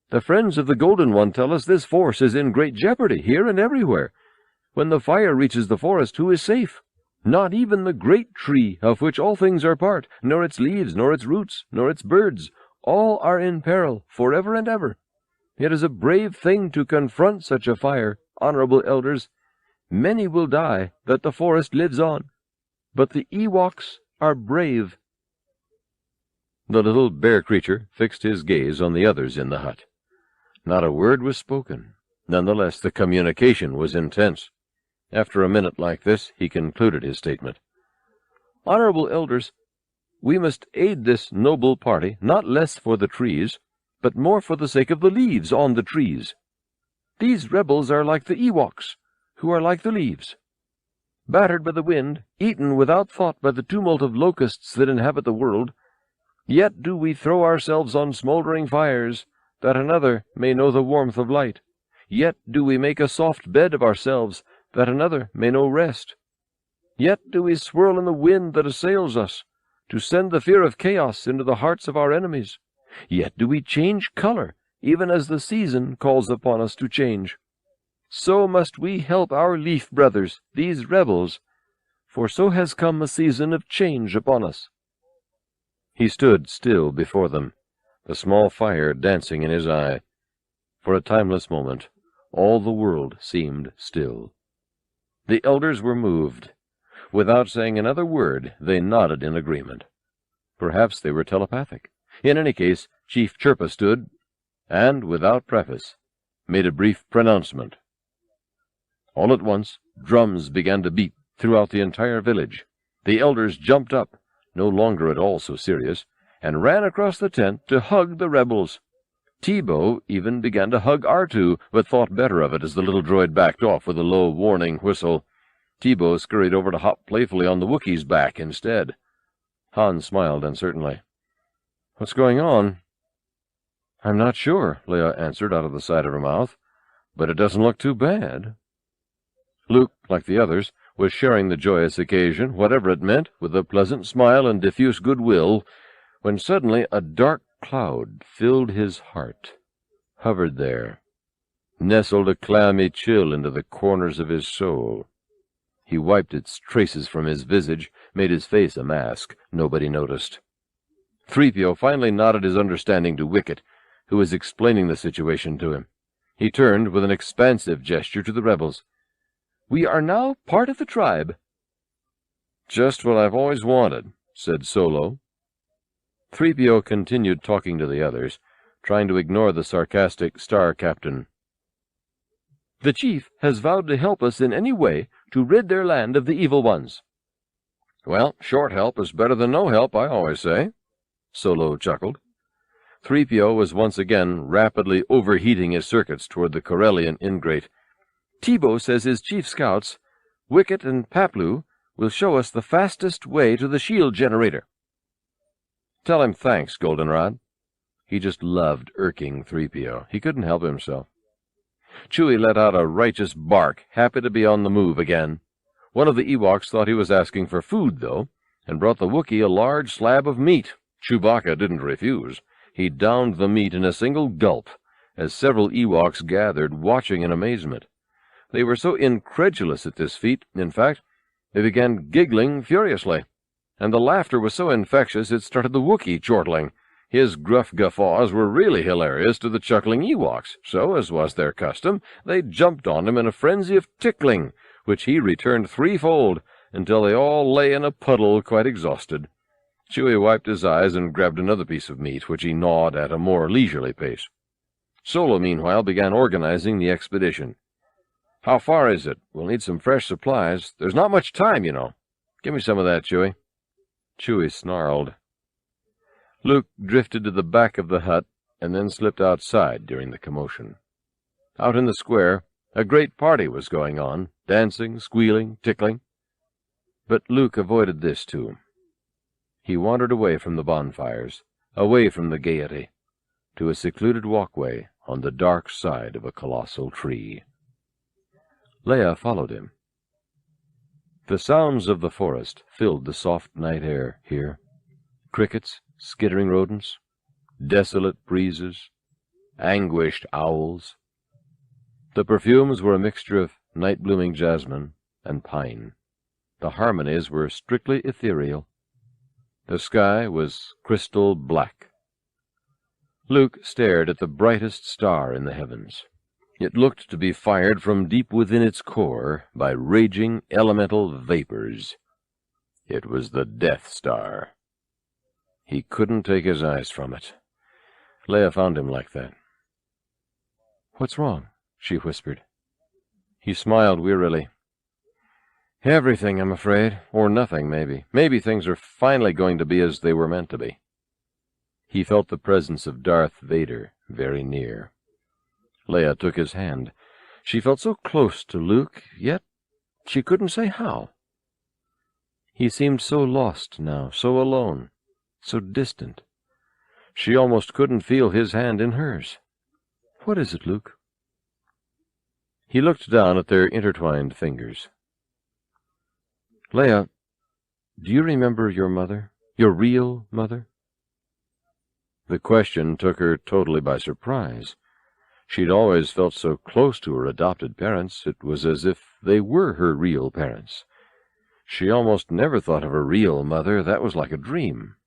The friends of the Golden One tell us this force is in great jeopardy here and everywhere. When the fire reaches the forest, who is safe? Not even the great tree of which all things are part, nor its leaves, nor its roots, nor its birds. All are in peril forever and ever. It is a brave thing to confront such a fire, honorable elders. Many will die that the forest lives on, but the Ewoks are brave." The little bear creature fixed his gaze on the others in the hut. Not a word was spoken. Nonetheless, the communication was intense. After a minute like this, he concluded his statement. "Honorable elders, we must aid this noble party, not less for the trees, but more for the sake of the leaves on the trees. These rebels are like the Ewoks, who are like the leaves. Battered by the wind, eaten without thought by the tumult of locusts that inhabit the world, yet do we throw ourselves on smoldering fires, that another may know the warmth of light. Yet do we make a soft bed of ourselves, that another may know rest. Yet do we swirl in the wind that assails us, to send the fear of chaos into the hearts of our enemies. Yet do we change color, even as the season calls upon us to change. So must we help our leaf brothers, these rebels, for so has come a season of change upon us." He stood still before them, the small fire dancing in his eye. For a timeless moment, all the world seemed still. The elders were moved. Without saying another word, they nodded in agreement. Perhaps they were telepathic. In any case, Chief Chirpa stood, and, without preface, made a brief pronouncement. All at once, drums began to beat throughout the entire village. The elders jumped up, no longer at all so serious, and ran across the tent to hug the rebels. Teebo even began to hug R2, but thought better of it as the little droid backed off with a low warning whistle. Teebo scurried over to hop playfully on the Wookiee's back instead. Han smiled uncertainly. "What's going on?" "I'm not sure," Leia answered out of the side of her mouth, "but it doesn't look too bad." Luke, like the others, was sharing the joyous occasion, whatever it meant, with a pleasant smile and diffuse goodwill, when suddenly a dark cloud filled his heart, hovered there, nestled a clammy chill into the corners of his soul. He wiped its traces from his visage, made his face a mask. Nobody noticed. 3PO finally nodded his understanding to Wicket, who was explaining the situation to him. He turned with an expansive gesture to the rebels. "We are now part of the tribe." "Just what I've always wanted," said Solo. 3PO continued talking to the others, trying to ignore the sarcastic Star Captain. "The chief has vowed to help us in any way to rid their land of the evil ones." "Well, short help is better than no help, I always say," Solo chuckled. 3PO was once again rapidly overheating his circuits toward the Corellian ingrate. "Teebo says his chief scouts, Wicket and Paplu, will show us the fastest way to the shield generator." "Tell him thanks, Goldenrod." He just loved irking 3PO. He couldn't help himself. Chewie let out a righteous bark, happy to be on the move again. One of the Ewoks thought he was asking for food, though, and brought the Wookiee a large slab of meat. Chewbacca didn't refuse. He downed the meat in a single gulp, as several Ewoks gathered, watching in amazement. They were so incredulous at this feat, in fact, they began giggling furiously, and the laughter was so infectious it started the Wookiee chortling. His gruff guffaws were really hilarious to the chuckling Ewoks, so, as was their custom, they jumped on him in a frenzy of tickling, which he returned threefold, until they all lay in a puddle quite exhausted. Chewie wiped his eyes and grabbed another piece of meat, which he gnawed at a more leisurely pace. Solo, meanwhile, began organizing the expedition. "How far is it? We'll need some fresh supplies. There's not much time, you know. Give me some of that, Chewie." Chewie snarled. Luke drifted to the back of the hut and then slipped outside during the commotion. Out in the square, a great party was going on, dancing, squealing, tickling. But Luke avoided this, too. He wandered away from the bonfires, away from the gaiety, to a secluded walkway on the dark side of a colossal tree. Leia followed him. The sounds of the forest filled the soft night air here. Crickets, skittering rodents, desolate breezes, anguished owls. The perfumes were a mixture of night-blooming jasmine and pine. The harmonies were strictly ethereal. The sky was crystal black. Luke stared at the brightest star in the heavens. It looked to be fired from deep within its core by raging elemental vapors. It was the Death Star. He couldn't take his eyes from it. Leia found him like that. "What's wrong?" she whispered. He smiled wearily. "Everything, I'm afraid. Or nothing, maybe. Maybe things are finally going to be as they were meant to be." He felt the presence of Darth Vader very near. Leia took his hand. She felt so close to Luke, yet she couldn't say how. He seemed so lost now, so alone, so distant. She almost couldn't feel his hand in hers. "What is it, Luke?" He looked down at their intertwined fingers. "Leia, do you remember your mother? Your real mother?" The question took her totally by surprise. She'd always felt so close to her adopted parents, it was as if they were her real parents. She almost never thought of a real mother. That was like a dream.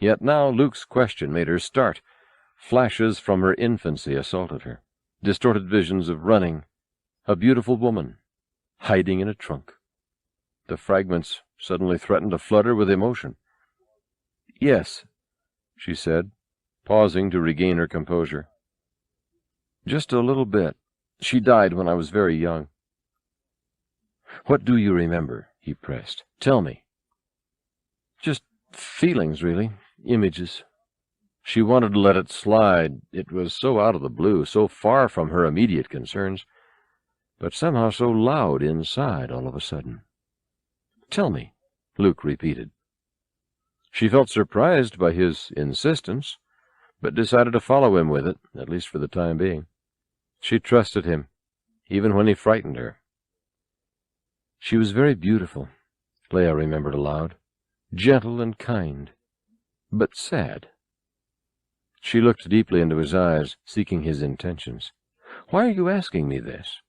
Yet now Luke's question made her start. Flashes from her infancy assaulted her. Distorted visions of running, a beautiful woman, hiding in a trunk. The fragments suddenly threatened to flutter with emotion. "Yes," she said, pausing to regain her composure. "Just a little bit. She died when I was very young." "What do you remember?" he pressed. "Tell me." "Just feelings, really. Images." She wanted to let it slide. It was so out of the blue, so far from her immediate concerns, but somehow so loud inside all of a sudden. "Tell me," Luke repeated. She felt surprised by his insistence, but decided to follow him with it, at least for the time being. She trusted him, even when he frightened her. She was very beautiful, Leia remembered aloud, gentle and kind, but sad. She looked deeply into his eyes, seeking his intentions. "Why are you asking me this?"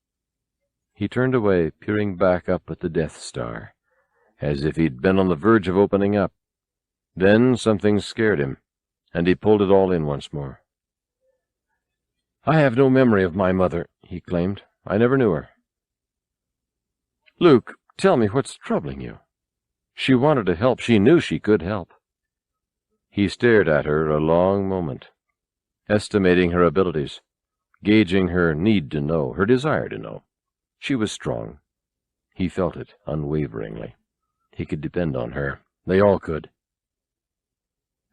He turned away, peering back up at the Death Star, as if he'd been on the verge of opening up. Then something scared him, and he pulled it all in once more. "I have no memory of my mother," he claimed. "I never knew her." "Luke, tell me what's troubling you." She wanted to help. She knew she could help. He stared at her a long moment, estimating her abilities, gauging her need to know, her desire to know. She was strong. He felt it unwaveringly. He could depend on her. They all could.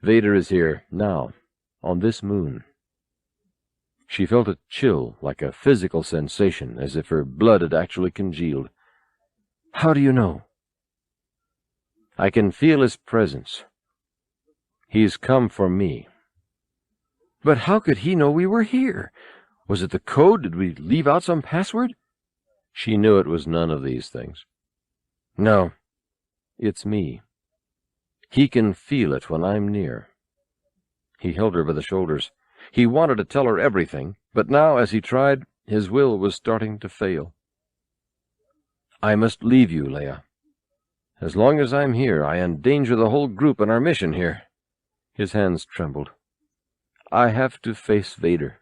"Vader is here, now, on this moon." She felt a chill, like a physical sensation, as if her blood had actually congealed. "How do you know?" "I can feel his presence. He's come for me." "But how could he know we were here? Was it the code? Did we leave out some password?" She knew it was none of these things. "No, it's me. He can feel it when I'm near." He held her by the shoulders. He wanted to tell her everything, but now, as he tried, his will was starting to fail. "I must leave you, Leia. As long as I'm here, I endanger the whole group and our mission here." His hands trembled. "I have to face Vader."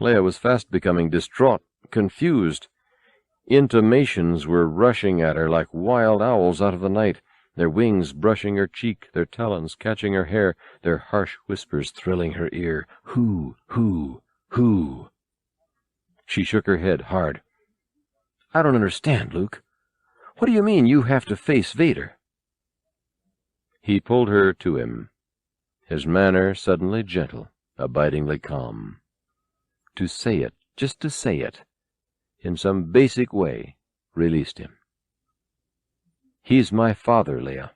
Leia was fast becoming distraught, confused. Intimations were rushing at her like wild owls out of the night, their wings brushing her cheek, their talons catching her hair, their harsh whispers thrilling her ear. "Who? Who? Who?" She shook her head hard. "I don't understand, Luke. What do you mean you have to face Vader?" He pulled her to him, his manner suddenly gentle, abidingly calm. To say it, just to say it, in some basic way, released him. "He's my father, Leia."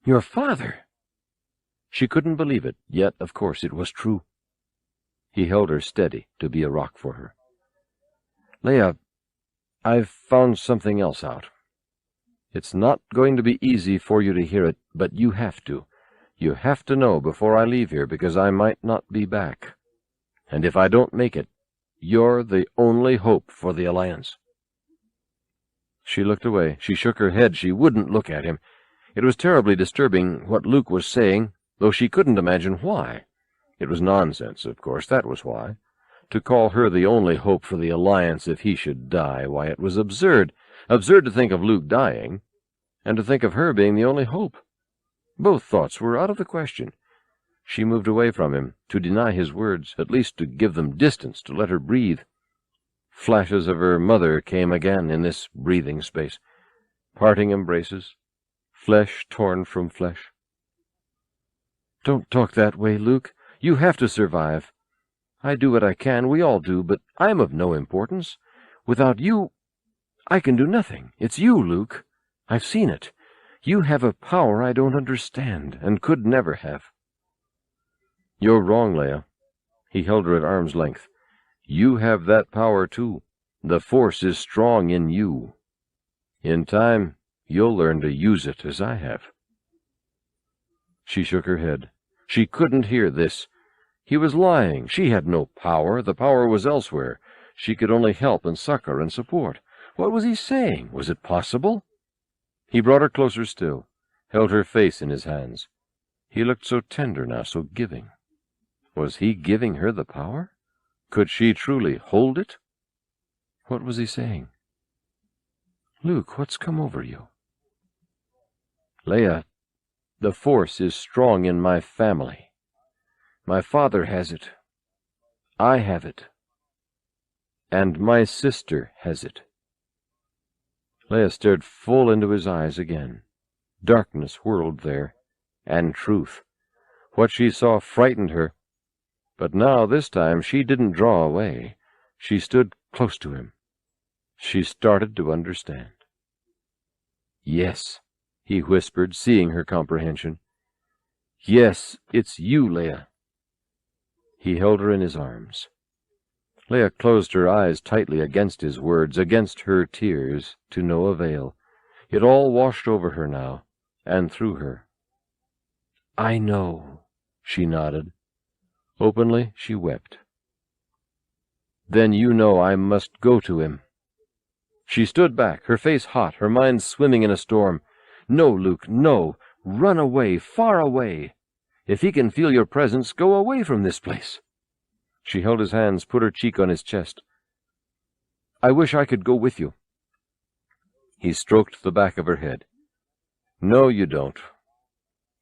"Your father?" She couldn't believe it, yet, of course, it was true. He held her steady to be a rock for her. "Leia, I've found something else out. It's not going to be easy for you to hear it, but you have to. You have to know before I leave here, because I might not be back. And if I don't make it, you're the only hope for the Alliance." She looked away. She shook her head. She wouldn't look at him. It was terribly disturbing what Luke was saying, though she couldn't imagine why. It was nonsense, of course, that was why. To call her the only hope for the Alliance if he should die, why, it was absurd. Absurd to think of Luke dying, and to think of her being the only hope. Both thoughts were out of the question. She moved away from him, to deny his words, at least to give them distance, to let her breathe. Flashes of her mother came again in this breathing space. Parting embraces, flesh torn from flesh. "Don't talk that way, Luke. You have to survive. I do what I can, we all do, but I'm of no importance. Without you, I can do nothing. It's you, Luke. I've seen it. You have a power I don't understand, and could never have." "You're wrong, Leia." He held her at arm's length. "You have that power, too. The Force is strong in you. In time, you'll learn to use it as I have." She shook her head. She couldn't hear this. He was lying. She had no power. The power was elsewhere. She could only help and succor and support. What was he saying? Was it possible? He brought her closer still, held her face in his hands. He looked so tender now, so giving. Was he giving her the power? Could she truly hold it? What was he saying? "Luke, what's come over you?" "Leia, the Force is strong in my family. My father has it. I have it. And my sister has it." Leia stared full into his eyes again. Darkness whirled there, and truth. What she saw frightened her. But now, this time, she didn't draw away. She stood close to him. She started to understand. "Yes," he whispered, seeing her comprehension. "Yes, it's you, Leia." He held her in his arms. Leia closed her eyes tightly against his words, against her tears, to no avail. It all washed over her now, and through her. "I know," she nodded. Openly she wept. "Then you know I must go to him." She stood back, her face hot, her mind swimming in a storm. "No, Luke, no. Run away, far away. If he can feel your presence, go away from this place." She held his hands, put her cheek on his chest. "I wish I could go with you." He stroked the back of her head. "No, you don't.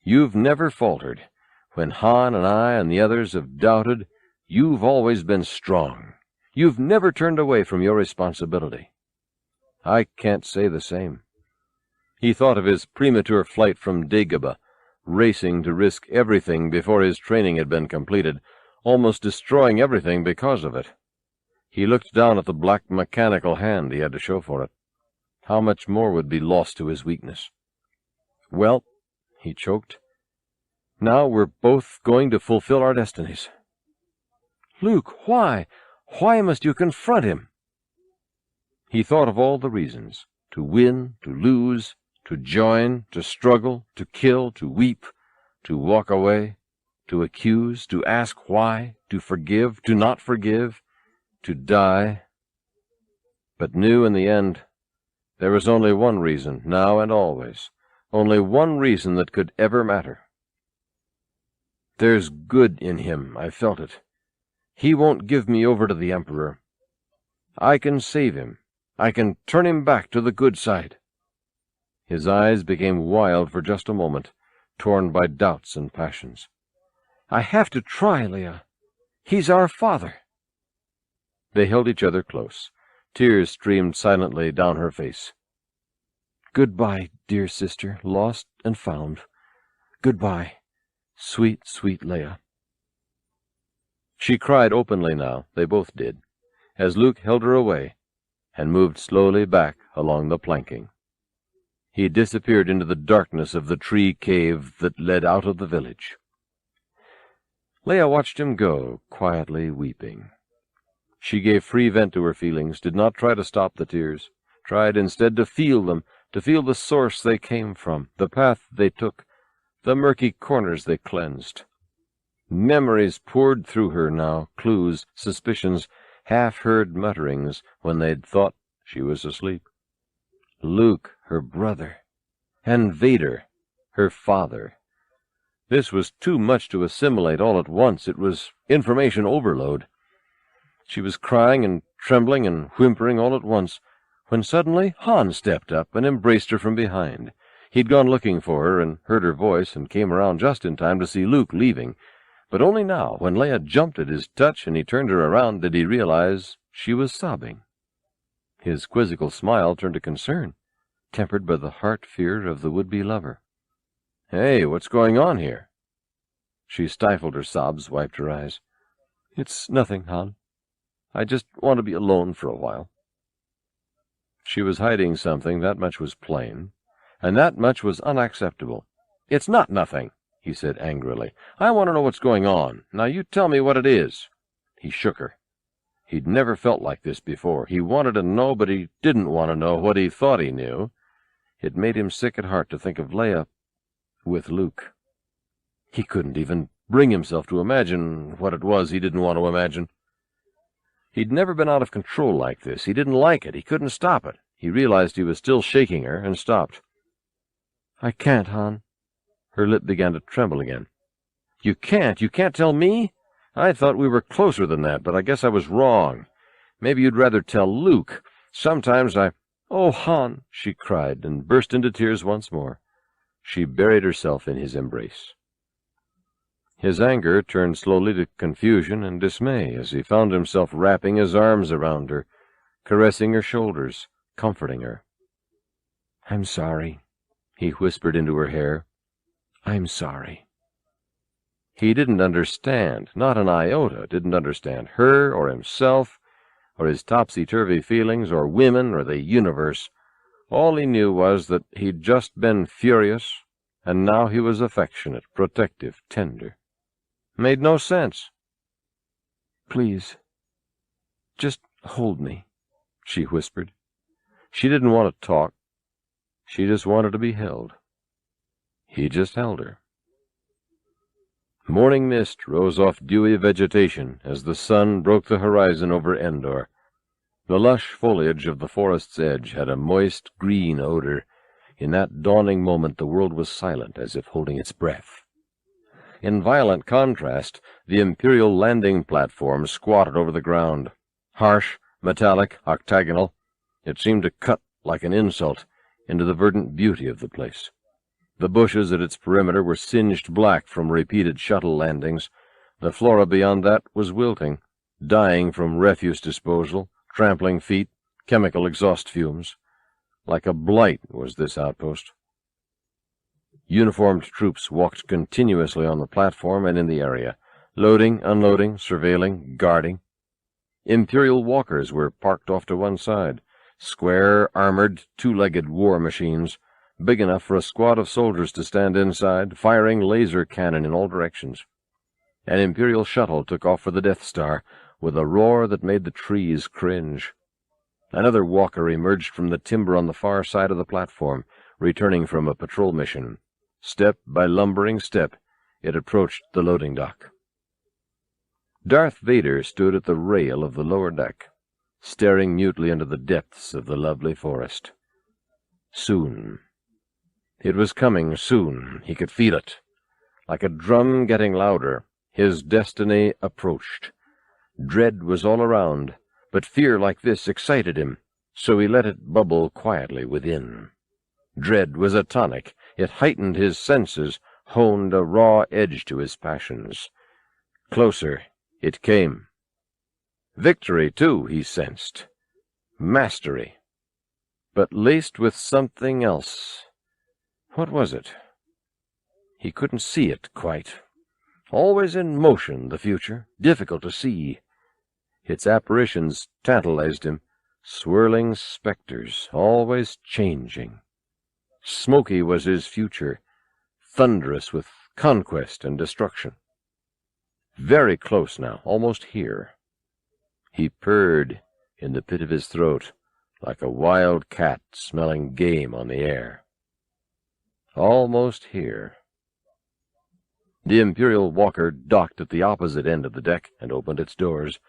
You've never faltered. When Han and I and the others have doubted, you've always been strong. You've never turned away from your responsibility. I can't say the same." He thought of his premature flight from Dagobah, racing to risk everything before his training had been completed, almost destroying everything because of it. He looked down at the black mechanical hand he had to show for it. How much more would be lost to his weakness? "Well," he choked, "now we're both going to fulfill our destinies." "Luke, why? Why must you confront him?" He thought of all the reasons, to win, to lose, to join, to struggle, to kill, to weep, to walk away, to accuse, to ask why, to forgive, to not forgive, to die, but knew in the end there was only one reason, now and always, only one reason that could ever matter. There's good in him, I felt it. He won't give me over to the Emperor. I can save him. I can turn him back to the good side. His eyes became wild for just a moment, torn by doubts and passions. I have to try, Leia. He's our father. They held each other close. Tears streamed silently down her face. Goodbye, dear sister, lost and found. Goodbye, sweet, sweet Leia. She cried openly now, they both did, as Luke held her away and moved slowly back along the planking. He disappeared into the darkness of the tree cave that led out of the village. Leia watched him go, quietly weeping. She gave free vent to her feelings, did not try to stop the tears, tried instead to feel them, to feel the source they came from, the path they took, the murky corners they cleansed. Memories poured through her now, clues, suspicions, half-heard mutterings when they'd thought she was asleep. Luke, her brother, and Vader, her father. This was too much to assimilate all at once. It was information overload. She was crying and trembling and whimpering all at once, when suddenly Han stepped up and embraced her from behind. He'd gone looking for her and heard her voice and came around just in time to see Luke leaving. But only now, when Leia jumped at his touch and he turned her around, did he realize she was sobbing. His quizzical smile turned to concern, tempered by the heart-fear of the would-be lover. "Hey, what's going on here?" She stifled her sobs, wiped her eyes. "It's nothing, Han. I just want to be alone for a while." She was hiding something, that much was plain, and that much was unacceptable. "It's not nothing," he said angrily. "I want to know what's going on. Now you tell me what it is." He shook her. He'd never felt like this before. He wanted to know, but he didn't want to know what he thought he knew. It made him sick at heart to think of Leia with Luke. He couldn't even bring himself to imagine what it was he didn't want to imagine. He'd never been out of control like this. He didn't like it. He couldn't stop it. He realized he was still shaking her and stopped. "I can't, Han." Her lip began to tremble again. "You can't? You can't tell me? I thought we were closer than that, but I guess I was wrong. Maybe you'd rather tell Luke. Sometimes I—" "Oh, Han!" she cried, and burst into tears once more. She buried herself in his embrace. His anger turned slowly to confusion and dismay as he found himself wrapping his arms around her, caressing her shoulders, comforting her. "I'm sorry," he whispered into her hair. "I'm sorry." He didn't understand, not an iota, didn't understand her or himself or his topsy-turvy feelings or women or the universe. All he knew was that he'd just been furious, and now he was affectionate, protective, tender. Made no sense. "Please, just hold me," she whispered. She didn't want to talk. She just wanted to be held. He just held her. Morning mist rose off dewy vegetation as the sun broke the horizon over Endor. The lush foliage of the forest's edge had a moist green odor. In that dawning moment the world was silent, as if holding its breath. In violent contrast, the Imperial landing platform squatted over the ground. Harsh, metallic, octagonal, it seemed to cut like an insult into the verdant beauty of the place. The bushes at its perimeter were singed black from repeated shuttle landings. The flora beyond that was wilting, dying from refuse disposal, trampling feet, chemical exhaust fumes. Like a blight was this outpost. Uniformed troops walked continuously on the platform and in the area, loading, unloading, surveilling, guarding. Imperial walkers were parked off to one side, square, armored, two-legged war machines, big enough for a squad of soldiers to stand inside, firing laser cannon in all directions. An Imperial shuttle took off for the Death Star, with a roar that made the trees cringe. Another walker emerged from the timber on the far side of the platform, returning from a patrol mission. Step by lumbering step, it approached the loading dock. Darth Vader stood at the rail of the lower deck, staring mutely into the depths of the lovely forest. Soon. It was coming soon. He could feel it. Like a drum getting louder, his destiny approached. Dread was all around, but fear like this excited him, so he let it bubble quietly within. Dread was a tonic. It heightened his senses, honed a raw edge to his passions. Closer it came. Victory, too, he sensed. Mastery. But laced with something else. What was it? He couldn't see it quite. Always in motion, the future, difficult to see. Its apparitions tantalized him, swirling specters, always changing. Smoky was his future, thunderous with conquest and destruction. Very close now, almost here. He purred in the pit of his throat, like a wild cat smelling game on the air. Almost here. The Imperial walker docked at the opposite end of the deck and opened its doors.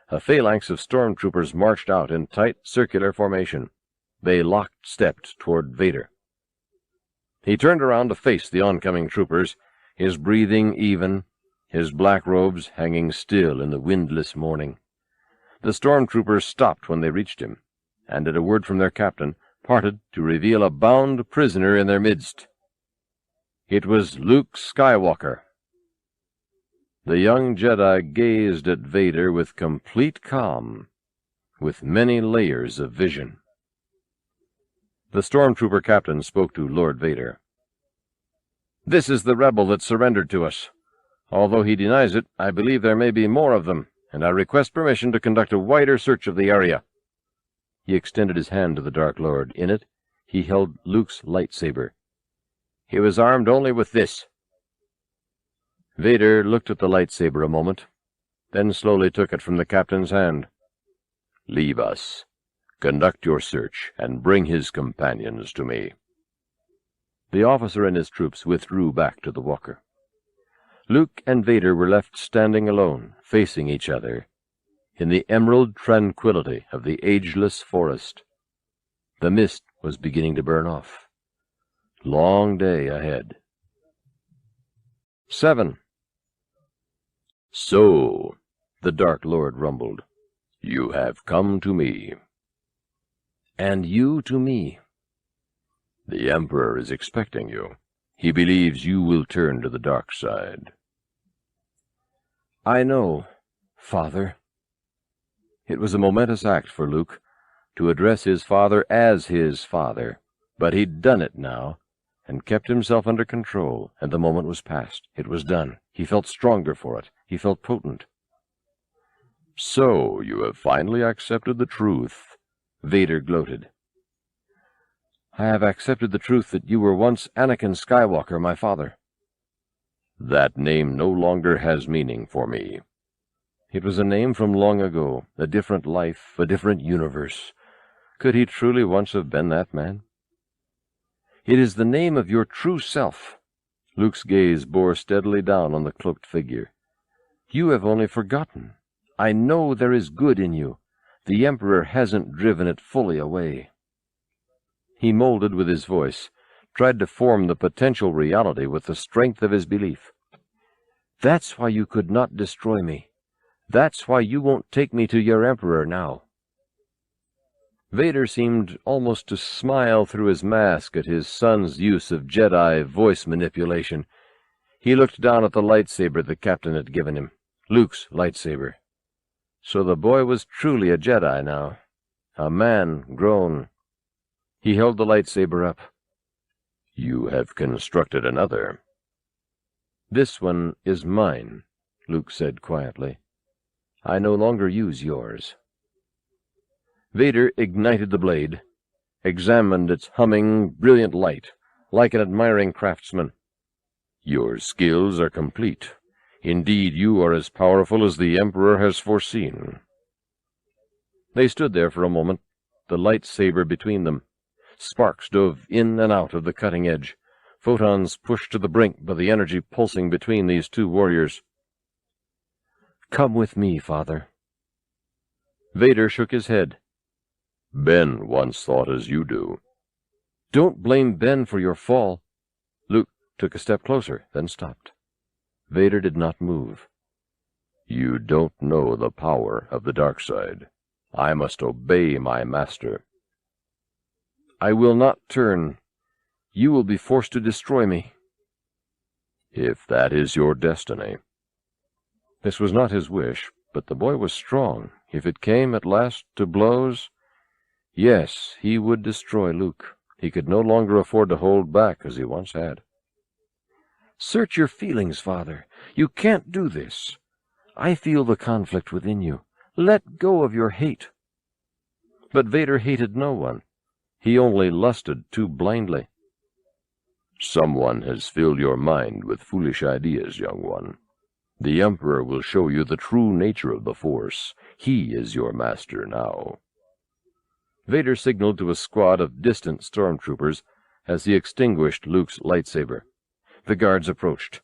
A phalanx of stormtroopers marched out in tight circular formation. They locked-stepped toward Vader. He turned around to face the oncoming troopers, his breathing even, his black robes hanging still in the windless morning. The stormtroopers stopped when they reached him, and at a word from their captain, parted to reveal a bound prisoner in their midst. It was Luke Skywalker. The young Jedi gazed at Vader with complete calm, with many layers of vision. The stormtrooper captain spoke to Lord Vader. "This is the rebel that surrendered to us. Although he denies it, I believe there may be more of them, and I request permission to conduct a wider search of the area." He extended his hand to the Dark Lord. In it, he held Luke's lightsaber. He was armed only with this. Vader looked at the lightsaber a moment, then slowly took it from the captain's hand. "Leave us. Conduct your search, and bring his companions to me." The officer and his troops withdrew back to the walker. Luke and Vader were left standing alone, facing each other, in the emerald tranquility of the ageless forest. The mist was beginning to burn off. Long day ahead. 7. "So," the Dark Lord rumbled, "you have come to me." "And you to me." "The Emperor is expecting you. He believes you will turn to the dark side." "I know, Father." It was a momentous act for Luke, to address his father as his father, but he'd done it now, and kept himself under control, and the moment was past. It was done. He felt stronger for it. He felt potent. "So you have finally accepted the truth," Vader gloated. "I have accepted the truth that you were once Anakin Skywalker, my father." "That name no longer has meaning for me." It was a name from long ago, a different life, a different universe. Could he truly once have been that man? "It is the name of your true self." Luke's gaze bore steadily down on the cloaked figure. "You have only forgotten. I know there is good in you. The Emperor hasn't driven it fully away." He molded with his voice, tried to form the potential reality with the strength of his belief. "That's why you could not destroy me. That's why you won't take me to your Emperor now." Vader seemed almost to smile through his mask at his son's use of Jedi voice manipulation. He looked down at the lightsaber the captain had given him, Luke's lightsaber. So the boy was truly a Jedi now, a man grown. He held the lightsaber up. "You have constructed another." "This one is mine," Luke said quietly. "I no longer use yours." Vader ignited the blade, examined its humming, brilliant light, like an admiring craftsman. "Your skills are complete. Indeed, you are as powerful as the Emperor has foreseen." They stood there for a moment, the lightsaber between them. Sparks dove in and out of the cutting edge. photons pushed to the brink by the energy pulsing between these two warriors. "Come with me, Father." Vader shook his head. "Ben once thought as you do." "Don't blame Ben for your fall." Luke took a step closer, then stopped. Vader did not move. "You don't know the power of the dark side. I must obey my master." "I will not turn. You will be forced to destroy me." "If that is your destiny." This was not his wish, but the boy was strong. If it came at last to blows, yes, he would destroy Luke. He could no longer afford to hold back as he once had. "Search your feelings, Father. You can't do this. I feel the conflict within you. Let go of your hate." But Vader hated no one. He only lusted too blindly. "Someone has filled your mind with foolish ideas, young one. The Emperor will show you the true nature of the Force. He is your master now." Vader signaled to a squad of distant stormtroopers as he extinguished Luke's lightsaber. The guards approached.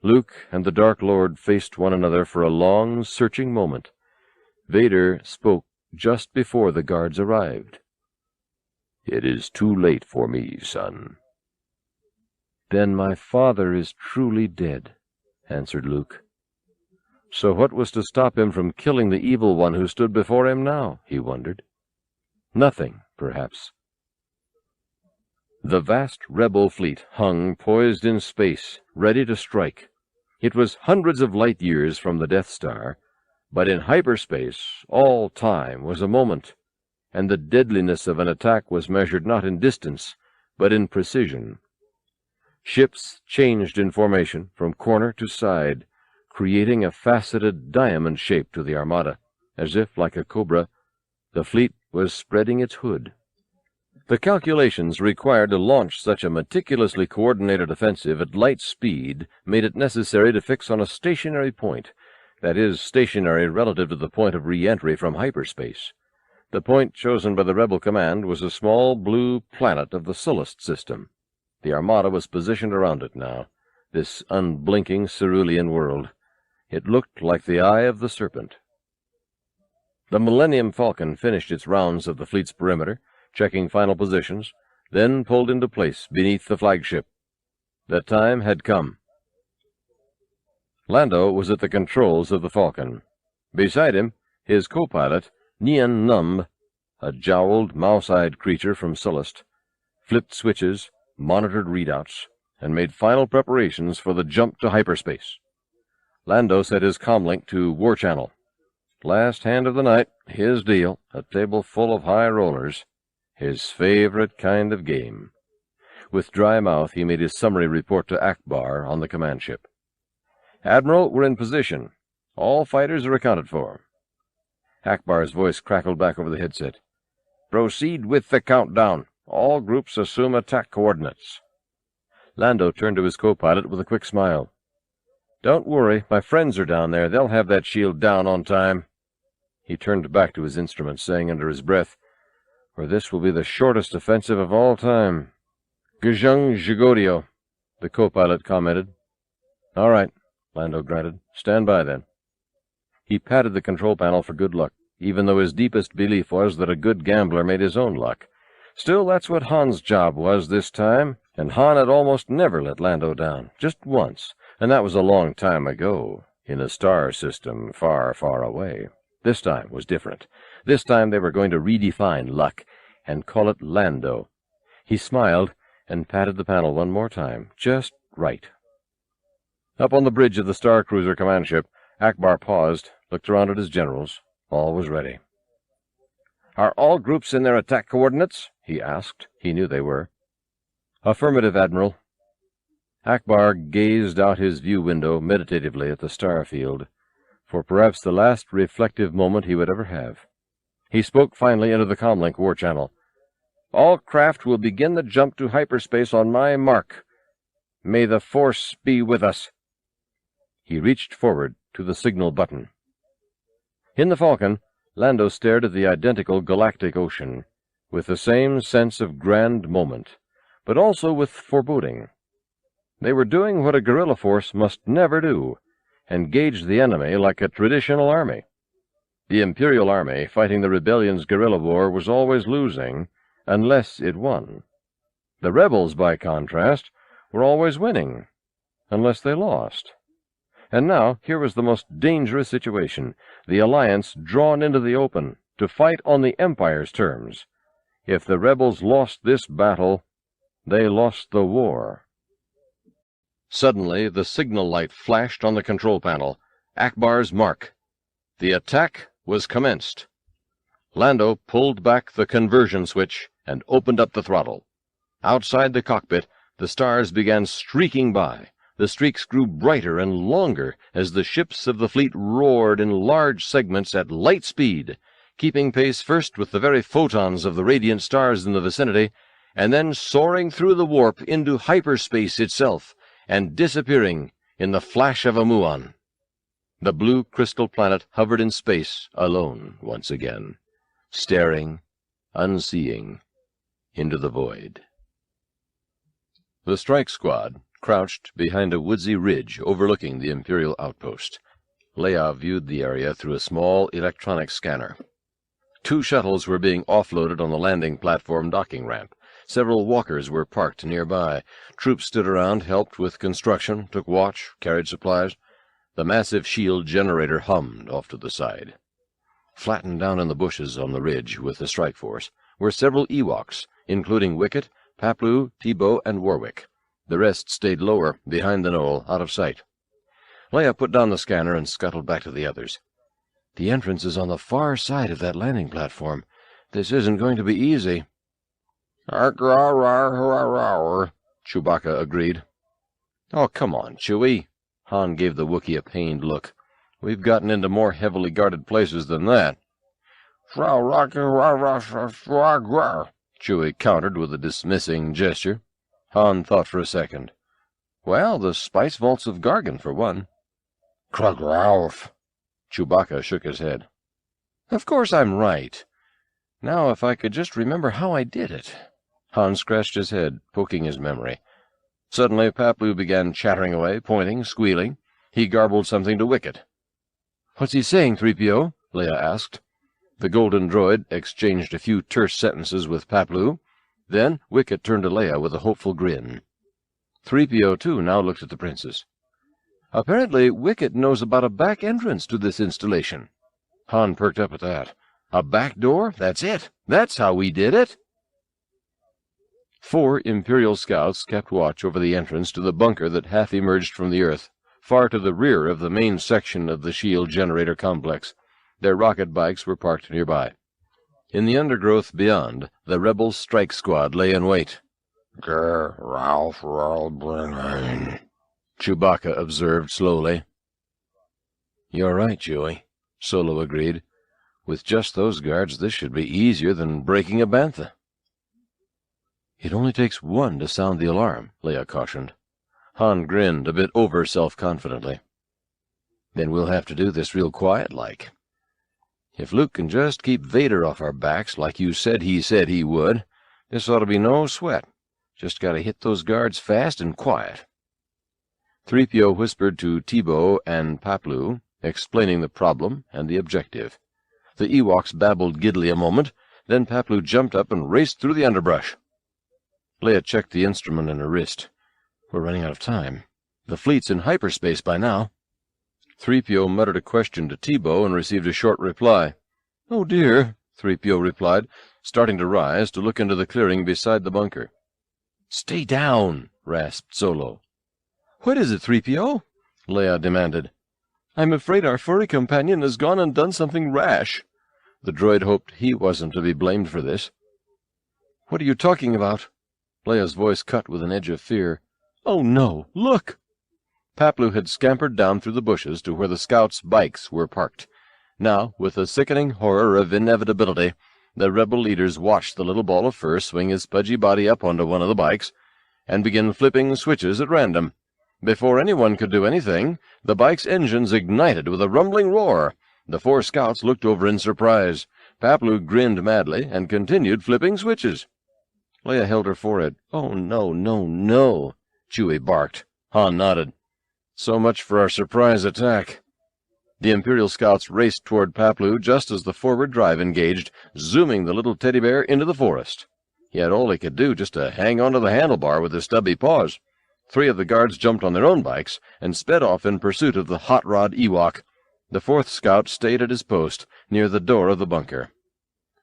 Luke and the Dark Lord faced one another for a long, searching moment. Vader spoke just before the guards arrived. "It is too late for me, son." "Then my father is truly dead," answered Luke. So what was to stop him from killing the evil one who stood before him now, he wondered. Nothing, perhaps. The vast rebel fleet hung poised in space, ready to strike. It was hundreds of light years from the Death Star, but in hyperspace all time was a moment, and the deadliness of an attack was measured not in distance, but in precision. Ships changed in formation from corner to side, creating a faceted diamond shape to the armada, as if, like a cobra, the fleet was spreading its hood. The calculations required to launch such a meticulously coordinated offensive at light speed made it necessary to fix on a stationary point, that is, stationary relative to the point of re-entry from hyperspace. The point chosen by the rebel command was a small blue planet of the Sullust system. The armada was positioned around it now, this unblinking cerulean world. It looked like the eye of the serpent. The Millennium Falcon finished its rounds of the fleet's perimeter, checking final positions, then pulled into place beneath the flagship. The time had come. Lando was at the controls of the Falcon. Beside him, his co-pilot, Nien Numb, a jowled, mouse-eyed creature from Sullust, flipped switches, monitored readouts, and made final preparations for the jump to hyperspace. Lando set his comlink to War Channel. Last hand of the night, his deal, a table full of high rollers, his favorite kind of game. With dry mouth, he made his summary report to Akbar on the command ship. "Admiral, we're in position. All fighters are accounted for." Akbar's voice crackled back over the headset. "Proceed with the countdown. All groups assume attack coordinates." Lando turned to his co-pilot with a quick smile. "Don't worry, my friends are down there. They'll have that shield down on time." He turned back to his instrument, saying under his breath, "For this will be the shortest offensive of all time." "Gajung Jigodio," the co-pilot commented. "All right," Lando grunted. "Stand by, then." He patted the control panel for good luck, even though his deepest belief was that a good gambler made his own luck. Still, that's what Han's job was this time, and Han had almost never let Lando down, just once, and that was a long time ago, in a star system far, far away. This time was different. This time they were going to redefine luck and call it Lando. He smiled and patted the panel one more time, just right. Up on the bridge of the Star Cruiser command ship, Akbar paused, looked around at his generals. All was ready. "Are all groups in their attack coordinates?" he asked. He knew they were. "Affirmative, Admiral." Akbar gazed out his view window meditatively at the star field, for perhaps the last reflective moment he would ever have. He spoke finally into the comlink war channel. "All craft will begin the jump to hyperspace on my mark. May the Force be with us." He reached forward to the signal button. In the Falcon, Lando stared at the identical galactic ocean, with the same sense of grand moment, but also with foreboding. They were doing what a guerrilla force must never do, engage the enemy like a traditional army. The Imperial army fighting the rebellion's guerrilla war was always losing, unless it won. The rebels, by contrast, were always winning, unless they lost. And now, here was the most dangerous situation, the Alliance drawn into the open, to fight on the Empire's terms. If the rebels lost this battle, they lost the war. Suddenly, the signal light flashed on the control panel. Akbar's mark. The attack was commenced. Lando pulled back the conversion switch and opened up the throttle. Outside the cockpit, the stars began streaking by. The streaks grew brighter and longer as the ships of the fleet roared in large segments at light speed, keeping pace first with the very photons of the radiant stars in the vicinity, and then soaring through the warp into hyperspace itself, and disappearing in the flash of a muon. The blue crystal planet hovered in space alone once again, staring, unseeing, into the void. The strike squad crouched behind a woodsy ridge overlooking the Imperial outpost. Leia viewed the area through a small electronic scanner. 2 shuttles were being offloaded on the landing platform docking ramp. Several walkers were parked nearby. Troops stood around, helped with construction, took watch, carried supplies. The massive shield generator hummed off to the side. Flattened down in the bushes on the ridge with the strike force were several Ewoks, including Wicket, Paplu, Teebo, and Warwick. The rest stayed lower, behind the knoll, out of sight. Leia put down the scanner and scuttled back to the others. The entrance is on the far side of that landing platform. This isn't going to be easy. Chewbacca agreed. Oh, come on, Chewie. Han gave the Wookiee a pained look. We've gotten into more heavily guarded places than that. Chewie countered with a dismissing gesture. Han thought for a second. Well, the spice vaults of Gargan, for one. Krug-Ralph. Chewbacca shook his head. Of course I'm right. Now, if I could just remember how I did it. Han scratched his head, poking his memory. Suddenly, Paplu began chattering away, pointing, squealing. He garbled something to Wicket. What's he saying, 3PO? Leia asked. The golden droid exchanged a few terse sentences with Paplu. Then Wicket turned to Leia with a hopeful grin. 3PO, too, now looked at the princess. Apparently, Wicket knows about a back entrance to this installation. Han perked up at that. A back door? That's it. That's how we did it. 4 Imperial scouts kept watch over the entrance to the bunker that half emerged from the earth, far to the rear of the main section of the shield generator complex. Their rocket bikes were parked nearby. In the undergrowth beyond, the rebel strike squad lay in wait. Ralph bring Chewbacca observed slowly. You're right, Chewie, Solo agreed. With just those guards, this should be easier than breaking a bantha. It only takes 1 to sound the alarm, Leia cautioned. Han grinned, a bit over-self-confidently. Then we'll have to do this real quiet-like. If Luke can just keep Vader off our backs like you said he would, this ought to be no sweat. Just gotta hit those guards fast and quiet. 3PO whispered to Teebo and Paplu, explaining the problem and the objective. The Ewoks babbled giddily a moment, then Paplu jumped up and raced through the underbrush. Leia checked the instrument in her wrist. We're running out of time. The fleet's in hyperspace by now. 3PO muttered a question to Teebo and received a short reply. Oh, dear, 3PO replied, starting to rise to look into the clearing beside the bunker. Stay down, rasped Solo. What is it, 3PO? Leia demanded. I'm afraid our furry companion has gone and done something rash. The droid hoped he wasn't to be blamed for this. What are you talking about? Leia's voice cut with an edge of fear. Oh, no, look! Paplu had scampered down through the bushes to where the scouts' bikes were parked. Now, with a sickening horror of inevitability, the rebel leaders watched the little ball of fur swing his pudgy body up onto one of the bikes and begin flipping switches at random. Before anyone could do anything, the bike's engines ignited with a rumbling roar. The 4 scouts looked over in surprise. Paplu grinned madly and continued flipping switches. Leia held her forehead. Oh, no, no, no, Chewie barked. Han nodded. "So much for our surprise attack." The Imperial scouts raced toward Paploo just as the forward drive engaged, zooming the little teddy bear into the forest. He had all he could do just to hang onto the handlebar with his stubby paws. 3 of the guards jumped on their own bikes and sped off in pursuit of the hot rod Ewok. The 4th scout stayed at his post near the door of the bunker.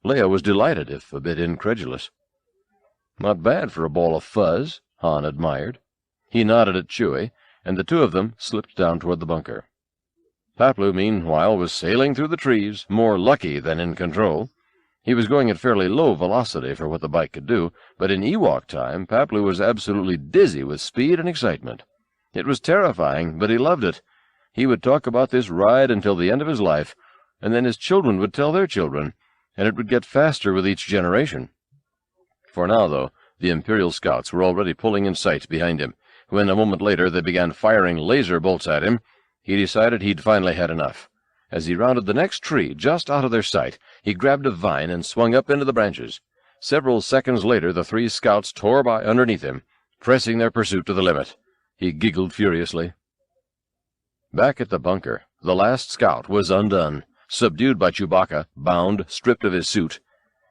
Leia was delighted, if a bit incredulous. "Not bad for a ball of fuzz," Han admired. He nodded at Chewie, and the 2 of them slipped down toward the bunker. Paploo, meanwhile, was sailing through the trees, more lucky than in control. He was going at fairly low velocity for what the bike could do, but in Ewok time, Paploo was absolutely dizzy with speed and excitement. It was terrifying, but he loved it. He would talk about this ride until the end of his life, and then his children would tell their children, and it would get faster with each generation. For now, though, the Imperial scouts were already pulling in sight behind him. When a moment later they began firing laser bolts at him, he decided he'd finally had enough. As he rounded the next tree, just out of their sight, he grabbed a vine and swung up into the branches. Several seconds later, the 3 scouts tore by underneath him, pressing their pursuit to the limit. He giggled furiously. Back at the bunker, the last scout was undone, subdued by Chewbacca, bound, stripped of his suit.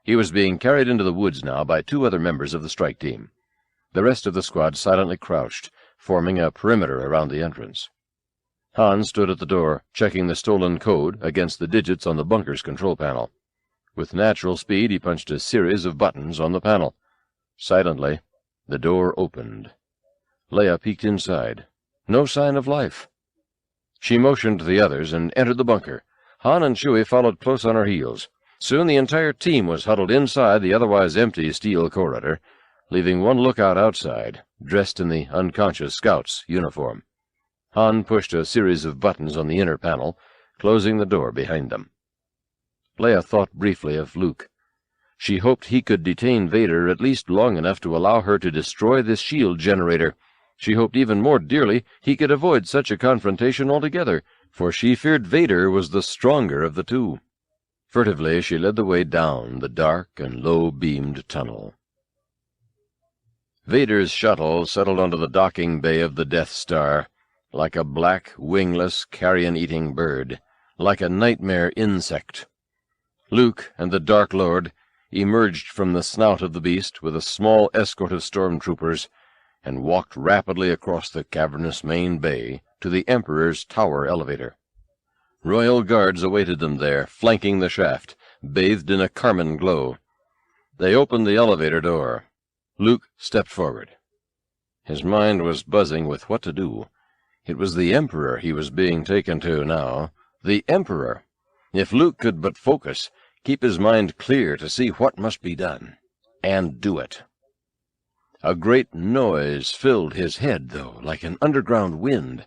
He was being carried into the woods now by 2 other members of the strike team. The rest of the squad silently crouched, forming a perimeter around the entrance. Han stood at the door, checking the stolen code against the digits on the bunker's control panel. With natural speed, he punched a series of buttons on the panel. Silently, the door opened. Leia peeked inside. No sign of life. She motioned to the others and entered the bunker. Han and Chewie followed close on her heels. Soon the entire team was huddled inside the otherwise empty steel corridor, leaving one lookout outside, dressed in the unconscious scout's uniform. Han pushed a series of buttons on the inner panel, closing the door behind them. Leia thought briefly of Luke. She hoped he could detain Vader at least long enough to allow her to destroy this shield generator. She hoped even more dearly he could avoid such a confrontation altogether, for she feared Vader was the stronger of the 2. Furtively, she led the way down the dark and low-beamed tunnel. Vader's shuttle settled onto the docking bay of the Death Star, like a black, wingless, carrion-eating bird, like a nightmare insect. Luke and the Dark Lord emerged from the snout of the beast with a small escort of stormtroopers, and walked rapidly across the cavernous main bay to the Emperor's tower elevator. Royal guards awaited them there, flanking the shaft, bathed in a carmine glow. They opened the elevator door. Luke stepped forward. His mind was buzzing with what to do. It was the Emperor he was being taken to now. The Emperor! If Luke could but focus, keep his mind clear to see what must be done, and do it. A great noise filled his head, though, like an underground wind.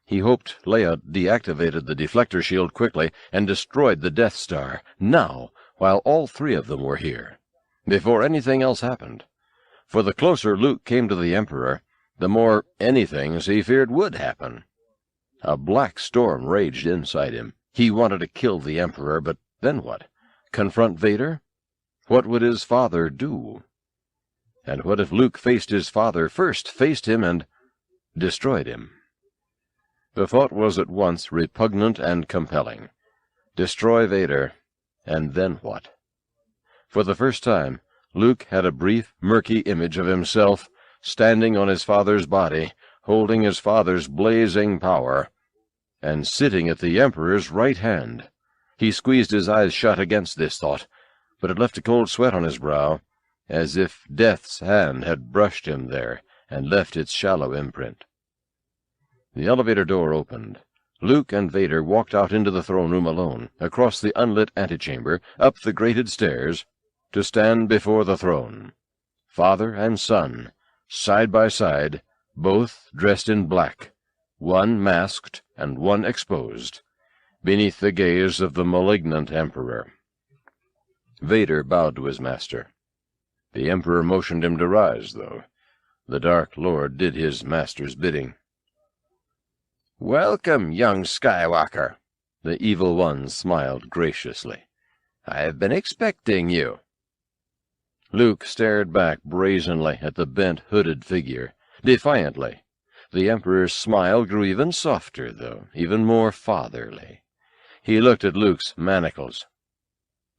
He hoped Leia deactivated the deflector shield quickly and destroyed the Death Star, now, while all 3 of them were here, before anything else happened. For the closer Luke came to the Emperor, the more anythings he feared would happen. A black storm raged inside him. He wanted to kill the Emperor, but then what? Confront Vader? What would his father do? And what if Luke faced his father first, faced him, and destroyed him? The thought was at once repugnant and compelling. Destroy Vader, and then what? For the first time, Luke had a brief, murky image of himself, standing on his father's body, holding his father's blazing power, and sitting at the Emperor's right hand. He squeezed his eyes shut against this thought, but it left a cold sweat on his brow, as if Death's hand had brushed him there and left its shallow imprint. The elevator door opened. Luke and Vader walked out into the throne room alone, across the unlit antechamber, up the grated stairs, to stand before the throne. Father and son, side by side, both dressed in black, one masked and one exposed, beneath the gaze of the malignant Emperor. Vader bowed to his master. The Emperor motioned him to rise, though. The Dark Lord did his master's bidding. "Welcome, young Skywalker," the Evil One smiled graciously. "I have been expecting you." Luke stared back brazenly at the bent, hooded figure, defiantly. The Emperor's smile grew even softer, though, even more fatherly. He looked at Luke's manacles.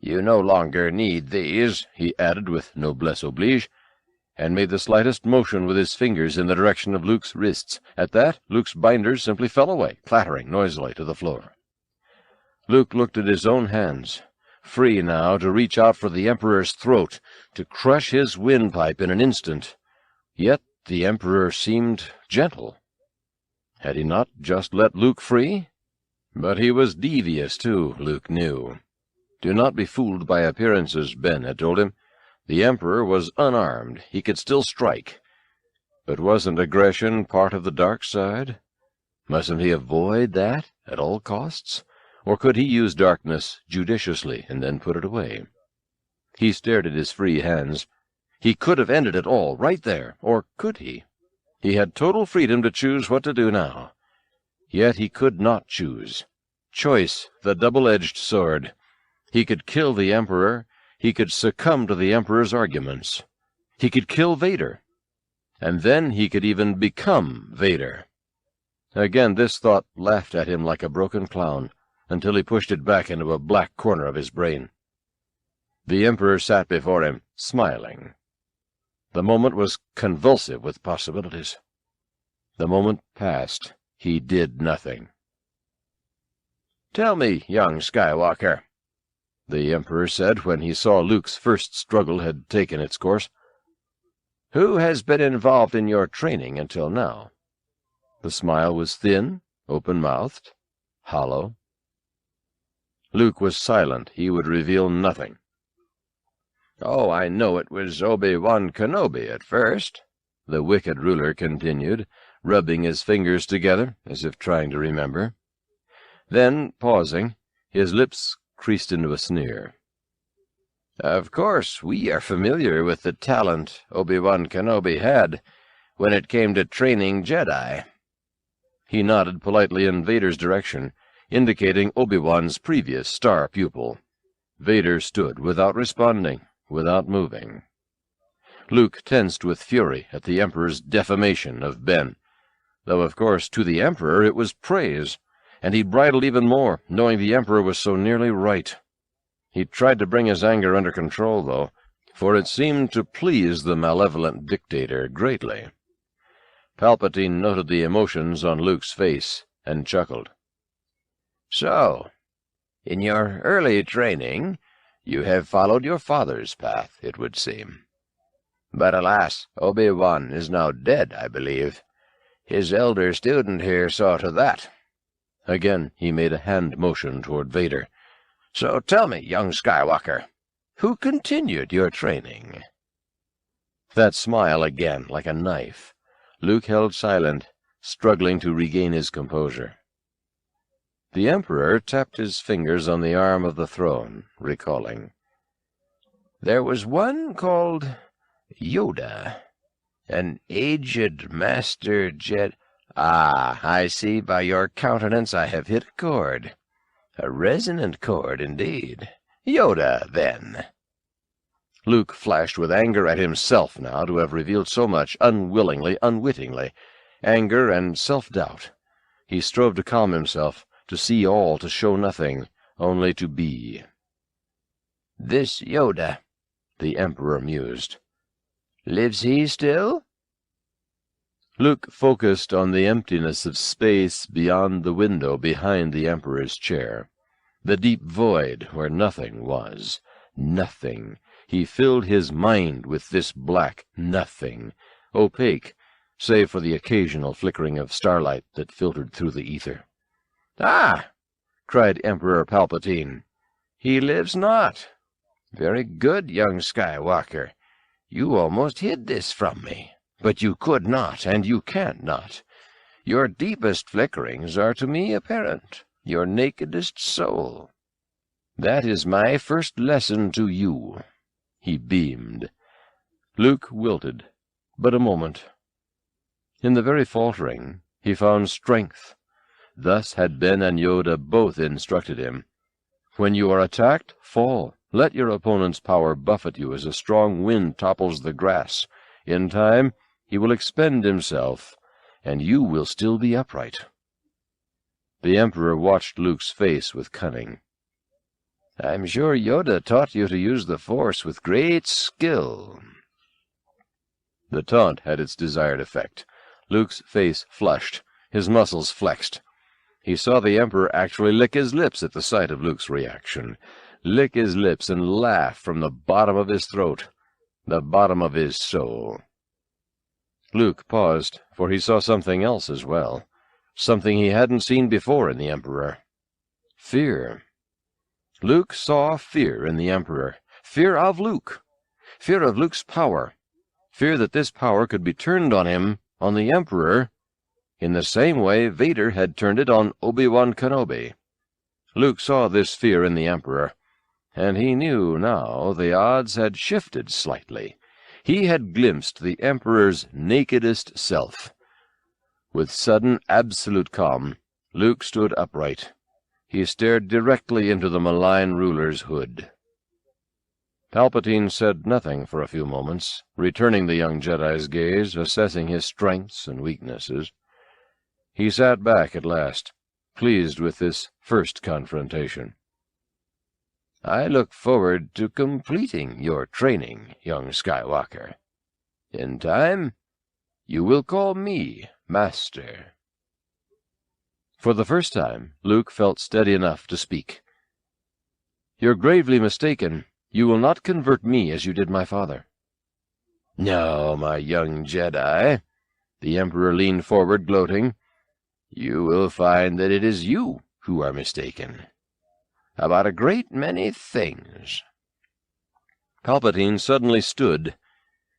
"You no longer need these," he added with noblesse oblige, and made the slightest motion with his fingers in the direction of Luke's wrists. At that, Luke's binders simply fell away, clattering noisily to the floor. Luke looked at his own hands, free now to reach out for the Emperor's throat, to crush his windpipe in an instant. Yet the Emperor seemed gentle. Had he not just let Luke free? But he was devious, too, Luke knew. Do not be fooled by appearances, Ben had told him. The Emperor was unarmed. He could still strike. But wasn't aggression part of the dark side? Mustn't he avoid that at all costs? Or could he use darkness judiciously and then put it away? He stared at his free hands. He could have ended it all right there, or could he? He had total freedom to choose what to do now. Yet he could not choose. Choice, the double-edged sword. He could kill the Emperor. He could succumb to the Emperor's arguments. He could kill Vader. And then he could even become Vader. Again this thought laughed at him like a broken clown, until he pushed it back into a black corner of his brain. The Emperor sat before him, smiling. The moment was convulsive with possibilities. The moment passed. He did nothing. "Tell me, young Skywalker," the Emperor said when he saw Luke's first struggle had taken its course, "who has been involved in your training until now?" The smile was thin, open-mouthed, hollow. Luke was silent. He would reveal nothing. "Oh, I know it was Obi-Wan Kenobi at first," the wicked ruler continued, rubbing his fingers together as if trying to remember. Then, pausing, his lips creased into a sneer. "Of course, we are familiar with the talent Obi-Wan Kenobi had when it came to training Jedi." He nodded politely in Vader's direction, indicating Obi-Wan's previous star pupil. Vader stood without responding, without moving. Luke tensed with fury at the Emperor's defamation of Ben, though of course to the Emperor it was praise, and he bridled even more, knowing the Emperor was so nearly right. He tried to bring his anger under control, though, for it seemed to please the malevolent dictator greatly. Palpatine noted the emotions on Luke's face and chuckled. "So, in your early training, you have followed your father's path, it would seem. But alas, Obi-Wan is now dead, I believe. His elder student here saw to that." Again he made a hand motion toward Vader. "So tell me, young Skywalker, who continued your training?" That smile again, like a knife. Luke held silent, struggling to regain his composure. The Emperor tapped his fingers on the arm of the throne, recalling. "There was one called Yoda, an aged master Jedi. Ah, I see by your countenance I have hit a chord. A resonant chord, indeed. Yoda, then." Luke flashed with anger at himself now to have revealed so much unwillingly, unwittingly. Anger and self-doubt. He strove to calm himself, to see all, to show nothing, only to be. "This Yoda," the Emperor mused. "Lives he still?" Luke focused on the emptiness of space beyond the window behind the Emperor's chair, the deep void where nothing was. Nothing. He filled his mind with this black nothing, opaque, save for the occasional flickering of starlight that filtered through the ether. "Ah!" cried Emperor Palpatine. "He lives not. Very good, young Skywalker. You almost hid this from me. But you could not, and you can't not. Your deepest flickerings are to me apparent, your nakedest soul. That is my first lesson to you." He beamed. Luke wilted, but a moment. In the very faltering, he found strength. Thus had Ben and Yoda both instructed him. When you are attacked, fall. Let your opponent's power buffet you as a strong wind topples the grass. In time, he will expend himself, and you will still be upright." The Emperor watched Luke's face with cunning. "I'm sure Yoda taught you to use the Force with great skill." The taunt had its desired effect. Luke's face flushed, his muscles flexed. He saw the Emperor actually lick his lips at the sight of Luke's reaction, lick his lips and laugh from the bottom of his throat, the bottom of his soul. Luke paused, for he saw something else as well, something he hadn't seen before in the Emperor. Fear. Luke saw fear in the Emperor, fear of Luke, fear of Luke's power, fear that this power could be turned on him, on the Emperor, in the same way Vader had turned it on Obi-Wan Kenobi. Luke saw this fear in the Emperor, and he knew now the odds had shifted slightly. He had glimpsed the Emperor's nakedest self. With sudden, absolute calm, Luke stood upright. He stared directly into the malign ruler's hood. Palpatine said nothing for a few moments, returning the young Jedi's gaze, assessing his strengths and weaknesses. He sat back at last, pleased with this first confrontation. "I look forward to completing your training, young Skywalker. In time, you will call me Master." For the first time, Luke felt steady enough to speak. "You're gravely mistaken. You will not convert me as you did my father." "No, my young Jedi." The Emperor leaned forward, gloating. "You will find that it is you who are mistaken. About a great many things." Palpatine suddenly stood,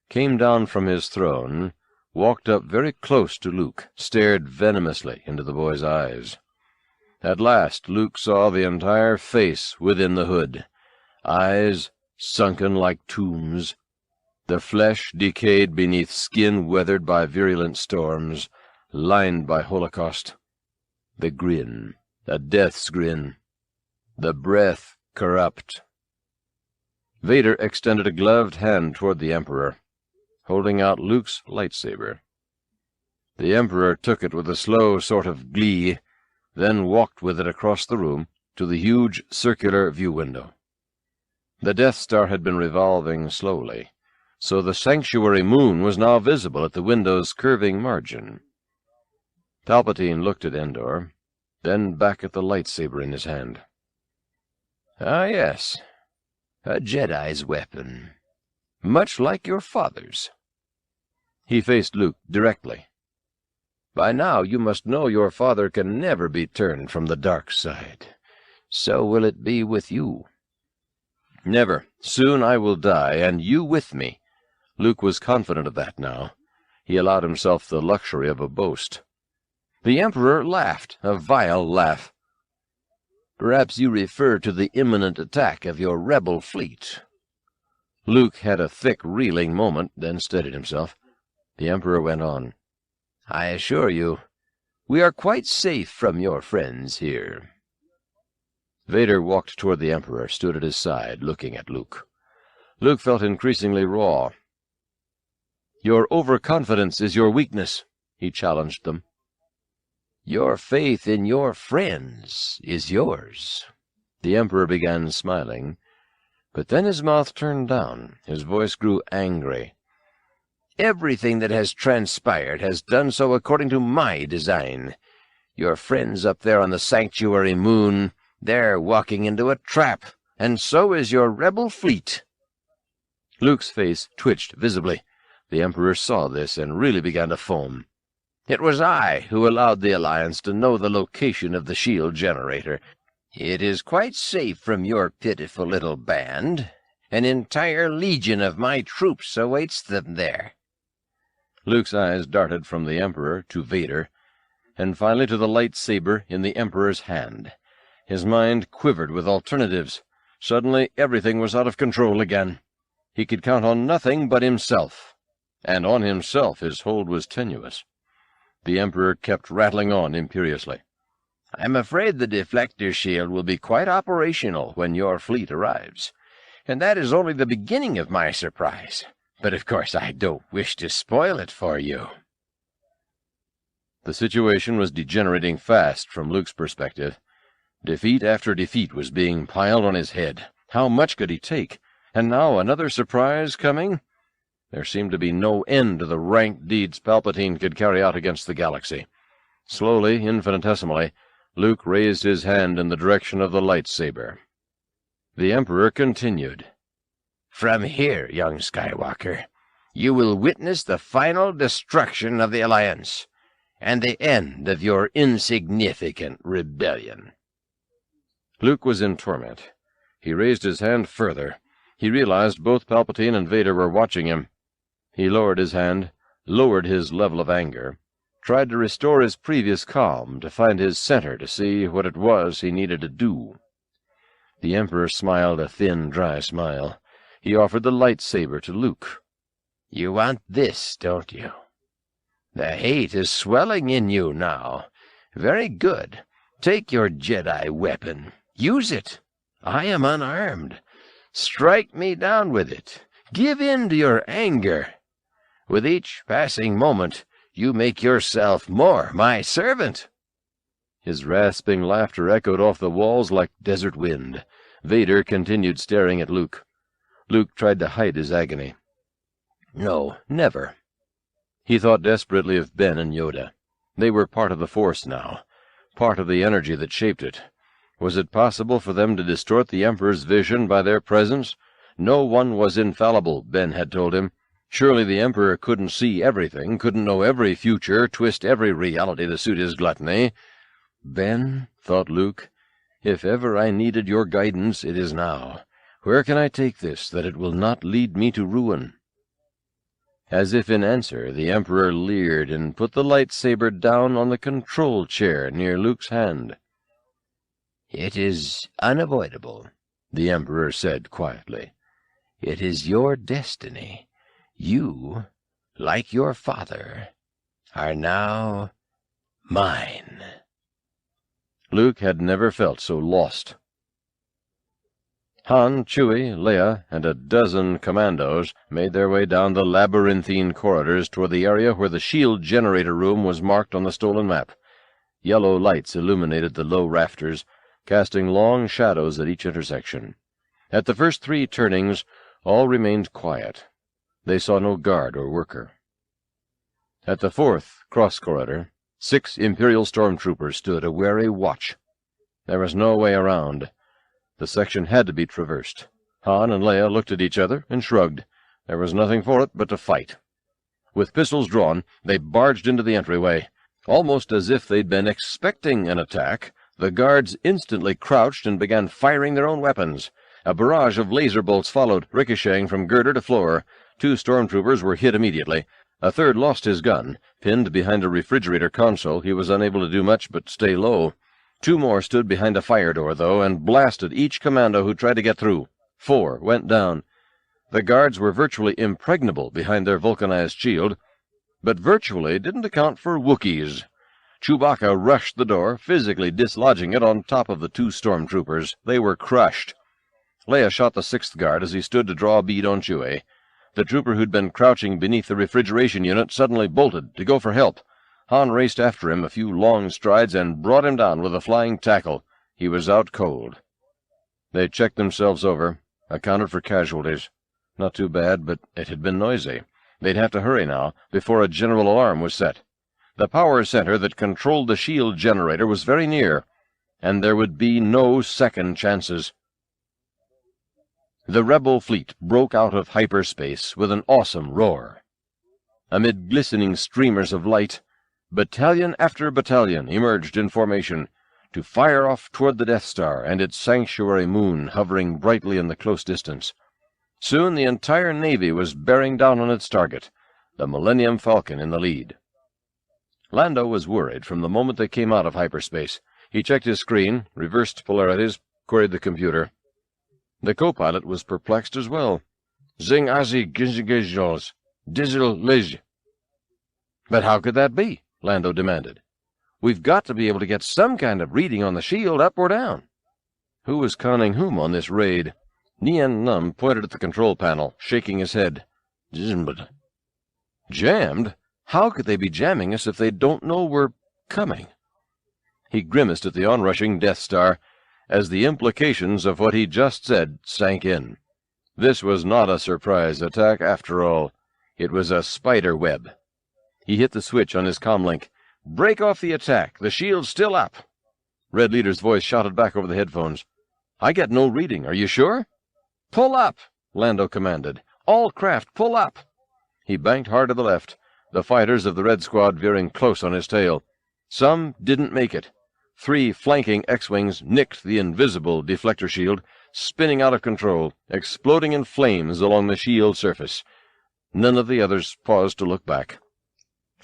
came down from his throne, walked up very close to Luke, stared venomously into the boy's eyes. At last Luke saw the entire face within the hood, eyes sunken like tombs, the flesh decayed beneath skin weathered by virulent storms, lined by Holocaust, the grin, a death's grin, the breath corrupt. Vader extended a gloved hand toward the Emperor, holding out Luke's lightsaber. The Emperor took it with a slow sort of glee, then walked with it across the room to the huge circular view window. The Death Star had been revolving slowly, so the sanctuary moon was now visible at the window's curving margin. Palpatine looked at Endor, then back at the lightsaber in his hand. "Ah, yes, a Jedi's weapon, much like your father's." He faced Luke directly. "By now you must know your father can never be turned from the dark side. So will it be with you." "Never. Soon I will die, and you with me." Luke was confident of that now. He allowed himself the luxury of a boast. The Emperor laughed, a vile laugh. "Perhaps you refer to the imminent attack of your rebel fleet." Luke had a thick, reeling moment, then steadied himself. The Emperor went on. "I assure you, we are quite safe from your friends here." Vader walked toward the Emperor, stood at his side, looking at Luke. Luke felt increasingly raw. "Your overconfidence is your weakness," he challenged them. "Your faith in your friends is yours." The Emperor began smiling, but then his mouth turned down, his voice grew angry. "Everything that has transpired has done so according to my design. Your friends up there on the sanctuary moon, they're walking into a trap, and so is your rebel fleet." Luke's face twitched visibly. The Emperor saw this and really began to foam. "It was I who allowed the Alliance to know the location of the shield generator. It is quite safe from your pitiful little band. An entire legion of my troops awaits them there." Luke's eyes darted from the Emperor to Vader, and finally to the lightsaber in the Emperor's hand. His mind quivered with alternatives. Suddenly everything was out of control again. He could count on nothing but himself, and on himself his hold was tenuous. The Emperor kept rattling on imperiously. "I'm afraid the deflector shield will be quite operational when your fleet arrives, and that is only the beginning of my surprise. But of course I don't wish to spoil it for you." The situation was degenerating fast from Luke's perspective. Defeat after defeat was being piled on his head. How much could he take? And now another surprise coming? There seemed to be no end to the rank deeds Palpatine could carry out against the galaxy. Slowly, infinitesimally, Luke raised his hand in the direction of the lightsaber. The Emperor continued. "From here, young Skywalker, you will witness the final destruction of the Alliance, and the end of your insignificant rebellion." Luke was in torment. He raised his hand further. He realized both Palpatine and Vader were watching him. He lowered his hand, lowered his level of anger, tried to restore his previous calm, to find his center, to see what it was he needed to do. The Emperor smiled a thin, dry smile. He offered the lightsaber to Luke. "You want this, don't you? The hate is swelling in you now. Very good. Take your Jedi weapon. Use it. I am unarmed. Strike me down with it. Give in to your anger. With each passing moment, you make yourself more my servant." His rasping laughter echoed off the walls like desert wind. Vader continued staring at Luke. Luke tried to hide his agony. No, never. He thought desperately of Ben and Yoda. They were part of the Force now, part of the energy that shaped it. Was it possible for them to distort the Emperor's vision by their presence? No one was infallible, Ben had told him. Surely the Emperor couldn't see everything, couldn't know every future, twist every reality to suit his gluttony. Ben, thought Luke, if ever I needed your guidance, it is now. Where can I take this, that it will not lead me to ruin? As if in answer, the Emperor leered and put the lightsaber down on the control chair near Luke's hand. "It is unavoidable," the Emperor said quietly. "It is your destiny. You, like your father, are now mine." Luke had never felt so lost. Han, Chewie, Leia, and a dozen commandos made their way down the labyrinthine corridors toward the area where the shield generator room was marked on the stolen map. Yellow lights illuminated the low rafters, casting long shadows at each intersection. At the first 3 turnings, all remained quiet. They saw no guard or worker. At the 4th cross-corridor, 6 Imperial stormtroopers stood a wary watch. There was no way around. The section had to be traversed. Han and Leia looked at each other and shrugged. There was nothing for it but to fight. With pistols drawn, they barged into the entryway. Almost as if they'd been expecting an attack, the guards instantly crouched and began firing their own weapons. A barrage of laser bolts followed, ricocheting from girder to floor. 2 stormtroopers were hit immediately. A third lost his gun. Pinned behind a refrigerator console, he was unable to do much but stay low. 2 more stood behind a fire door, though, and blasted each commando who tried to get through. 4 went down. The guards were virtually impregnable behind their vulcanized shield, but virtually didn't account for Wookiees. Chewbacca rushed the door, physically dislodging it on top of the 2 stormtroopers. They were crushed. Leia shot the 6th guard as he stood to draw a bead on Chewie. The trooper who'd been crouching beneath the refrigeration unit suddenly bolted to go for help. Han raced after him a few long strides and brought him down with a flying tackle. He was out cold. They checked themselves over, accounted for casualties. Not too bad, but it had been noisy. They'd have to hurry now, before a general alarm was set. The power center that controlled the shield generator was very near, and there would be no second chances. The rebel fleet broke out of hyperspace with an awesome roar. Amid glistening streamers of light, battalion after battalion emerged in formation, to fire off toward the Death Star and its sanctuary moon hovering brightly in the close distance. Soon the entire Navy was bearing down on its target, the Millennium Falcon in the lead. Lando was worried from the moment they came out of hyperspace. He checked his screen, reversed polarities, queried the computer. The co-pilot was perplexed as well. Zing azi gizigizos, digital lij. But how could that be? Lando demanded. We've got to be able to get some kind of reading on the shield, up or down. Who was conning whom on this raid? Nien Nunb pointed at the control panel, shaking his head. Jammed. Jammed? How could they be jamming us if they don't know we're coming? He grimaced at the onrushing Death Star as the implications of what he just said sank in. This was not a surprise attack after all. It was a spider web. He hit the switch on his comlink. "Break off the attack. The shield's still up." Red Leader's voice shouted back over the headphones. "I get no reading. Are you sure?" "Pull up," Lando commanded. "All craft, pull up." He banked hard to the left, the fighters of the Red Squad veering close on his tail. Some didn't make it. 3 flanking X-Wings nicked the invisible deflector shield, spinning out of control, exploding in flames along the shield surface. None of the others paused to look back.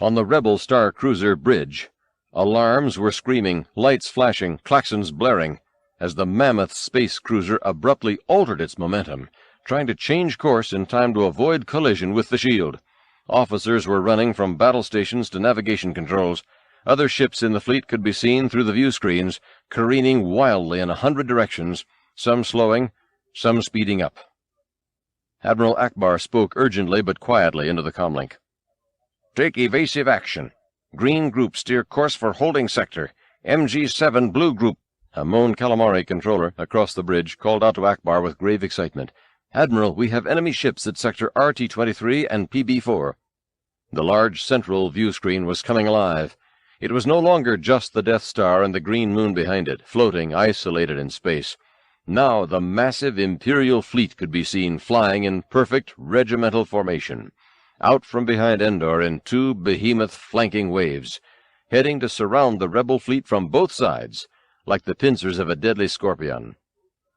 On the rebel Star Cruiser bridge, alarms were screaming, lights flashing, klaxons blaring, as the mammoth space cruiser abruptly altered its momentum, trying to change course in time to avoid collision with the shield. Officers were running from battle stations to navigation controls. Other ships in the fleet could be seen through the view screens, careening wildly in 100 directions, some slowing, some speeding up. Admiral Ackbar spoke urgently but quietly into the comlink. "Take evasive action. Green group steer course for holding sector. MG7 blue group." A Mon Calamari controller across the bridge called out to Ackbar with grave excitement. "Admiral, we have enemy ships at sector RT-23 and PB-4. The large central view screen was coming alive. It was no longer just the Death Star and the green moon behind it, floating isolated in space. Now the massive Imperial fleet could be seen flying in perfect regimental formation, out from behind Endor in 2 behemoth flanking waves, heading to surround the rebel fleet from both sides, like the pincers of a deadly scorpion.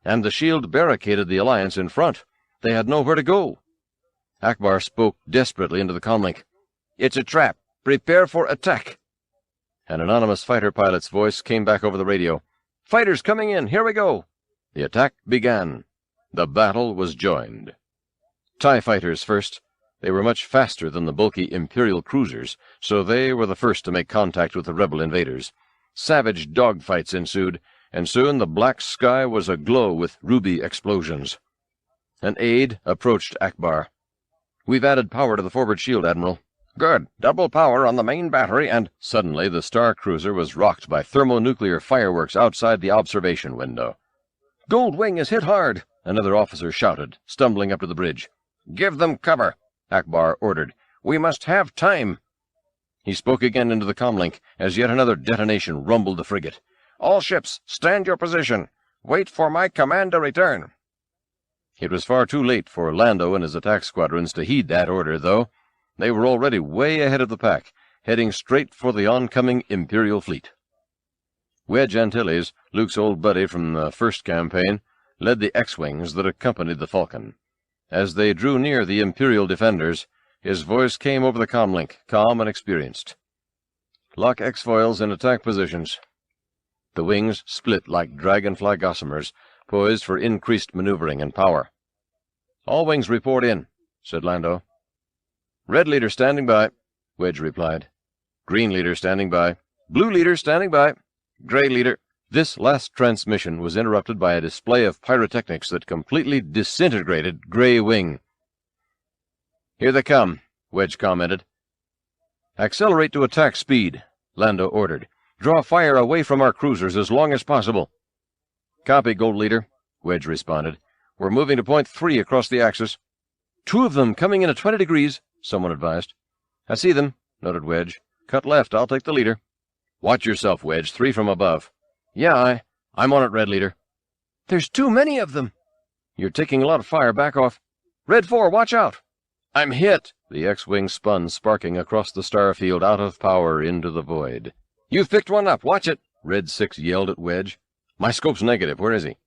And the shield barricaded the Alliance in front. They had nowhere to go. Ackbar spoke desperately into the comlink. "It's a trap. Prepare for attack." An anonymous fighter pilot's voice came back over the radio. "Fighters coming in. Here we go." The attack began. The battle was joined. TIE fighters first. They were much faster than the bulky Imperial cruisers, so they were the first to make contact with the rebel invaders. Savage dogfights ensued, and soon the black sky was aglow with ruby explosions. An aide approached Ackbar. "We've added power to the forward shield, Admiral." "Good. Double power on the main battery and—" Suddenly the Star Cruiser was rocked by thermonuclear fireworks outside the observation window. "Gold Wing is hit hard," another officer shouted, stumbling up to the bridge. "Give them cover," Ackbar ordered. "We must have time." He spoke again into the comlink as yet another detonation rumbled the frigate. "All ships, stand your position. Wait for my command to return." It was far too late for Lando and his attack squadrons to heed that order, though. They were already way ahead of the pack, heading straight for the oncoming Imperial fleet. Wedge Antilles, Luke's old buddy from the first campaign, led the X-Wings that accompanied the Falcon. As they drew near the Imperial defenders, his voice came over the comlink, calm and experienced. "Lock X-foils in attack positions." The wings split like dragonfly gossamers, poised for increased maneuvering and power. "All wings report in," said Lando. "Red Leader standing by," Wedge replied. "Green Leader standing by." "Blue Leader standing by." "Gray Leader." This last transmission was interrupted by a display of pyrotechnics that completely disintegrated Gray Wing. "Here they come," Wedge commented. "Accelerate to attack speed," Lando ordered. "Draw fire away from our cruisers as long as possible." "Copy, Gold Leader," Wedge responded. "We're moving to point 3 across the axis." "2 of them coming in at 20 degrees, someone advised. "I see them," noted Wedge. "Cut left, I'll take the leader." "Watch yourself, Wedge. 3 from above." "Yeah, I'm on it, Red Leader." "There's too many of them." "You're taking a lot of fire. Back off." "Red 4, watch out." "I'm hit." The X-Wing spun, sparking across the starfield, out of power into the void. "You've picked one up. Watch it." Red 6 yelled at Wedge. "My scope's negative. Where is he?"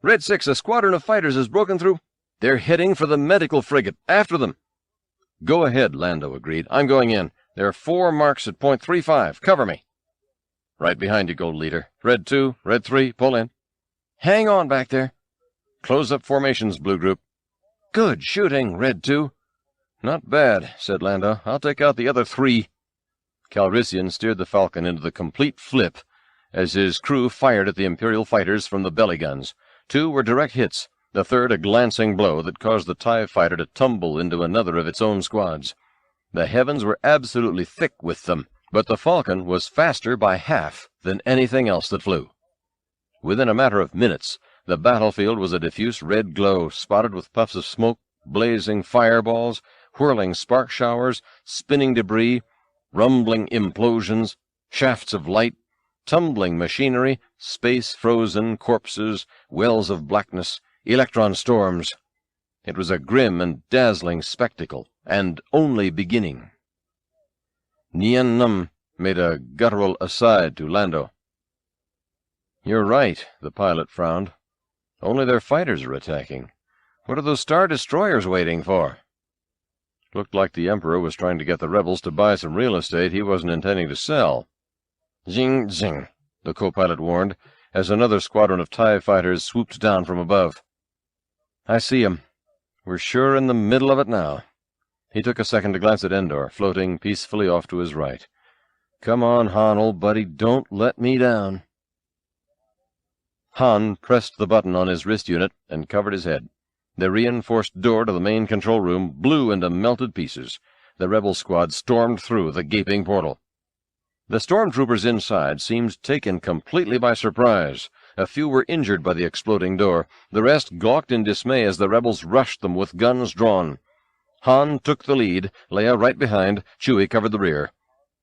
"Red 6, a squadron of fighters has broken through." "They're heading for the medical frigate. After them." "Go ahead," Lando agreed. "I'm going in. There are 4 marks at point 35. Cover me." "Right behind you, Gold Leader. Red 2, Red 3, pull in." "Hang on back there." "Close up formations, Blue Group." "Good shooting, Red 2. "Not bad," said Lando. "I'll take out the other 3. Calrissian steered the Falcon into the complete flip as his crew fired at the Imperial fighters from the belly guns. 2 were direct hits, the third a glancing blow that caused the TIE fighter to tumble into another of its own squads. The heavens were absolutely thick with them, but the Falcon was faster by half than anything else that flew. Within a matter of minutes, the battlefield was a diffuse red glow, spotted with puffs of smoke, blazing fireballs, whirling spark showers, spinning debris, rumbling implosions, shafts of light, tumbling machinery, space-frozen corpses, wells of blackness, electron storms. It was a grim and dazzling spectacle, and only beginning. Nien Num made a guttural aside to Lando. "You're right," the pilot frowned. "Only their fighters are attacking. What are those Star Destroyers waiting for?" Looked like the Emperor was trying to get the rebels to buy some real estate he wasn't intending to sell. "Zing, zing," the co-pilot warned, as another squadron of TIE fighters swooped down from above. "I see 'em. We're sure in the middle of it now." He took a second to glance at Endor, floating peacefully off to his right. "Come on, Han, old buddy, don't let me down." Han pressed the button on his wrist unit and covered his head. The reinforced door to the main control room blew into melted pieces. The rebel squad stormed through the gaping portal. The stormtroopers inside seemed taken completely by surprise. A few were injured by the exploding door. The rest gawked in dismay as the rebels rushed them with guns drawn. Han took the lead, Leia right behind, Chewie covered the rear.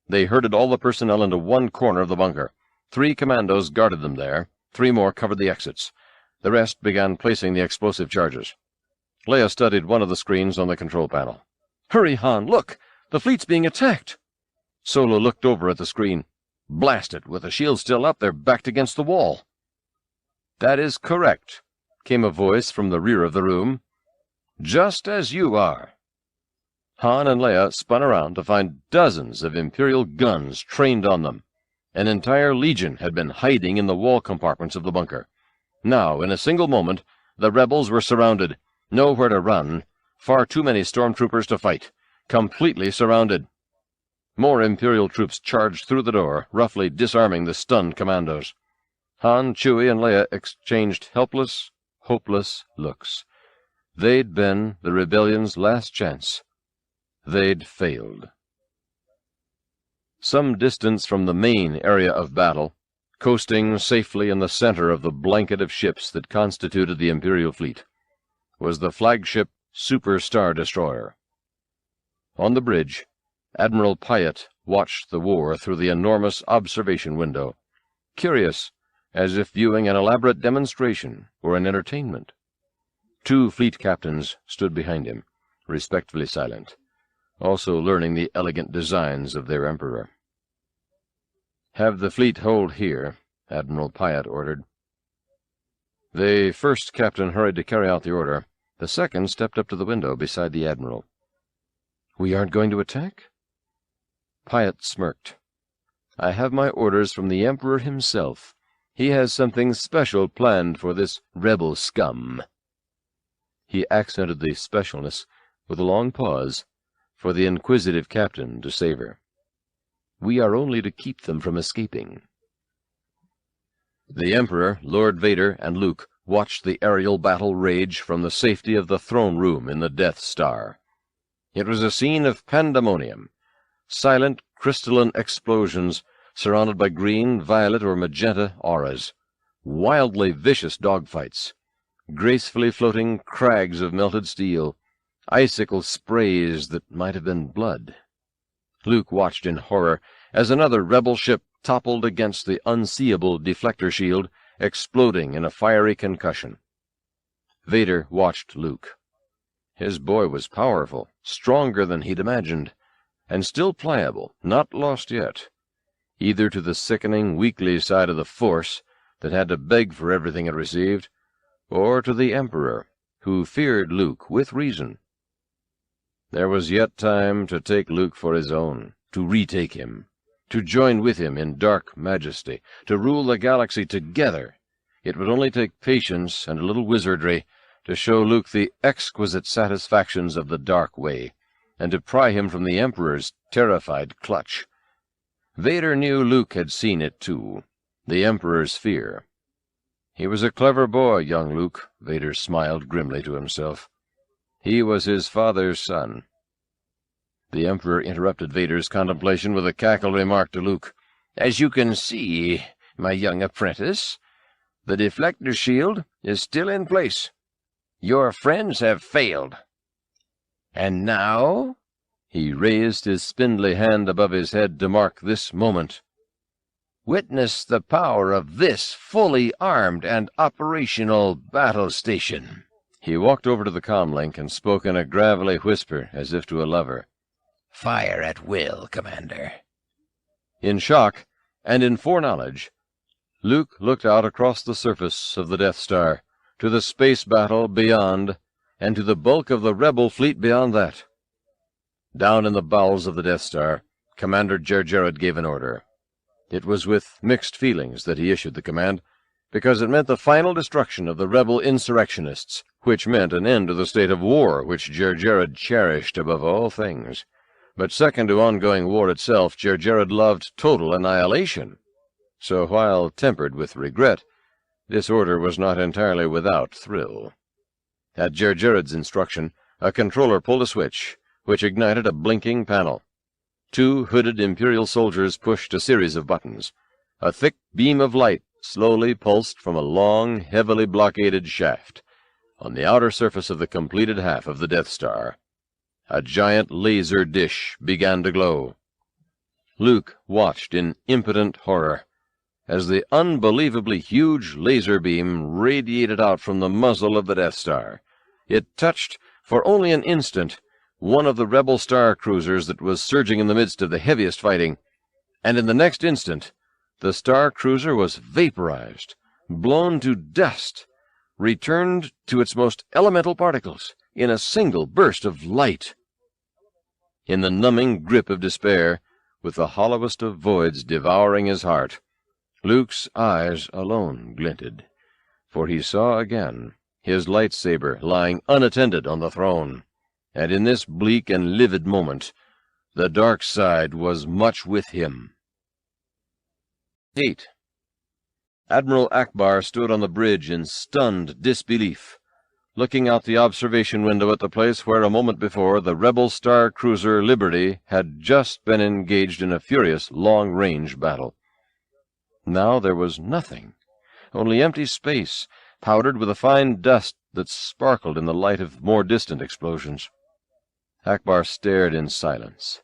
They herded all the personnel into one corner of the bunker. 3 commandos guarded them there. 3 more covered the exits. The rest began placing the explosive charges. Leia studied one of the screens on the control panel. "Hurry, Han, look! The fleet's being attacked!" Solo looked over at the screen. "Blast it, with the shield still up, they're backed against the wall." "That is correct," came a voice from the rear of the room. "Just as you are." Han and Leia spun around to find dozens of Imperial guns trained on them. An entire legion had been hiding in the wall compartments of the bunker. Now, in a single moment, the rebels were surrounded. Nowhere to run. Far too many stormtroopers to fight. Completely surrounded. More Imperial troops charged through the door, roughly disarming the stunned commandos. Han, Chewie, and Leia exchanged helpless, hopeless looks. They'd been the rebellion's last chance. They'd failed. Some distance from the main area of battle, coasting safely in the center of the blanket of ships that constituted the Imperial fleet, was the flagship Super Star Destroyer. On the bridge, Admiral Pyatt watched the war through the enormous observation window, curious, as if viewing an elaborate demonstration or an entertainment. 2 fleet captains stood behind him, respectfully silent, also learning the elegant designs of their Emperor. "Have the fleet hold here," Admiral Pyatt ordered. The first captain hurried to carry out the order. The second stepped up to the window beside the Admiral. "We aren't going to attack?" Pyatt smirked. "I have my orders from the Emperor himself. He has something special planned for this rebel scum." He accented the specialness with a long pause for the inquisitive captain to savor. "We are only to keep them from escaping." The Emperor, Lord Vader, and Luke watched the aerial battle rage from the safety of the throne room in the Death Star. It was a scene of pandemonium. Silent, crystalline explosions surrounded by green, violet, or magenta auras. Wildly vicious dogfights. Gracefully floating crags of melted steel. Icicle sprays that might have been blood. Luke watched in horror as another rebel ship toppled against the unseeable deflector shield, exploding in a fiery concussion. Vader watched Luke. His boy was powerful, stronger than he'd imagined, and still pliable, not lost yet, either to the sickening, weakly side of the Force that had to beg for everything it received, or to the Emperor, who feared Luke with reason. There was yet time to take Luke for his own, to retake him, to join with him in dark majesty, to rule the galaxy together. It would only take patience and a little wizardry to show Luke the exquisite satisfactions of the dark way, and to pry him from the Emperor's terrified clutch. Vader knew Luke had seen it too, the Emperor's fear. He was a clever boy, young Luke, Vader smiled grimly to himself. He was his father's son. The Emperor interrupted Vader's contemplation with a cackled remark to Luke. "As you can see, my young apprentice, the deflector shield is still in place. Your friends have failed. And now?" He raised his spindly hand above his head to mark this moment. "Witness the power of this fully armed and operational battle station." He walked over to the comlink and spoke in a gravelly whisper, as if to a lover. "Fire at will, Commander." In shock, and in foreknowledge, Luke looked out across the surface of the Death Star, to the space battle beyond, and to the bulk of the rebel fleet beyond that. Down in the bowels of the Death Star, Commander Jerjerrod gave an order. It was with mixed feelings that he issued the command, because it meant the final destruction of the rebel insurrectionists, which meant an end to the state of war which Jerjerrod cherished above all things. But second to ongoing war itself, Jerjerrod loved total annihilation. So while tempered with regret, this order was not entirely without thrill. At Jerjerrod's instruction, a controller pulled a switch, which ignited a blinking panel. 2 hooded Imperial soldiers pushed a series of buttons. A thick beam of light slowly pulsed from a long, heavily blockaded shaft. On the outer surface of the completed half of the Death Star, a giant laser dish began to glow. Luke watched in impotent horror as the unbelievably huge laser beam radiated out from the muzzle of the Death Star. It touched, for only an instant, one of the rebel star cruisers that was surging in the midst of the heaviest fighting, and in the next instant the star cruiser was vaporized, blown to dust, returned to its most elemental particles in a single burst of light. In the numbing grip of despair, with the hollowest of voids devouring his heart, Luke's eyes alone glinted, for he saw again his lightsaber lying unattended on the throne, and in this bleak and livid moment the dark side was much with him. 8. Admiral Ackbar stood on the bridge in stunned disbelief, looking out the observation window at the place where a moment before the rebel star cruiser Liberty had just been engaged in a furious long-range battle. Now there was nothing, only empty space, powdered with a fine dust that sparkled in the light of more distant explosions. Ackbar stared in silence.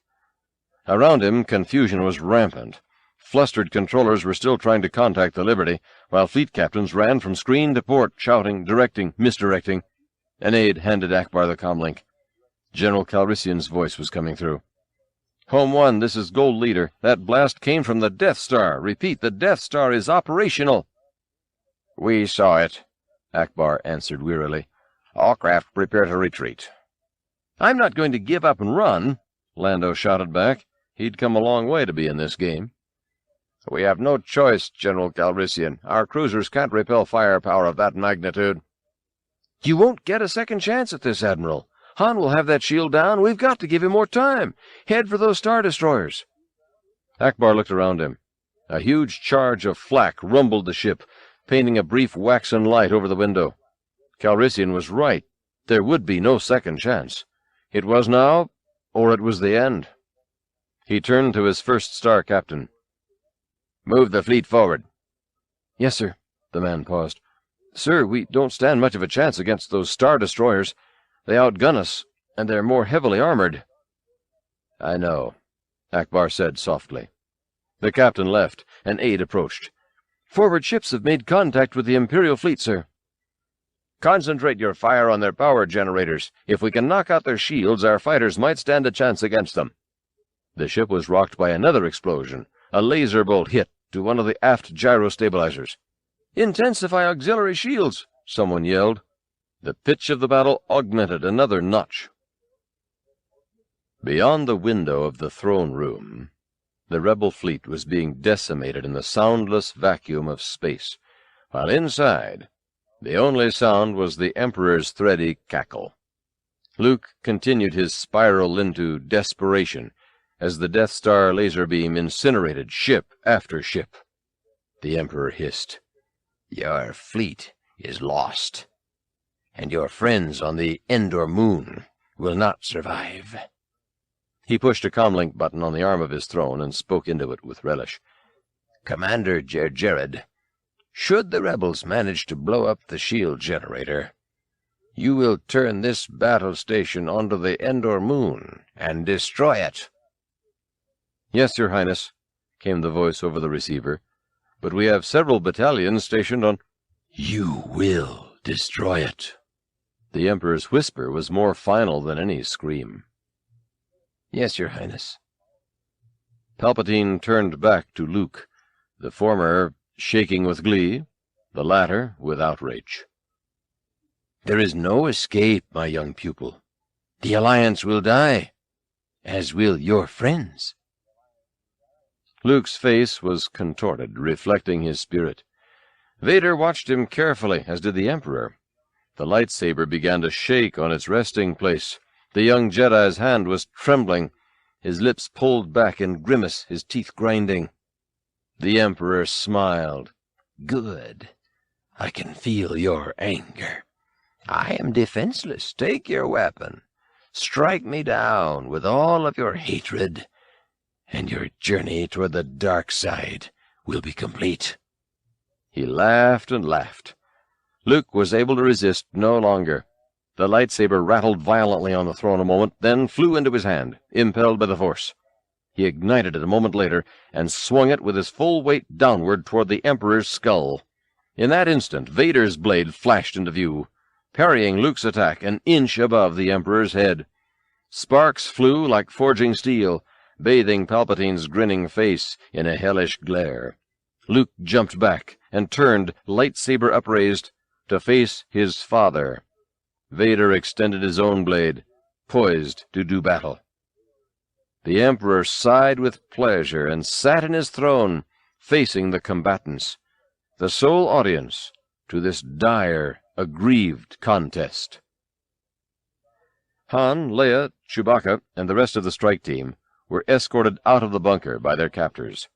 Around him, confusion was rampant. Flustered controllers were still trying to contact the Liberty, while fleet captains ran from screen to port, shouting, directing, misdirecting. An aide handed Ackbar the comlink. General Calrissian's voice was coming through. "Home 1, this is Gold Leader. That blast came from the Death Star. Repeat, the Death Star is operational." "We saw it," Ackbar answered wearily. "All craft prepare to retreat." "I'm not going to give up and run," Lando shouted back. He'd come a long way to be in this game. "We have no choice, General Calrissian. Our cruisers can't repel firepower of that magnitude." "You won't get a second chance at this, Admiral. Han will have that shield down. We've got to give him more time. Head for those Star Destroyers." Ackbar looked around him. A huge charge of flak rumbled the ship, painting a brief waxen light over the window. Calrissian was right. There would be no second chance. It was now, or it was the end. He turned to his first star captain. "Move the fleet forward." "Yes, sir." The man paused. "Sir, we don't stand much of a chance against those Star Destroyers. They outgun us, and they're more heavily armored." "I know," Ackbar said softly. The captain left. An aide approached. "Forward ships have made contact with the Imperial fleet, sir." "Concentrate your fire on their power generators. If we can knock out their shields, our fighters might stand a chance against them." The ship was rocked by another explosion. A laser bolt hit to one of the aft gyro-stabilizers. "Intensify auxiliary shields!" someone yelled. The pitch of the battle augmented another notch. Beyond the window of the throne room, the rebel fleet was being decimated in the soundless vacuum of space, while inside, the only sound was the Emperor's thready cackle. Luke continued his spiral into desperation as the Death Star laser beam incinerated ship after ship. The Emperor hissed, "Your fleet is lost, and your friends on the Endor moon will not survive." He pushed a comlink button on the arm of his throne and spoke into it with relish. "Commander Jared, should the rebels manage to blow up the shield generator, you will turn this battle station onto the Endor moon and destroy it." "Yes, Your Highness," came the voice over the receiver, "but we have several battalions stationed on—" "You will destroy it." The Emperor's whisper was more final than any scream. "Yes, Your Highness." Palpatine turned back to Luke, the former shaking with glee, the latter with outrage. "There is no escape, my young pupil. The Alliance will die, as will your friends." Luke's face was contorted, reflecting his spirit. Vader watched him carefully, as did the Emperor. The lightsaber began to shake on its resting place. The young Jedi's hand was trembling, his lips pulled back in grimace, his teeth grinding. The Emperor smiled. "Good. I can feel your anger. I am defenseless. Take your weapon. Strike me down with all of your hatred, and your journey toward the dark side will be complete." He laughed and laughed. Luke was able to resist no longer. The lightsaber rattled violently on the throne a moment, then flew into his hand, impelled by the Force. He ignited it a moment later, and swung it with his full weight downward toward the Emperor's skull. In that instant, Vader's blade flashed into view, parrying Luke's attack an inch above the Emperor's head. Sparks flew like forging steel, bathing Palpatine's grinning face in a hellish glare. Luke jumped back and turned, lightsaber upraised, to face his father. Vader extended his own blade, poised to do battle. The Emperor sighed with pleasure and sat in his throne, facing the combatants, the sole audience to this dire, aggrieved contest. Han, Leia, Chewbacca, and the rest of the strike team were escorted out of the bunker by their captors.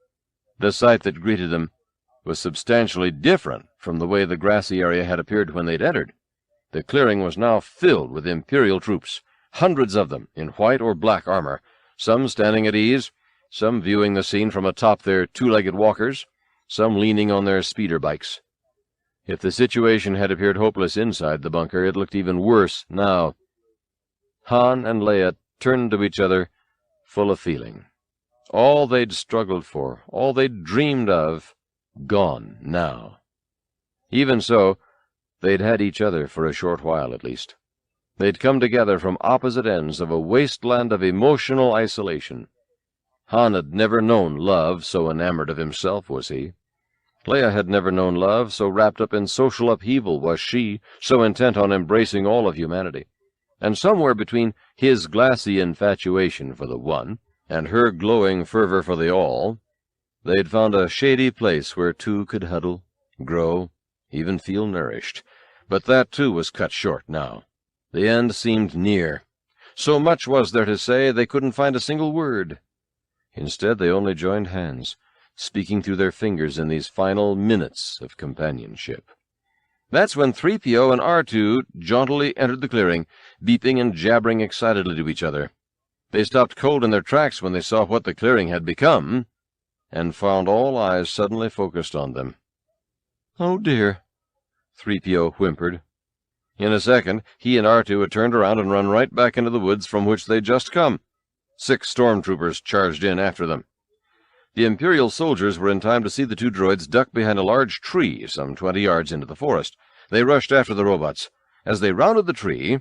The sight that greeted them was substantially different from the way the grassy area had appeared when they'd entered. The clearing was now filled with Imperial troops, hundreds of them in white or black armor, some standing at ease, some viewing the scene from atop their two-legged walkers, some leaning on their speeder bikes. If the situation had appeared hopeless inside the bunker, it looked even worse now. Han and Leia turned to each other, full of feeling. All they'd struggled for, all they'd dreamed of, gone now. Even so, they'd had each other for a short while at least. They'd come together from opposite ends of a wasteland of emotional isolation. Han had never known love, so enamored of himself was he. Leia had never known love, so wrapped up in social upheaval was she, so intent on embracing all of humanity. And somewhere between his glassy infatuation for the one and her glowing fervor for the all, they'd found a shady place where two could huddle, grow, even feel nourished. But that, too, was cut short now. The end seemed near. So much was there to say they couldn't find a single word. Instead, they only joined hands, speaking through their fingers in these final minutes of companionship. That's when 3PO and R2 jauntily entered the clearing, beeping and jabbering excitedly to each other. They stopped cold in their tracks when they saw what the clearing had become, and found all eyes suddenly focused on them. "Oh, dear," 3PO whimpered. In a second, he and R2 had turned around and run right back into the woods from which they'd just come. 6 stormtroopers charged in after them. The Imperial soldiers were in time to see the two droids duck behind a large tree some 20 yards into the forest. They rushed after the robots. As they rounded the tree,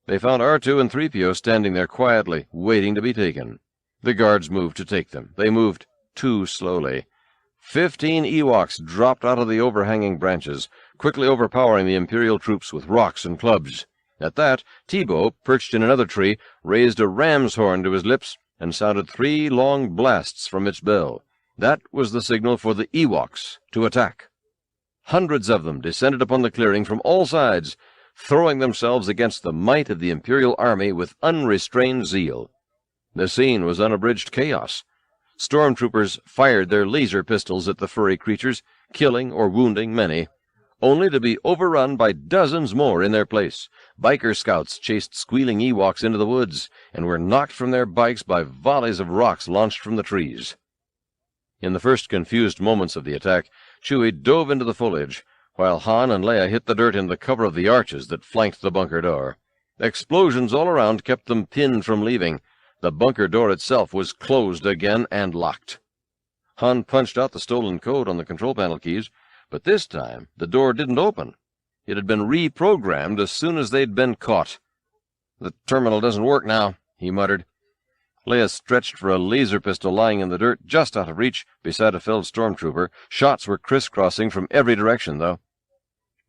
they found R2 and 3PO standing there quietly, waiting to be taken. The guards moved to take them. They moved too slowly. 15 Ewoks dropped out of the overhanging branches, quickly overpowering the Imperial troops with rocks and clubs. At that, Teebo, perched in another tree, raised a ram's horn to his lips and sounded 3 long blasts from its bell. That was the signal for the Ewoks to attack. Hundreds of them descended upon the clearing from all sides, throwing themselves against the might of the Imperial army with unrestrained zeal. The scene was unabridged chaos. Stormtroopers fired their laser pistols at the furry creatures, killing or wounding many. only to be overrun by dozens more in their place. Biker scouts chased squealing Ewoks into the woods and were knocked from their bikes by volleys of rocks launched from the trees. In the first confused moments of the attack, Chewie dove into the foliage, while Han and Leia hit the dirt in the cover of the arches that flanked the bunker door. Explosions all around kept them pinned from leaving. The bunker door itself was closed again and locked. Han punched out the stolen code on the control panel keys, but this time the door didn't open. It had been reprogrammed as soon as they'd been caught. "The terminal doesn't work now," he muttered. Leia stretched for a laser pistol lying in the dirt just out of reach beside a felled stormtrooper. Shots were crisscrossing from every direction, though.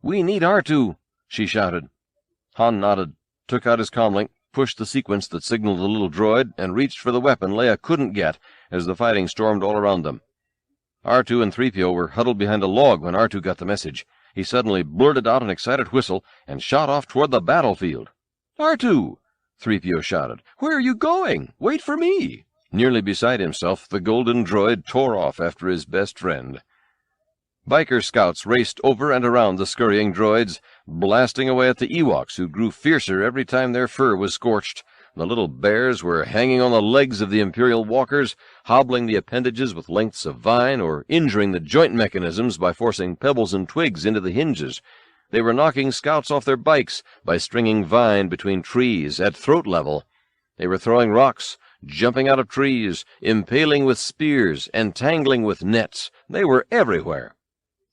"We need R2," she shouted. Han nodded, took out his comlink, pushed the sequence that signaled the little droid, and reached for the weapon Leia couldn't get as the fighting stormed all around them. R2 and 3PO were huddled behind a log when R2 got the message. He suddenly blurted out an excited whistle and shot off toward the battlefield. "R2!" 3PO shouted. "Where are you going? Wait for me!" Nearly beside himself, the golden droid tore off after his best friend. Biker scouts raced over and around the scurrying droids, blasting away at the Ewoks, who grew fiercer every time their fur was scorched. The little bears were hanging on the legs of the Imperial walkers, hobbling the appendages with lengths of vine, or injuring the joint mechanisms by forcing pebbles and twigs into the hinges. They were knocking scouts off their bikes by stringing vine between trees at throat level. They were throwing rocks, jumping out of trees, impaling with spears, entangling with nets. They were everywhere.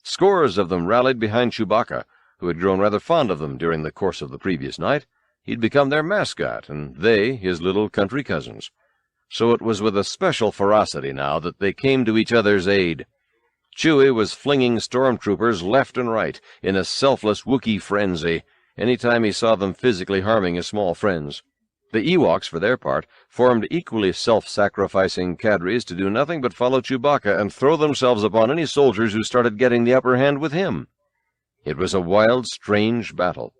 Scores of them rallied behind Chewbacca, who had grown rather fond of them during the course of the previous night. He'd become their mascot, and they his little country cousins. So it was with a special ferocity now that they came to each other's aid. Chewie was flinging stormtroopers left and right in a selfless Wookiee frenzy any time he saw them physically harming his small friends. The Ewoks, for their part, formed equally self-sacrificing cadres to do nothing but follow Chewbacca and throw themselves upon any soldiers who started getting the upper hand with him. It was a wild, strange battle.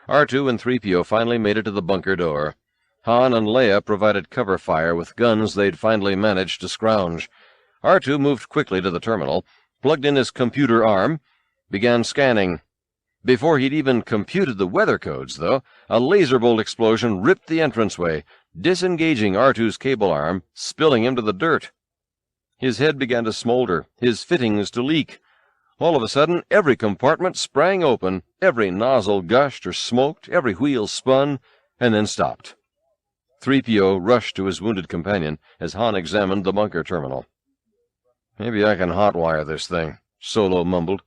R2 and 3PO finally made it to the bunker door. Han and Leia provided cover fire with guns they'd finally managed to scrounge. R2 moved quickly to the terminal, plugged in his computer arm, began scanning. Before he'd even computed the weather codes, though, a laser bolt explosion ripped the entranceway, disengaging R2's cable arm, spilling him to the dirt. His head began to smolder, his fittings to leak. All of a sudden, every compartment sprang open, every nozzle gushed or smoked, every wheel spun, and then stopped. 3PO rushed to his wounded companion as Han examined the bunker terminal. "Maybe I can hotwire this thing," Solo mumbled.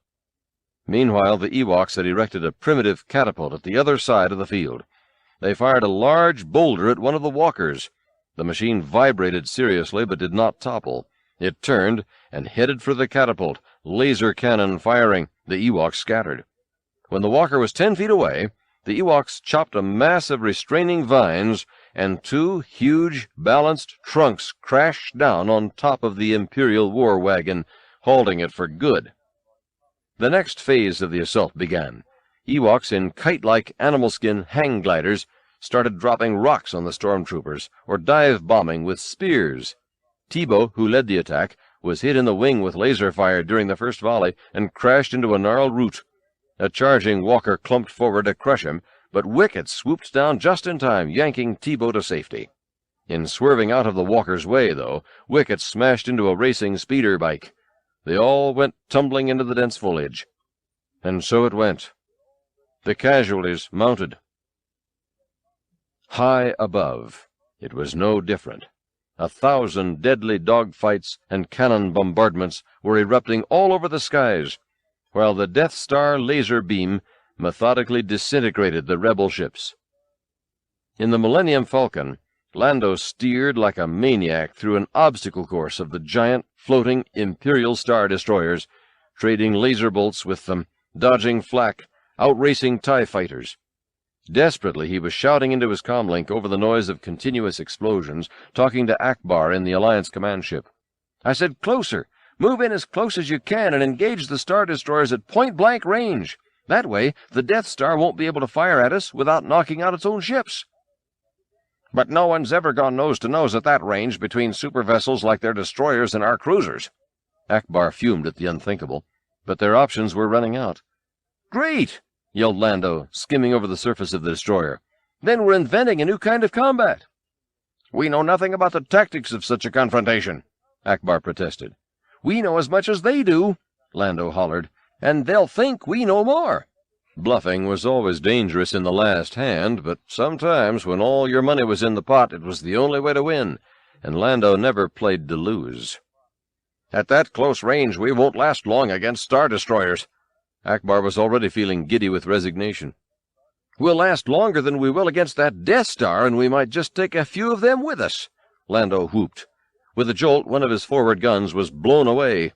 Meanwhile, the Ewoks had erected a primitive catapult at the other side of the field. They fired a large boulder at one of the walkers. The machine vibrated seriously but did not topple. It turned and headed for the catapult, laser cannon firing. The Ewoks scattered. When the walker was 10 feet away, the Ewoks chopped a mass of restraining vines, and 2 huge, balanced trunks crashed down on top of the Imperial war wagon, halting it for good. The next phase of the assault began. Ewoks in kite-like animal skin hang gliders started dropping rocks on the stormtroopers, or dive-bombing with spears. Teebo, who led the attack, was hit in the wing with laser fire during the first volley and crashed into a gnarled root. A charging walker clumped forward to crush him, but Wicket swooped down just in time, yanking Teebo to safety. In swerving out of the walker's way, though, Wicket smashed into a racing speeder bike. They all went tumbling into the dense foliage. And so it went. The casualties mounted. High above, it was no different. 1,000 deadly dogfights and cannon bombardments were erupting all over the skies, while the Death Star laser beam methodically disintegrated the rebel ships. In the Millennium Falcon, Lando steered like a maniac through an obstacle course of the giant, floating Imperial Star Destroyers, trading laser bolts with them, dodging flak, outracing TIE fighters. Desperately, he was shouting into his comlink over the noise of continuous explosions, talking to Akbar in the Alliance command ship. "I said, closer! Move in as close as you can and engage the Star Destroyers at point-blank range. That way, the Death Star won't be able to fire at us without knocking out its own ships." "But no one's ever gone nose-to-nose at that range between supervessels like their destroyers and our cruisers." Akbar fumed at the unthinkable, but their options were running out. Great! Yelled Lando, skimming over the surface of the destroyer. Then we're inventing a new kind of combat. We know nothing about the tactics of such a confrontation, Ackbar protested. We know as much as they do, Lando hollered, and they'll think we know more. Bluffing was always dangerous in the last hand, but sometimes when all your money was in the pot, it was the only way to win, and Lando never played to lose. At that close range, we won't last long against Star Destroyers. Ackbar was already feeling giddy with resignation. We'll last longer than we will against that Death Star, and we might just take a few of them with us, Lando whooped. With a jolt, one of his forward guns was blown away.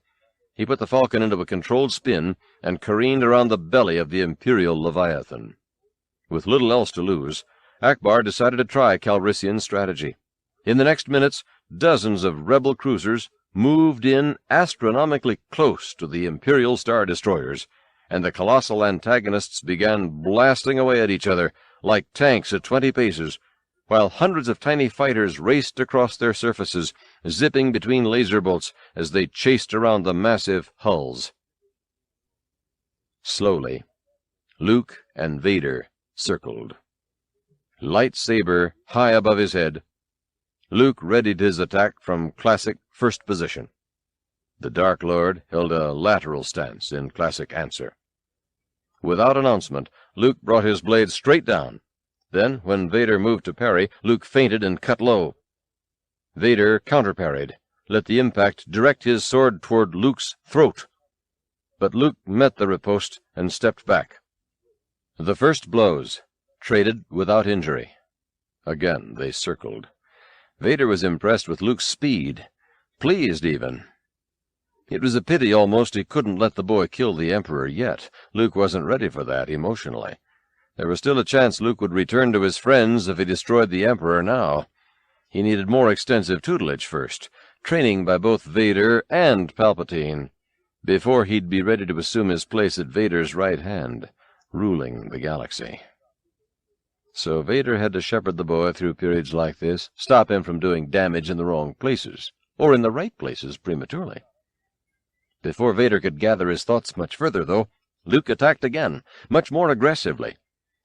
He put the Falcon into a controlled spin and careened around the belly of the Imperial Leviathan. With little else to lose, Ackbar decided to try Calrissian's strategy. In the next minutes, dozens of rebel cruisers moved in astronomically close to the Imperial Star Destroyers, and the colossal antagonists began blasting away at each other like tanks at 20 paces, while hundreds of tiny fighters raced across their surfaces, zipping between laser bolts as they chased around the massive hulls. Slowly, Luke and Vader circled. Lightsaber high above his head, Luke readied his attack from classic first position. The Dark Lord held a lateral stance in classic answer. Without announcement, Luke brought his blade straight down. Then, when Vader moved to parry, Luke feinted and cut low. Vader counter-parried, let the impact direct his sword toward Luke's throat. But Luke met the riposte and stepped back. The first blows traded without injury. Again they circled. Vader was impressed with Luke's speed, pleased even. It was a pity almost he couldn't let the boy kill the Emperor yet. Luke wasn't ready for that emotionally. There was still a chance Luke would return to his friends if he destroyed the Emperor now. He needed more extensive tutelage first, training by both Vader and Palpatine, before he'd be ready to assume his place at Vader's right hand, ruling the galaxy. So Vader had to shepherd the boy through periods like this, stop him from doing damage in the wrong places, or in the right places prematurely. Before Vader could gather his thoughts much further, though, Luke attacked again, much more aggressively.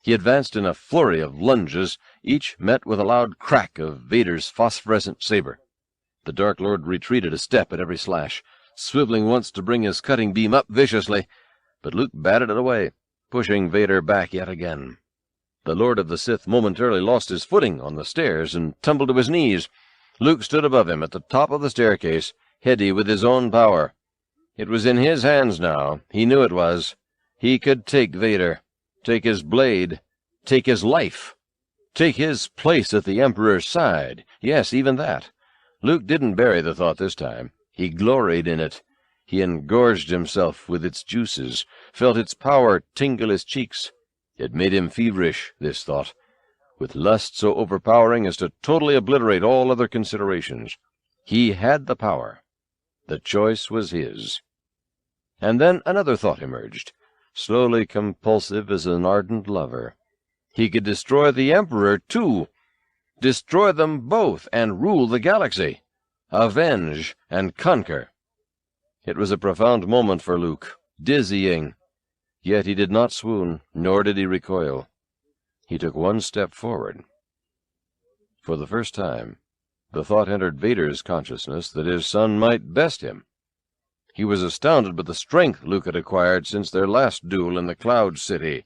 He advanced in a flurry of lunges, each met with a loud crack of Vader's phosphorescent saber. The Dark Lord retreated a step at every slash, swiveling once to bring his cutting beam up viciously, but Luke batted it away, pushing Vader back yet again. The Lord of the Sith momentarily lost his footing on the stairs and tumbled to his knees. Luke stood above him at the top of the staircase, heady with his own power. It was in his hands now. He knew it was. He could take Vader, take his blade, take his life, take his place at the Emperor's side. Yes, even that. Luke didn't bury the thought this time. He gloried in it. He engorged himself with its juices, felt its power tingle his cheeks. It made him feverish, this thought, with lust so overpowering as to totally obliterate all other considerations. He had the power. The choice was his. And then another thought emerged, slowly compulsive as an ardent lover. He could destroy the Emperor, too. Destroy them both and rule the galaxy. Avenge and conquer. It was a profound moment for Luke, dizzying. Yet he did not swoon, nor did he recoil. He took one step forward. For the first time, the thought entered Vader's consciousness that his son might best him. He was astounded by the strength Luke had acquired since their last duel in the Cloud City,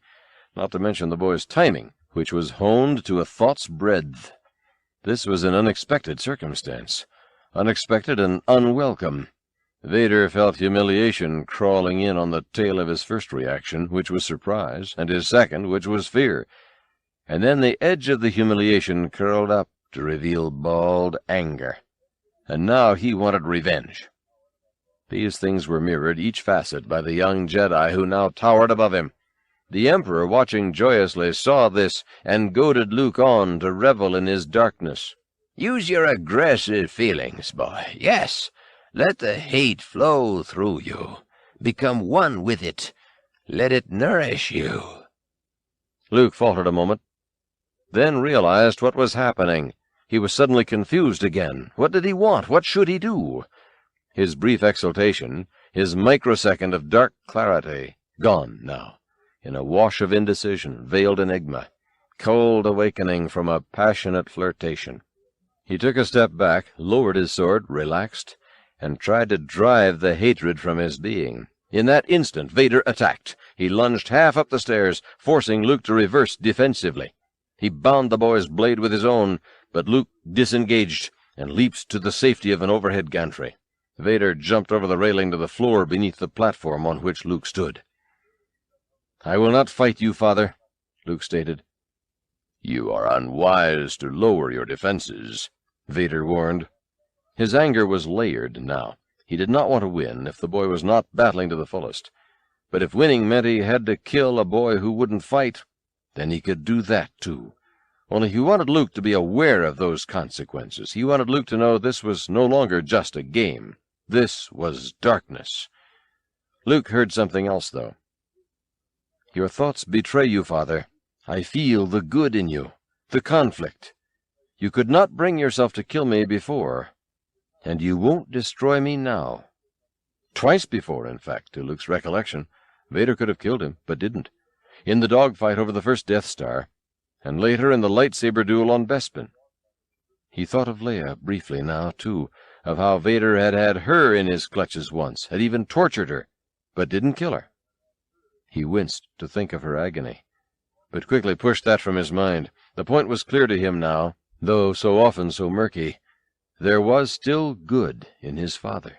not to mention the boy's timing, which was honed to a thought's breadth. This was an unexpected circumstance, unexpected and unwelcome. Vader felt humiliation crawling in on the tail of his first reaction, which was surprise, and his second, which was fear. And then the edge of the humiliation curled up to reveal bald anger. And now he wanted revenge. These things were mirrored, each facet, by the young Jedi who now towered above him. The Emperor, watching joyously, saw this, and goaded Luke on to revel in his darkness. Use your aggressive feelings, boy. Yes. Let the hate flow through you. Become one with it. Let it nourish you. Luke faltered a moment, then realized what was happening. He was suddenly confused again. What did he want? What should he do? His brief exultation, his microsecond of dark clarity, gone now. in a wash of indecision, veiled enigma, cold awakening from a passionate flirtation. He took a step back, lowered his sword, relaxed, and tried to drive the hatred from his being. In that instant, Vader attacked. He lunged half up the stairs, forcing Luke to reverse defensively. He bound the boy's blade with his own, but Luke disengaged and leaped to the safety of an overhead gantry. Vader jumped over the railing to the floor beneath the platform on which Luke stood. "I will not fight you, Father," Luke stated. "You are unwise to lower your defenses," Vader warned. His anger was layered now. He did not want to win if the boy was not battling to the fullest. But if winning meant he had to kill a boy who wouldn't fight, then he could do that too. Only he wanted Luke to be aware of those consequences. He wanted Luke to know this was no longer just a game. This was darkness. Luke heard something else, though. "Your thoughts betray you, Father. I feel the good in you, the conflict. You could not bring yourself to kill me before, and you won't destroy me now." Twice before, in fact, to Luke's recollection, Vader could have killed him, but didn't. In the dogfight over the first Death Star, and later in the lightsaber duel on Bespin. He thought of Leia briefly now, too, of how Vader had had her in his clutches once, had even tortured her, but didn't kill her. He winced to think of her agony, but quickly pushed that from his mind. The point was clear to him now, though so often so murky. There was still good in his father.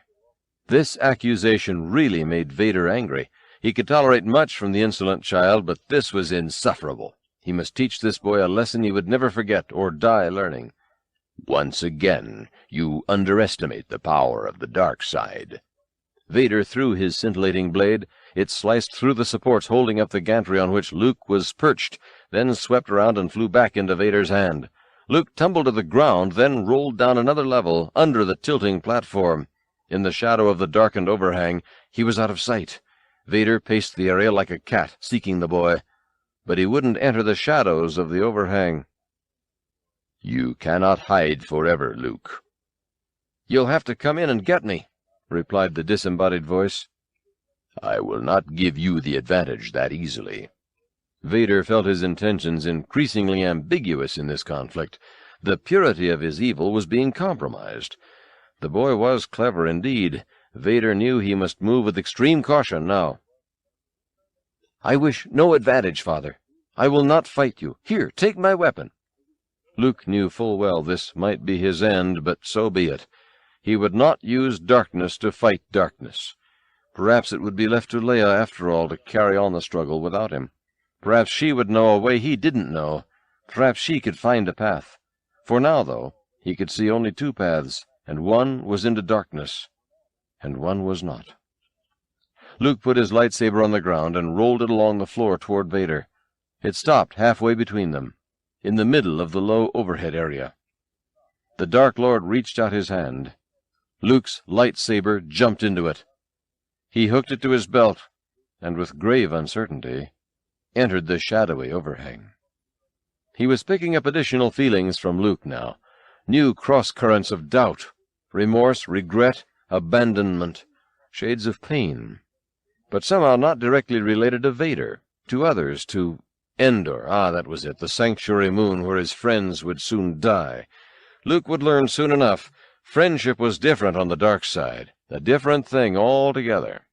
This accusation really made Vader angry. He could tolerate much from the insolent child, but this was insufferable. He must teach this boy a lesson he would never forget or die learning. "Once again, you underestimate the power of the dark side." Vader threw his scintillating blade. It sliced through the supports holding up the gantry on which Luke was perched, then swept around and flew back into Vader's hand. Luke tumbled to the ground, then rolled down another level, under the tilting platform. In the shadow of the darkened overhang, he was out of sight. Vader paced the area like a cat, seeking the boy, but he wouldn't enter the shadows of the overhang. "You cannot hide forever, Luke." "You'll have to come in and get me," replied the disembodied voice. "I will not give you the advantage that easily." Vader felt his intentions increasingly ambiguous in this conflict. The purity of his evil was being compromised. The boy was clever indeed. Vader knew he must move with extreme caution now. "I wish no advantage, Father. I will not fight you. Here, take my weapon." Luke knew full well this might be his end, but so be it. He would not use darkness to fight darkness. Perhaps it would be left to Leia, after all, to carry on the struggle without him. Perhaps she would know a way he didn't know. Perhaps she could find a path. For now, though, he could see only two paths, and one was into darkness, and one was not. Luke put his lightsaber on the ground and rolled it along the floor toward Vader. It stopped halfway between them, in the middle of the low overhead area. The Dark Lord reached out his hand. Luke's lightsaber jumped into it. He hooked it to his belt, and with grave uncertainty, entered the shadowy overhang. He was picking up additional feelings from Luke now, new cross-currents of doubt, remorse, regret, abandonment, shades of pain, but somehow not directly related to Vader, to others, to Endor. That was it, the sanctuary moon where his friends would soon die. Luke would learn soon enough. Friendship was different on the dark side, a different thing altogether.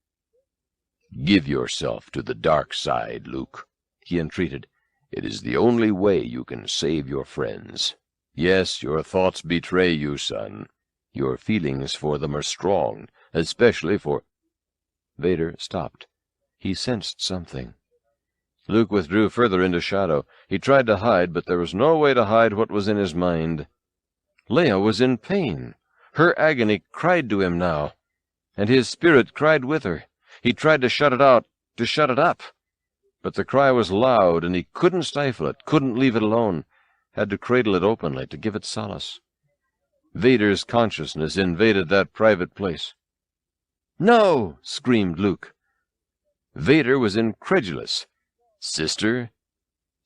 "Give yourself to the dark side, Luke," he entreated. "It is the only way you can save your friends. Yes, your thoughts betray you, son. Your feelings for them are strong, especially for—" Vader stopped. He sensed something. Luke withdrew further into shadow. He tried to hide, but there was no way to hide what was in his mind. Leia was in pain. Her agony cried to him now, and his spirit cried with her. He tried to shut it out, to shut it up. But the cry was loud, and he couldn't stifle it, couldn't leave it alone, had to cradle it openly to give it solace. Vader's consciousness invaded that private place. "No!" screamed Luke. Vader was incredulous. "Sister?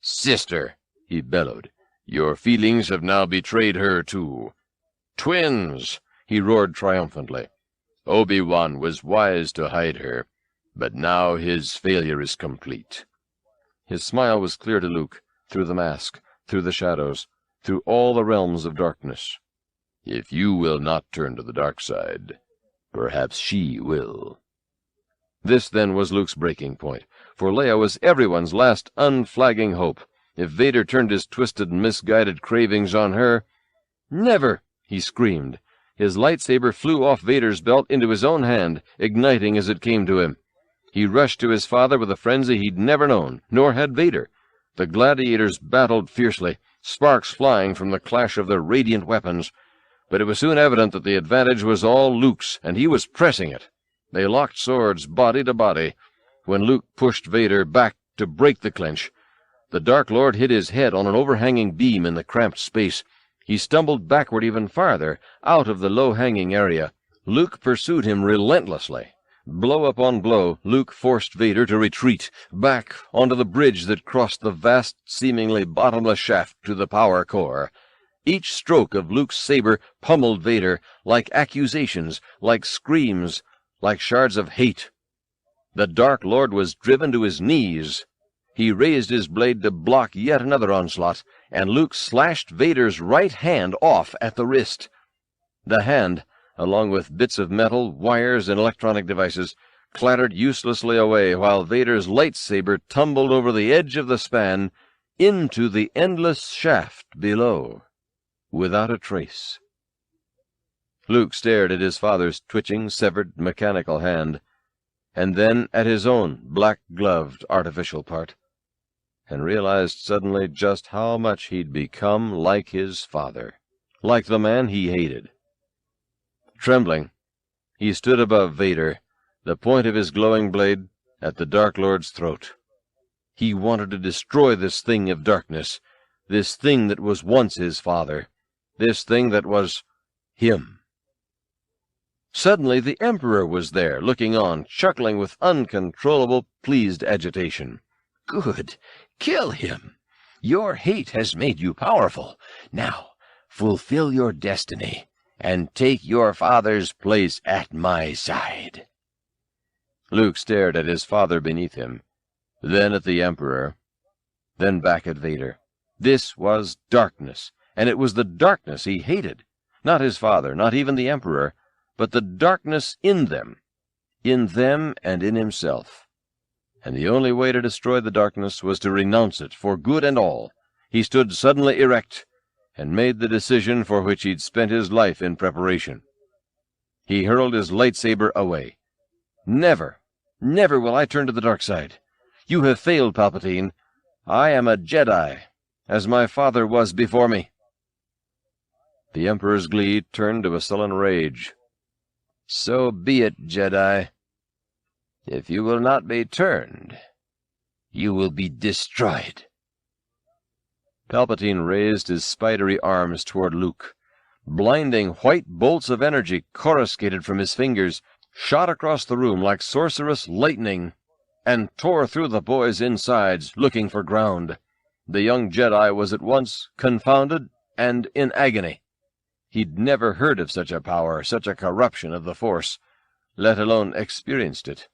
Sister!" he bellowed. "Your feelings have now betrayed her, too. Twins!" he roared triumphantly. "Obi-Wan was wise to hide her, but now his failure is complete. His smile was clear to Luke, through the mask, through the shadows, through all the realms of darkness. "If you will not turn to the dark side, perhaps she will." This, then, was Luke's breaking point, for Leia was everyone's last unflagging hope. If Vader turned his twisted and misguided cravings on her— "Never!" he screamed. His lightsaber flew off Vader's belt into his own hand, igniting as it came to him. He rushed to his father with a frenzy he'd never known, nor had Vader. The gladiators battled fiercely, sparks flying from the clash of their radiant weapons. But it was soon evident that the advantage was all Luke's, and he was pressing it. They locked swords body to body. When Luke pushed Vader back to break the clinch, the Dark Lord hit his head on an overhanging beam in the cramped space. He stumbled backward even farther, out of the low-hanging area. Luke pursued him relentlessly. Blow upon blow, Luke forced Vader to retreat, back onto the bridge that crossed the vast, seemingly bottomless shaft to the power core. Each stroke of Luke's saber pummeled Vader, like accusations, like screams, like shards of hate. The Dark Lord was driven to his knees. He raised his blade to block yet another onslaught, and Luke slashed Vader's right hand off at the wrist. The hand, along with bits of metal, wires, and electronic devices, clattered uselessly away while Vader's lightsaber tumbled over the edge of the span into the endless shaft below, without a trace. Luke stared at his father's twitching, severed, mechanical hand, and then at his own black-gloved artificial part, and realized suddenly just how much he'd become like his father, like the man he hated. Trembling, he stood above Vader, the point of his glowing blade at the Dark Lord's throat. He wanted to destroy this thing of darkness, this thing that was once his father, this thing that was him. Suddenly the Emperor was there, looking on, chuckling with uncontrollable, pleased agitation. "Good. Kill him. Your hate has made you powerful. Now, fulfill your destiny, and take your father's place at my side." Luke stared at his father beneath him, then at the Emperor, then back at Vader. This was darkness, and it was the darkness he hated. Not his father, not even the Emperor, but the darkness in them and in himself. And the only way to destroy the darkness was to renounce it for good and all. He stood suddenly erect, and made the decision for which he'd spent his life in preparation. He hurled his lightsaber away. "Never, never will I turn to the dark side. You have failed, Palpatine. I am a Jedi, as my father was before me." The Emperor's glee turned to a sullen rage. "So be it, Jedi. If you will not be turned, you will be destroyed." Palpatine raised his spidery arms toward Luke. Blinding white bolts of energy coruscated from his fingers, shot across the room like sorcerous lightning, and tore through the boy's insides, looking for ground. The young Jedi was at once confounded and in agony. He'd never heard of such a power, such a corruption of the Force, let alone experienced it.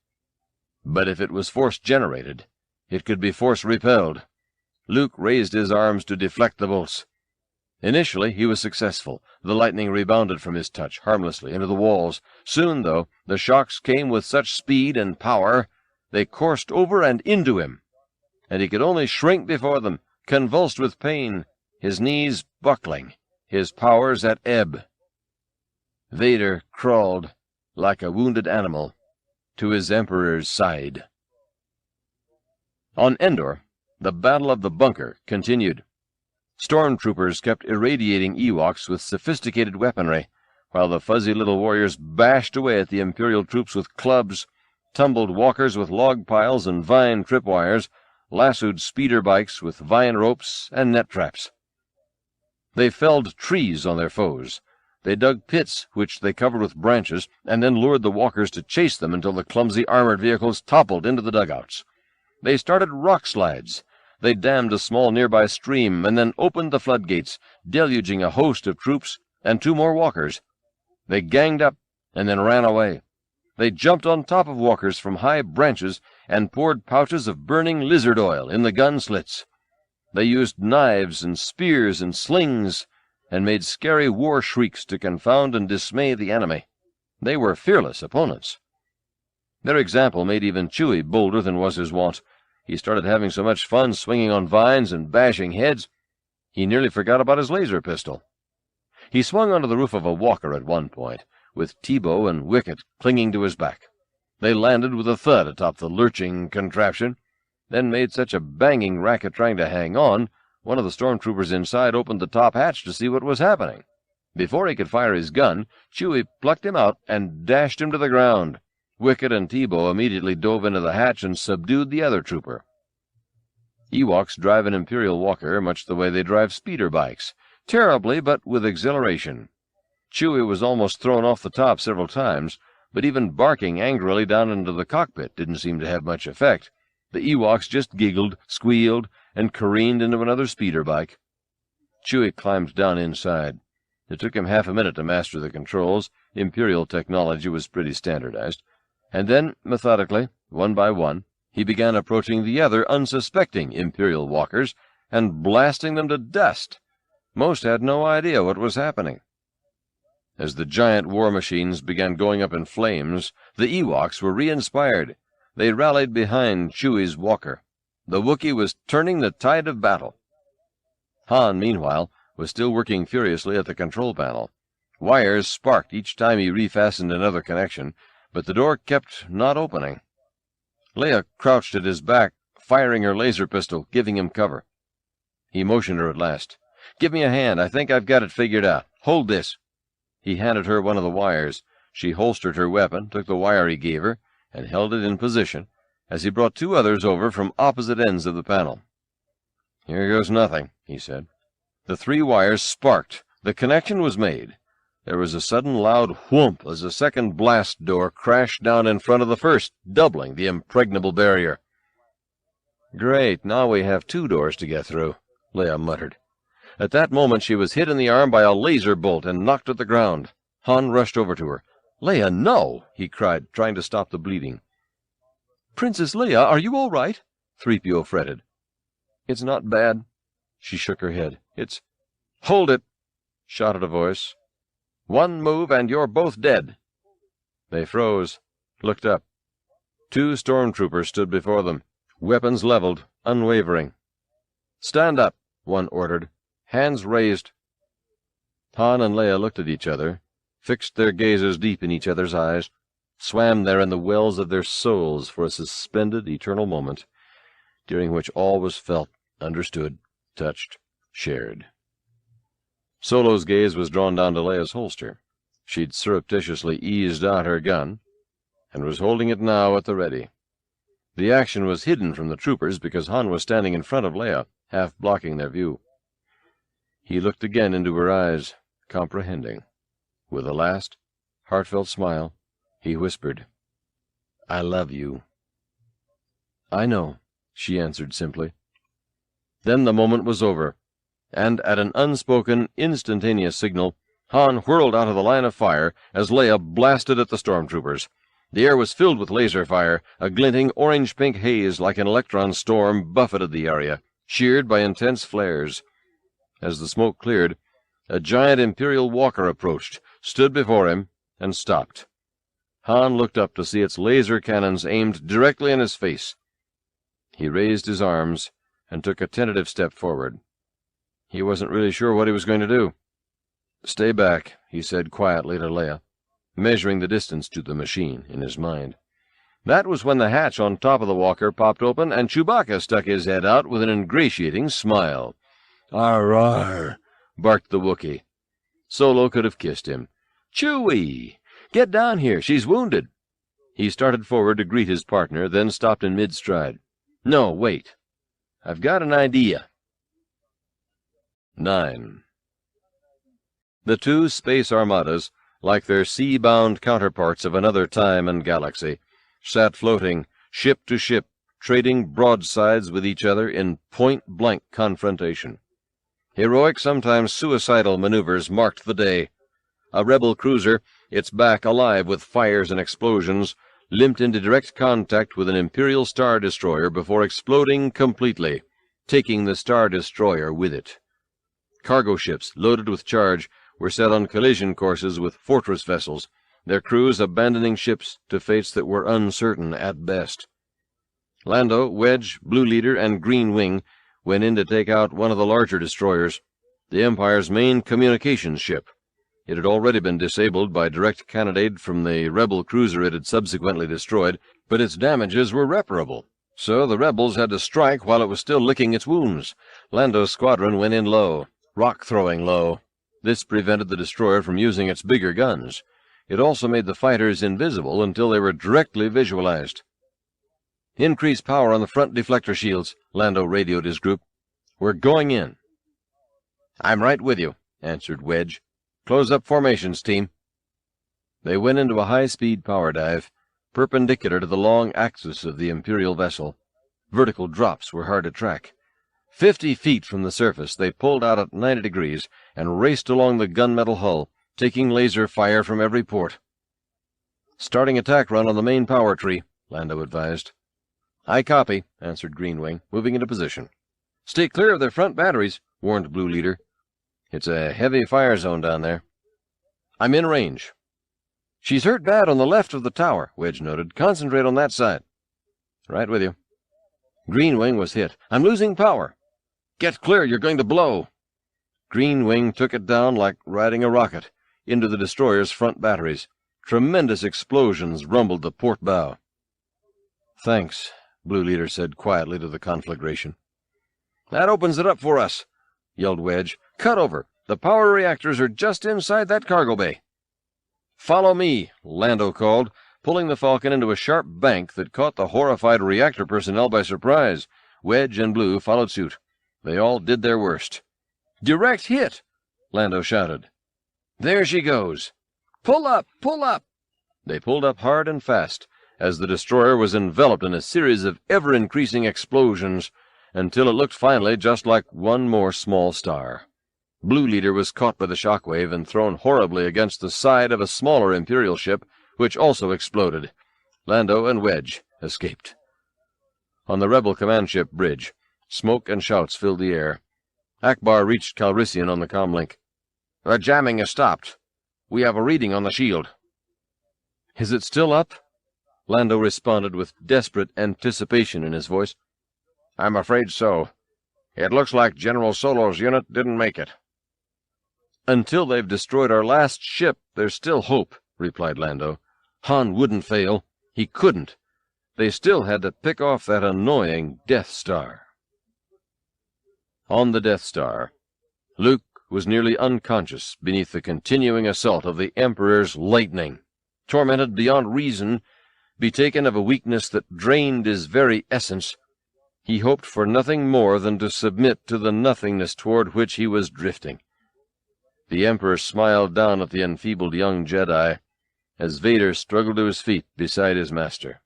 But if it was force-generated, it could be force-repelled. Luke raised his arms to deflect the bolts. Initially, he was successful. The lightning rebounded from his touch, harmlessly, into the walls. Soon, though, the shocks came with such speed and power, they coursed over and into him, and he could only shrink before them, convulsed with pain, his knees buckling, his powers at ebb. Vader crawled, like a wounded animal, to his Emperor's side. On Endor, the Battle of the Bunker continued. Stormtroopers kept irradiating Ewoks with sophisticated weaponry, while the fuzzy little warriors bashed away at the Imperial troops with clubs, tumbled walkers with log piles and vine tripwires, lassoed speeder bikes with vine ropes and net traps. They felled trees on their foes. They dug pits, which they covered with branches, and then lured the walkers to chase them until the clumsy armored vehicles toppled into the dugouts. They started rock slides. They dammed a small nearby stream, and then opened the floodgates, deluging a host of troops and 2 more walkers. They ganged up, and then ran away. They jumped on top of walkers from high branches and poured pouches of burning lizard oil in the gun slits. They used knives and spears and slings, and made scary war shrieks to confound and dismay the enemy. They were fearless opponents. Their example made even Chewie bolder than was his wont. He started having so much fun swinging on vines and bashing heads, he nearly forgot about his laser pistol. He swung onto the roof of a walker at one point, with Teebo and Wicket clinging to his back. They landed with a thud atop the lurching contraption, then made such a banging racket trying to hang on, one of the stormtroopers inside opened the top hatch to see what was happening. Before he could fire his gun, Chewie plucked him out and dashed him to the ground. Wicket and Teebo immediately dove into the hatch and subdued the other trooper. Ewoks drive an Imperial walker much the way they drive speeder bikes, terribly but with exhilaration. Chewie was almost thrown off the top several times, but even barking angrily down into the cockpit didn't seem to have much effect. The Ewoks just giggled, squealed, and careened into another speeder bike. Chewie climbed down inside. It took him half a minute to master the controls. Imperial technology was pretty standardized. And then, methodically, one by one, he began approaching the other unsuspecting Imperial walkers and blasting them to dust. Most had no idea what was happening. As the giant war machines began going up in flames, the Ewoks were re-inspired. They rallied behind Chewie's walker. The Wookiee was turning the tide of battle. Han, meanwhile, was still working furiously at the control panel. Wires sparked each time he refastened another connection, but the door kept not opening. Leia crouched at his back, firing her laser pistol, giving him cover. He motioned her at last. "Give me a hand. I think I've got it figured out. Hold this." He handed her one of the wires. She holstered her weapon, took the wire he gave her, and held it in position, as he brought two others over from opposite ends of the panel. "Here goes nothing," he said. The three wires sparked. The connection was made. There was a sudden loud whoomp as a second blast door crashed down in front of the first, doubling the impregnable barrier. "Great, now we have two doors to get through," Leia muttered. At that moment she was hit in the arm by a laser bolt and knocked to the ground. Han rushed over to her. "Leia, no!" he cried, trying to stop the bleeding. "Princess Leia, are you all right?" 3PO fretted. "It's not bad." She shook her head. "It's—" "Hold it!" shouted a voice. "One move and you're both dead." They froze, looked up. Two stormtroopers stood before them, weapons leveled, unwavering. "Stand up," one ordered. "Hands raised." Han and Leia looked at each other, fixed their gazes deep in each other's eyes, swam there in the wells of their souls for a suspended, eternal moment, during which all was felt, understood, touched, shared. Solo's gaze was drawn down to Leia's holster. She'd surreptitiously eased out her gun, and was holding it now at the ready. The action was hidden from the troopers because Han was standing in front of Leia, half blocking their view. He looked again into her eyes, comprehending. With a last, heartfelt smile, he whispered, "I love you." "I know," she answered simply. Then the moment was over, and at an unspoken, instantaneous signal, Han whirled out of the line of fire as Leia blasted at the stormtroopers. The air was filled with laser fire. A glinting orange-pink haze like an electron storm buffeted the area, sheared by intense flares. As the smoke cleared, a giant Imperial walker approached, stood before him, and stopped. Han looked up to see its laser cannons aimed directly in his face. He raised his arms and took a tentative step forward. He wasn't really sure what he was going to do. "Stay back," he said quietly to Leia, measuring the distance to the machine in his mind. That was when the hatch on top of the walker popped open, and Chewbacca stuck his head out with an ingratiating smile. "Arr!" barked the Wookiee. Solo could have kissed him. "Chewie! Get down here! She's wounded!" He started forward to greet his partner, then stopped in mid-stride. "No, wait. I've got an idea." 9. The two space armadas, like their sea-bound counterparts of another time and galaxy, sat floating, ship to ship, trading broadsides with each other in point-blank confrontation. Heroic, sometimes suicidal maneuvers marked the day. A rebel cruiser, its back alive with fires and explosions, limped into direct contact with an Imperial Star Destroyer before exploding completely, taking the Star Destroyer with it. Cargo ships, loaded with charge, were set on collision courses with fortress vessels, their crews abandoning ships to fates that were uncertain at best. Lando, Wedge, Blue Leader, and Green Wing went in to take out one of the larger destroyers, the Empire's main communications ship. It had already been disabled by direct cannonade from the rebel cruiser it had subsequently destroyed, but its damages were reparable, so the rebels had to strike while it was still licking its wounds. Lando's squadron went in low, rock-throwing low. This prevented the destroyer from using its bigger guns. It also made the fighters invisible until they were directly visualized. "Increase power on the front deflector shields," Lando radioed his group. "We're going in." "I'm right with you," answered Wedge. "Close up formations, team." They went into a high-speed power dive, perpendicular to the long axis of the Imperial vessel. Vertical drops were hard to track. 50 feet from the surface, they pulled out at 90 degrees and raced along the gunmetal hull, taking laser fire from every port. "Starting attack run on the main power tree," Lando advised. "I copy," answered Greenwing, moving into position. "Stay clear of their front batteries," warned Blue Leader. "It's a heavy fire zone down there." "I'm in range." "She's hurt bad on the left of the tower," Wedge noted. "Concentrate on that side." "Right with you." "Greenwing was hit. I'm losing power." "Get clear, you're going to blow." Greenwing took it down like riding a rocket, into the destroyer's front batteries. Tremendous explosions rumbled the port bow. "Thanks," Blue Leader said quietly to the conflagration. "That opens it up for us," yelled Wedge. "Cut over. The power reactors are just inside that cargo bay." "Follow me," Lando called, pulling the Falcon into a sharp bank that caught the horrified reactor personnel by surprise. Wedge and Blue followed suit. They all did their worst. "Direct hit!" Lando shouted. "There she goes." "Pull up! Pull up!" They pulled up hard and fast, as the destroyer was enveloped in a series of ever-increasing explosions, until it looked finally just like one more small star. Blue Leader was caught by the shockwave and thrown horribly against the side of a smaller Imperial ship, which also exploded. Lando and Wedge escaped. On the rebel command ship bridge, smoke and shouts filled the air. Akbar reached Calrissian on the comlink. "The jamming has stopped. We have a reading on the shield." "Is it still up?" Lando responded with desperate anticipation in his voice. "I'm afraid so. It looks like General Solo's unit didn't make it." "Until they've destroyed our last ship, there's still hope," replied Lando. "Han wouldn't fail. He couldn't. They still had to pick off that annoying Death Star." On the Death Star, Luke was nearly unconscious beneath the continuing assault of the Emperor's lightning. Tormented beyond reason, betaken of a weakness that drained his very essence, he hoped for nothing more than to submit to the nothingness toward which he was drifting. The Emperor smiled down at the enfeebled young Jedi, as Vader struggled to his feet beside his master.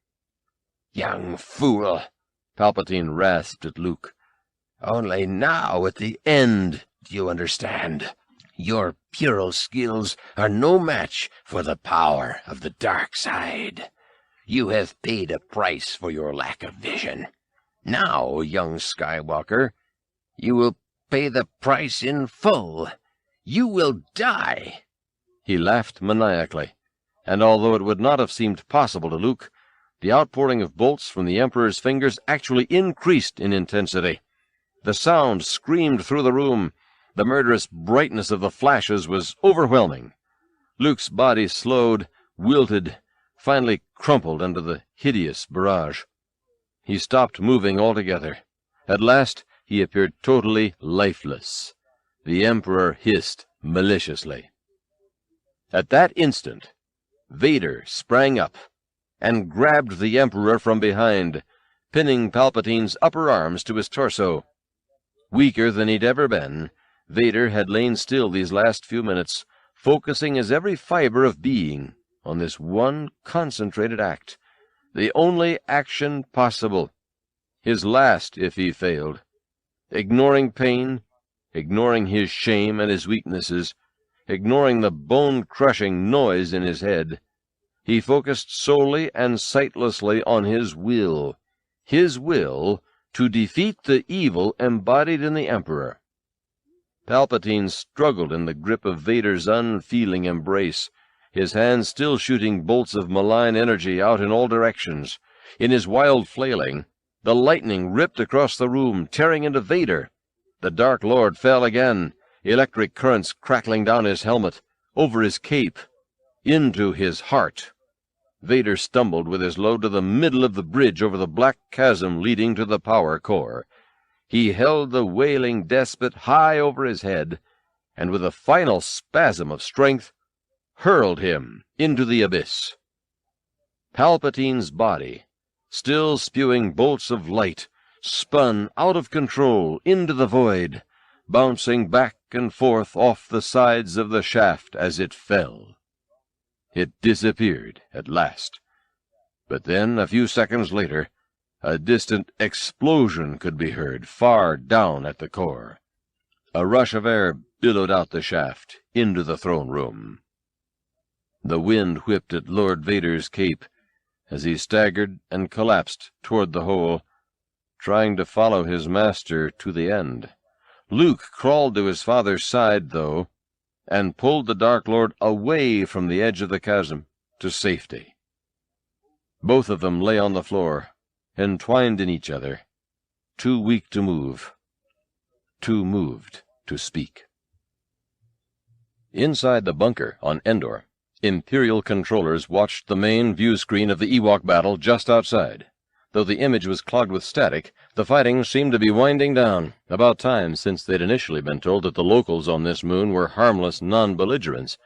"Young fool," Palpatine rasped at Luke. "Only now at the end do you understand. Your puerile skills are no match for the power of the dark side. You have paid a price for your lack of vision. Now, young Skywalker, you will pay the price in full. You will die." He laughed maniacally, and although it would not have seemed possible to Luke, the outpouring of bolts from the Emperor's fingers actually increased in intensity. The sound screamed through the room. The murderous brightness of the flashes was overwhelming. Luke's body slowed, wilted, finally crumpled under the hideous barrage. He stopped moving altogether. At last he appeared totally lifeless. The Emperor hissed maliciously. At that instant, Vader sprang up and grabbed the Emperor from behind, pinning Palpatine's upper arms to his torso. Weaker than he'd ever been, Vader had lain still these last few minutes, focusing his every fiber of being on this one concentrated act, the only action possible, his last if he failed. Ignoring pain, ignoring his shame and his weaknesses, ignoring the bone-crushing noise in his head. He focused solely and sightlessly on his will to defeat the evil embodied in the Emperor. Palpatine struggled in the grip of Vader's unfeeling embrace, his hands still shooting bolts of malign energy out in all directions. In his wild flailing, the lightning ripped across the room, tearing into Vader. The Dark Lord fell again, electric currents crackling down his helmet, over his cape, into his heart. Vader stumbled with his load to the middle of the bridge over the black chasm leading to the power core. He held the wailing despot high over his head, and with a final spasm of strength, hurled him into the abyss. Palpatine's body, still spewing bolts of light, spun out of control into the void, bouncing back and forth off the sides of the shaft as it fell. It disappeared at last. But then, a few seconds later, a distant explosion could be heard far down at the core. A rush of air billowed out the shaft into the throne room. The wind whipped at Lord Vader's cape as he staggered and collapsed toward the hole, trying to follow his master to the end. Luke crawled to his father's side, though, and pulled the Dark Lord away from the edge of the chasm to safety. Both of them lay on the floor, entwined in each other, too weak to move, too moved to speak. Inside the bunker on Endor, Imperial controllers watched the main view screen of the Ewok battle just outside. Though the image was clogged with static, the fighting seemed to be winding down, about time since they'd initially been told that the locals on this moon were harmless non-belligerents.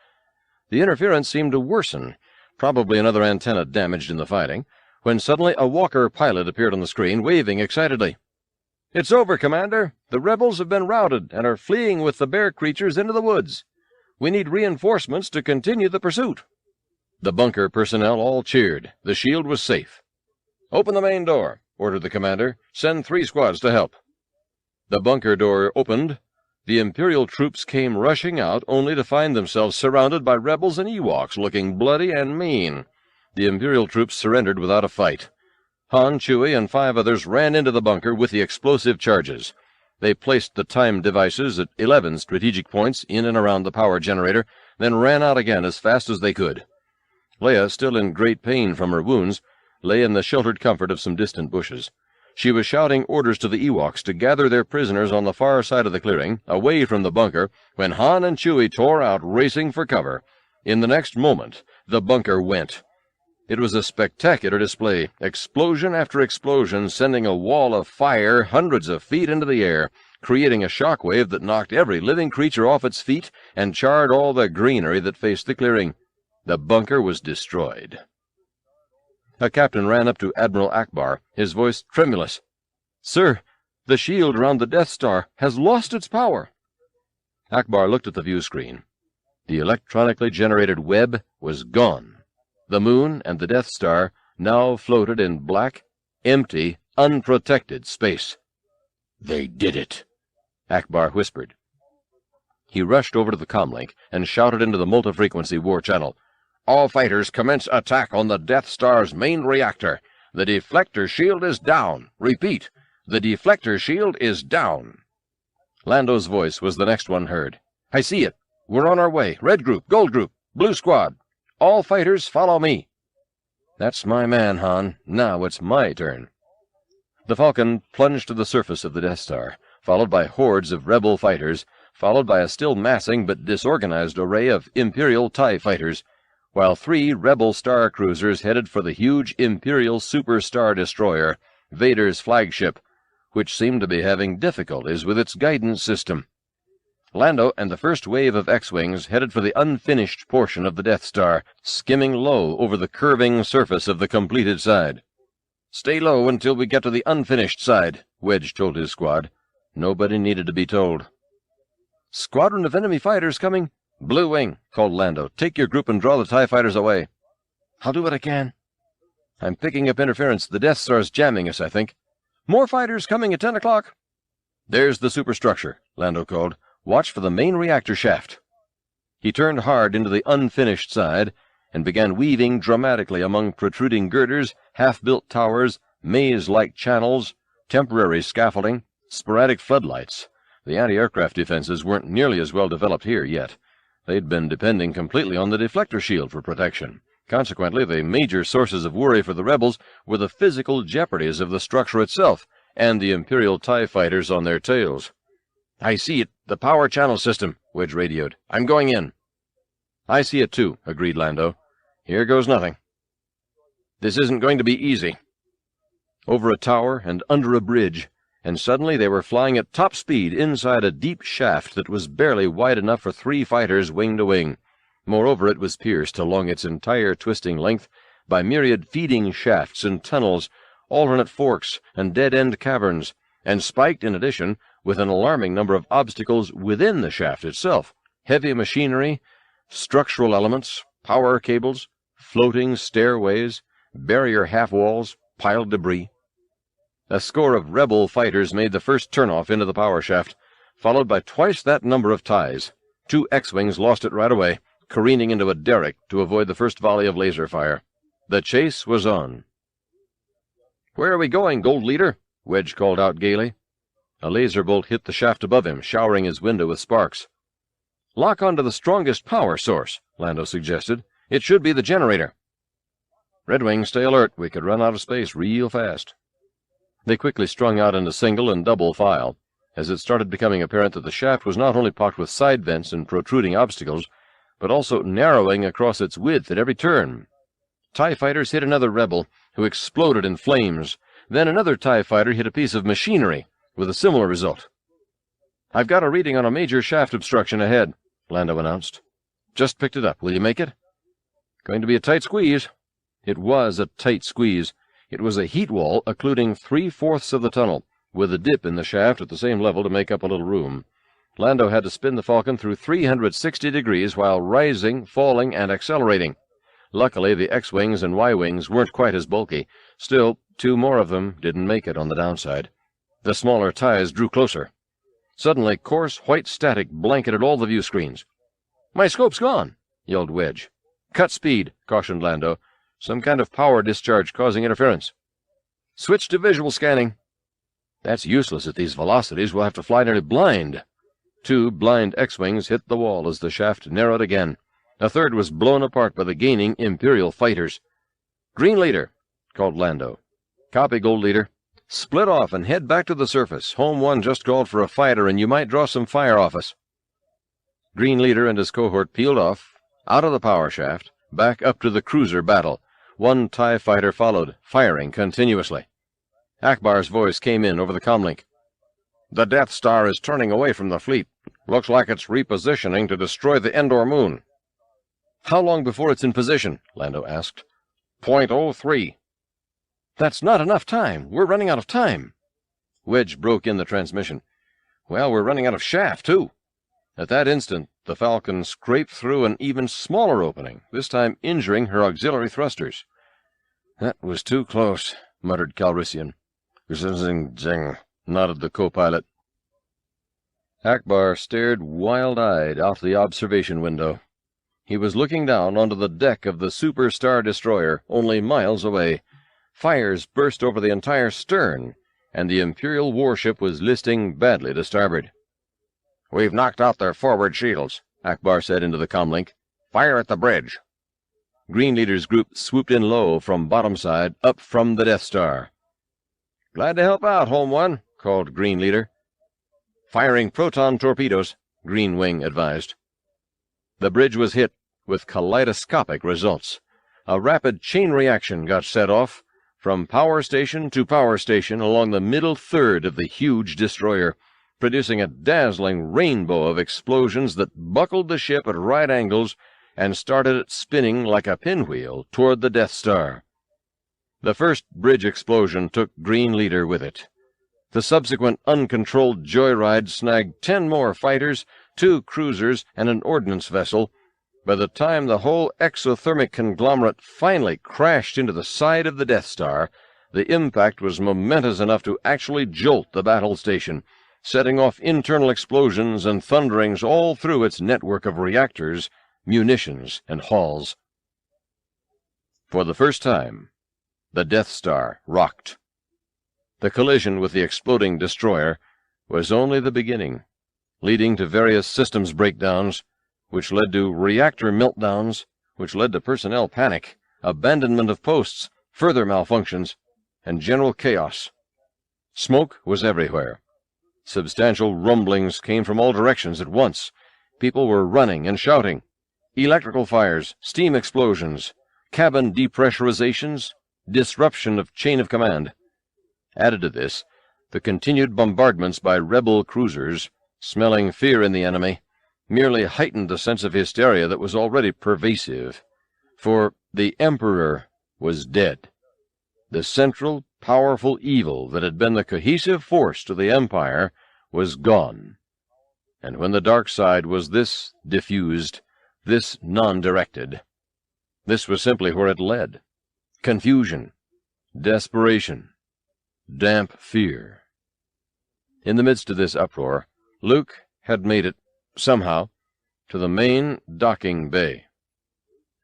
The interference seemed to worsen, probably another antenna damaged in the fighting, when suddenly a Walker pilot appeared on the screen, waving excitedly. "It's over, Commander. The rebels have been routed and are fleeing with the bear creatures into the woods. We need reinforcements to continue the pursuit." The bunker personnel all cheered. The shield was safe. "Open the main door," ordered the commander. "Send 3 squads to help." The bunker door opened. The Imperial troops came rushing out, only to find themselves surrounded by rebels and Ewoks, looking bloody and mean. The Imperial troops surrendered without a fight. Han, Chewie, and 5 others ran into the bunker with the explosive charges. They placed the time devices at 11 strategic points in and around the power generator, then ran out again as fast as they could. Leia, still in great pain from her wounds, lay in the sheltered comfort of some distant bushes. She was shouting orders to the Ewoks to gather their prisoners on the far side of the clearing, away from the bunker, when Han and Chewie tore out, racing for cover. In the next moment, the bunker went. It was a spectacular display, explosion after explosion sending a wall of fire hundreds of feet into the air, creating a shockwave that knocked every living creature off its feet and charred all the greenery that faced the clearing. The bunker was destroyed. A captain ran up to Admiral Ackbar, his voice tremulous. "Sir, the shield around the Death Star has lost its power." Ackbar looked at the view screen. The electronically generated web was gone. The moon and the Death Star now floated in black, empty, unprotected space. "They did it," Ackbar whispered. He rushed over to the comlink and shouted into the multi-frequency war channel. "All fighters commence attack on the Death Star's main reactor. The deflector shield is down. Repeat, the deflector shield is down." Lando's voice was the next one heard. "I see it. We're on our way. Red group, gold group, blue squad. All fighters follow me." "That's my man, Han. Now it's my turn." The Falcon plunged to the surface of the Death Star, followed by hordes of rebel fighters, followed by a still massing but disorganized array of Imperial TIE fighters, while 3 rebel star cruisers headed for the huge Imperial Super Star Destroyer, Vader's flagship, which seemed to be having difficulties with its guidance system. Lando and the first wave of X-Wings headed for the unfinished portion of the Death Star, skimming low over the curving surface of the completed side. "Stay low until we get to the unfinished side," Wedge told his squad. Nobody needed to be told. "Squadron of enemy fighters coming." "Blue Wing," called Lando. "Take your group and draw the TIE fighters away." "I'll do what I can." "I'm picking up interference. The Death Star's jamming us, I think." "More fighters coming at 10 o'clock." "There's the superstructure," Lando called. "Watch for the main reactor shaft." He turned hard into the unfinished side and began weaving dramatically among protruding girders, half-built towers, maze-like channels, temporary scaffolding, sporadic floodlights. The anti-aircraft defenses weren't nearly as well developed here yet. They'd been depending completely on the deflector shield for protection. Consequently, the major sources of worry for the rebels were the physical jeopardies of the structure itself and the Imperial TIE fighters on their tails. "I see it, the power channel system," Wedge radioed. "I'm going in." "I see it too," agreed Lando. "Here goes nothing." "This isn't going to be easy." Over a tower and under a bridge, and suddenly they were flying at top speed inside a deep shaft that was barely wide enough for 3 fighters wing to wing. Moreover, it was pierced along its entire twisting length by myriad feeding shafts and tunnels, alternate forks and dead-end caverns, and spiked, in addition, with an alarming number of obstacles within the shaft itself: heavy machinery, structural elements, power cables, floating stairways, barrier half-walls, piled debris. A score of rebel fighters made the first turnoff into the power shaft, followed by twice that number of TIEs. 2 X-Wings lost it right away, careening into a derrick to avoid the first volley of laser fire. The chase was on. "Where are we going, Gold Leader?" Wedge called out gaily. A laser bolt hit the shaft above him, showering his window with sparks. "Lock onto the strongest power source," Lando suggested. "It should be the generator." "Red Wing, stay alert. We could run out of space real fast." They quickly strung out into single and double file, as it started becoming apparent that the shaft was not only pocked with side vents and protruding obstacles, but also narrowing across its width at every turn. TIE fighters hit another rebel, who exploded in flames. Then another TIE fighter hit a piece of machinery, with a similar result. "I've got a reading on a major shaft obstruction ahead," Lando announced. "Just picked it up. Will you make it?" "Going to be a tight squeeze." It was a tight squeeze. It was a heat wall occluding 3/4 of the tunnel, with a dip in the shaft at the same level to make up a little room. Lando had to spin the Falcon through 360 degrees while rising, falling, and accelerating. Luckily, the X-Wings and Y-Wings weren't quite as bulky. Still, 2 more of them didn't make it on the downside. The smaller TIEs drew closer. Suddenly, coarse white static blanketed all the view screens. "My scope's gone!" yelled Wedge. "Cut speed," cautioned Lando. "Some kind of power discharge causing interference." "Switch to visual scanning." "That's useless at these velocities. We'll have to fly nearly blind." 2 blind X-Wings hit the wall as the shaft narrowed again. A third was blown apart by the gaining Imperial fighters. "Green Leader," called Lando. "Copy, Gold Leader. Split off and head back to the surface. Home 1 just called for a fighter, and you might draw some fire off us." Green Leader and his cohort peeled off, out of the power shaft, back up to the cruiser battle. 1 TIE fighter followed, firing continuously. Akbar's voice came in over the comlink. "The Death Star is turning away from the fleet. Looks like it's repositioning to destroy the Endor moon." "How long before it's in position?" Lando asked. .03. "That's not enough time. We're running out of time." Wedge broke in the transmission. "Well, we're running out of shaft, too." At that instant, the Falcon scraped through an even smaller opening, this time injuring her auxiliary thrusters. "That was too close," muttered Calrissian. "Zing-zing," nodded the co-pilot. Akbar stared wild-eyed out the observation window. He was looking down onto the deck of the Super Star Destroyer, only miles away. Fires burst over the entire stern, and the Imperial warship was listing badly to starboard. "We've knocked out their forward shields," Akbar said into the comlink. "Fire at the bridge." Green Leader's group swooped in low from bottom side, up from the Death Star. "Glad to help out, Home 1, called Green Leader. "Firing proton torpedoes," Green Wing advised. The bridge was hit, with kaleidoscopic results. A rapid chain reaction got set off, from power station to power station along the middle third of the huge destroyer, producing a dazzling rainbow of explosions that buckled the ship at right angles and started it spinning like a pinwheel toward the Death Star. The first bridge explosion took Green Leader with it. The subsequent uncontrolled joyride snagged 10 more fighters, 2 cruisers, and an ordnance vessel. By the time the whole exothermic conglomerate finally crashed into the side of the Death Star, the impact was momentous enough to actually jolt the battle station, setting off internal explosions and thunderings all through its network of reactors, munitions, and halls. For the first time, the Death Star rocked. The collision with the exploding destroyer was only the beginning, leading to various systems breakdowns, which led to reactor meltdowns, which led to personnel panic, abandonment of posts, further malfunctions, and general chaos. Smoke was everywhere. Substantial rumblings came from all directions at once. People were running and shouting. Electrical fires, steam explosions, cabin depressurizations, disruption of chain of command. Added to this, the continued bombardments by rebel cruisers, smelling fear in the enemy, merely heightened the sense of hysteria that was already pervasive. For the Emperor was dead. The central, powerful evil that had been the cohesive force to the Empire was gone. And when the dark side was this diffused, this non-directed, this was simply where it led. Confusion, desperation, damp fear. In the midst of this uproar, Luke had made it, somehow, to the main docking bay,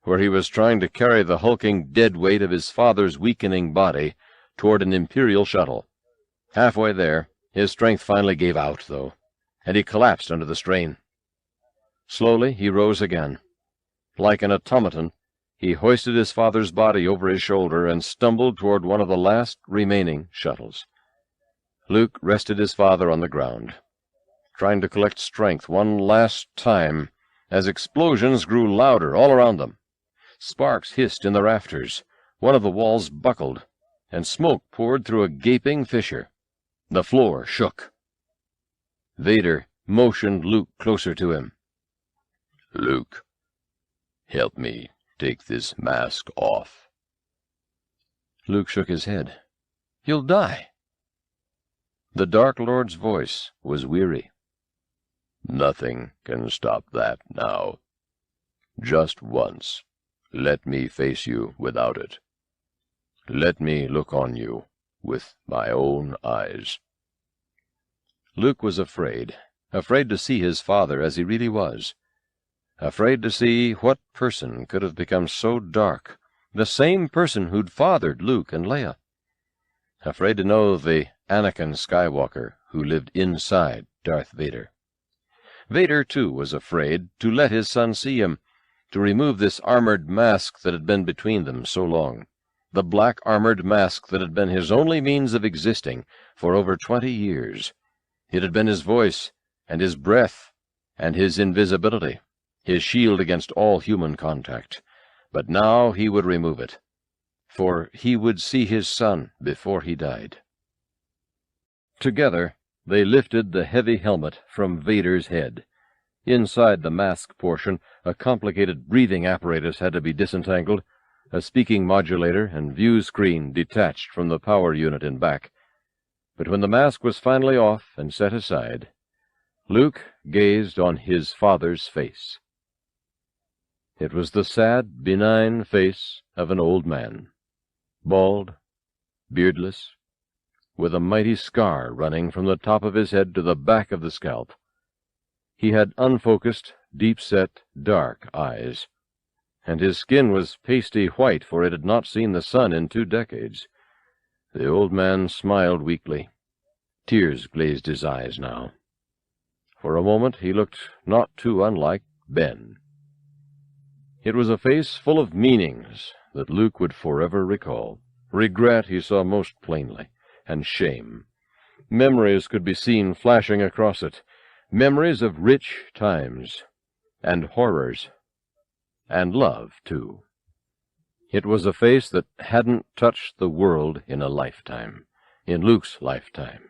where he was trying to carry the hulking dead weight of his father's weakening body toward an Imperial shuttle. Halfway there, his strength finally gave out, though, and he collapsed under the strain. Slowly he rose again. Like an automaton, he hoisted his father's body over his shoulder and stumbled toward one of the last remaining shuttles. Luke rested his father on the ground, trying to collect strength one last time as explosions grew louder all around them. Sparks hissed in the rafters, one of the walls buckled, and smoke poured through a gaping fissure. The floor shook. Vader motioned Luke closer to him. "Luke, help me take this mask off." Luke shook his head. "You'll die." The Dark Lord's voice was weary. "Nothing can stop that now. Just once, let me face you without it. Let me look on you with my own eyes." Luke was afraid to see his father as he really was, afraid to see what person could have become so dark, the same person who'd fathered Luke and Leia. Afraid to know the Anakin Skywalker who lived inside Darth Vader. Vader, too, was afraid to let his son see him, to remove this armored mask that had been between them so long, the black armored mask that had been his only means of existing for over 20 years. It had been his voice, and his breath, and his invisibility, his shield against all human contact. But now he would remove it, for he would see his son before he died. Together they lifted the heavy helmet from Vader's head. Inside the mask portion, a complicated breathing apparatus had to be disentangled, a speaking modulator and view screen detached from the power unit in back. But when the mask was finally off and set aside, Luke gazed on his father's face. It was the sad, benign face of an old man, bald, beardless, with a mighty scar running from the top of his head to the back of the scalp. He had unfocused, deep-set, dark eyes, and his skin was pasty white, for it had not seen the sun in 2 decades. The old man smiled weakly. Tears glazed his eyes now. For a moment he looked not too unlike Ben. It was a face full of meanings that Luke would forever recall. Regret he saw most plainly, and shame. Memories could be seen flashing across it, memories of rich times, and horrors, and love, too. It was a face that hadn't touched the world in a lifetime, in Luke's lifetime.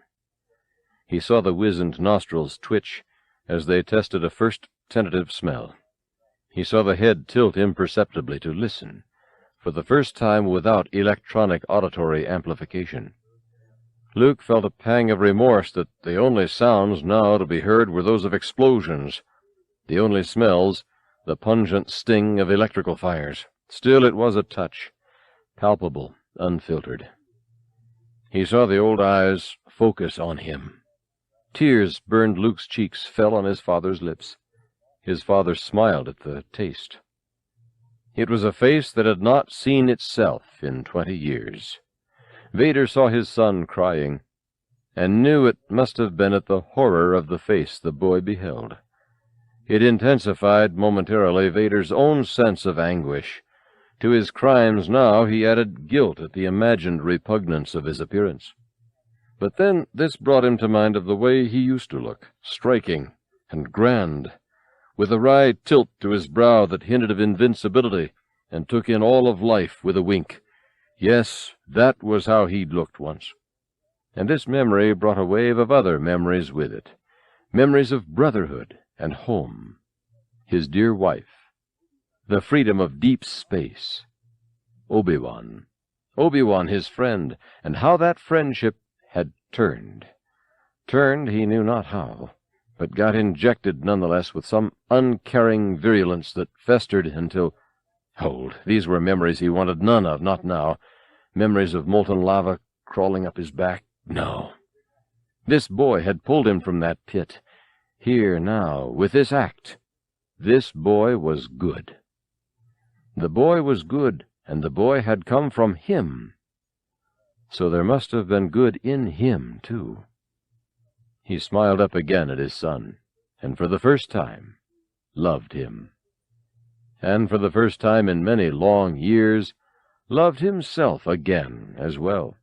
He saw the wizened nostrils twitch as they tested a first tentative smell. He saw the head tilt imperceptibly to listen, for the first time without electronic auditory amplification. Luke felt a pang of remorse that the only sounds now to be heard were those of explosions, the only smells, the pungent sting of electrical fires. Still it was a touch, palpable, unfiltered. He saw the old eyes focus on him, Tears burned Luke's cheeks, fell on his father's lips. His father smiled at the taste. It was a face that had not seen itself in 20 years. Vader saw his son crying, and knew it must have been at the horror of the face the boy beheld. It intensified momentarily Vader's own sense of anguish. To his crimes now he added guilt at the imagined repugnance of his appearance. But then this brought him to mind of the way he used to look, striking and grand, with a wry tilt to his brow that hinted of invincibility and took in all of life with a wink. Yes, that was how he'd looked once. And this memory brought a wave of other memories with it, memories of brotherhood and home, his dear wife, the freedom of deep space, Obi-Wan, his friend, and how that friendship had turned. Turned he knew not how, but got injected nonetheless with some uncaring virulence that festered until— Hold, these were memories he wanted none of, not now. Memories of molten lava crawling up his back. No. This boy had pulled him from that pit. Here now, with this act, this boy was good. The boy was good, and the boy had come from him. So there must have been good in him, too. He smiled up again at his son, and for the first time loved him. And for the first time in many long years, loved himself again as well.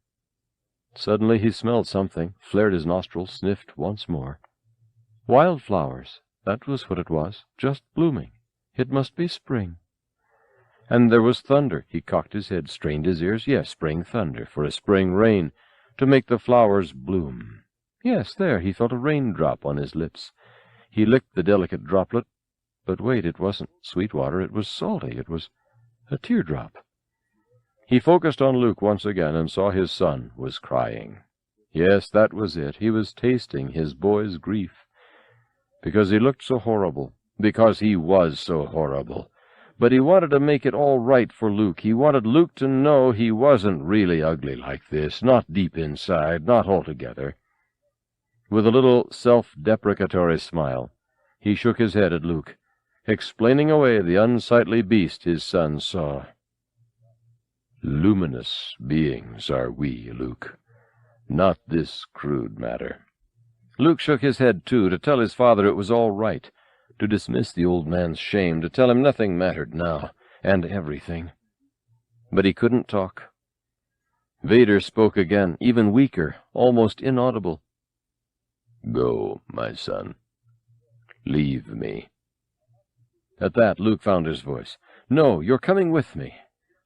Suddenly he smelled something, flared his nostrils, sniffed once more. Wildflowers, that was what it was, just blooming. It must be spring. And there was thunder. He cocked his head, strained his ears. Yes, spring thunder, for a spring rain, to make the flowers bloom. Yes, there, he felt a raindrop on his lips. He licked the delicate droplet. But wait, it wasn't sweet water, it was salty, it was a teardrop. He focused on Luke once again and saw his son was crying. Yes, that was it. He was tasting his boy's grief. Because he looked so horrible. Because he was so horrible. But he wanted to make it all right for Luke. He wanted Luke to know he wasn't really ugly like this, not deep inside, not altogether. With a little self-deprecatory smile, he shook his head at Luke, explaining away the unsightly beast his son saw. Luminous beings are we, Luke, not this crude matter. Luke shook his head, too, to tell his father it was all right, to dismiss the old man's shame, to tell him nothing mattered now, and everything. But he couldn't talk. Vader spoke again, even weaker, almost inaudible. Go, my son. Leave me. At that, Luke found his voice. No, you're coming with me.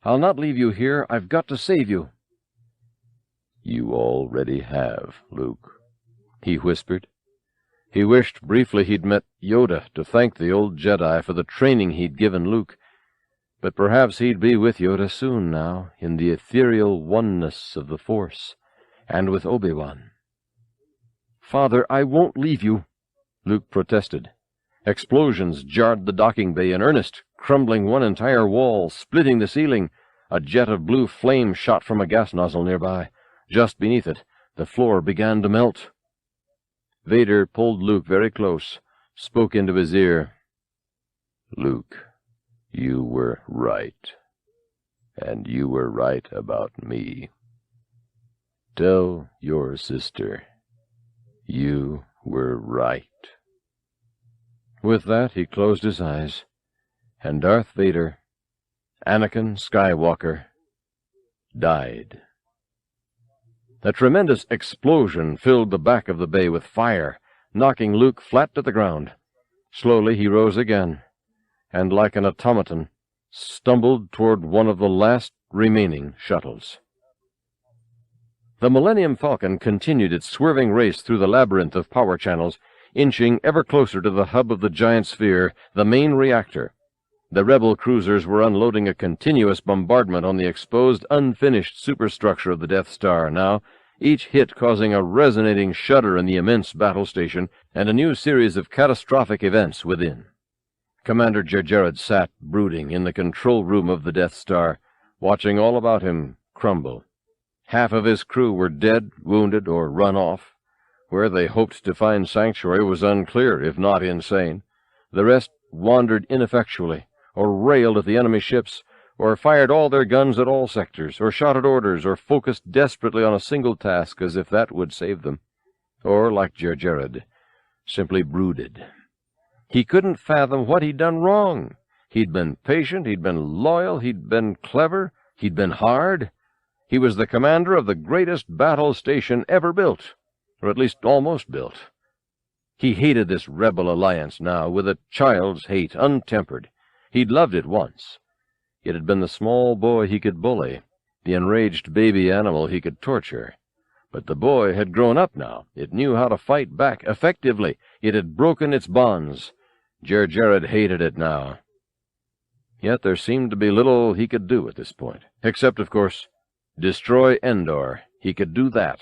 I'll not leave you here. I've got to save you. You already have, Luke, he whispered. He wished briefly he'd met Yoda to thank the old Jedi for the training he'd given Luke. But perhaps he'd be with Yoda soon now, in the ethereal oneness of the Force, and with Obi-Wan. Father, I won't leave you, Luke protested. Explosions jarred the docking bay in earnest, crumbling one entire wall, splitting the ceiling. A jet of blue flame shot from a gas nozzle nearby. Just beneath it, the floor began to melt. Vader pulled Luke very close, spoke into his ear. Luke, you were right. And you were right about me. Tell your sister you were right. With that, he closed his eyes, and Darth Vader, Anakin Skywalker, died. A tremendous explosion filled the back of the bay with fire, knocking Luke flat to the ground. Slowly he rose again, and like an automaton, stumbled toward one of the last remaining shuttles. The Millennium Falcon continued its swerving race through the labyrinth of power channels, inching ever closer to the hub of the giant sphere, the main reactor. The rebel cruisers were unloading a continuous bombardment on the exposed, unfinished superstructure of the Death Star now, each hit causing a resonating shudder in the immense battle station and a new series of catastrophic events within. Commander Jerjerrod sat brooding in the control room of the Death Star, watching all about him crumble. Half of his crew were dead, wounded, or run off, Where they hoped to find sanctuary was unclear, if not insane. The rest wandered ineffectually, or railed at the enemy ships, or fired all their guns at all sectors, or shouted orders, or focused desperately on a single task as if that would save them. Or, like Jerjerrod, simply brooded. He couldn't fathom what he'd done wrong. He'd been patient, he'd been loyal, he'd been clever, he'd been hard. He was the commander of the greatest battle station ever built, or at least almost built. He hated this rebel alliance now with a child's hate, untempered. He'd loved it once. It had been the small boy he could bully, the enraged baby animal he could torture. But the boy had grown up now. It knew how to fight back effectively. It had broken its bonds. Jerjerrod hated it now. Yet there seemed to be little he could do at this point, except, of course, destroy Endor. He could do that.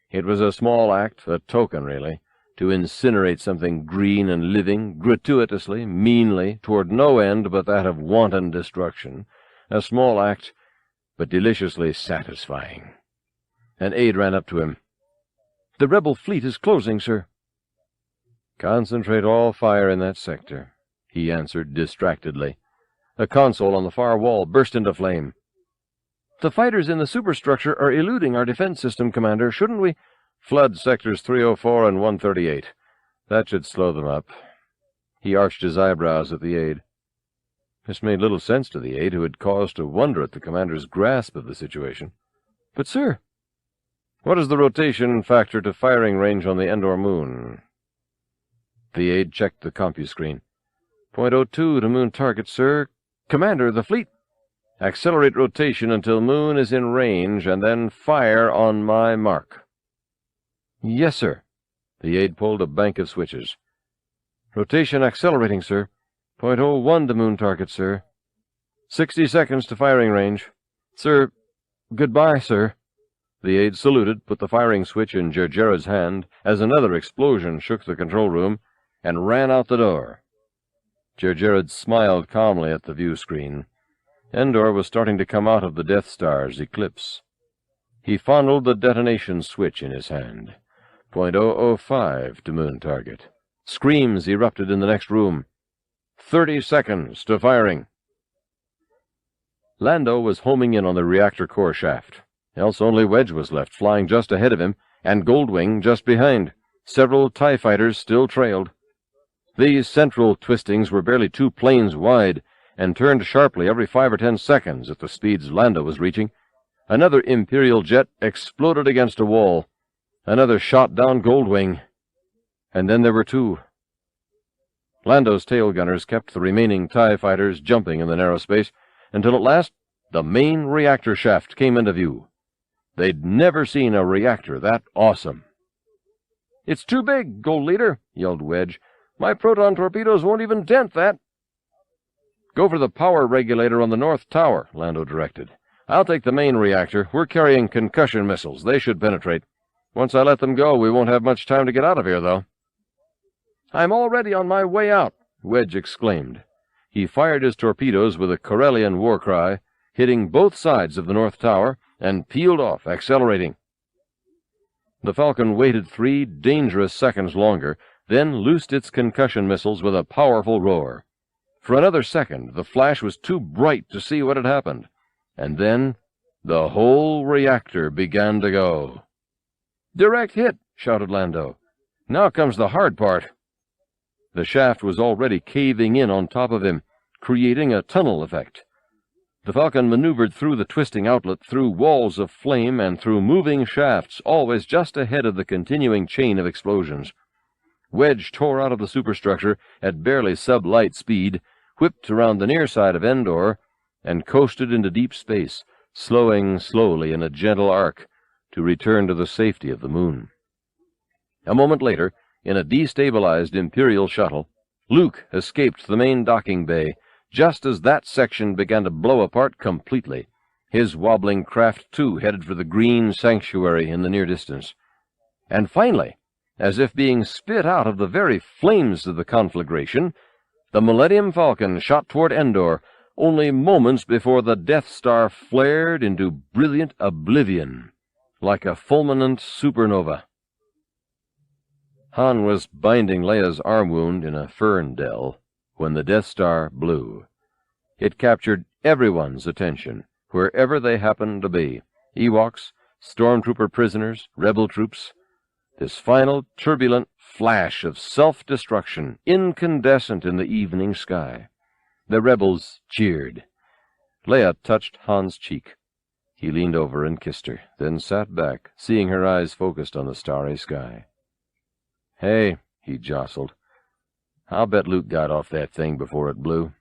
It was a small act, a token, really, to incinerate something green and living, gratuitously, meanly, toward no end but that of wanton destruction. A small act, but deliciously satisfying. An aide ran up to him. "The rebel fleet is closing, sir." "Concentrate all fire in that sector," he answered distractedly. A console on the far wall burst into flame. "The fighters in the superstructure are eluding our defense system, Commander. Shouldn't we—" "Flood sectors 304 and 138. That should slow them up." He arched his eyebrows at the aide. This made little sense to the aide, who had cause to wonder at the commander's grasp of the situation. "But, sir—" "What is the rotation factor to firing range on the Endor moon?" The aide checked the CompuScreen. ".02 to moon target, sir. Commander, the fleet—" "Accelerate rotation until moon is in range, and then fire on my mark." "Yes, sir." The aide pulled a bank of switches. "Rotation accelerating, sir. .01 to moon target, sir. 60 seconds to firing range. Sir, goodbye, sir." The aide saluted, put the firing switch in Jerjerrod's hand as another explosion shook the control room, and ran out the door. Jerjerrod smiled calmly at the view screen. Endor was starting to come out of the Death Star's eclipse. He fondled the detonation switch in his hand. .005 to moon target. Screams erupted in the next room. 30 seconds to firing. Lando was homing in on the reactor core shaft. Else only Wedge was left, flying just ahead of him, and Goldwing just behind. Several TIE fighters still trailed. These central twistings were barely 2 planes wide, and turned sharply every 5 or 10 seconds at the speeds Lando was reaching. Another Imperial jet exploded against a wall. Another shot down Goldwing. And then there were 2. Lando's tail gunners kept the remaining TIE fighters jumping in the narrow space, until at last the main reactor shaft came into view. They'd never seen a reactor that awesome. "It's too big, Gold Leader," yelled Wedge. "My proton torpedoes won't even dent that." "Go for the power regulator on the north tower," Lando directed. "I'll take the main reactor. We're carrying concussion missiles. They should penetrate. Once I let them go, we won't have much time to get out of here, though." "I'm already on my way out," Wedge exclaimed. He fired his torpedoes with a Corellian war cry, hitting both sides of the north tower, and peeled off, accelerating. The Falcon waited 3 dangerous seconds longer, then loosed its concussion missiles with a powerful roar. For another second, the flash was too bright to see what had happened, and then the whole reactor began to go. "Direct hit!" shouted Lando. "Now comes the hard part." The shaft was already caving in on top of him, creating a tunnel effect. The Falcon maneuvered through the twisting outlet, through walls of flame, and through moving shafts, always just ahead of the continuing chain of explosions. Wedge tore out of the superstructure at barely sub-light speed, whipped around the near side of Endor, and coasted into deep space, slowing slowly in a gentle arc to return to the safety of the moon. A moment later, in a destabilized Imperial shuttle, Luke escaped the main docking bay, just as that section began to blow apart completely. His wobbling craft, too, headed for the green sanctuary in the near distance. And finally, as if being spit out of the very flames of the conflagration, the Millennium Falcon shot toward Endor, only moments before the Death Star flared into brilliant oblivion, like a fulminant supernova. Han was binding Leia's arm wound in a fern dell when the Death Star blew. It captured everyone's attention, wherever they happened to be. Ewoks, stormtrooper prisoners, rebel troops. This final turbulent flash of self-destruction, incandescent in the evening sky. The rebels cheered. Leia touched Han's cheek. He leaned over and kissed her, then sat back, seeing her eyes focused on the starry sky. "Hey," he jostled. "I'll bet Luke got off that thing before it blew."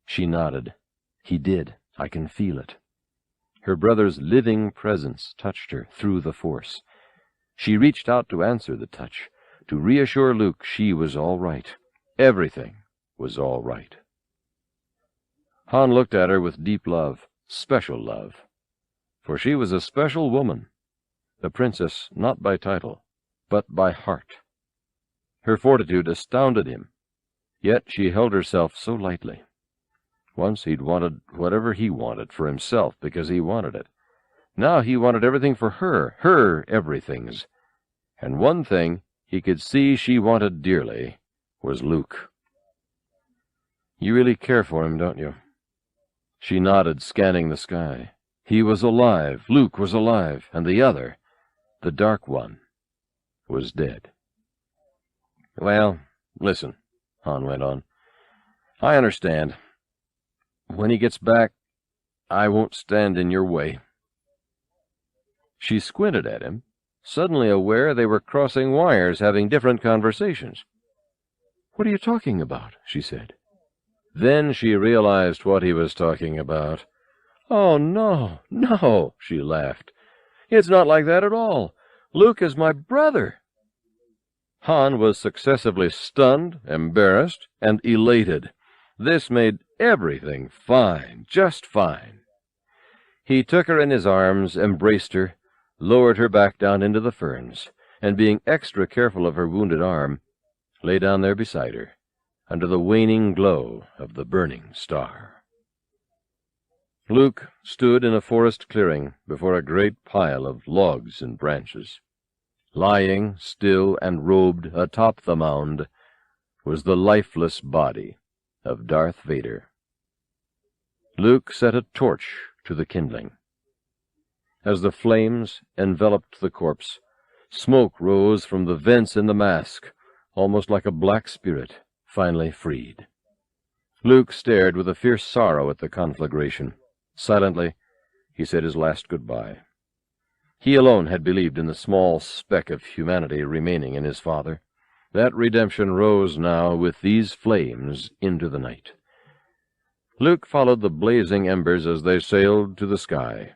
She nodded. "He did. I can feel it." Her brother's living presence touched her through the Force. She reached out to answer the touch, to reassure Luke she was all right. Everything was all right. Han looked at her with deep love, special love. For she was a special woman, a princess not by title, but by heart. Her fortitude astounded him, yet she held herself so lightly. Once he'd wanted whatever he wanted for himself because he wanted it. Now he wanted everything for her everythings. And one thing he could see she wanted dearly was Luke. "You really care for him, don't you?" She nodded, scanning the sky. He was alive, Luke was alive, and the other, the Dark One, was dead. "Well, listen," Han went on. "I understand. When he gets back, I won't stand in your way." She squinted at him, suddenly aware they were crossing wires, having different conversations. "What are you talking about?" she said. Then she realized what he was talking about. "Oh, no, no," she laughed. "It's not like that at all. Luke is my brother." Han was successively stunned, embarrassed, and elated. This made everything fine, just fine. He took her in his arms, embraced her, lowered her back down into the ferns, and being extra careful of her wounded arm, lay down there beside her, under the waning glow of the burning star. Luke stood in a forest clearing before a great pile of logs and branches. Lying, still and robed atop the mound, was the lifeless body of Darth Vader. Luke set a torch to the kindling. As the flames enveloped the corpse, smoke rose from the vents in the mask, almost like a black spirit finally freed. Luke stared with a fierce sorrow at the conflagration. Silently, he said his last goodbye. He alone had believed in the small speck of humanity remaining in his father. That redemption rose now with these flames into the night. Luke followed the blazing embers as they sailed to the sky.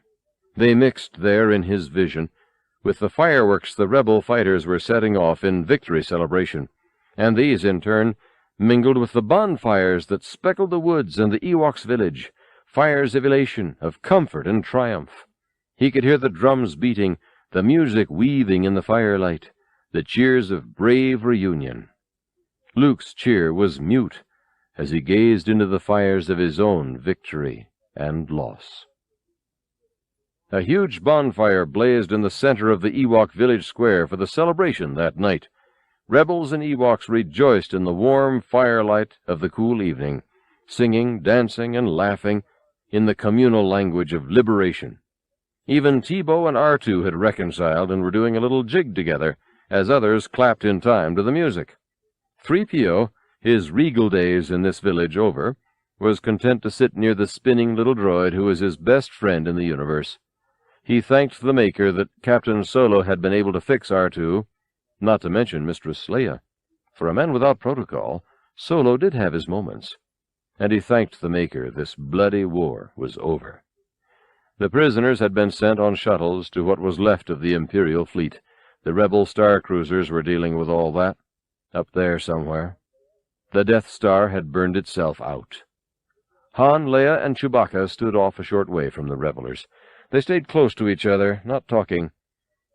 They mixed there in his vision with the fireworks the rebel fighters were setting off in victory celebration, and these, in turn, mingled with the bonfires that speckled the woods and the Ewoks' village, fires of elation, of comfort and triumph. He could hear the drums beating, the music weaving in the firelight, the cheers of brave reunion. Luke's cheer was mute as he gazed into the fires of his own victory and loss. A huge bonfire blazed in the center of the Ewok village square for the celebration that night. Rebels and Ewoks rejoiced in the warm firelight of the cool evening, singing, dancing, and laughing in the communal language of liberation. Even Tebow and R2 had reconciled and were doing a little jig together, as others clapped in time to the music. 3PO, his regal days in this village over, was content to sit near the spinning little droid who was his best friend in the universe. He thanked the Maker that Captain Solo had been able to fix R2, not to mention Mistress Leia. For a man without protocol, Solo did have his moments. And he thanked the Maker this bloody war was over. The prisoners had been sent on shuttles to what was left of the Imperial fleet. The rebel star cruisers were dealing with all that, up there somewhere. The Death Star had burned itself out. Han, Leia, and Chewbacca stood off a short way from the revelers. They stayed close to each other, not talking,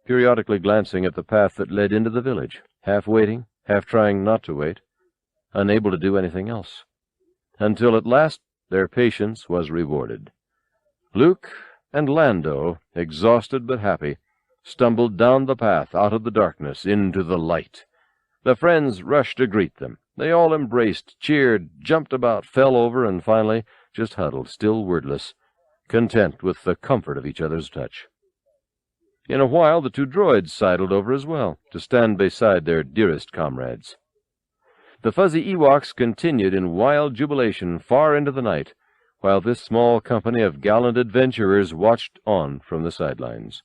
periodically glancing at the path that led into the village, half waiting, half trying not to wait, unable to do anything else, until at last their patience was rewarded. Luke and Lando, exhausted but happy, stumbled down the path out of the darkness into the light. The friends rushed to greet them. They all embraced, cheered, jumped about, fell over, and finally just huddled, still wordless, content with the comfort of each other's touch. In a while the two droids sidled over as well, to stand beside their dearest comrades. The fuzzy Ewoks continued in wild jubilation far into the night, while this small company of gallant adventurers watched on from the sidelines.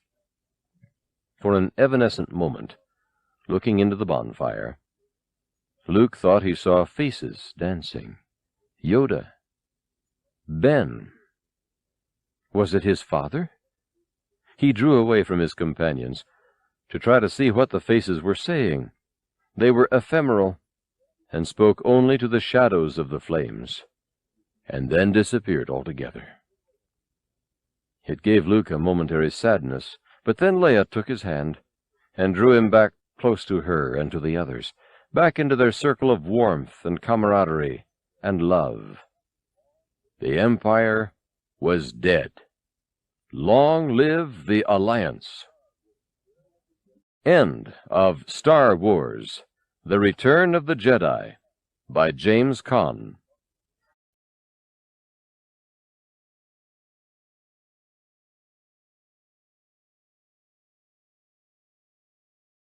For an evanescent moment, looking into the bonfire, Luke thought he saw faces dancing. Yoda. Ben. Was it his father? He drew away from his companions to try to see what the faces were saying. They were ephemeral, and spoke only to the shadows of the flames, and then disappeared altogether. It gave Luke a momentary sadness, but then Leia took his hand and drew him back close to her and to the others, back into their circle of warmth and camaraderie and love. The Empire was dead. Long live the Alliance! End of Star Wars: The Return of the Jedi by James Caan.